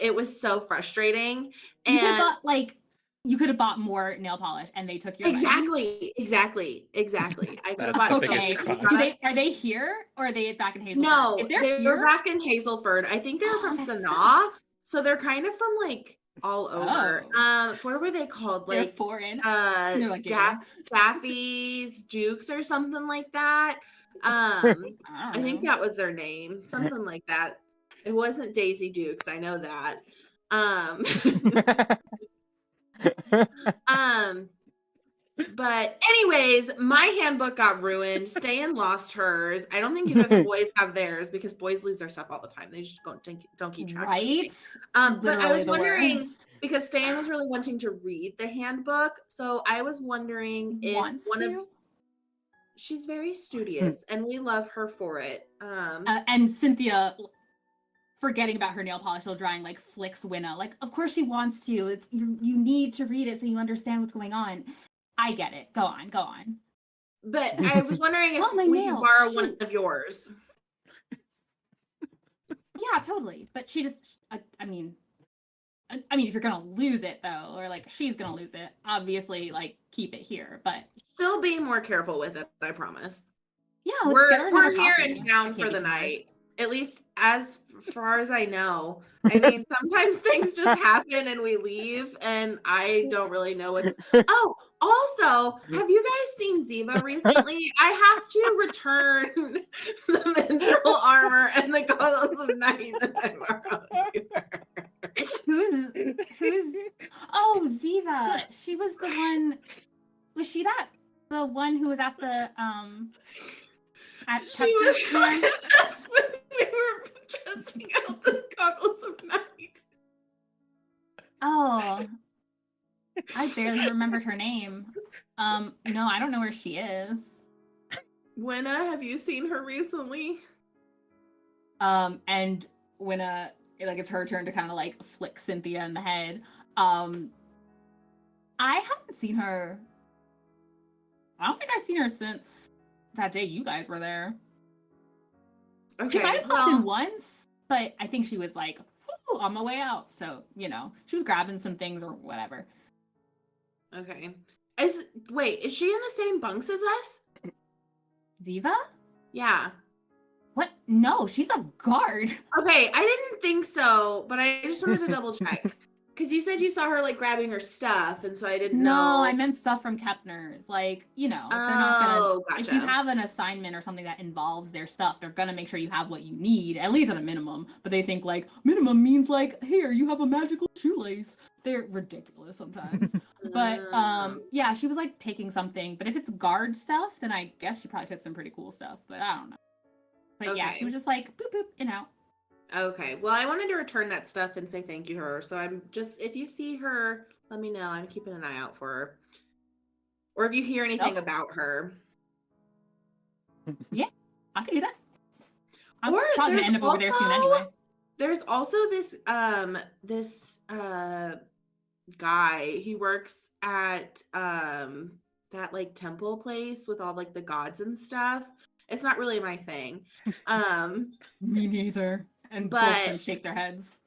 It was so frustrating. You could have bought more nail polish, and they took your money. Exactly. I could have That's bought the biggest so crime. Are they here or are they back in Hazelford? No, if they're back in Hazelford. I think they're from Sanaa, so they're kind of from like all over. What were they called? They're Like foreign. they're like Daffy's Jukes or something like that. I think that was their name, something like that. It wasn't Daisy Dukes, I know that. But anyways, my handbook got ruined. Ste'yn lost hers. I don't think either of the boys have theirs because boys lose their stuff all the time. They just don't keep track. Right? But I was wondering because Ste'yn was really wanting to read the handbook, so I was wondering if she's very studious and we love her for it. And Cynthia, forgetting about her nail polish still drying, like flicks Winna. Like, of course she wants to. It's you need to read it so you understand what's going on. I get it. Go on. But I was wondering if we could borrow one of yours. Yeah, totally. But she just, I mean, if you're gonna lose it though, or like she's gonna lose it, obviously, like keep it here. But she'll be more careful with it. I promise. Yeah, we're here in town for the night. At least as far as I know. I mean, sometimes things just happen and we leave, and I don't really know what's. Oh, also, have you guys seen Ziva recently? I have to return the mithril armor and the goggles of night that I borrowed. Who's? Oh, Ziva. She was the one. Was she the one who was at the At she was trying to us when we were testing out the goggles of night. Oh, I barely remembered her name. No, I don't know where she is. Winna, have you seen her recently? And Winna, like, it's her turn to kind of like flick Cynthia in the head. I haven't seen her. I don't think I've seen her since that day you guys were there. Okay, she might have popped in once, but I think she was like, whoo, on my way out. So, you know, she was grabbing some things or whatever. Okay. Wait, is she in the same bunks as us? Ziva? Yeah. What? No, she's a guard. Okay, I didn't think so, but I just wanted to double check. Because you said you saw her, like, grabbing her stuff, and so I didn't know. No, I meant stuff from Kepner's. Like, you know, they're not gonna... Gotcha. If you have an assignment or something that involves their stuff, they're gonna make sure you have what you need, at least at a minimum. But they think, like, minimum means, like, here, you have a magical shoelace. They're ridiculous sometimes. But, yeah, she was, like, taking something. But if it's guard stuff, then I guess she probably took some pretty cool stuff. But I don't know. But okay. Yeah, she was just like, boop, boop, in out. Okay, well, I wanted to return that stuff and say thank you to her. So I'm just, if you see her, let me know. I'm keeping an eye out for her. Or if you hear anything about her. Yeah, I could do that. I'm or probably gonna end up over there soon anyway. There's also this guy. He works at that like temple place with all like the gods and stuff. It's not really my thing. Me neither. And but both of them shake their heads.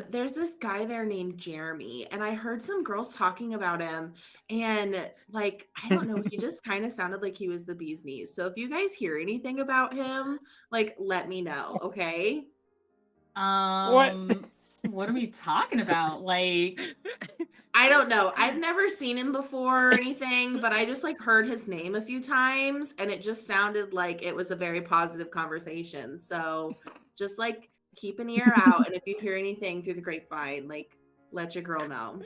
There's this guy there named Jeremy, and I heard some girls talking about him, and like, I don't know, he just kind of sounded like he was the bee's knees. So if you guys hear anything about him, like, let me know, okay? What are we talking about? Like, I don't know. I've never seen him before or anything, but I just like heard his name a few times, and it just sounded like it was a very positive conversation. So just like keep an ear out, and if you hear anything through the grapevine, like let your girl know.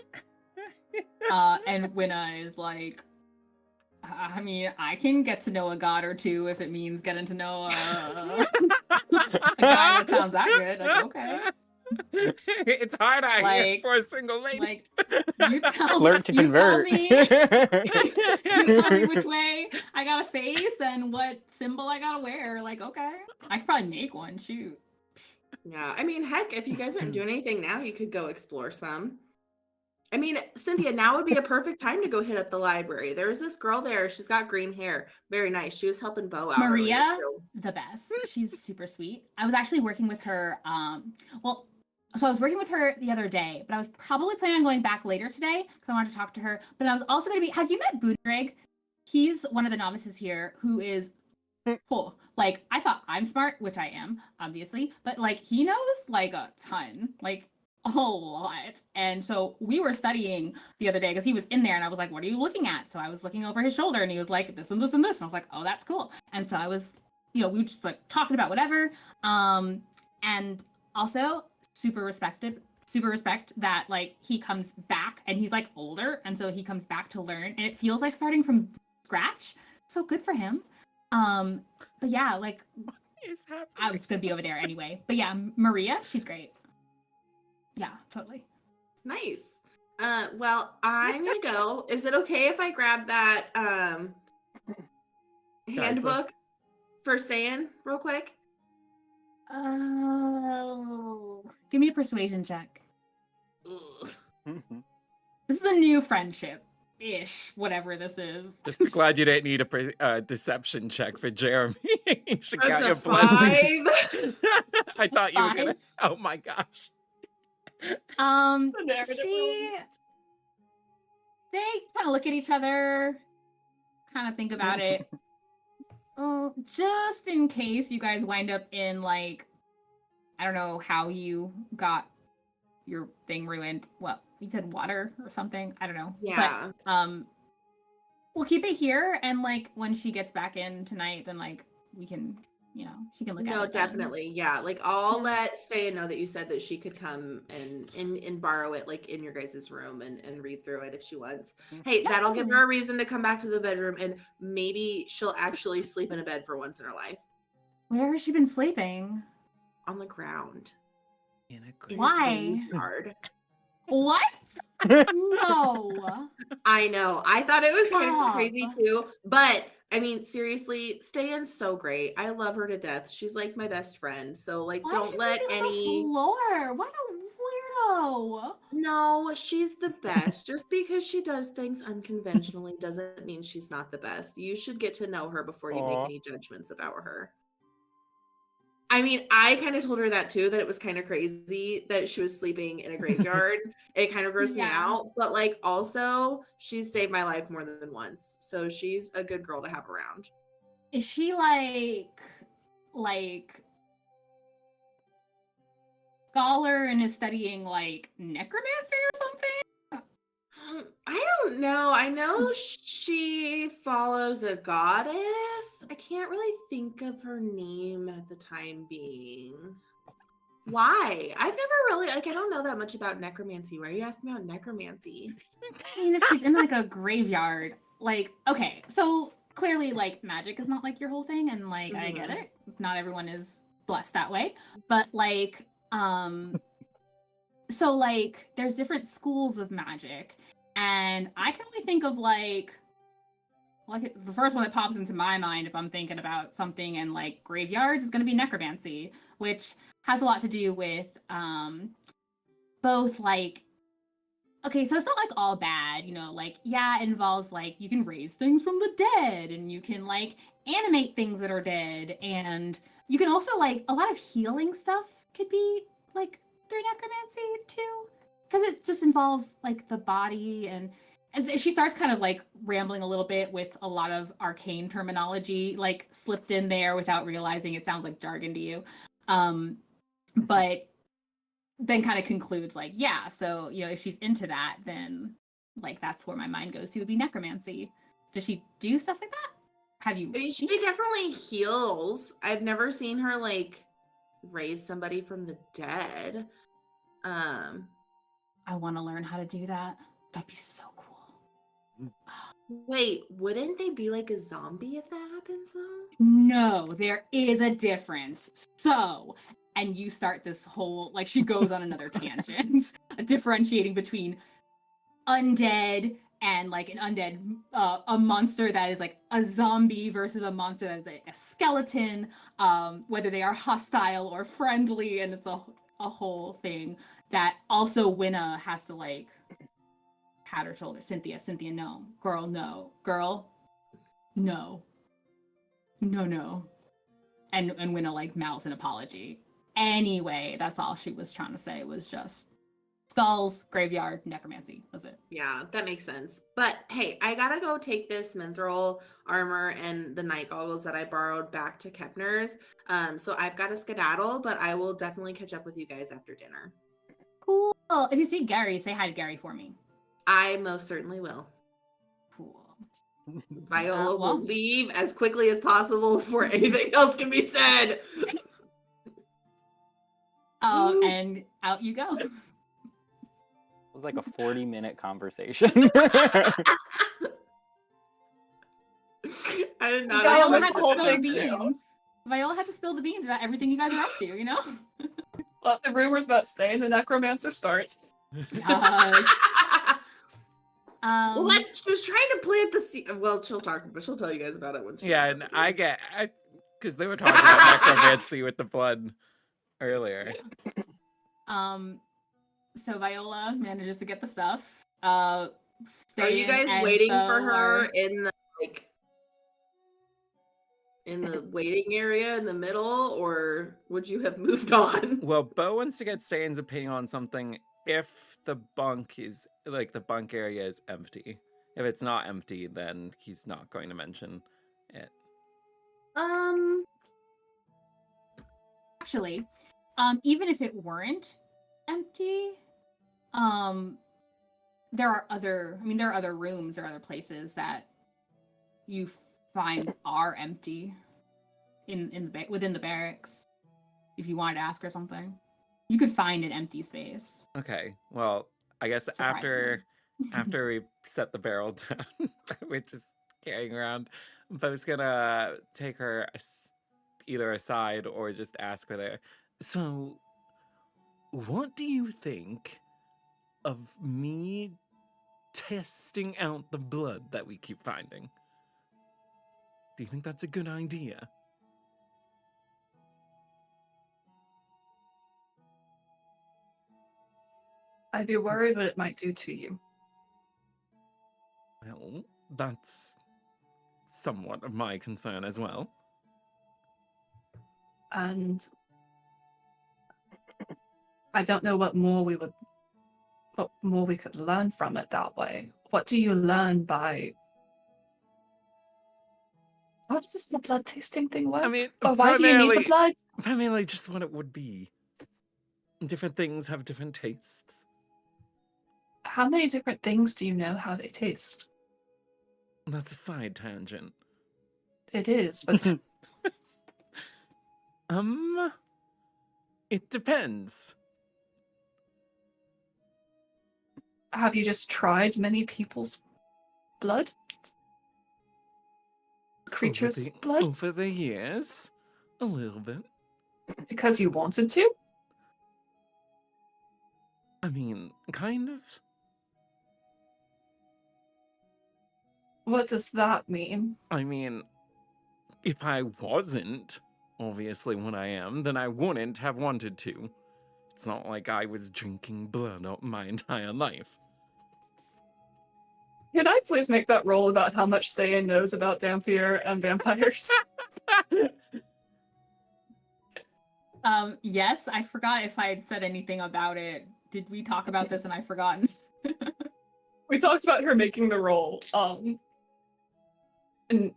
And Winna is like, I mean, I can get to know a god or two if it means getting to know a guy that sounds that good. Like, okay. It's hard out here for a single lady. Like, you tell Learn to convert. You tell me which way I gotta face and what symbol I gotta wear. Like, okay. I could probably make one. Shoot. Yeah, I mean, heck, if you guys aren't doing anything now, you could go explore some. I mean, Cynthia, now would be a perfect time to go hit up the library. There's this girl there. She's got green hair. Very nice. She was helping Beau out. Maria, the best. She's super sweet. I was actually working with her. So I was working with her the other day, but I was probably planning on going back later today because I wanted to talk to her. But I was also going to be. Have you met Boondrag? He's one of the novices here who is cool. Like, I thought I'm smart, which I am, obviously, but like he knows like a ton, like a lot. And so we were studying the other day because he was in there, and I was like, "What are you looking at?" So I was looking over his shoulder, and he was like, "This and this and this," and I was like, "Oh, that's cool." And so I was, we were just like talking about whatever. And also super respect that like he comes back and he's like older, and so he comes back to learn, and it feels like starting from scratch. So good for him. But yeah, like I was gonna be over there anyway. But yeah, Maria, she's great. Yeah, totally. Nice. Well, I'm gonna go. Is it okay if I grab that handbook for Ste'yn real quick? Give me a persuasion check. Mm-hmm. This is a new friendship-ish, whatever this is. Just be glad you didn't need a deception check for Jeremy. She That's got your 5. I thought you were gonna. Oh my gosh. They kind of look at each other, kind of think about it. Just in case you guys wind up in, like, I don't know how you got your thing ruined. Well, you said water or something. I don't know. Yeah. But, we'll keep it here, and, like, when she gets back in tonight, then, like, we can, she can look at it. No, then. definitely. Yeah. Like, I'll Yeah. let Ste'yn know that you said that she could come and borrow it, like, in your guys' room and read through it if she wants. Hey, Yeah, that'll give totally. her a reason to come back to the bedroom, and maybe she'll actually sleep in a bed for once in her life. Where has she been sleeping? On the ground. In a In a Why? graveyard. What? No. I know. I thought it was kind of Stop. crazy too. But I mean, seriously, Ste'yn's so great. I love her to death. She's like my best friend. So like, Why is don't she let sleeping on the any. floor? What a weirdo. No, she's the best. Just because she does things unconventionally doesn't mean she's not the best. You should get to know her before you make Aw. any judgments about her. I mean, I kind of told her that too, that it was kind of crazy that she was sleeping in a graveyard. It kind of grossed me Yeah. out. But like, also, she's saved my life more than once. So she's a good girl to have around. Is she like scholar and is studying like necromancy or something? I don't know. I know she follows a goddess. I can't really think of her name at the time being. Why? I've never really, like, I don't know that much about necromancy. Why are you asking me about necromancy? I mean, if she's in like a graveyard, like, okay, so clearly like magic is not like your whole thing, and like I get it. Not everyone is blessed that way. But like, so like there's different schools of magic, and I can only think of like the first one that pops into my mind if I'm thinking about something in like graveyards is going to be necromancy, which has a lot to do with both like, okay, so it's not like all bad, like, yeah, it involves like you can raise things from the dead and you can like animate things that are dead, and you can also like a lot of healing stuff could be like through necromancy too, because it just involves like the body, and she starts kind of like rambling a little bit with a lot of arcane terminology like slipped in there without realizing it sounds like jargon to you. But then kind of concludes like, yeah, so if she's into that, then like that's where my mind goes to, would be necromancy. Does she do stuff like that? Have you? I mean, she definitely heals. I've never seen her like raise somebody from the dead. I want to learn how to do that. That'd be so cool. Wait, wouldn't they be like a zombie if that happens though? No, there is a difference. So, and you start this whole, like, she goes on another tangent, differentiating between undead and like an undead, a monster that is like a zombie versus a monster that is a skeleton, whether they are hostile or friendly, and it's a whole thing that also Winna has to like pat her shoulder. Cynthia, no. Girl, no. Girl, no. No. And Winna like mouths an apology. Anyway, that's all she was trying to say, was just skulls, graveyard, necromancy. Was it? Yeah, that makes sense. But hey, I gotta go take this Mithril armor and the night goggles that I borrowed back to Kepner's. So I've got to skedaddle, but I will definitely catch up with you guys after dinner. Cool. If you see Gary, say hi to Gary for me. I most certainly will. Cool. Viola well. will leave as quickly as possible before anything else can be said. And out you go. It was like a 40-minute conversation. I did not Viola missed had the to whole spill the thing, too. beans. Viola had to spill the beans about everything you guys are up to, Well, if the rumors about Ste'yn, the necromancer starts. Yes. Well, she was trying to plant the seed. Well, she'll tell you guys about it when she. Yeah, and because they were talking about necromancy with the blood earlier. So Viola manages to get the stuff. Are you guys and waiting Beau for her are- in the waiting area in the middle, or would you have moved on? Well, Beau wants to get Ste'yn's opinion on something if the bunk area is empty. If it's not empty, then he's not going to mention it. Actually, even if it weren't empty, there are other rooms, there are other places that you find are empty within the barracks. If you wanted to ask her something, you could find an empty space. Okay, well, I guess after we set the barrel down, we're just carrying around, Beau's gonna take her either aside or just ask her there. So, what do you think of me testing out the blood that we keep finding? Do you think that's a good idea? I'd be worried what it might do to you. Well, that's somewhat of my concern as well. And I don't know what more we could learn from it that way. What do you learn by... How does this blood tasting thing work? I mean, why do you need the blood? Primarily just what it would be. Different things have different tastes. How many different things do you know how they taste? That's a side tangent. It is, but... It depends. Have you just tried many people's blood? Creatures' blood? Over the years, a little bit. Because you wanted to? I mean, kind of. What does that mean? I mean, if I wasn't, obviously when I am, then I wouldn't have wanted to. It's not like I was drinking blood up my entire life. Can I please make that roll about how much Ste'yn knows about Dampier and vampires? Yes, I forgot if I had said anything about it. Did we talk about this and I've forgotten? We talked about her making the roll. And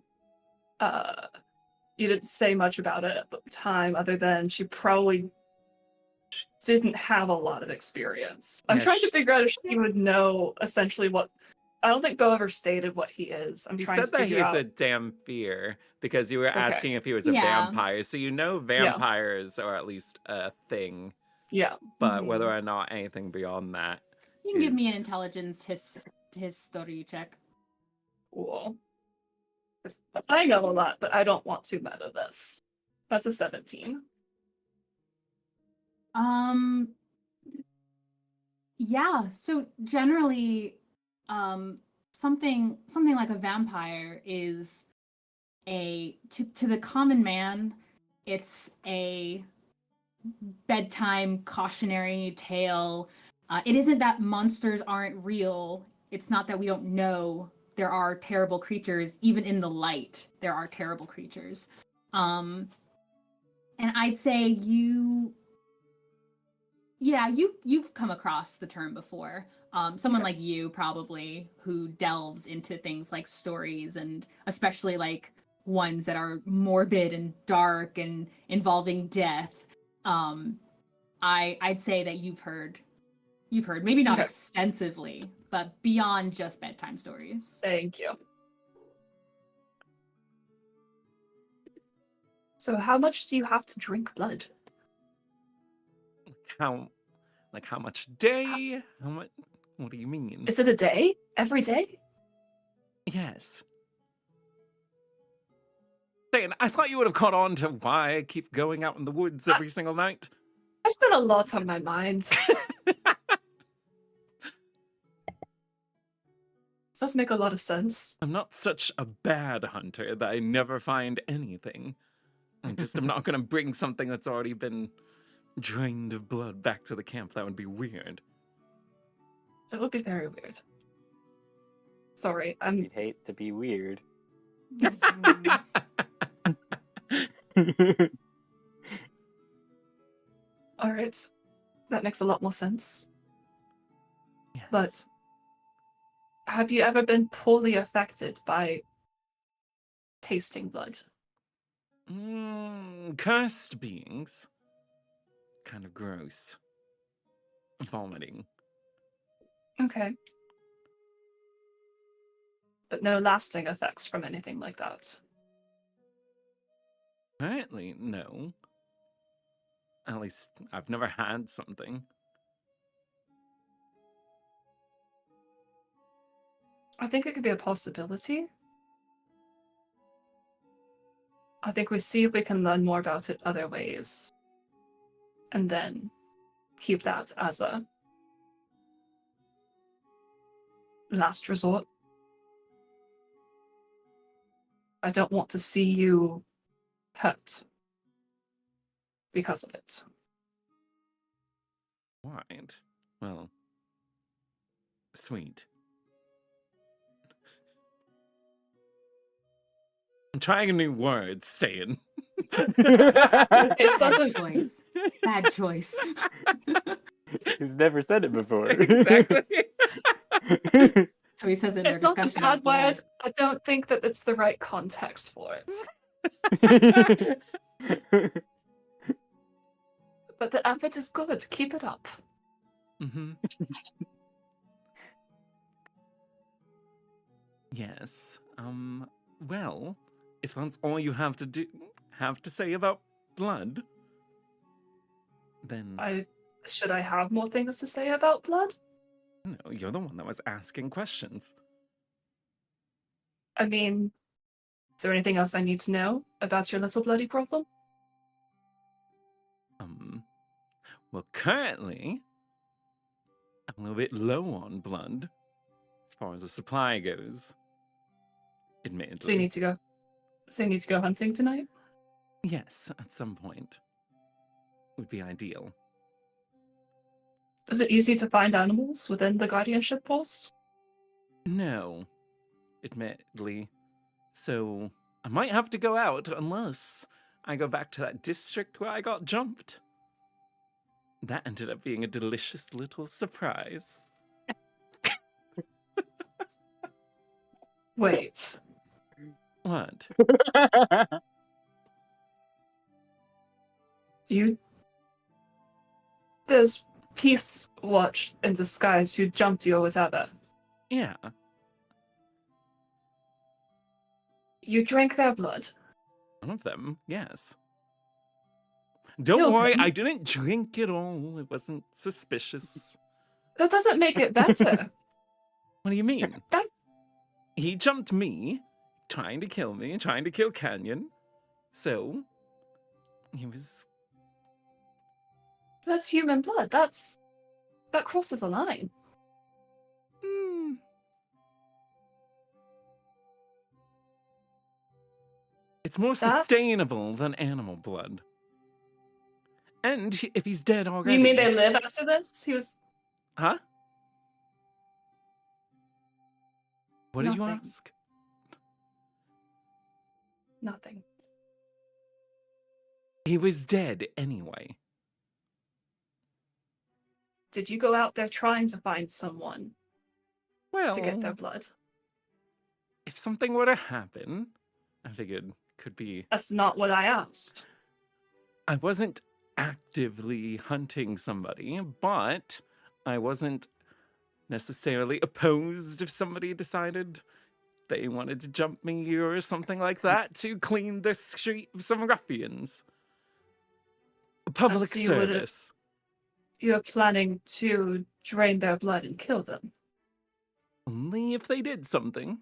you didn't say much about it at the time, other than she probably didn't have a lot of experience. I'm trying to figure out if she would know essentially what... I don't think Beau ever stated what he is. He said that he's a Dampier because you were asking if he was a vampire. So you know vampires are at least a thing. Yeah. But whether or not anything beyond that. You can give me an intelligence history check. Cool. I know a lot, but I don't want to meta this. That's a 17. Yeah, so generally something like a vampire is to the common man, it's a bedtime cautionary tale. It isn't that monsters aren't real. It's not that we don't know there are terrible creatures. Even in the light, there are terrible creatures. And I'd say you've come across the term before. Someone like you probably, who delves into things like stories, and especially like ones that are morbid and dark and involving death. I'd say that you've heard, maybe not extensively, but beyond just bedtime stories. Thank you. So how much do you have to drink blood? How much a day? How much? What do you mean? Is it a day? Every day? Yes. Ste'yn, I thought you would have caught on to why I keep going out in the woods every single night. I spent a lot on my mind. Does make a lot of sense. I'm not such a bad hunter that I never find anything. I just am not going to bring something that's already been drained of blood back to the camp. That would be weird. It would be very weird. Sorry, You'd hate to be weird. Alright. That makes a lot more sense. Yes. But have you ever been poorly affected by tasting blood? Cursed beings. Kind of gross. Vomiting. Okay. But no lasting effects from anything like that. Apparently, no. At least, I've never had something. I think it could be a possibility. I think we see if we can learn more about it other ways. And then keep that as a last resort. I don't want to see you hurt because of it. Right. Well, sweet. I'm trying a new word, Ste'yn. It doesn't. choice. Bad choice. He's never said it before. Exactly. So he says in their It's not a discussion. bad after word. that. I don't think that it's the right context for it. But the effort is good. Keep it up. Mm-hmm. Yes. Well, if that's all you have to say about blood, then Should I have more things to say about blood? no, you're the one that was asking questions. I mean, is there anything else I need to know about your little bloody problem? Well, currently, I'm a little bit low on blood as far as the supply goes. Admittedly. So you need to go hunting tonight? Yes, at some point. Would be ideal. Is it easy to find animals within the guardianship post? No, admittedly. So I might have to go out unless I go back to that district where I got jumped. That ended up being a delicious little surprise. Wait. What? There's Peace Watch in disguise who jumped you or whatever. Yeah. You drank their blood. One of them, yes. Don't Killed worry, him? I didn't drink it all. It wasn't suspicious. That doesn't make it better. What do you mean? He jumped me, trying to kill me, trying to kill Canyon. So, he was... That's human blood. That crosses a line. It's more sustainable than animal blood. And if he's dead already... You mean they live after this? He was... Huh? What did you Nothing. ask? Nothing. He was dead anyway. Did you go out there trying to find someone Well, to get their blood? if something were to happen, I figured could be... That's not what I asked. I wasn't actively hunting somebody, but I wasn't necessarily opposed if somebody decided they wanted to jump me or something like that to clean the street of some ruffians. Public so you service. You're planning to drain their blood and kill them. Only if they did something.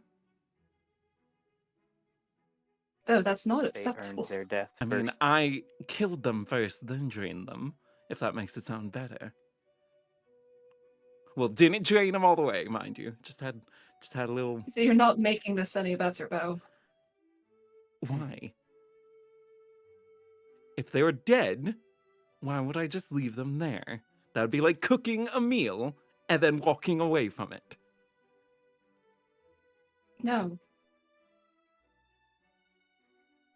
Oh, that's not They acceptable. earned their death I mean, first. I killed them first, then drained them, if that makes it sound better. Well, didn't drain them all the way, mind you. Just had a little... So you're not making this any better, Beau. Why? If they were dead, why would I just leave them there? That would be like cooking a meal and then walking away from it. No.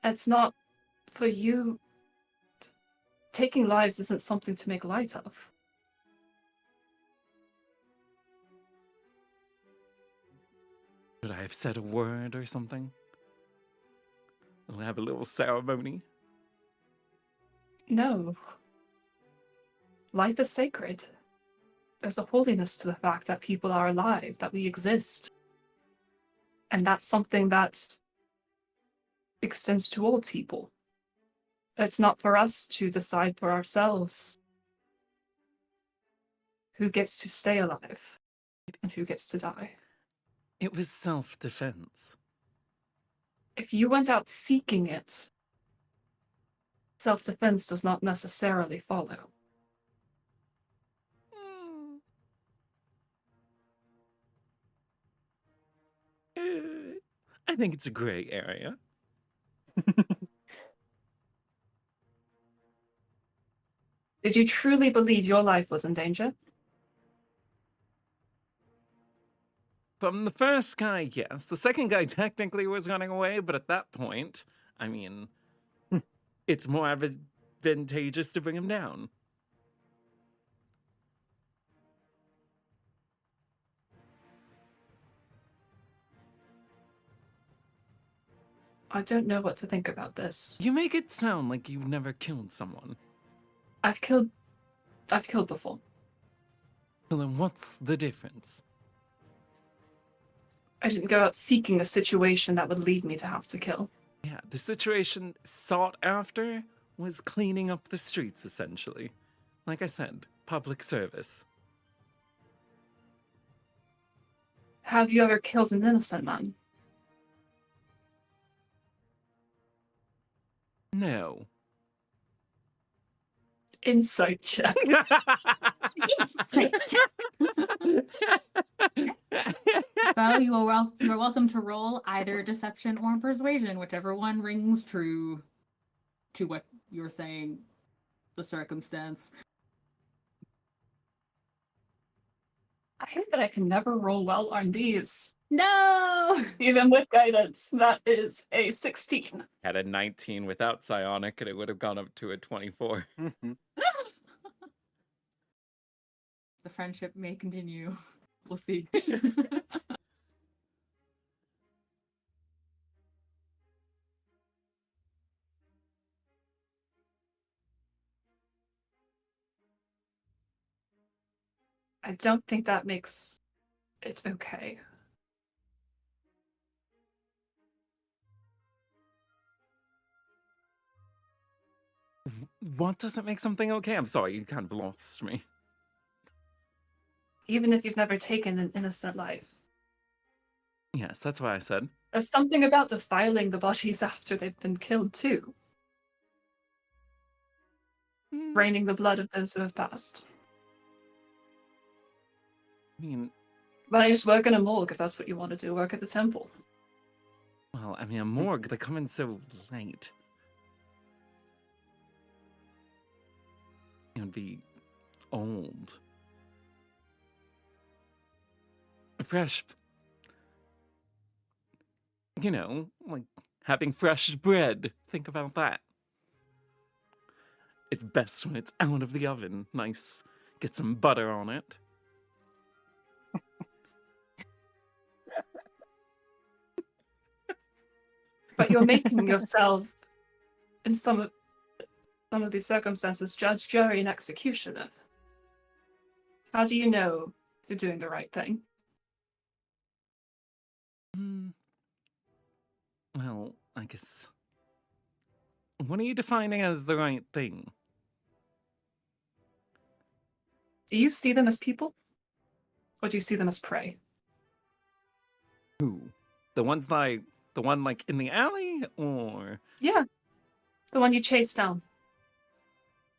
It's not for you. Taking lives isn't something to make light of. Should I have said a word or something? We'll have a little ceremony. No. Life is sacred. There's a holiness to the fact that people are alive, that we exist. And that's something that extends to all people. It's not for us to decide for ourselves who gets to stay alive and who gets to die. It was self-defense. If you went out seeking it, self-defense does not necessarily follow. I think it's a gray area. Did you truly believe your life was in danger? From the first guy, yes. The second guy technically was running away, but at that point, I mean, it's more advantageous to bring him down. I don't know what to think about this. You make it sound like you've never killed someone. I've killed before. So then what's the difference? I didn't go out seeking a situation that would lead me to have to kill. Yeah, the situation sought after was cleaning up the streets, essentially. Like I said, public service. Have you ever killed an innocent man? No. Insight check. Beau, you are welcome to roll either deception or persuasion, whichever one rings true to what you're saying, the circumstance. I hate that I can never roll well on these. No! Even with guidance, that is a 16. Had a 19 without psionic, and it would have gone up to a 24. The friendship may continue. We'll see. I don't think that makes it okay. What doesn't make something okay? I'm sorry, you kind of lost me. Even if you've never taken an innocent life. Yes, that's what I said. There's something about defiling the bodies after they've been killed, too. Draining the blood of those who have passed. I mean... Why don't you just work in a morgue if that's what you want to do? Work at the temple. Well, I mean, a morgue, they come in so late. It would be old. Fresh... You know, like having fresh bread. Think about that. It's best when it's out of the oven. Nice. Get some butter on it. But you're making yourself, in some of these circumstances, judge, jury, and executioner. How do you know you're doing the right thing? Well, I guess... What are you defining as the right thing? Do you see them as people? Or do you see them as prey? Who? The ones like... The one, like, in the alley? Or... Yeah. The one you chased down.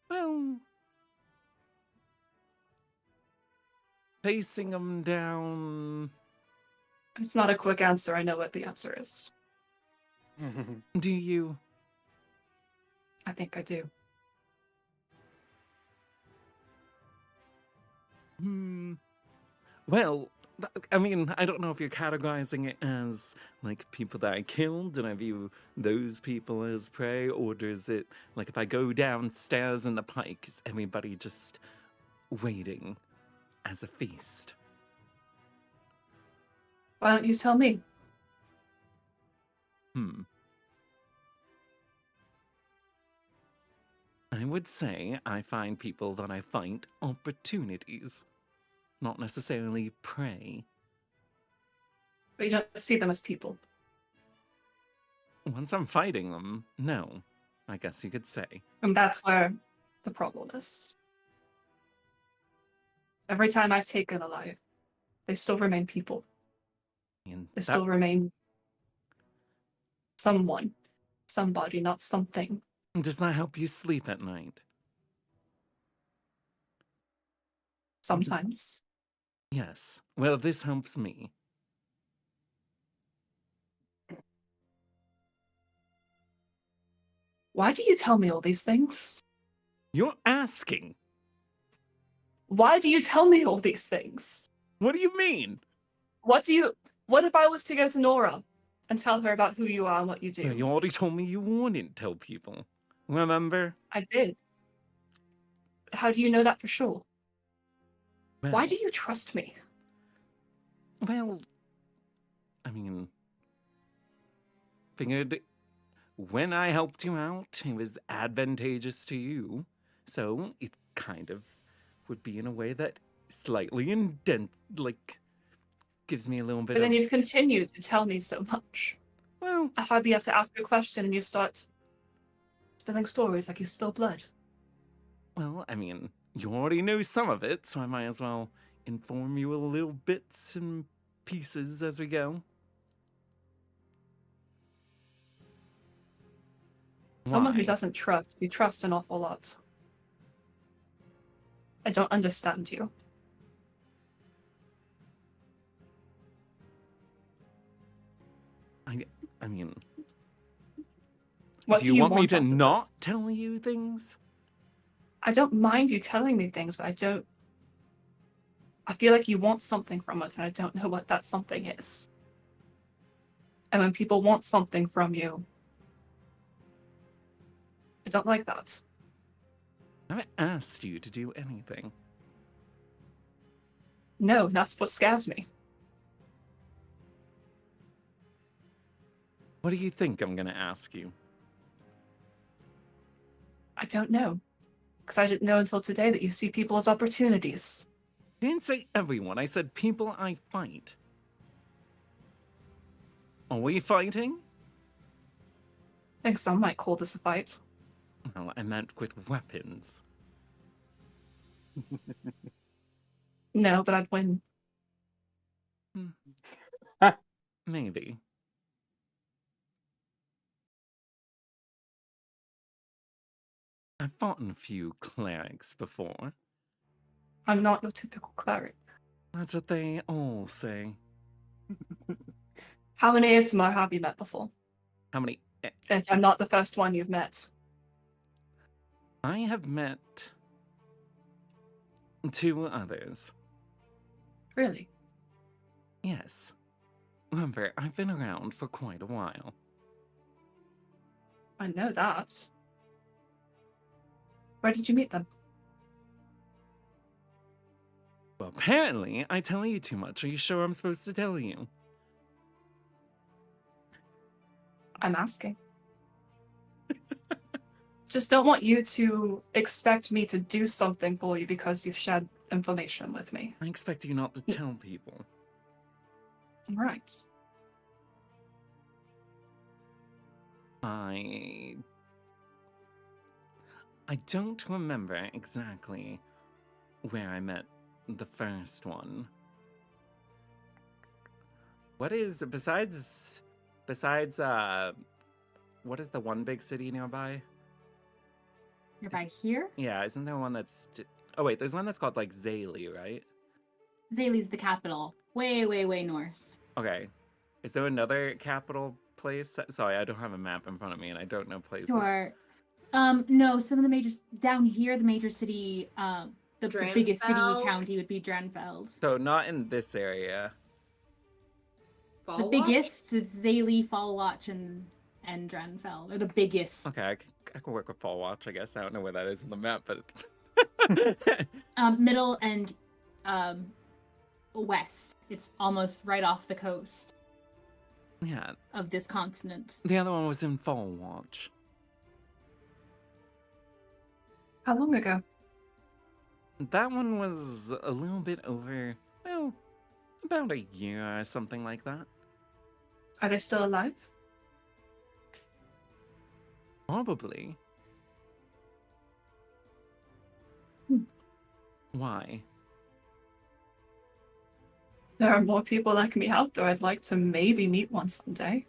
Well... Chasing them down... It's not a quick answer. I know what the answer is. Do you? I think I do. Well, I mean, I don't know if you're categorizing it as, like, people that I killed, and I view those people as prey, or does it, like, if I go downstairs in the pike, is everybody just waiting as a feast? Why don't you tell me? I would say I find people that I find opportunities, not necessarily prey. But you don't see them as people. Once I'm fighting them, no, I guess you could say. And that's where the problem is. Every time I've taken a life, they still remain people. And They still remain someone, somebody, not something. does that help you sleep at night? Sometimes. Yes. Well, this helps me. Why do you tell me all these things? You're asking. Why do you tell me all these things? What do you mean? What if I was to go to Nora and tell her about who you are and what you do? Well, you already told me you wouldn't tell people. Remember? I did. How do you know that for sure? Well, Why do you trust me? Well, I mean, figured when I helped you out, it was advantageous to you. So it kind of would be in a way that slightly gives me a little bit But then of... you've continued to tell me so much. Well, I hardly have to ask a question and you start spilling stories like you spill blood. well, I mean, you already know some of it, so I might as well inform you a little bits and pieces as we go. Someone who Why? doesn't trust, you trust an awful lot. I don't understand you. I mean, What do you want me to out of not this? tell you things? I don't mind you telling me things, but I feel like you want something from it, and I don't know what that something is. And when people want something from you, I don't like that. I haven't asked you to do anything. No, that's what scares me. What do you think I'm gonna ask you? I don't know. Because I didn't know until today that you see people as opportunities. I didn't say everyone, I said people I fight. Are we fighting? I think some might call this a fight. Well, I meant with weapons. No, but I'd win. Maybe. I've fought a few clerics before. I'm not your typical cleric. That's what they all say. How many ASMR have you met before? How many? If I'm not the first one you've met. I have met 2 others. Really? Yes. Remember, I've been around for quite a while. I know that. Where did you meet them? Well, apparently, I tell you too much. Are you sure I'm supposed to tell you? I'm asking. Just don't want you to expect me to do something for you because you've shared information with me. I expect you not to tell people. Right. I don't remember exactly where I met the first one. What is, besides, what is the one big city nearby? Nearby here? Yeah, isn't there one that's, oh wait, there's one that's called like Zaylee, right? Zaylee's the capital. Way, way, way north. Okay. Is there another capital place? Sorry, I don't have a map in front of me and I don't know places. Sure. No, some of the major down here, the major city, the biggest city Drenfeld? county would be Drenfeld. So not in this area. The Fall biggest is Zaylee, Fallwatch, and Drenfeld. Or the biggest. Okay, I can work with Fall Watch, I guess. I don't know where that is on the map, but... Middle and west. It's almost right off the coast Yeah, of this continent. the other one was in Fall Watch. How long ago? That one was a little bit over, well, about a year or something like that. Are they still alive? Probably. Why? There are more people like me out there. I'd like to maybe meet one someday.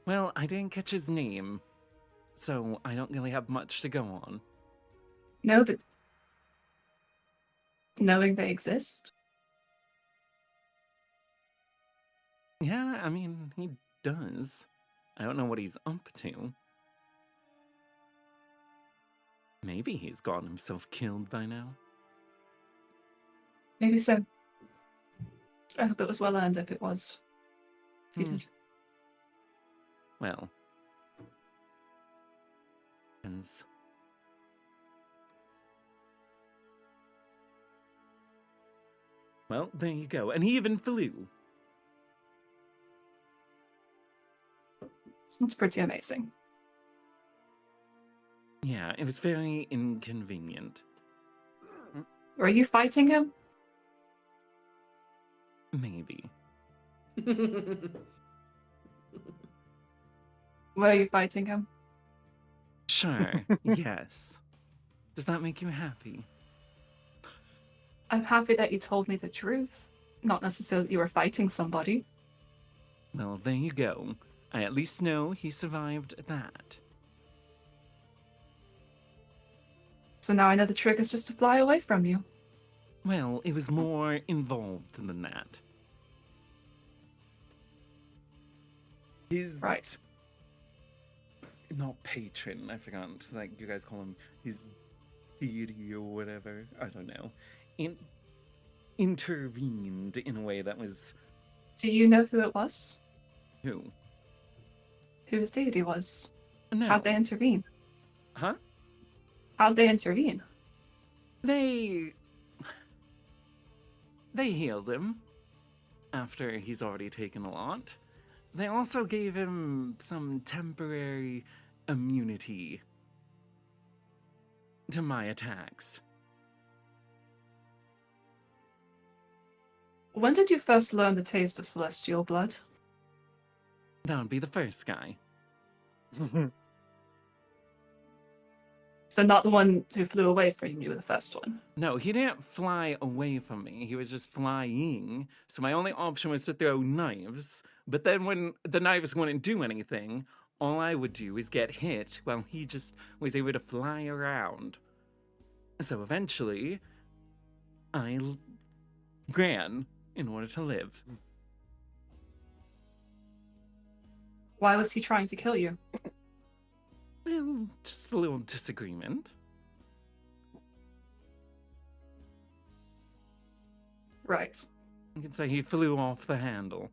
Well, I didn't catch his name, so I don't really have much to go on. No, but knowing they exist? Yeah, I mean, he does. I don't know what he's up to. Maybe he's gotten himself killed by now. Maybe so. I hope it was well earned if it was. If he did. Well. Depends. Well, there you go. And he even flew. It's pretty amazing. Yeah, it was very inconvenient. Were you fighting him? Maybe. Were you fighting him? Sure, yes. Does that make you happy? I'm happy that you told me the truth. Not necessarily that you were fighting somebody. Well, there you go. I at least know he survived that. So now I know the trick is just to fly away from you. Well, it was more involved than that. His Right. not patron, I forgot. Like you guys call him his deity or whatever. I don't know. Intervened in a way that was Do you know who it was? who? Who his deity was? No. How'd they intervene? Huh? How'd they intervene? They healed him after he's already taken a lot. They also gave him some temporary immunity to my attacks. When did you first learn the taste of celestial blood? That would be the first guy. So not the one who flew away from you, the first one. No, he didn't fly away from me. He was just flying. So my only option was to throw knives. But then when the knives wouldn't do anything, all I would do is get hit while he just was able to fly around. So eventually, I ran in order to live. Why was he trying to kill you? Well, just a little disagreement. Right. You could say he flew off the handle.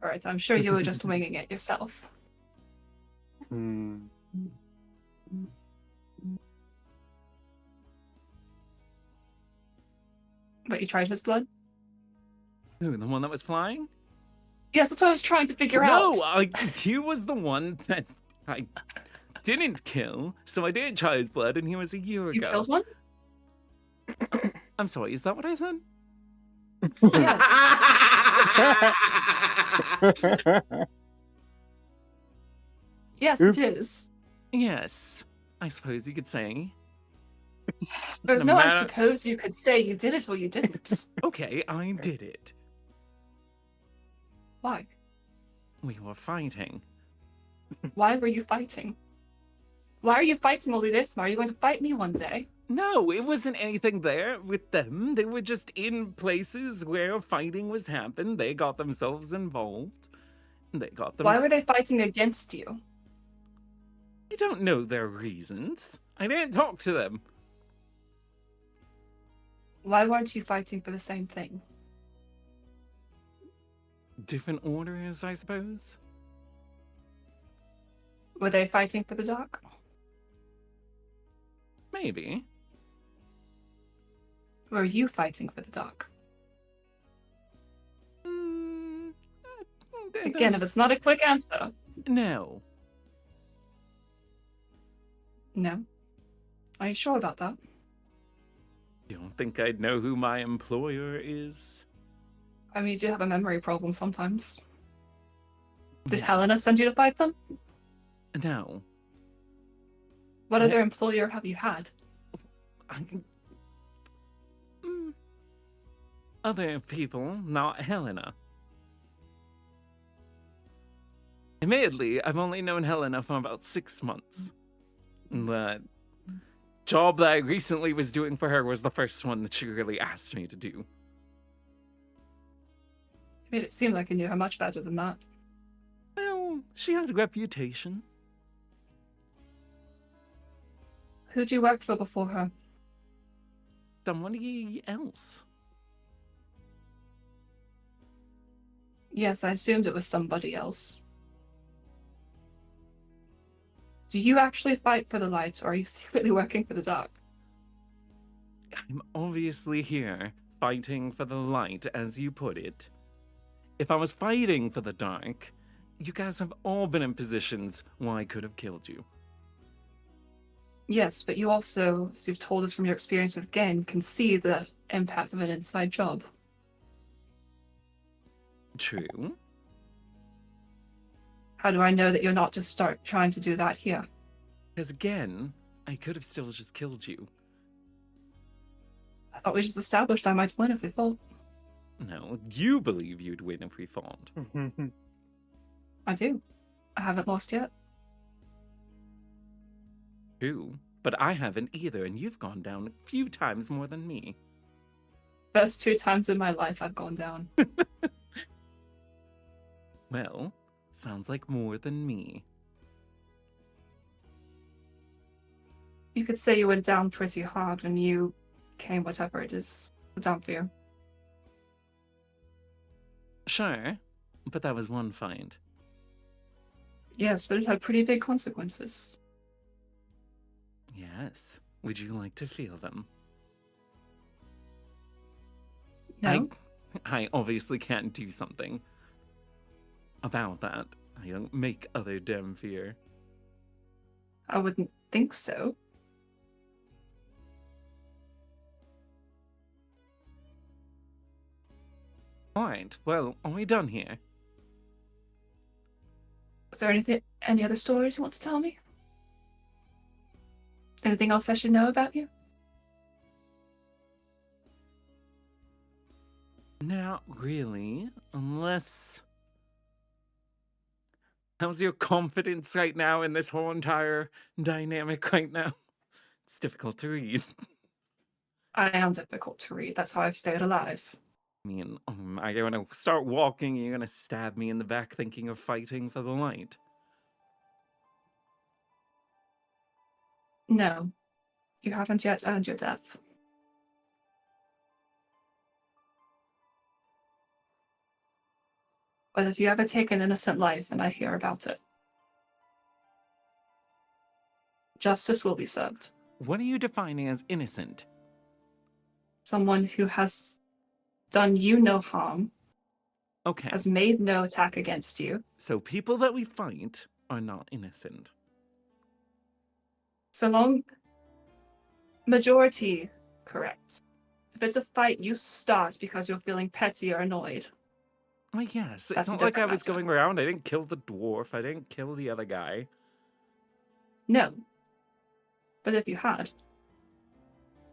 Alright, I'm sure you were just winging it yourself. But you tried his blood? Who, the one that was flying? Yes, that's what I was trying to figure out. No, he was the one that I didn't kill, so I didn't try his blood, and he was a year ago. You killed one? I'm sorry, is that what I said? Yes, it is. Yes, I suppose you could say. There's No no I matter- suppose you could say you did it or you didn't. Okay, I did it. Why? We were fighting. Why were you fighting? Why are you fighting all this? Are you going to fight me one day? No, it wasn't anything there with them. They were just in places where fighting was happening. They got themselves involved. They got them. Why were they fighting against you? I don't know their reasons. I didn't talk to them. Why weren't you fighting for the same thing? Different orders, I suppose. Were they fighting for the dark? Maybe. Were you fighting for the dark? I Again, if it's not a quick answer. No. No. Are you sure about that? You don't think I'd know who my employer is? I mean, you do have a memory problem sometimes. Did Yes. Helena send you to fight them? No. What other employer have you had? Other people, not Helena. Admittedly, I've only known Helena for about 6 months. The job that I recently was doing for her was the first one that she really asked me to do. You made it seem like you knew her much better than that. Well, she has a reputation. Who'd you work for before her? Somebody else. Yes, I assumed it was somebody else. Do you actually fight for the light, or are you secretly working for the dark? I'm obviously here, fighting for the light, as you put it. If I was fighting for the dark, you guys have all been in positions where I could have killed you. Yes, but you also, as you've told us from your experience with Gen, can see the impact of an inside job. True. How do I know that you're not just trying to do that here? Because again, I could have still just killed you. I thought we just established I might win if we fought. No, you believe you'd win if we fought. I do. I haven't lost yet. True, but I haven't either, and you've gone down a few times more than me. First 2 times in my life I've gone down. Well, sounds like more than me. You could say you went down pretty hard when you came whatever it is down for you. Sure, but that was one fight. Yes, but it had pretty big consequences. Yes. Would you like to feel them? No? I obviously can't do something about that. I don't make other dem fear. I wouldn't think so. Alright, well, are we done here? Is there any other stories you want to tell me? Anything else I should know about you? Not really, unless... How's your confidence right now in this whole entire dynamic right now? It's difficult to read. I am difficult to read. That's how I've stayed alive. I mean, am I gonna start walking and you're gonna stab me in the back thinking of fighting for the light? No. You haven't yet earned your death. But if you ever take an innocent life and I hear about it, justice will be served. What are you defining as innocent? Someone who has done you no harm, Okay, has made no attack against you. so people that we fight are not innocent. So long... Majority correct. If it's a fight you start because you're feeling petty or annoyed. Well, yes, That's it's a not like I different was matter. going around. I didn't kill the dwarf. I didn't kill the other guy. No. But if you had,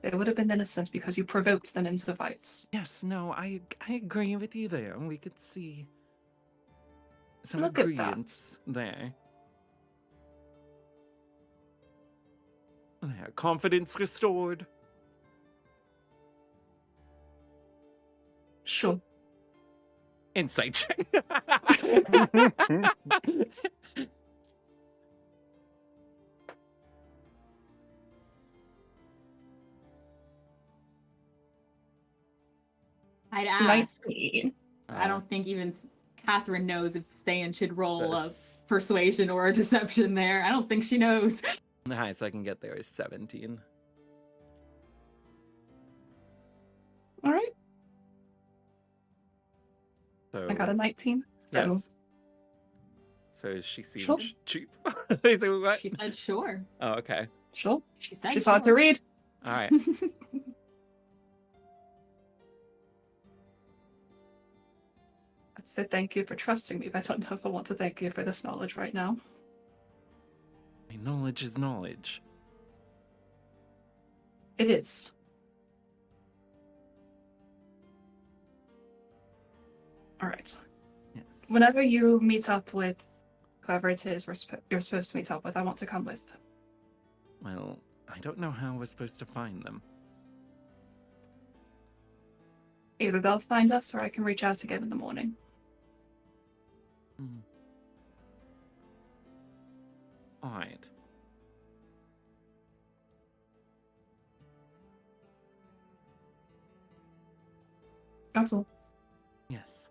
they would have been innocent because you provoked them into the fights. Yes, no, I agree with you there. We could see some Look at that. agreements there. There, confidence restored. Sure. Insight check. I'd ask. 19. I don't think even Catherine knows if Ste'yn should roll a That's- persuasion or a deception there. I don't think she knows. The highest I can get there is 17. All right. So I got a 19. So yes. So she seems Sure. truthful. So what? She said sure. Oh, okay. Sure. She said She's hard to read. All right. I'd say thank you for trusting me, but I don't know if I want to thank you for this knowledge right now. Knowledge is knowledge. It is. All right. Yes. Whenever you meet up with whoever it is you're supposed to meet up with, I want to come with. Well, I don't know how we're supposed to find them. Either they'll find us or I can reach out again in the morning. All right. That's all. Yes.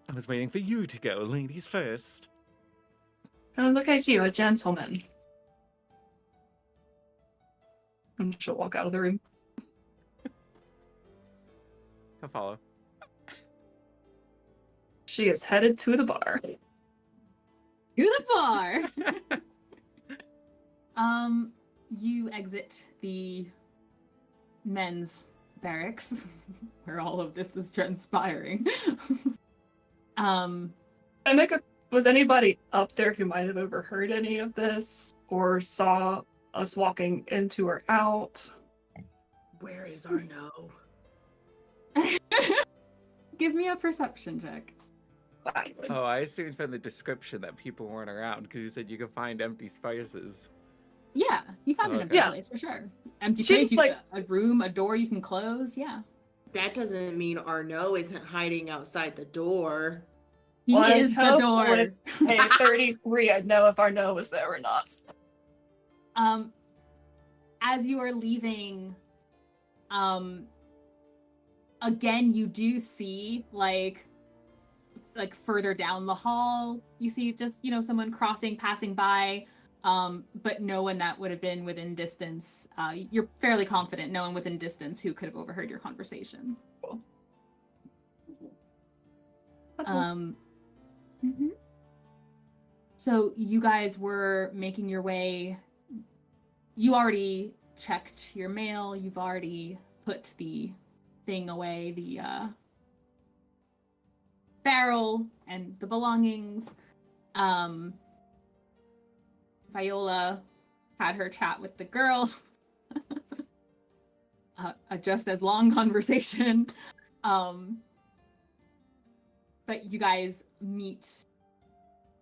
I was waiting for you to go, ladies first. Oh, look at you, a gentleman. And she'll walk out of the room. I'll follow. She is headed to the bar. To the bar. You exit the men's barracks where all of this is transpiring. Was anybody up there who might have overheard any of this or saw us walking into or out? Where is our no? Give me a perception check. Oh, I assumed from the description that people weren't around because you said you could find empty spaces. Yeah, you found an empty Yeah. place for sure. Empty She place, just, a room, a door you can close. Yeah, That doesn't mean Arnaud isn't hiding outside the door. he Well, I is the hope door. with a 33, I'd know if Arnaud was there or not. As you are leaving, again, you do see like further down the hall, you see just, someone passing by, but no one that would have been within distance. You're fairly confident no one within distance who could have overheard your conversation. Cool. That's all. Mhm. So you guys were making your way. You already checked your mail. You've already put the thing away, the barrel and the belongings. Viola had her chat with the girl. A just as long conversation. But you guys meet.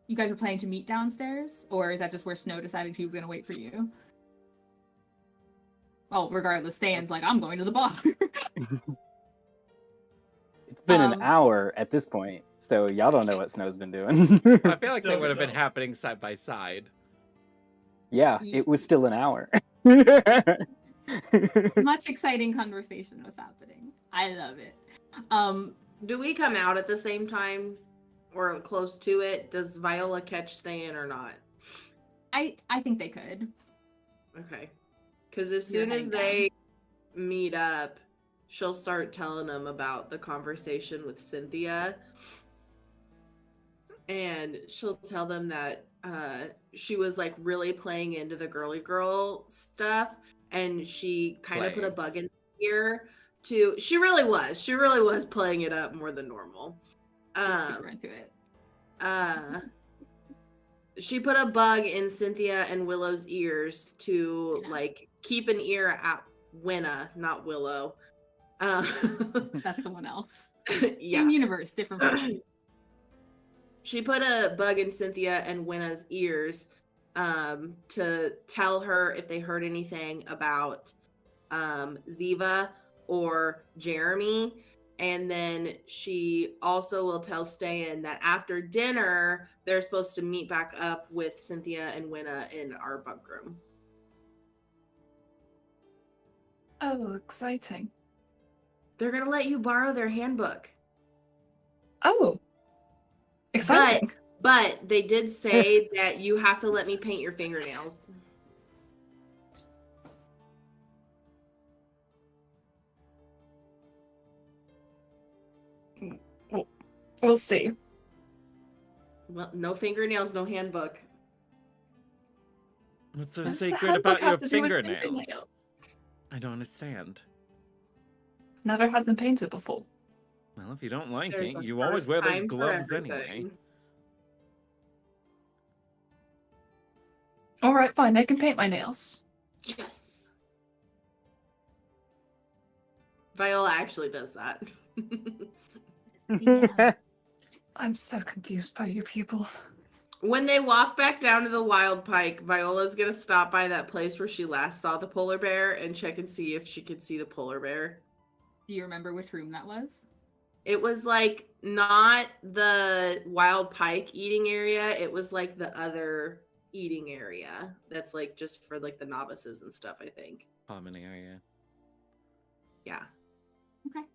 You guys were planning to meet downstairs, or is that just where Snow decided he was going to wait for you? Well, regardless, Ste'yn's like, I'm going to the bar. It's been an hour at this point, so y'all don't know what Snow's been doing. I feel like they No, would have been no. happening side by side. Yeah, it was still an hour. Much exciting conversation was happening. I love it. Do we come out at the same time or close to it? Does Viola catch Ste'yn or not? I think they could. Okay. Because as You're soon as heading they meet up, she'll start telling them about the conversation with Cynthia. And she'll tell them that she was like really playing into the girly girl stuff. And she kind of put a bug in here to, she really was playing it up more than normal. Super into it. She put a bug in Cynthia and Willow's ears to like keep an ear at Winna, not Willow. That's someone else. Yeah. Same universe, different person. She put a bug in Cynthia and Winna's ears to tell her if they heard anything about Ziva or Jeremy. And then she also will tell Ste'yn that after dinner, they're supposed to meet back up with Cynthia and Winna in our bunk room. Oh, exciting. They're going to let you borrow their handbook. Oh, exciting. But they did say that you have to let me paint your fingernails. We'll see. Well, no fingernails, no handbook. What's so What does the sacred handbook about your have to do with fingernails? fingernails? I don't understand. Never had them painted before. Well, if you don't like There's it, a you always first wear those time for gloves anyway. everything. All right, fine. I can paint my nails. Yes. Viola actually does that. Yeah. I'm so confused by you people. When they walk back down to the wild pike, Viola's gonna stop by that place where she last saw the polar bear and check and see if she could see the polar bear. Do you remember which room that was? It was like not the wild pike eating area. It was like the other eating area that's like just for like the novices and stuff, I think. Common area. Yeah. Okay.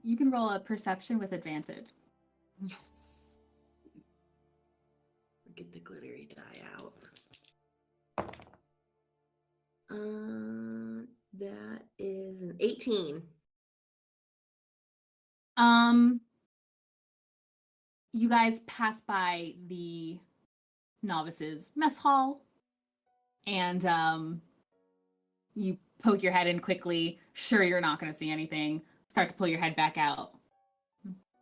You can roll a perception with advantage. Yes. Get the glittery die out. That is an 18. You guys pass by the novices mess hall, and you poke your head in quickly. Sure, you're not going to see anything. Start to pull your head back out.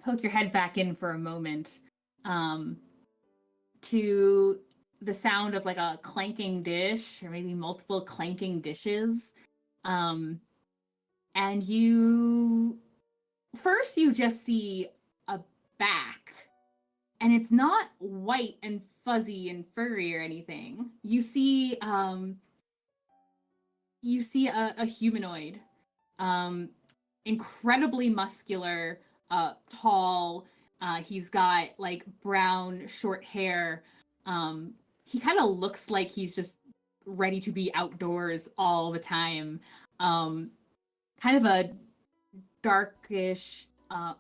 Poke your head back in for a moment. To the sound of like a clanking dish, or maybe multiple clanking dishes. And you just see a back, and it's not white and fuzzy and furry or anything. You see a humanoid, incredibly muscular, tall. He's got like brown short hair. He kind of looks like he's just ready to be outdoors all the time. Kind of a darkish,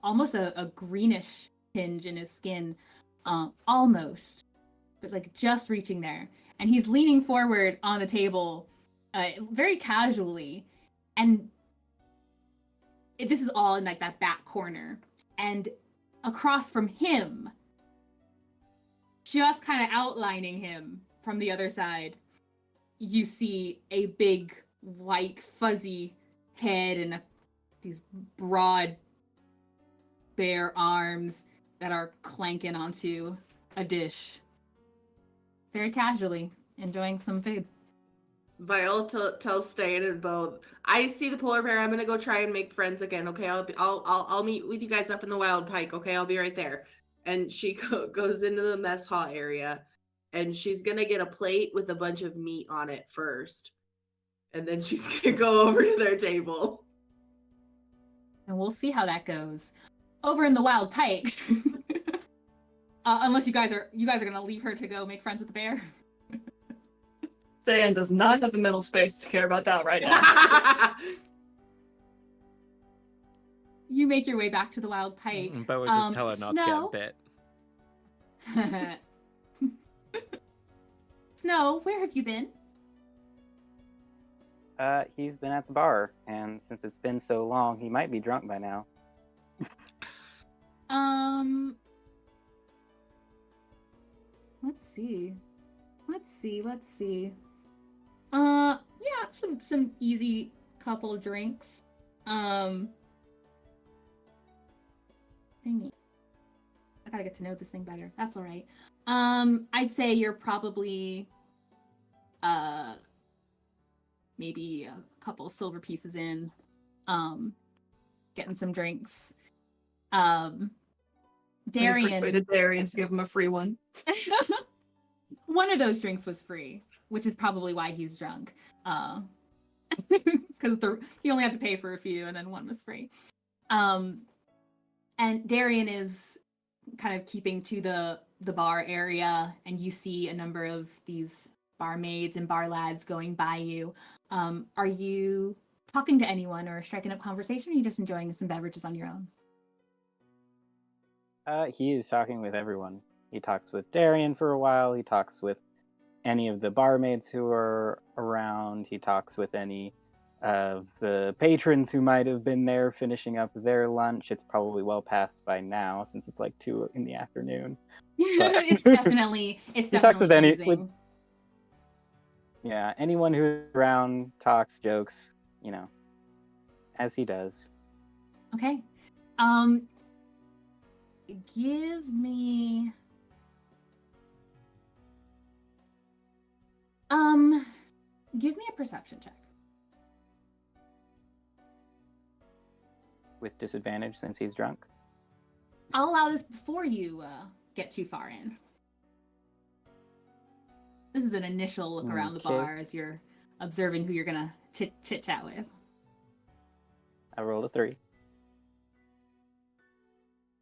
almost a greenish tinge in his skin, almost, but like just reaching there. And he's leaning forward on the table, very casually, and this is all in like that back corner. And across from him, just kind of outlining him from the other side, you see a big white fuzzy head and these broad bare arms that are clanking onto a dish, very casually enjoying some food. Viola tells Ste'yn and Beau, I see the polar bear. I'm gonna go try and make friends again. Okay, I'll meet with you guys up in the wild pike. Okay, I'll be right there. And she goes into the mess hall area, and she's gonna get a plate with a bunch of meat on it first, and then she's gonna go over to their table. And we'll see how that goes. Over in the wild pike, unless you guys are gonna leave her to go make friends with the bear. Ste'yn does not have the mental space to care about that right now. You make your way back to the wild pike. But would just tell her not Snow? to get bit. Snow, where have you been? He's been at the bar, and since it's been so long, he might be drunk by now. Let's see. Yeah, some easy couple drinks. Dang it. I gotta get to know this thing better. That's all right. I'd say you're probably maybe a couple silver pieces in, getting some drinks. I Darian persuaded Darian to give him a free one. One of those drinks was free, which is probably why he's drunk. Because he only had to pay for a few, and then one was free. And Darian is kind of keeping to the bar area, and you see a number of these barmaids and bar lads going by you. Are you talking to anyone or striking up conversation, or are you just enjoying some beverages on your own? He is talking with everyone. He talks with Darian for a while. He talks with any of the barmaids who are around. He talks with any of the patrons who might have been there finishing up their lunch. It's probably well past by now since it's like 2 in the afternoon. It's definitely He talks with oozing. Yeah, anyone who's around talks, jokes, as he does. Okay. Give me a perception check. With disadvantage since he's drunk. I'll allow this before you get too far in. This is an initial look around the Okay. bar as you're observing who you're gonna chit chat with. I rolled a 3.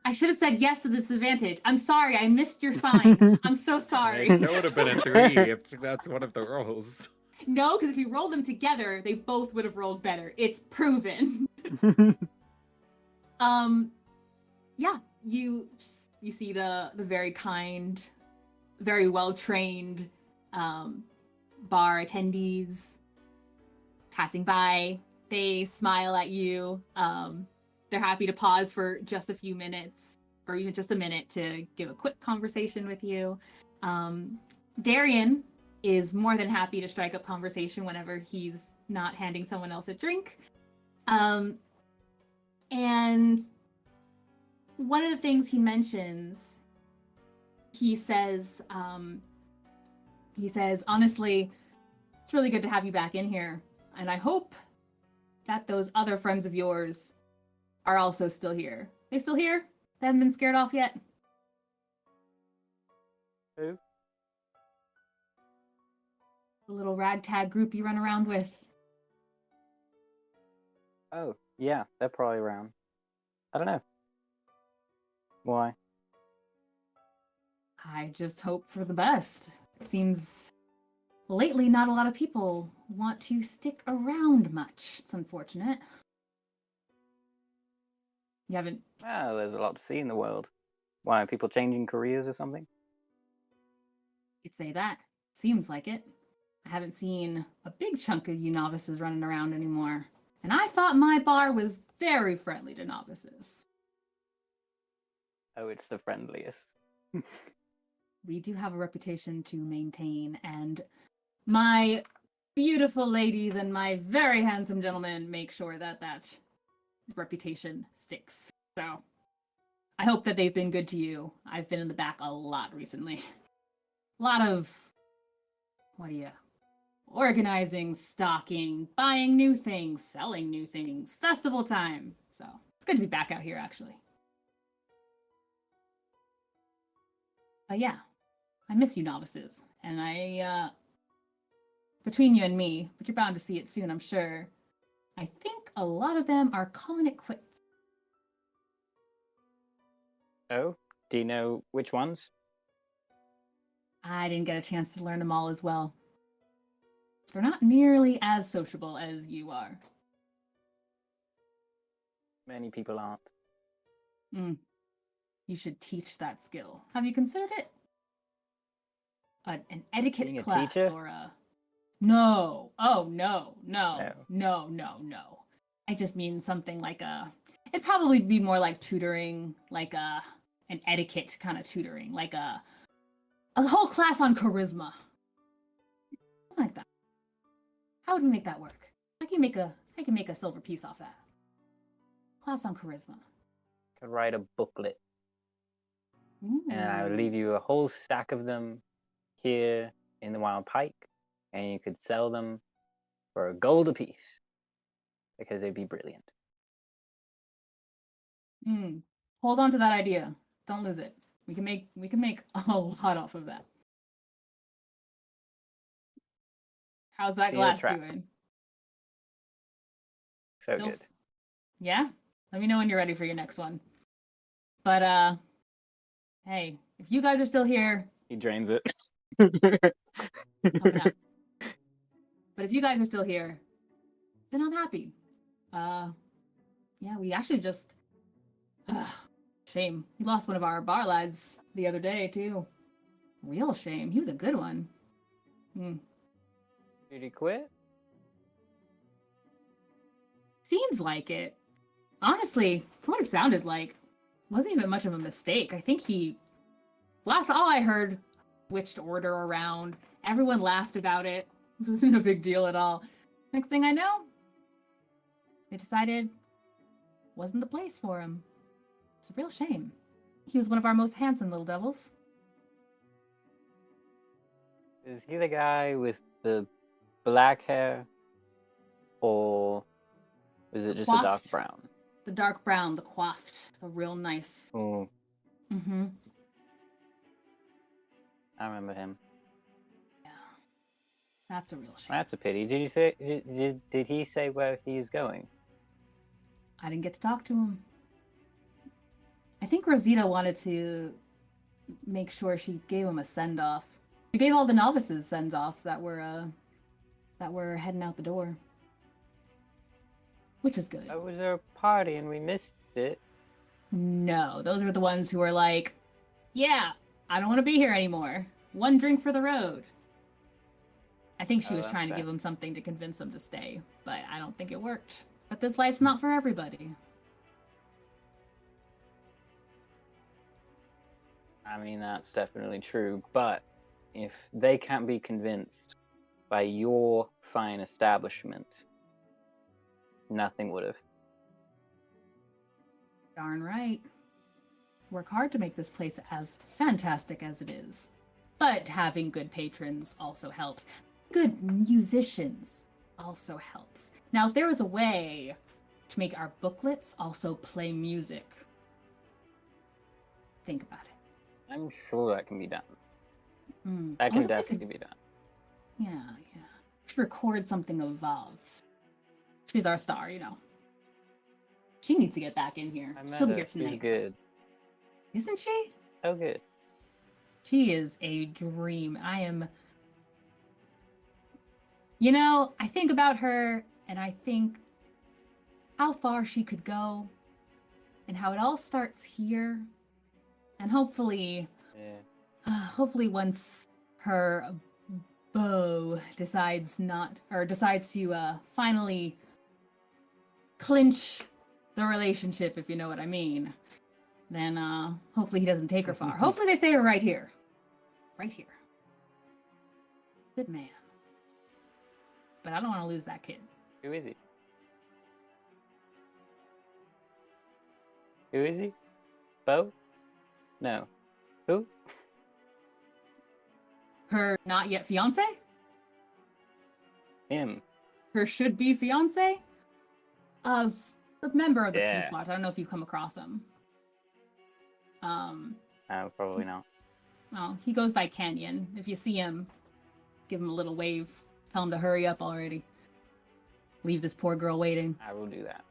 I should have said yes to the disadvantage. I'm sorry, I missed your sign. I'm so sorry. It still would have been a 3 if that's one of the rolls. No, because if you rolled them together, they both would have rolled better. It's proven. Yeah, you see the very kind, very well trained bar attendees passing by. They smile at you. They're happy to pause for just a few minutes, or even just a minute, to give a quick conversation with you. Darian is more than happy to strike up conversation whenever he's not handing someone else a drink. And one of the things he mentions, he says, honestly, it's really good to have you back in here. And I hope that those other friends of yours are also still here. They still here? They haven't been scared off yet? Who? The little ragtag group you run around with. Oh, yeah, they're probably around. I don't know. Why? I just hope for the best. It seems lately not a lot of people want to stick around much. It's unfortunate. You haven't... Well, there's a lot to see in the world. Why, are people changing careers or something? You'd say that. Seems like it. I haven't seen a big chunk of you novices running around anymore. And I thought my bar was very friendly to novices. Oh, it's the friendliest. We do have a reputation to maintain, and my beautiful ladies and my very handsome gentlemen make sure that that reputation sticks. So I hope that they've been good to you. I've been in the back a lot recently. A lot of, organizing, stocking, buying new things, selling new things, festival time. So it's good to be back out here, actually. But yeah, I miss you novices. And I, between you and me, but you're bound to see it soon, I'm sure, I think a lot of them are calling it quits. Oh, do you know which ones? I didn't get a chance to learn them all as well. They're not nearly as sociable as you are. Many people aren't. You should teach that skill. Have you considered it? An etiquette Being a class teacher? or a... No. Oh, no. I just mean something like a... It'd probably be more like tutoring, like an etiquette kind of tutoring, like a whole class on charisma. Something like that. How would we make that work? I can make a silver piece off that. Class on charisma. Could write a booklet, Ooh. and I would leave you a whole stack of them here in the Wild Pike, and you could sell them for $1 apiece because they'd be brilliant. Hold on to that idea. Don't lose it. We can make a lot off of that. How's that Steel glass trap. doing? So Still- good. Yeah? Let me know when you're ready for your next one. But hey, if you guys are still here, He drains it. coming up. But if you guys are still here, then I'm happy. Yeah, we actually just shame. We lost one of our bar lads the other day too. Real shame. He was a good one. Did he quit? Seems like it. Honestly, from what it sounded like, wasn't even much of a mistake. I think all I heard, switched order around. Everyone laughed about it. This isn't a big deal at all. Next thing I know, they decided wasn't the place for him. It's a real shame. He was one of our most handsome little devils. Is he the guy with the black hair? Or is it just a dark Coiffed. brown? The dark brown, the coiffed, the real nice. Oh, Mm-hmm. I remember him. Yeah. That's a real shame. That's a pity. Did you say? Did he say where he's going? I didn't get to talk to him. I think Rosita wanted to make sure she gave him a send-off. She gave all the novices send-offs that were heading out the door. Which was good. Oh, was there a party and we missed it? No, those were the ones who were like, yeah, I don't want to be here anymore. One drink for the road. I think she was that's trying to fair. give him something to convince him to stay, but I don't think it worked. But this life's not for everybody. I mean, that's definitely true. But if they can't be convinced by your fine establishment, nothing would have. Darn right. Work hard to make this place as fantastic as it is. But having good patrons also helps. Good musicians also helps. Now, if there was a way to make our booklets also play music, think about it. I'm sure that can be done. Hmm. That I can wonder if we definitely be done. Yeah. Should record something of Valve's. She's our star, you know. She needs to get back in here. I met She'll be her. here She's tonight. good. Isn't she? So good. She is a dream. You know, I think about her and I think how far she could go and how it all starts here. And hopefully once her Beau decides to finally clinch the relationship, if you know what I mean, then hopefully he doesn't take her far. Hopefully they stay right here. Right here. Good man. But I don't want to lose that kid. Who is he? Who is he? Beau? No. Who? Her not yet fiance? Him. Her should be fiance? Of a member of the Yeah. Peace Watch. I don't know if you've come across him. No, probably not. Well, he goes by Canyon. If you see him, give him a little wave. Tell him to hurry up already. Leave this poor girl waiting. I will do that.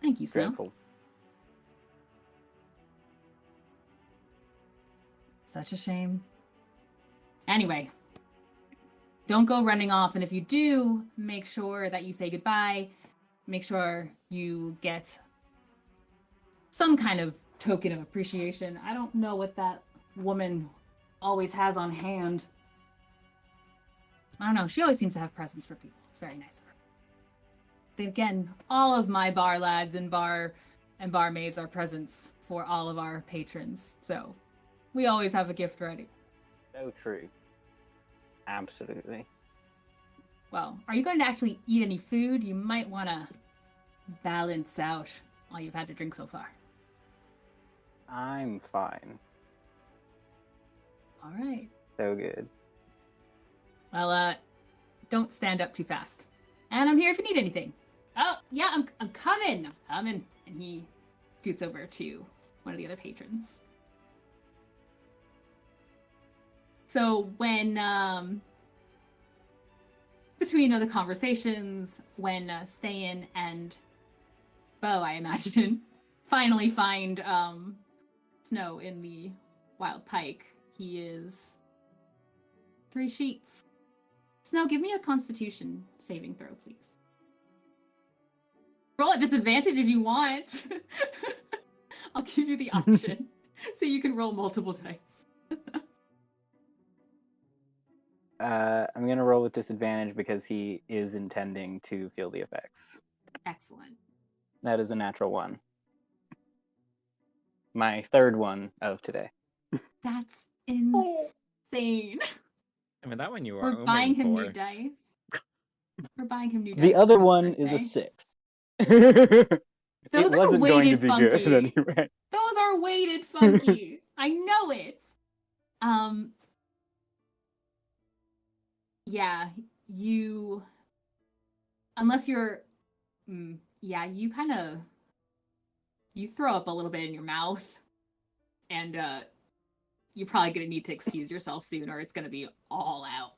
Thank you, Snow. Grateful. Such a shame. Anyway, don't go running off, and if you do, make sure that you say goodbye. Make sure you get some kind of token of appreciation. I don't know what that woman always has on hand. I don't know. She always seems to have presents for people. It's very nice of her. Then again, all of my bar lads and barmaids are presents for all of our patrons. So we always have a gift ready. So true. Absolutely. Well, are you going to actually eat any food? You might want to balance out all you've had to drink so far. I'm fine. All right. So good. Well, don't stand up too fast. And I'm here if you need anything. Oh, yeah, I'm coming. I'm coming. And he scoots over to one of the other patrons. So when, between other conversations, when Ste'yn and Beau, I imagine, finally find Snow in the wild pike, he is 3 sheets. Snow, give me a Constitution saving throw, please. Roll at disadvantage if you want. I'll give you the option so you can roll multiple dice. I'm gonna roll with disadvantage because he is intending to feel the effects. Excellent. That is a natural 1. My 3rd one of today. That's insane. I mean, that one you were We're oming buying him for. new dice. We're buying him new dice. The other for his one is a birthday. 6. Those It are wasn't going to weighted be funky. good anyway. Those are weighted funky. I know it. Yeah, you. Unless you're. Yeah, you kind of. You throw up a little bit in your mouth. And you're probably going to need to excuse yourself soon, or it's going to be all out.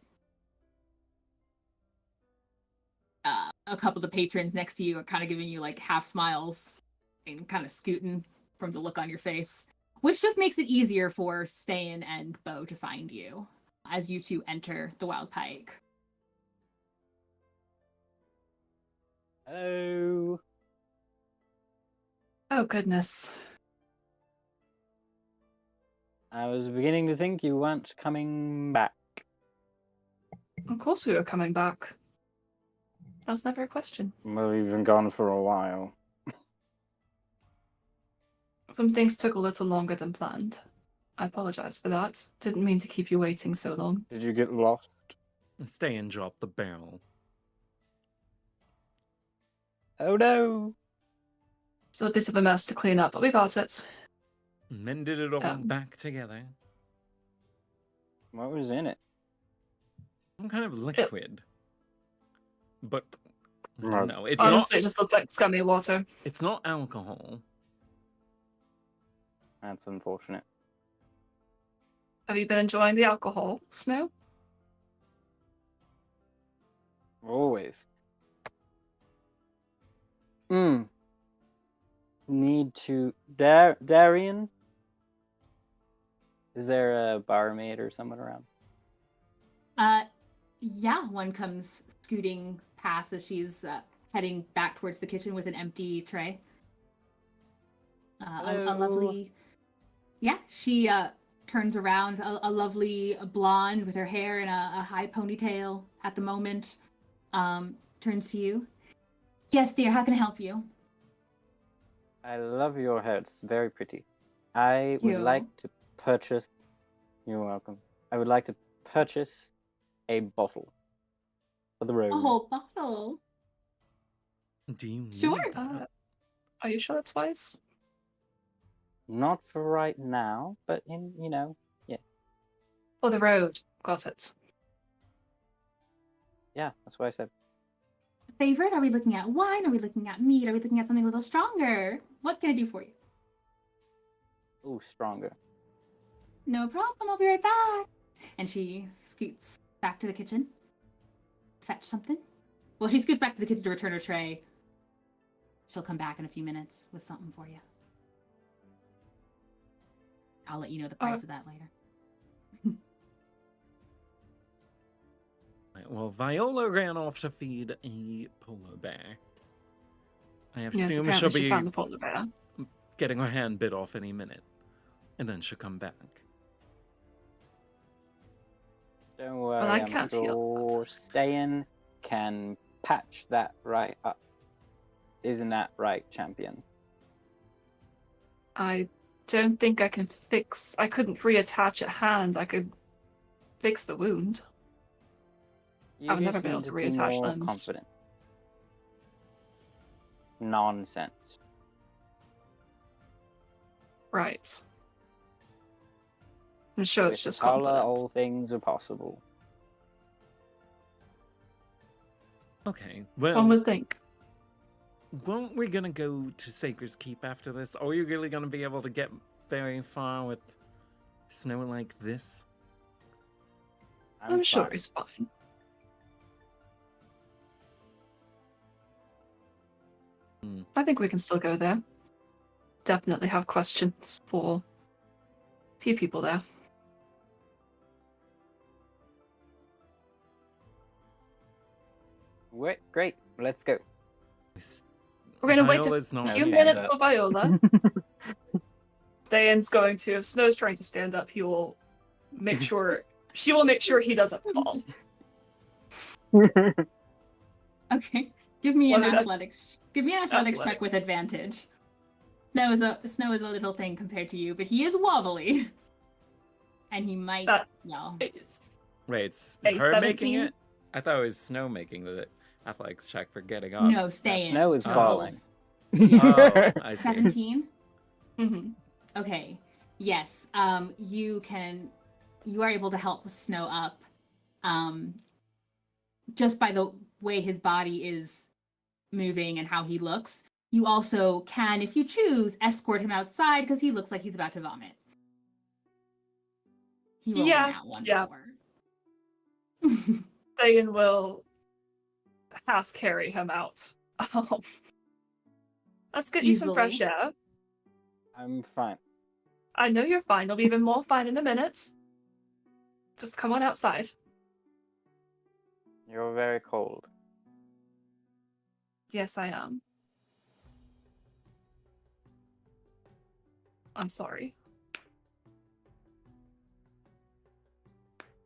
A couple of the patrons next to you are kind of giving you like half smiles and kind of scooting from the look on your face, which just makes it easier for Ste'yn and Beau to find you as you two enter the Wild Pike. Hello. Oh, goodness. I was beginning to think you weren't coming back. Of course we were coming back. That was never a question. Well, you've been gone for a while. Some things took a little longer than planned. I apologize for that. Didn't mean to keep you waiting so long. Did you get lost? Ste'yn dropped the barrel. Oh no! It's a bit of a mess to clean up, but we got it. Mended it all back together. What was in it? Some kind of liquid. But Right. no, it's Honestly, not. it just looks like scummy water. It's not alcohol. That's unfortunate. Have you been enjoying the alcohol, Snow? Always. Need to... Darian? Is there a barmaid or someone around? Yeah, one comes scooting past as she's heading back towards the kitchen with an empty tray. A lovely... Yeah, she turns around, a lovely blonde with her hair in a high ponytail at the moment, turns to you. Yes, dear, how can I help you? I love your hair. It's very pretty. I would you. like to purchase... You're welcome. I would like to purchase a bottle for the road. A whole bottle. Do you need Sure. that? Are you sure that's wise? Not for right now, but yeah. For the road. Got it. Yeah, that's what I said. Favorite? Are we looking at wine? Are we looking at meat? Are we looking at something a little stronger? What can I do for you? Ooh, stronger. No problem, I'll be right back. And she scoots back to the kitchen. Fetch something. Well, she scoots back to the kitchen to return her tray. She'll come back in a few minutes with something for you. I'll let you know the price of that later. Right, well, Viola ran off to feed a polar bear. I Yes, assume apparently she'll she be found the polar bear. getting her hand bit off any minute. And then she'll come back. Don't worry, I I'm can't heal sure Ste'yn can patch that right up. Isn't that right, champion? I don't think I can fix... I couldn't reattach a hand. I could fix the wound. You I've never just been able need to be reattach more limbs. confident. Nonsense. Right. I'm sure it's With just Kala, confidence. all things are possible. Okay, One well, would think. weren't we gonna go to Sacred's Keep after this? Are you really gonna be able to get very far with snow like this? I'm sure fine. he's fine. I think we can still go there. Definitely have questions for a few people there. Wait, great, let's go. We're going to wait Viola's a not few here. minutes for Viola. Ste'yn's going to, if Snow's trying to stand up, he will make sure, she will make sure he doesn't fall. Okay. Give me an What did I- athletics. Give me an athletics check Athletics. with advantage. Snow is a little thing compared to you, but he is wobbly. And he might That- well. It's Wait, it's A her making 17? it? I thought it was Snow making the athletics check for getting up. No, Now, Ste'yn. snow is Oh. falling. Oh, I see. 17. Mm-hmm. Okay. Yes. You are able to help Snow up. Just by the way his body is moving and how he looks. You also can, if you choose, escort him outside because he looks like he's about to vomit. He rolled Yeah, in that one yeah. before. Ste'yn will half carry him out. Let's get you some Easily. fresh air. I'm fine. I know you're fine. You'll be even more fine in a minute. Just come on outside. You're very cold. Yes, I am. I'm sorry.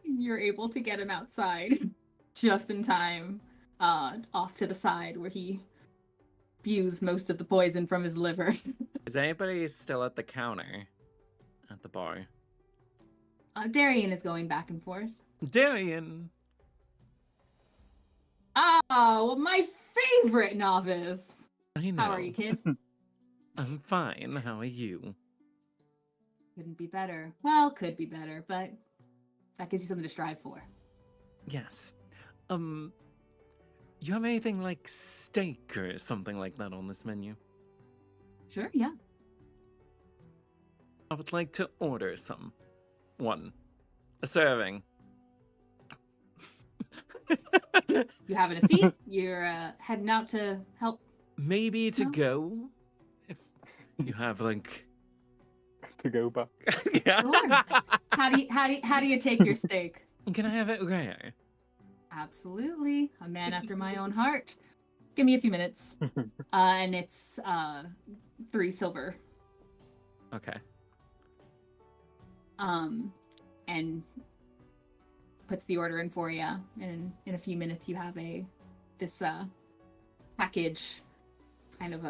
You're able to get him outside just in time, off to the side where he spews most of the poison from his liver. Is anybody still at the counter at the bar? Darian is going back and forth. Darian! Oh, my favorite novice. I know. How are you, kid? I'm fine. How are you? Couldn't be better. Well, could be better, but that gives you something to strive for. Yes. You have anything like steak or something like that on this menu? Sure, yeah. I would like to order some. One. A serving. You having a seat? You're heading out to help. Maybe to No? go? If you have like To go back. yeah. Sure. How do you take your steak? Can I have it rare? Absolutely. A man after my own heart. Give me a few minutes. And it's 3 silver. Okay. And puts the order in for you. And in a few minutes you have this package, kind of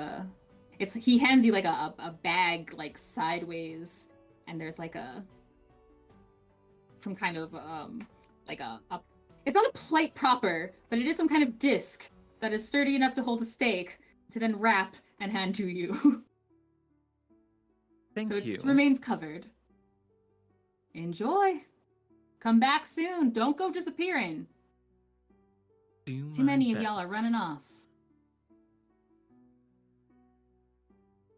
he hands you like a bag like sideways, and there's like some kind of like a it's not a plate proper, but it is some kind of disc that is sturdy enough to hold a steak to then wrap and hand to you. Thank So you. it remains covered. Enjoy. Come back soon. Don't go disappearing. Do Too my many of y'all are best. running off.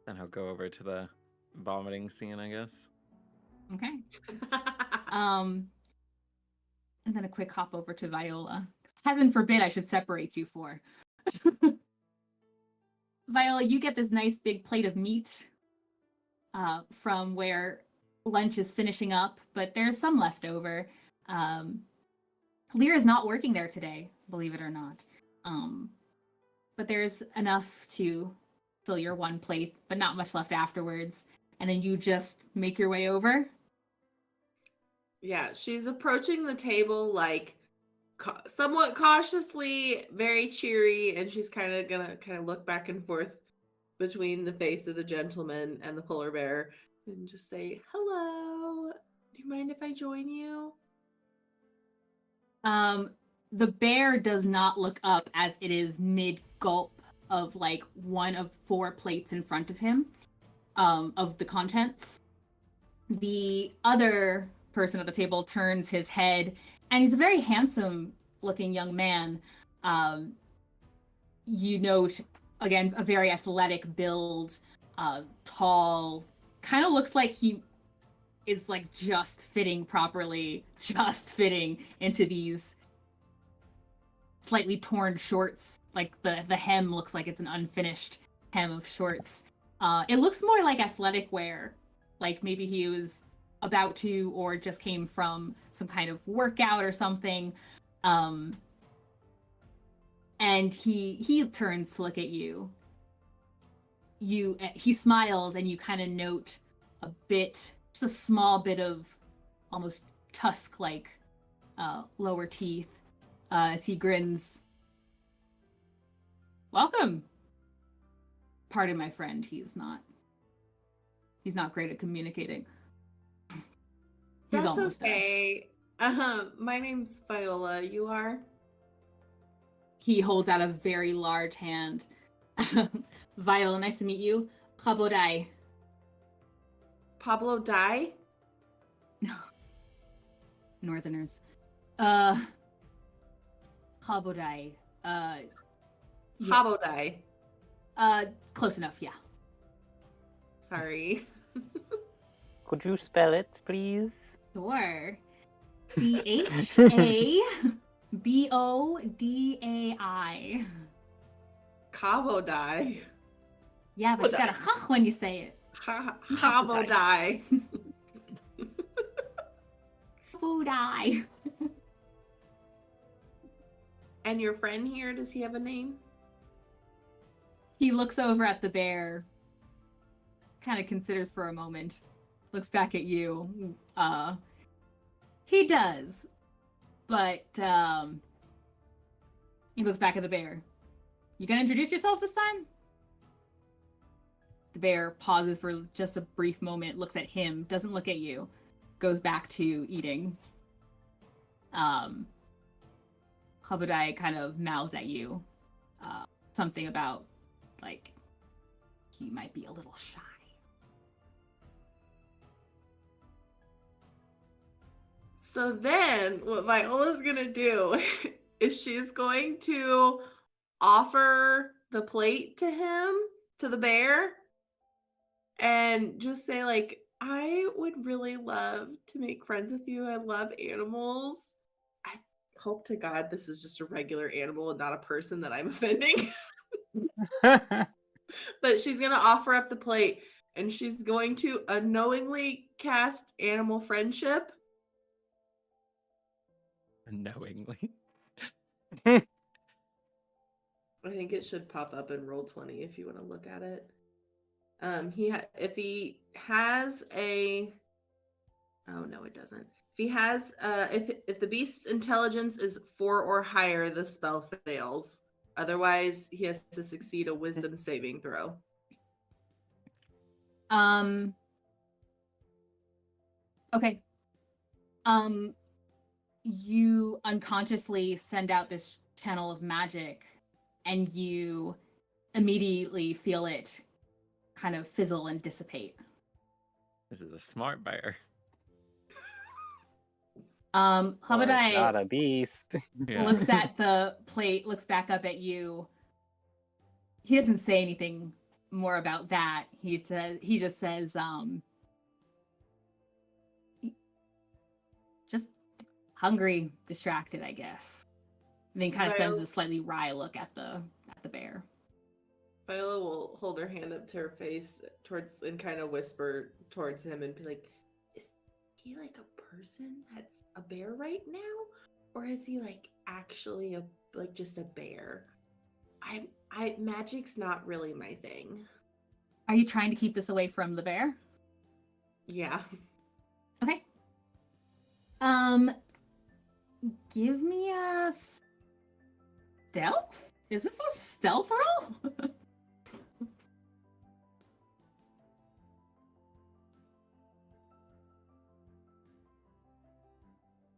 Then I'll go over to the vomiting scene, I guess. Okay. And then a quick hop over to Viola. Heaven forbid I should separate you four. Viola, you get this nice big plate of meat from where lunch is finishing up, but there's some left over. Lyra's not working there today, believe it or not. But there's enough to fill your one plate, but not much left afterwards. And then you just make your way over. Yeah, she's approaching the table like somewhat cautiously, very cheery, and she's gonna look back and forth between the face of the gentleman and the polar bear and just say, "Hello, do you mind if I join you?" The bear does not look up as it is mid-gulp of like one of 4 plates in front of him, of the contents. The other person at the table turns his head, and he's a very handsome looking young man. You note, again, a very athletic build, tall, kind of looks like he is like just fitting into these slightly torn shorts. Like the hem looks like it's an unfinished hem of shorts. It looks more like athletic wear, like maybe he was about to or just came from some kind of workout or something. And he turns to look at you. He smiles, and you kind of note just a small bit of almost tusk-like lower teeth as he grins. Welcome. Pardon my friend, he's not great at communicating. He's That's almost there. okay. My name's Viola. You are? He holds out a very large hand. Viola, nice to meet you. Kabodai. Pablo Dai? No. Northerners. Kabodai. Yeah. Habodai. Close enough, yeah. Sorry. Could you spell it, please? Sure. Chabodai. Cabodai. Yeah, but you got a huh when you say it. Habodai. Kabodai. And your friend here, does he have a name? He looks over at the bear, kind of considers for a moment, looks back at you. He does, but he looks back at the bear. You gonna introduce yourself this time? The bear pauses for just a brief moment, looks at him, doesn't look at you, goes back to eating. Habudai kind of mouths at you. Something about, like, he might be a little shy. So then, what Viola's gonna do is she's going to offer the plate to him, to the bear, and just say, like, I would really love to make friends with you. I love animals. I hope to God this is just a regular animal and not a person that I'm offending. But she's going to offer up the plate, and she's going to unknowingly cast animal friendship. Unknowingly. I think it should pop up in Roll20 if you want to look at it. If he has a, oh no, it doesn't. If he has, if the beast's intelligence is 4 or higher, the spell fails. Otherwise, he has to succeed a wisdom saving throw. Okay. You unconsciously send out this channel of magic, and you immediately feel it kind of fizzle and dissipate. This is a smart bear. Habadai Not a beast. Yeah. looks at the plate, looks back up at you. He doesn't say anything more about that. He just says, just hungry, distracted, I guess. And then kind of sends a slightly wry look at the bear. Viola will hold her hand up to her face towards and kind of whisper towards him and be like, is he like a person that's a bear right now? Or is he like actually just a bear? Magic's not really my thing. Are you trying to keep this away from the bear? Yeah. Okay. Give me a stealth? Is this a stealth roll?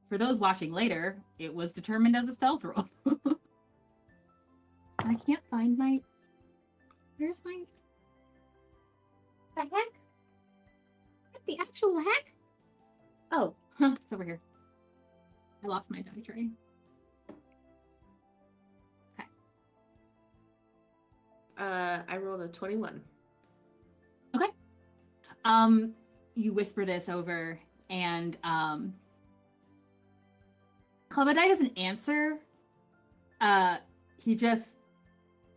For those watching later, it was determined as a stealth roll. I can't find my... Where's my... The heck? What the actual heck? Oh, it's over here. I lost my die tray. Okay. I rolled a 21. Okay. You whisper this over, and Kabadai doesn't answer. He just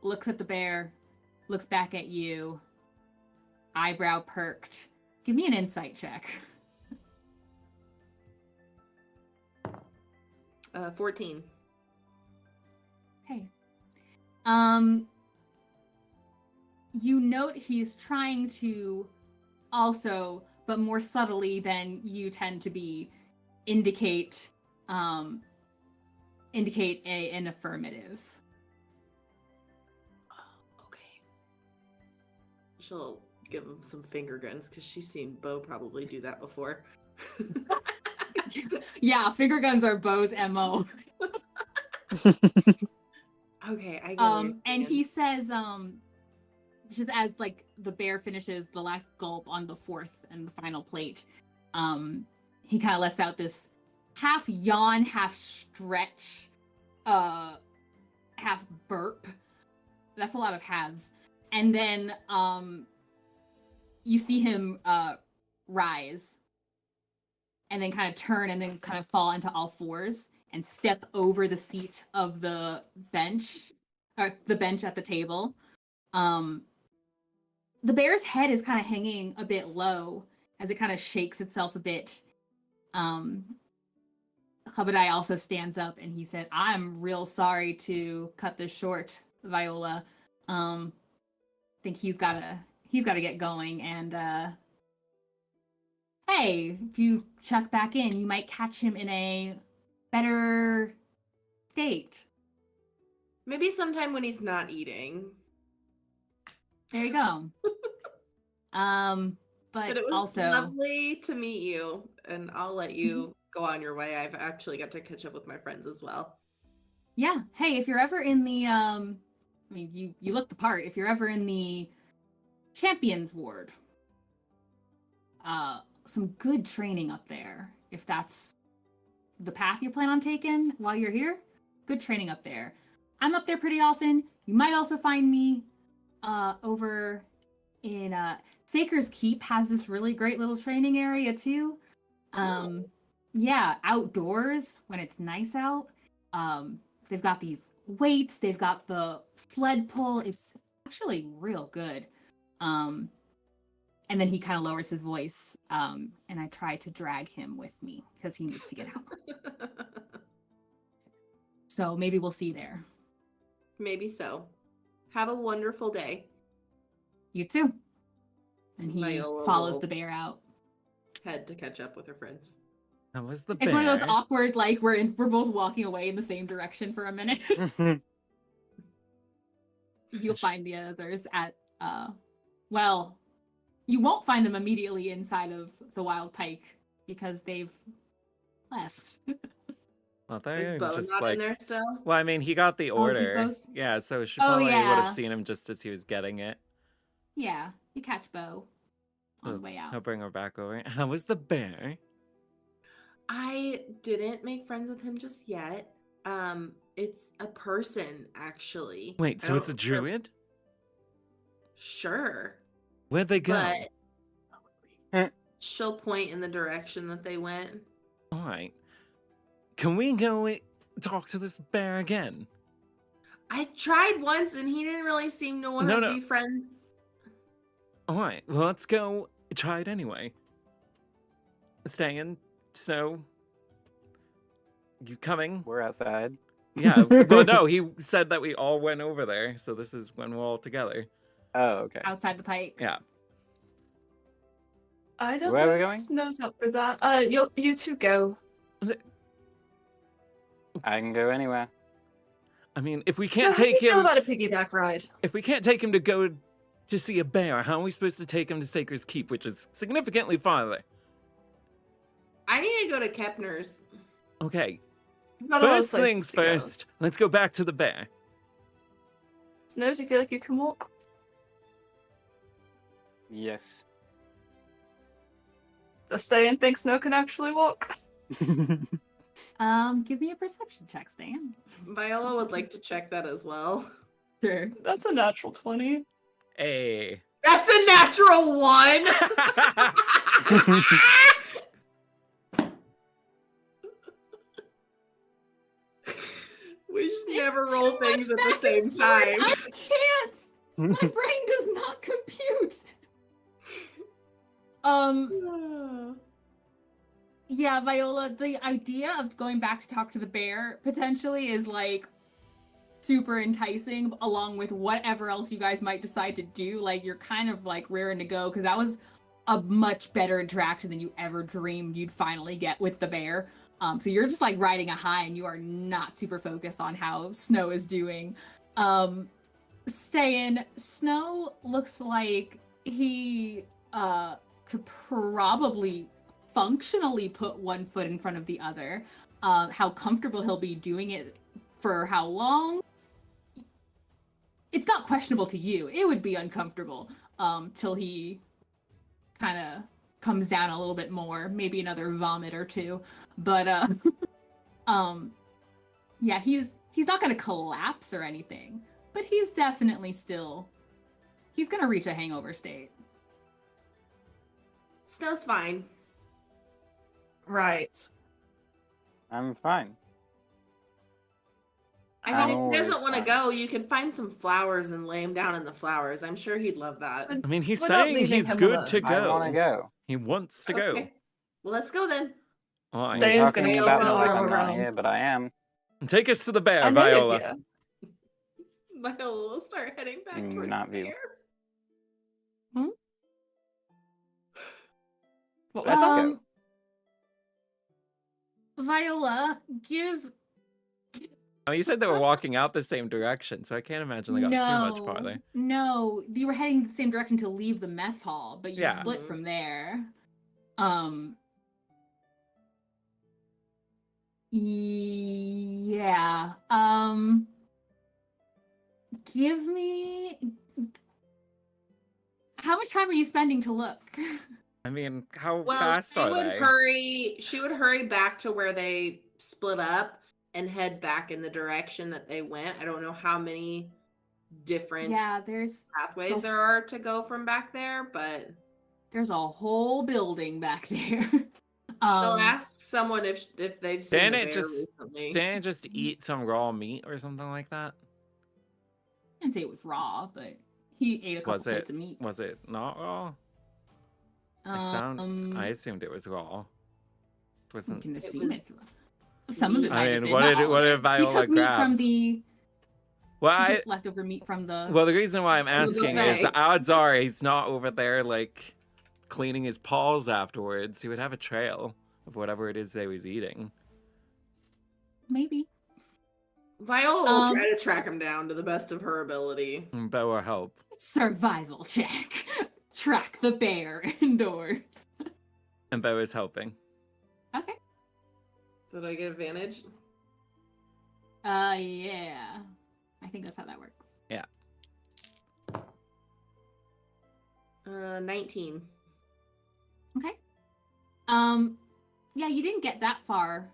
looks at the bear, looks back at you, eyebrow perked. Give me an insight check. 14. Okay. You note he's trying to also, but more subtly than you tend to be, indicate an affirmative. Oh, okay. She'll give him some finger guns because she's seen Beau probably do that before. Yeah, finger guns are Beau's MO. Okay, I go. And he says, just as like the bear finishes the last gulp on the fourth and the final plate, he kind of lets out this half yawn, half stretch, half burp. That's a lot of halves. And then you see him rise and then kind of turn and then kind of fall into all fours and step over the seat of the bench, or the bench at the table. The bear's head is kind of hanging a bit low as it kind of shakes itself a bit. Chabadai also stands up and he said, "I'm real sorry to cut this short, Viola. Think he's gotta get going, and hey, if you check back in, you might catch him in a better state." Maybe sometime when he's not eating. There you go. But it was also lovely to meet you, and I'll let you go on your way. I've actually got to catch up with my friends as well. Yeah. Hey, if you're ever in the I mean, you look the part. If you're ever in the Champions Ward, some good training up there. If that's the path you plan on taking while you're here, good training up there. I'm up there pretty often. You might also find me over in Saker's Keep has this really great little training area too. Yeah, outdoors when it's nice out. They've got these weights, they've got the sled pull. It's actually real good. And then he kind of lowers his voice, and I try to drag him with me because he needs to get out. So maybe we'll see there. Maybe so. Have a wonderful day. You too. And he Viola follows will the bear out. head to catch up with her friends. That was the bear. It's one of those awkward, like we're both walking away in the same direction for a minute. You'll find the others at well, you won't find them immediately inside of the Wild Pike because they've left. Well, Is they're Beau just not like, in there still? well, I mean, he got the Oh, did order. Beau Yeah, so she Oh, probably would have yeah. seen him just as he was getting it. Yeah, you catch Beau on the way I'll out. bring her back over. How was the bear? I didn't make friends with him just yet. It's a person, actually. Wait, I so it's a don't- druid? Sure. Where'd they go? But she'll point in the direction that they went. All right. Can we go talk to this bear again? I tried once and he didn't really seem to want to No. be friends. All right, well, let's go try it anyway. Ste'yn, Snow, you coming? We're outside. Yeah, well, no, he said that we all went over there, so this is when we're all together. Oh, okay. Outside the pike. Yeah. I don't Where are know we if going? Snow's up for that. You two go. I can go anywhere. I mean, if we So can't how do you take feel him, about a piggyback ride? if we can't take him to go to see a bear, how are we supposed to take him to Saker's Keep, which is significantly farther? I need to go to Kepner's. Okay, We've got a lot of first places things to go. first, let's go back to the bear. Snow, do you feel like you can walk? Yes. Does Ste'yn think Snow can actually walk? Give me a perception check, Stan. Viola would like to check that as well. Sure. That's a natural 20. Hey. That's a natural one! We should never roll too things at much the back same and forth. time. I can't. My brain does not compute. Yeah, Viola, the idea of going back to talk to the bear potentially is like super enticing, along with whatever else you guys might decide to do. Like, you're kind of like raring to go because that was a much better interaction than you ever dreamed you'd finally get with the bear. So you're just like riding a high and you are not super focused on how Snow is doing. Ste'yn, Snow looks like he could probably functionally put one foot in front of the other. How comfortable he'll be doing it for how long? It's not questionable to you. It would be uncomfortable till he kind of comes down a little bit more, maybe another vomit or two. But yeah, he's not gonna collapse or anything, but he's definitely he's gonna reach a hangover state. Snow's fine. Right. I'm fine. I mean, if he always doesn't want to fine. go, you can find some flowers and lay him down in the flowers. I'm sure he'd love that. I mean, he's We're not saying leaving he's him good alone. to I want to go. go. He wants to go. Okay. Well, let's go then. Well, Ste'yn's You're I gonna talking keep about an me like arm I'm not around. here, but I am. take us to the bear, I know Viola. you. Viola will start heading back Mm, towards not the View. bear. What was Let's that? go. Viola, give Oh, you said they were walking out the same direction, so I can't imagine they got too much farther. No, you were heading the same direction to leave the mess hall, but you Yeah. split Mhm. from there. Yeah. Give me. How much time are you spending to look? I mean, how Well, fast she are would they? hurry. She would hurry back to where they split up and head back in the direction that they went. I don't know how many different Yeah, there's pathways there are to go from back there, but a whole building back there. she'll ask someone if they've seen Didn't the it bear just- recently. Didn't it just eat some raw meat or something like that? I didn't say it was raw, but he ate a couple Was plates it? of meat. Was it not raw? I assumed it was raw. It You wasn't. can It assume was it's raw. Some of it meat. might I have mean, been, what not did all of it. Viola He took meat grab? from the. Well, He I, took leftover meat from the. well, the reason why I'm It was asking is okay. the odds are he's not over there like cleaning his paws afterwards. He would have a trail of whatever it is they was eating. Maybe. Viola will try to track him down to the best of her ability. And Beau will help. Survival check. Track the bear indoors. And Beau is helping. Okay. Did I get advantage? Yeah. I think that's how that works. 19. Okay. Yeah, you didn't get that far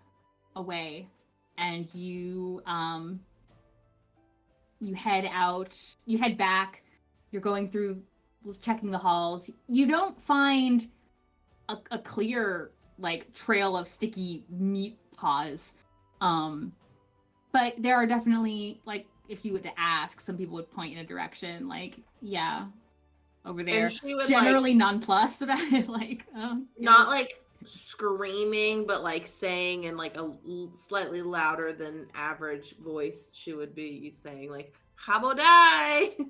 away, and you head out. You head back. You're going through, checking the halls. You don't find a clear like trail of sticky meat paws, but there are definitely, like, if you were to ask, some people would point in a direction, like, yeah, over there. And she would Generally nonplussed about it, like, oh, yeah. not like screaming, but like saying in like a slightly louder than average voice. She would be saying like, "Habodai,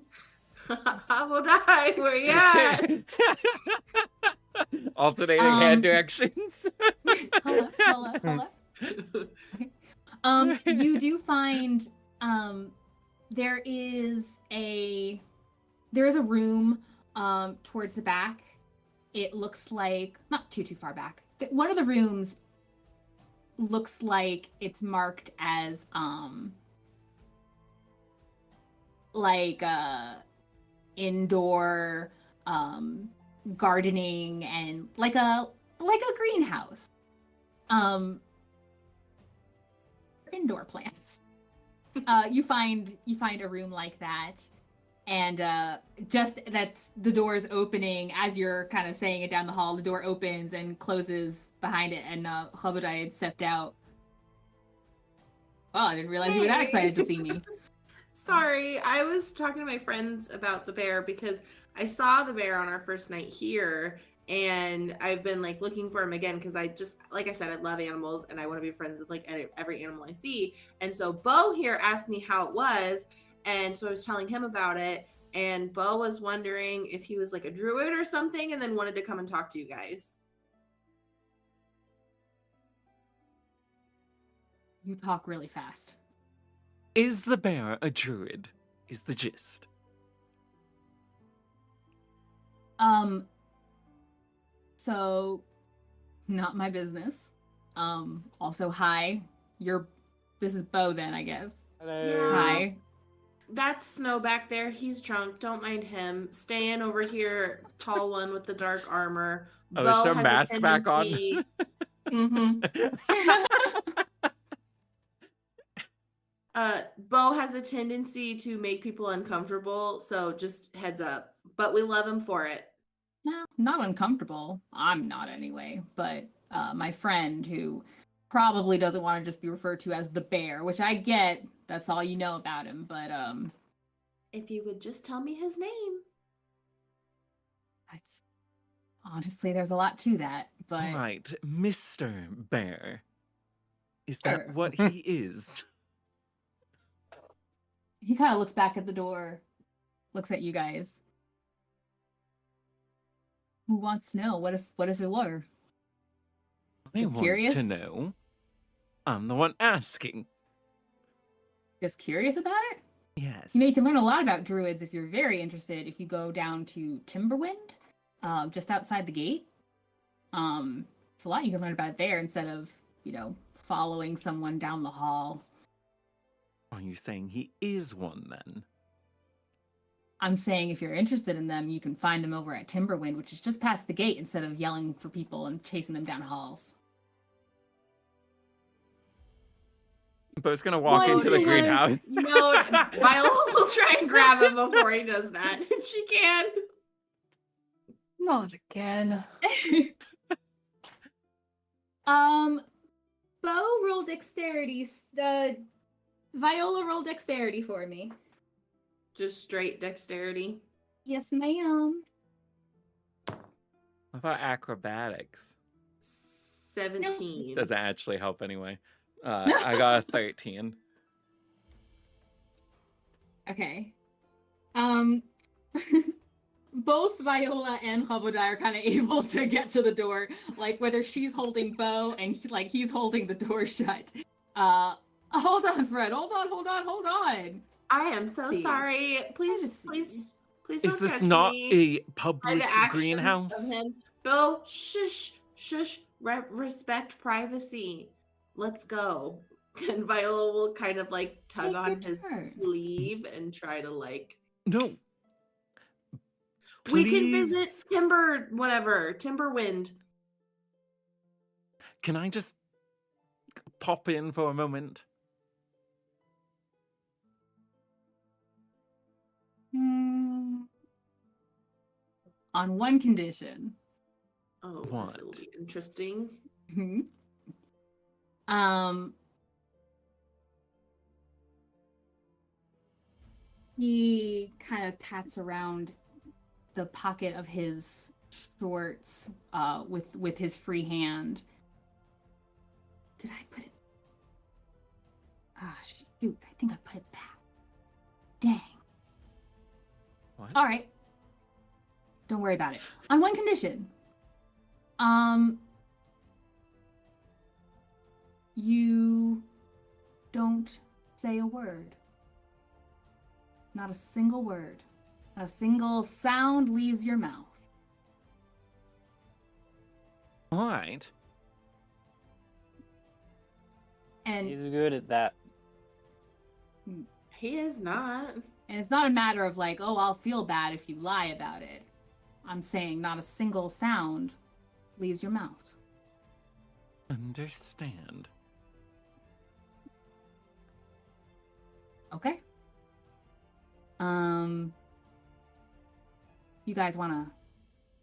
Habodai, where you at?" Alternating hand directions. Holla. You do find there is a room towards the back. It looks like not too far back. One of the rooms looks like it's marked as like indoor gardening and like a greenhouse. Indoor plants. You find a room like that, and just that's the door's opening as you're kind of saying it down the hall. The door opens and closes behind it, and Chabadai had stepped out. Oh, I didn't realize you were that Hey. excited to see me. Sorry, I was talking to my friends about the bear because I saw the bear on our first night here, and I've been like looking for him again because I just, like I said, I love animals and I want to be friends with like every animal I see. And so Beau here asked me how it was, and so I was telling him about it, and Beau was wondering if he was like a druid or something, and then wanted to come and talk to you guys. You talk really fast. Is the bear a druid? Is the gist. So Not my business. Also, hi. This is Beau then, I guess. Hello. Hi. That's Snow back there. He's drunk. Don't mind him. Ste'yn over here, tall one with the dark armor. Oh, is Beau her has a mask back on? tendency- Beau has a tendency to make people uncomfortable, so just heads up. But we love him for it. No, not uncomfortable. I'm not anyway. But my friend who probably doesn't want to just be referred to as the bear, which I get. That's all you know about him. But If you would just tell me his name. it's honestly there's a lot to that. But Right, Mr. Bear. Is that Sure. what he is? he kind of looks back at the door, looks at you guys. Who wants to know? What if it were? I Just want curious? to know. I'm the one asking. Just curious about it? Yes. You know, you can learn a lot about druids if you're very interested if you go down to Timberwind, just outside the gate. It's a lot you can learn about it there instead of, following someone down the hall. Are you saying he is one then? I'm saying if you're interested in them, you can find them over at Timberwind, which is just past the gate instead of yelling for people and chasing them down halls. Beau's gonna walk into the greenhouse. No, Viola will try and grab him before he does that, if she can. Not again. Beau roll dexterity. Viola roll dexterity for me. Just straight dexterity. Yes, ma'am. What about acrobatics? 17. Doesn't actually help anyway. I got a 13. Okay. Both Viola and Habodai are kind of able to get to the door, like whether she's holding Beau and he's holding the door shut. Hold on, Fred. Hold on. I am so See. sorry. Please Is don't this touch not me. a By public the actions greenhouse? of him. Beau, shush. Respect privacy. Let's go. And Viola will kind of like tug Take on your his turn. sleeve and try to like. No. We can visit Please. Timberwind. Can I just pop in for a moment? On one condition. Oh, What? this will be interesting. He kind of pats around the pocket of his shorts with his free hand. Did I put it? Ah, shoot! I think I put it back. Dang. What? All right. Don't worry about it. On one condition. You don't say a word. Not a single word. Not a single sound leaves your mouth. All right. And He's good at that. He is not. And it's not a matter of like, oh, I'll feel bad if you lie about it. I'm saying not a single sound leaves your mouth. Understand. Okay. You guys want to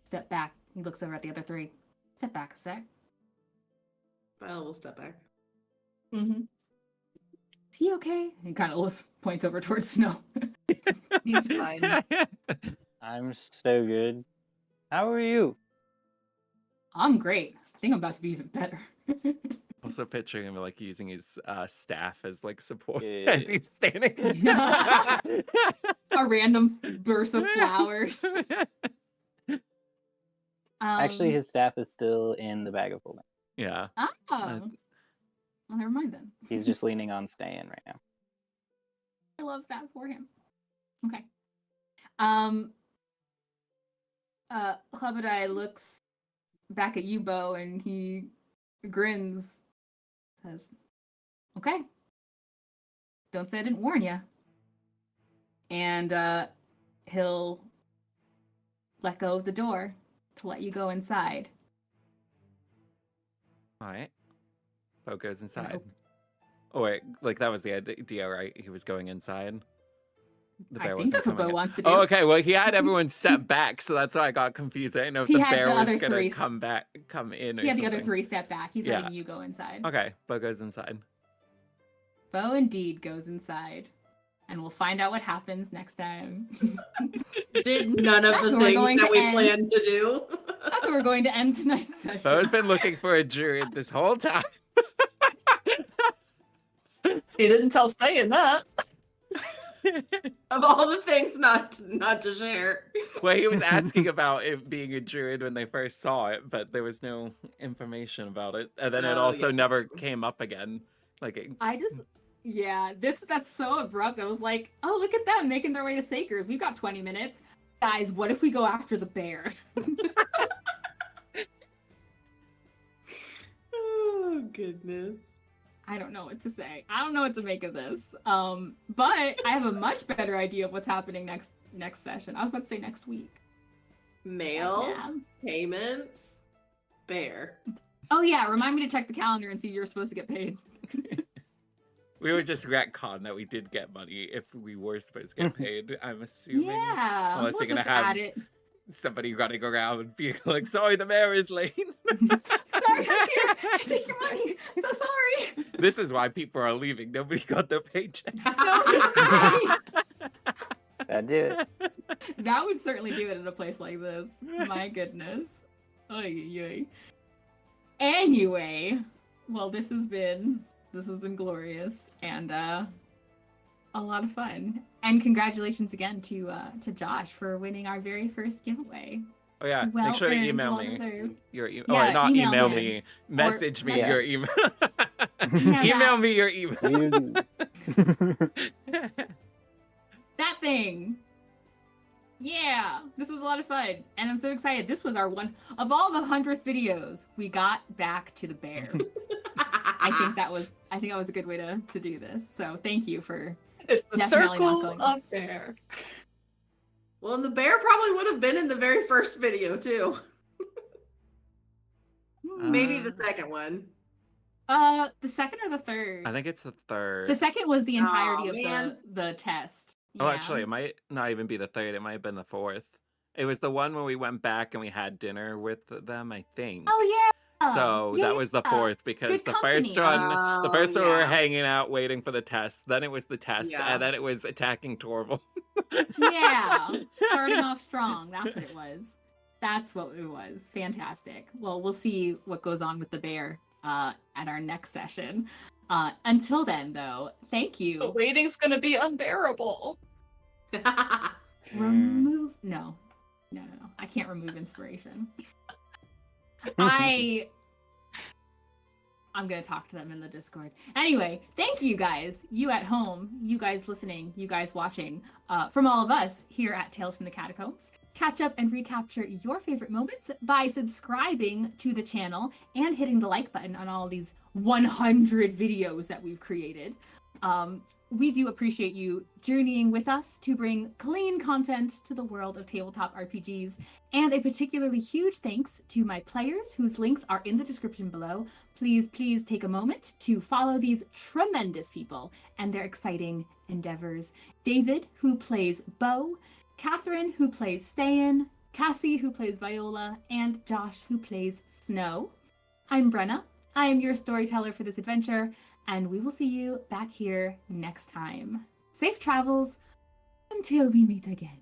step back? He looks over at the other three. Step back a sec. Viola will step back. Mm-hmm. Is he okay? He kind of points over towards Snow. He's fine. I'm so good. How are you? I'm great. I think I'm about to be even better. Also picturing him like using his staff as like support Yeah. as he's standing. A random burst of flowers. Actually, his staff is still in the bag of holding. Yeah. Oh. Well, never mind then. He's just leaning on Ste'yn right now. I love that for him. Okay. Habadai looks back at you, Beau, and he grins, says, "Okay. Don't say I didn't warn you." And he'll let go of the door to let you go inside. All right. Beau goes inside. Nope. Oh wait, like that was the idea, right? He was going inside. The bear I think wasn't that's what coming Beau in. wants to do. Oh, okay. Well, he had everyone step back, so that's why I got confused. I didn't know if He the had bear the was other gonna three- come in. He had the something. other 3 step back. He's Yeah. letting you go inside. Okay, Beau goes inside. Beau indeed goes inside. And we'll find out what happens next time. Did none of That's the what we're things going that to we end. planned to do. That's where we're going to end tonight's session. Beau's been looking for a druid this whole time. He didn't tell Ste'yn that. Of all the things not to share. Well, he was asking about it being a druid when they first saw it, but there was no information about it. And then it Oh, also yeah. never came up again. Like it, That's so abrupt. I was like, oh, look at them making their way to Sacred. We've got 20 minutes. Guys, what if we go after the bear? Oh, goodness. I don't know what to say. I don't know what to make of this. But I have a much better idea of what's happening next session. I was about to say next week. Mail, Yeah. payments, bear. Oh yeah, remind me to check the calendar and see if you're supposed to get paid. we would just retcon that we did get money if we were supposed to get paid. I'm assuming. Yeah. Unless we'll you're gonna just have add it. somebody running around being like, "Sorry, the mayor is late." Sorry, Cassie, take your money. So sorry. This is why people are leaving. Nobody got their paycheck. That'd do it. That would certainly do it in a place like this. My goodness. Oy. Anyway, well, this has been glorious and a lot of fun. And congratulations again to Josh for winning our very first giveaway. Oh yeah, Well make sure to earned, email well me deserved. your email. Yeah, or not email email him. me. Message me message- your email. Yeah, Email that. me your email. That thing. Yeah, this was a lot of fun, and I'm so excited. This was our one of all the 100th videos. We got back to the bear. I think that was a good way to do this. So thank you for. It's the Definitely not circle going of bear. Well, and the bear probably would have been in the very first video, too. Maybe the second one. The second or the third? I think it's the third. The second was the entirety Aw, of man. the test. Oh, Yeah. actually, it might not even be the third. It might have been the fourth. It was the one where we went back and we had dinner with them, I think. Oh yeah. So Yeah, that was the yeah. fourth because Good the first company. one, the Oh, first one we were yeah. hanging out waiting for the test. Then it was the test, Yeah. and then it was attacking Torval. Yeah. Starting off strong. That's what it was. That's what it was. Fantastic. Well, we'll see what goes on with the bear at our next session. Until then, though, thank The you. waiting's gonna be unbearable. Remove no. I can't remove inspiration. I'm gonna talk to them in the Discord. Anyway, thank you guys. You at home, you guys listening, you guys watching. From all of us here at Tales from the Catacombs. Catch up and recapture your favorite moments by subscribing to the channel and hitting the like button on all these 100 videos that we've created. We do appreciate you journeying with us to bring clean content to the world of tabletop RPGs. And a particularly huge thanks to my players, whose links are in the description below. Please take a moment to follow these tremendous people and their exciting endeavors. David, who plays Beau, Catherine, who plays Ste'yn, Kassie, who plays Viola, and Josh, who plays Snow. I'm Brenna. I am your storyteller for this adventure, and we will see you back here next time. Safe travels until we meet again.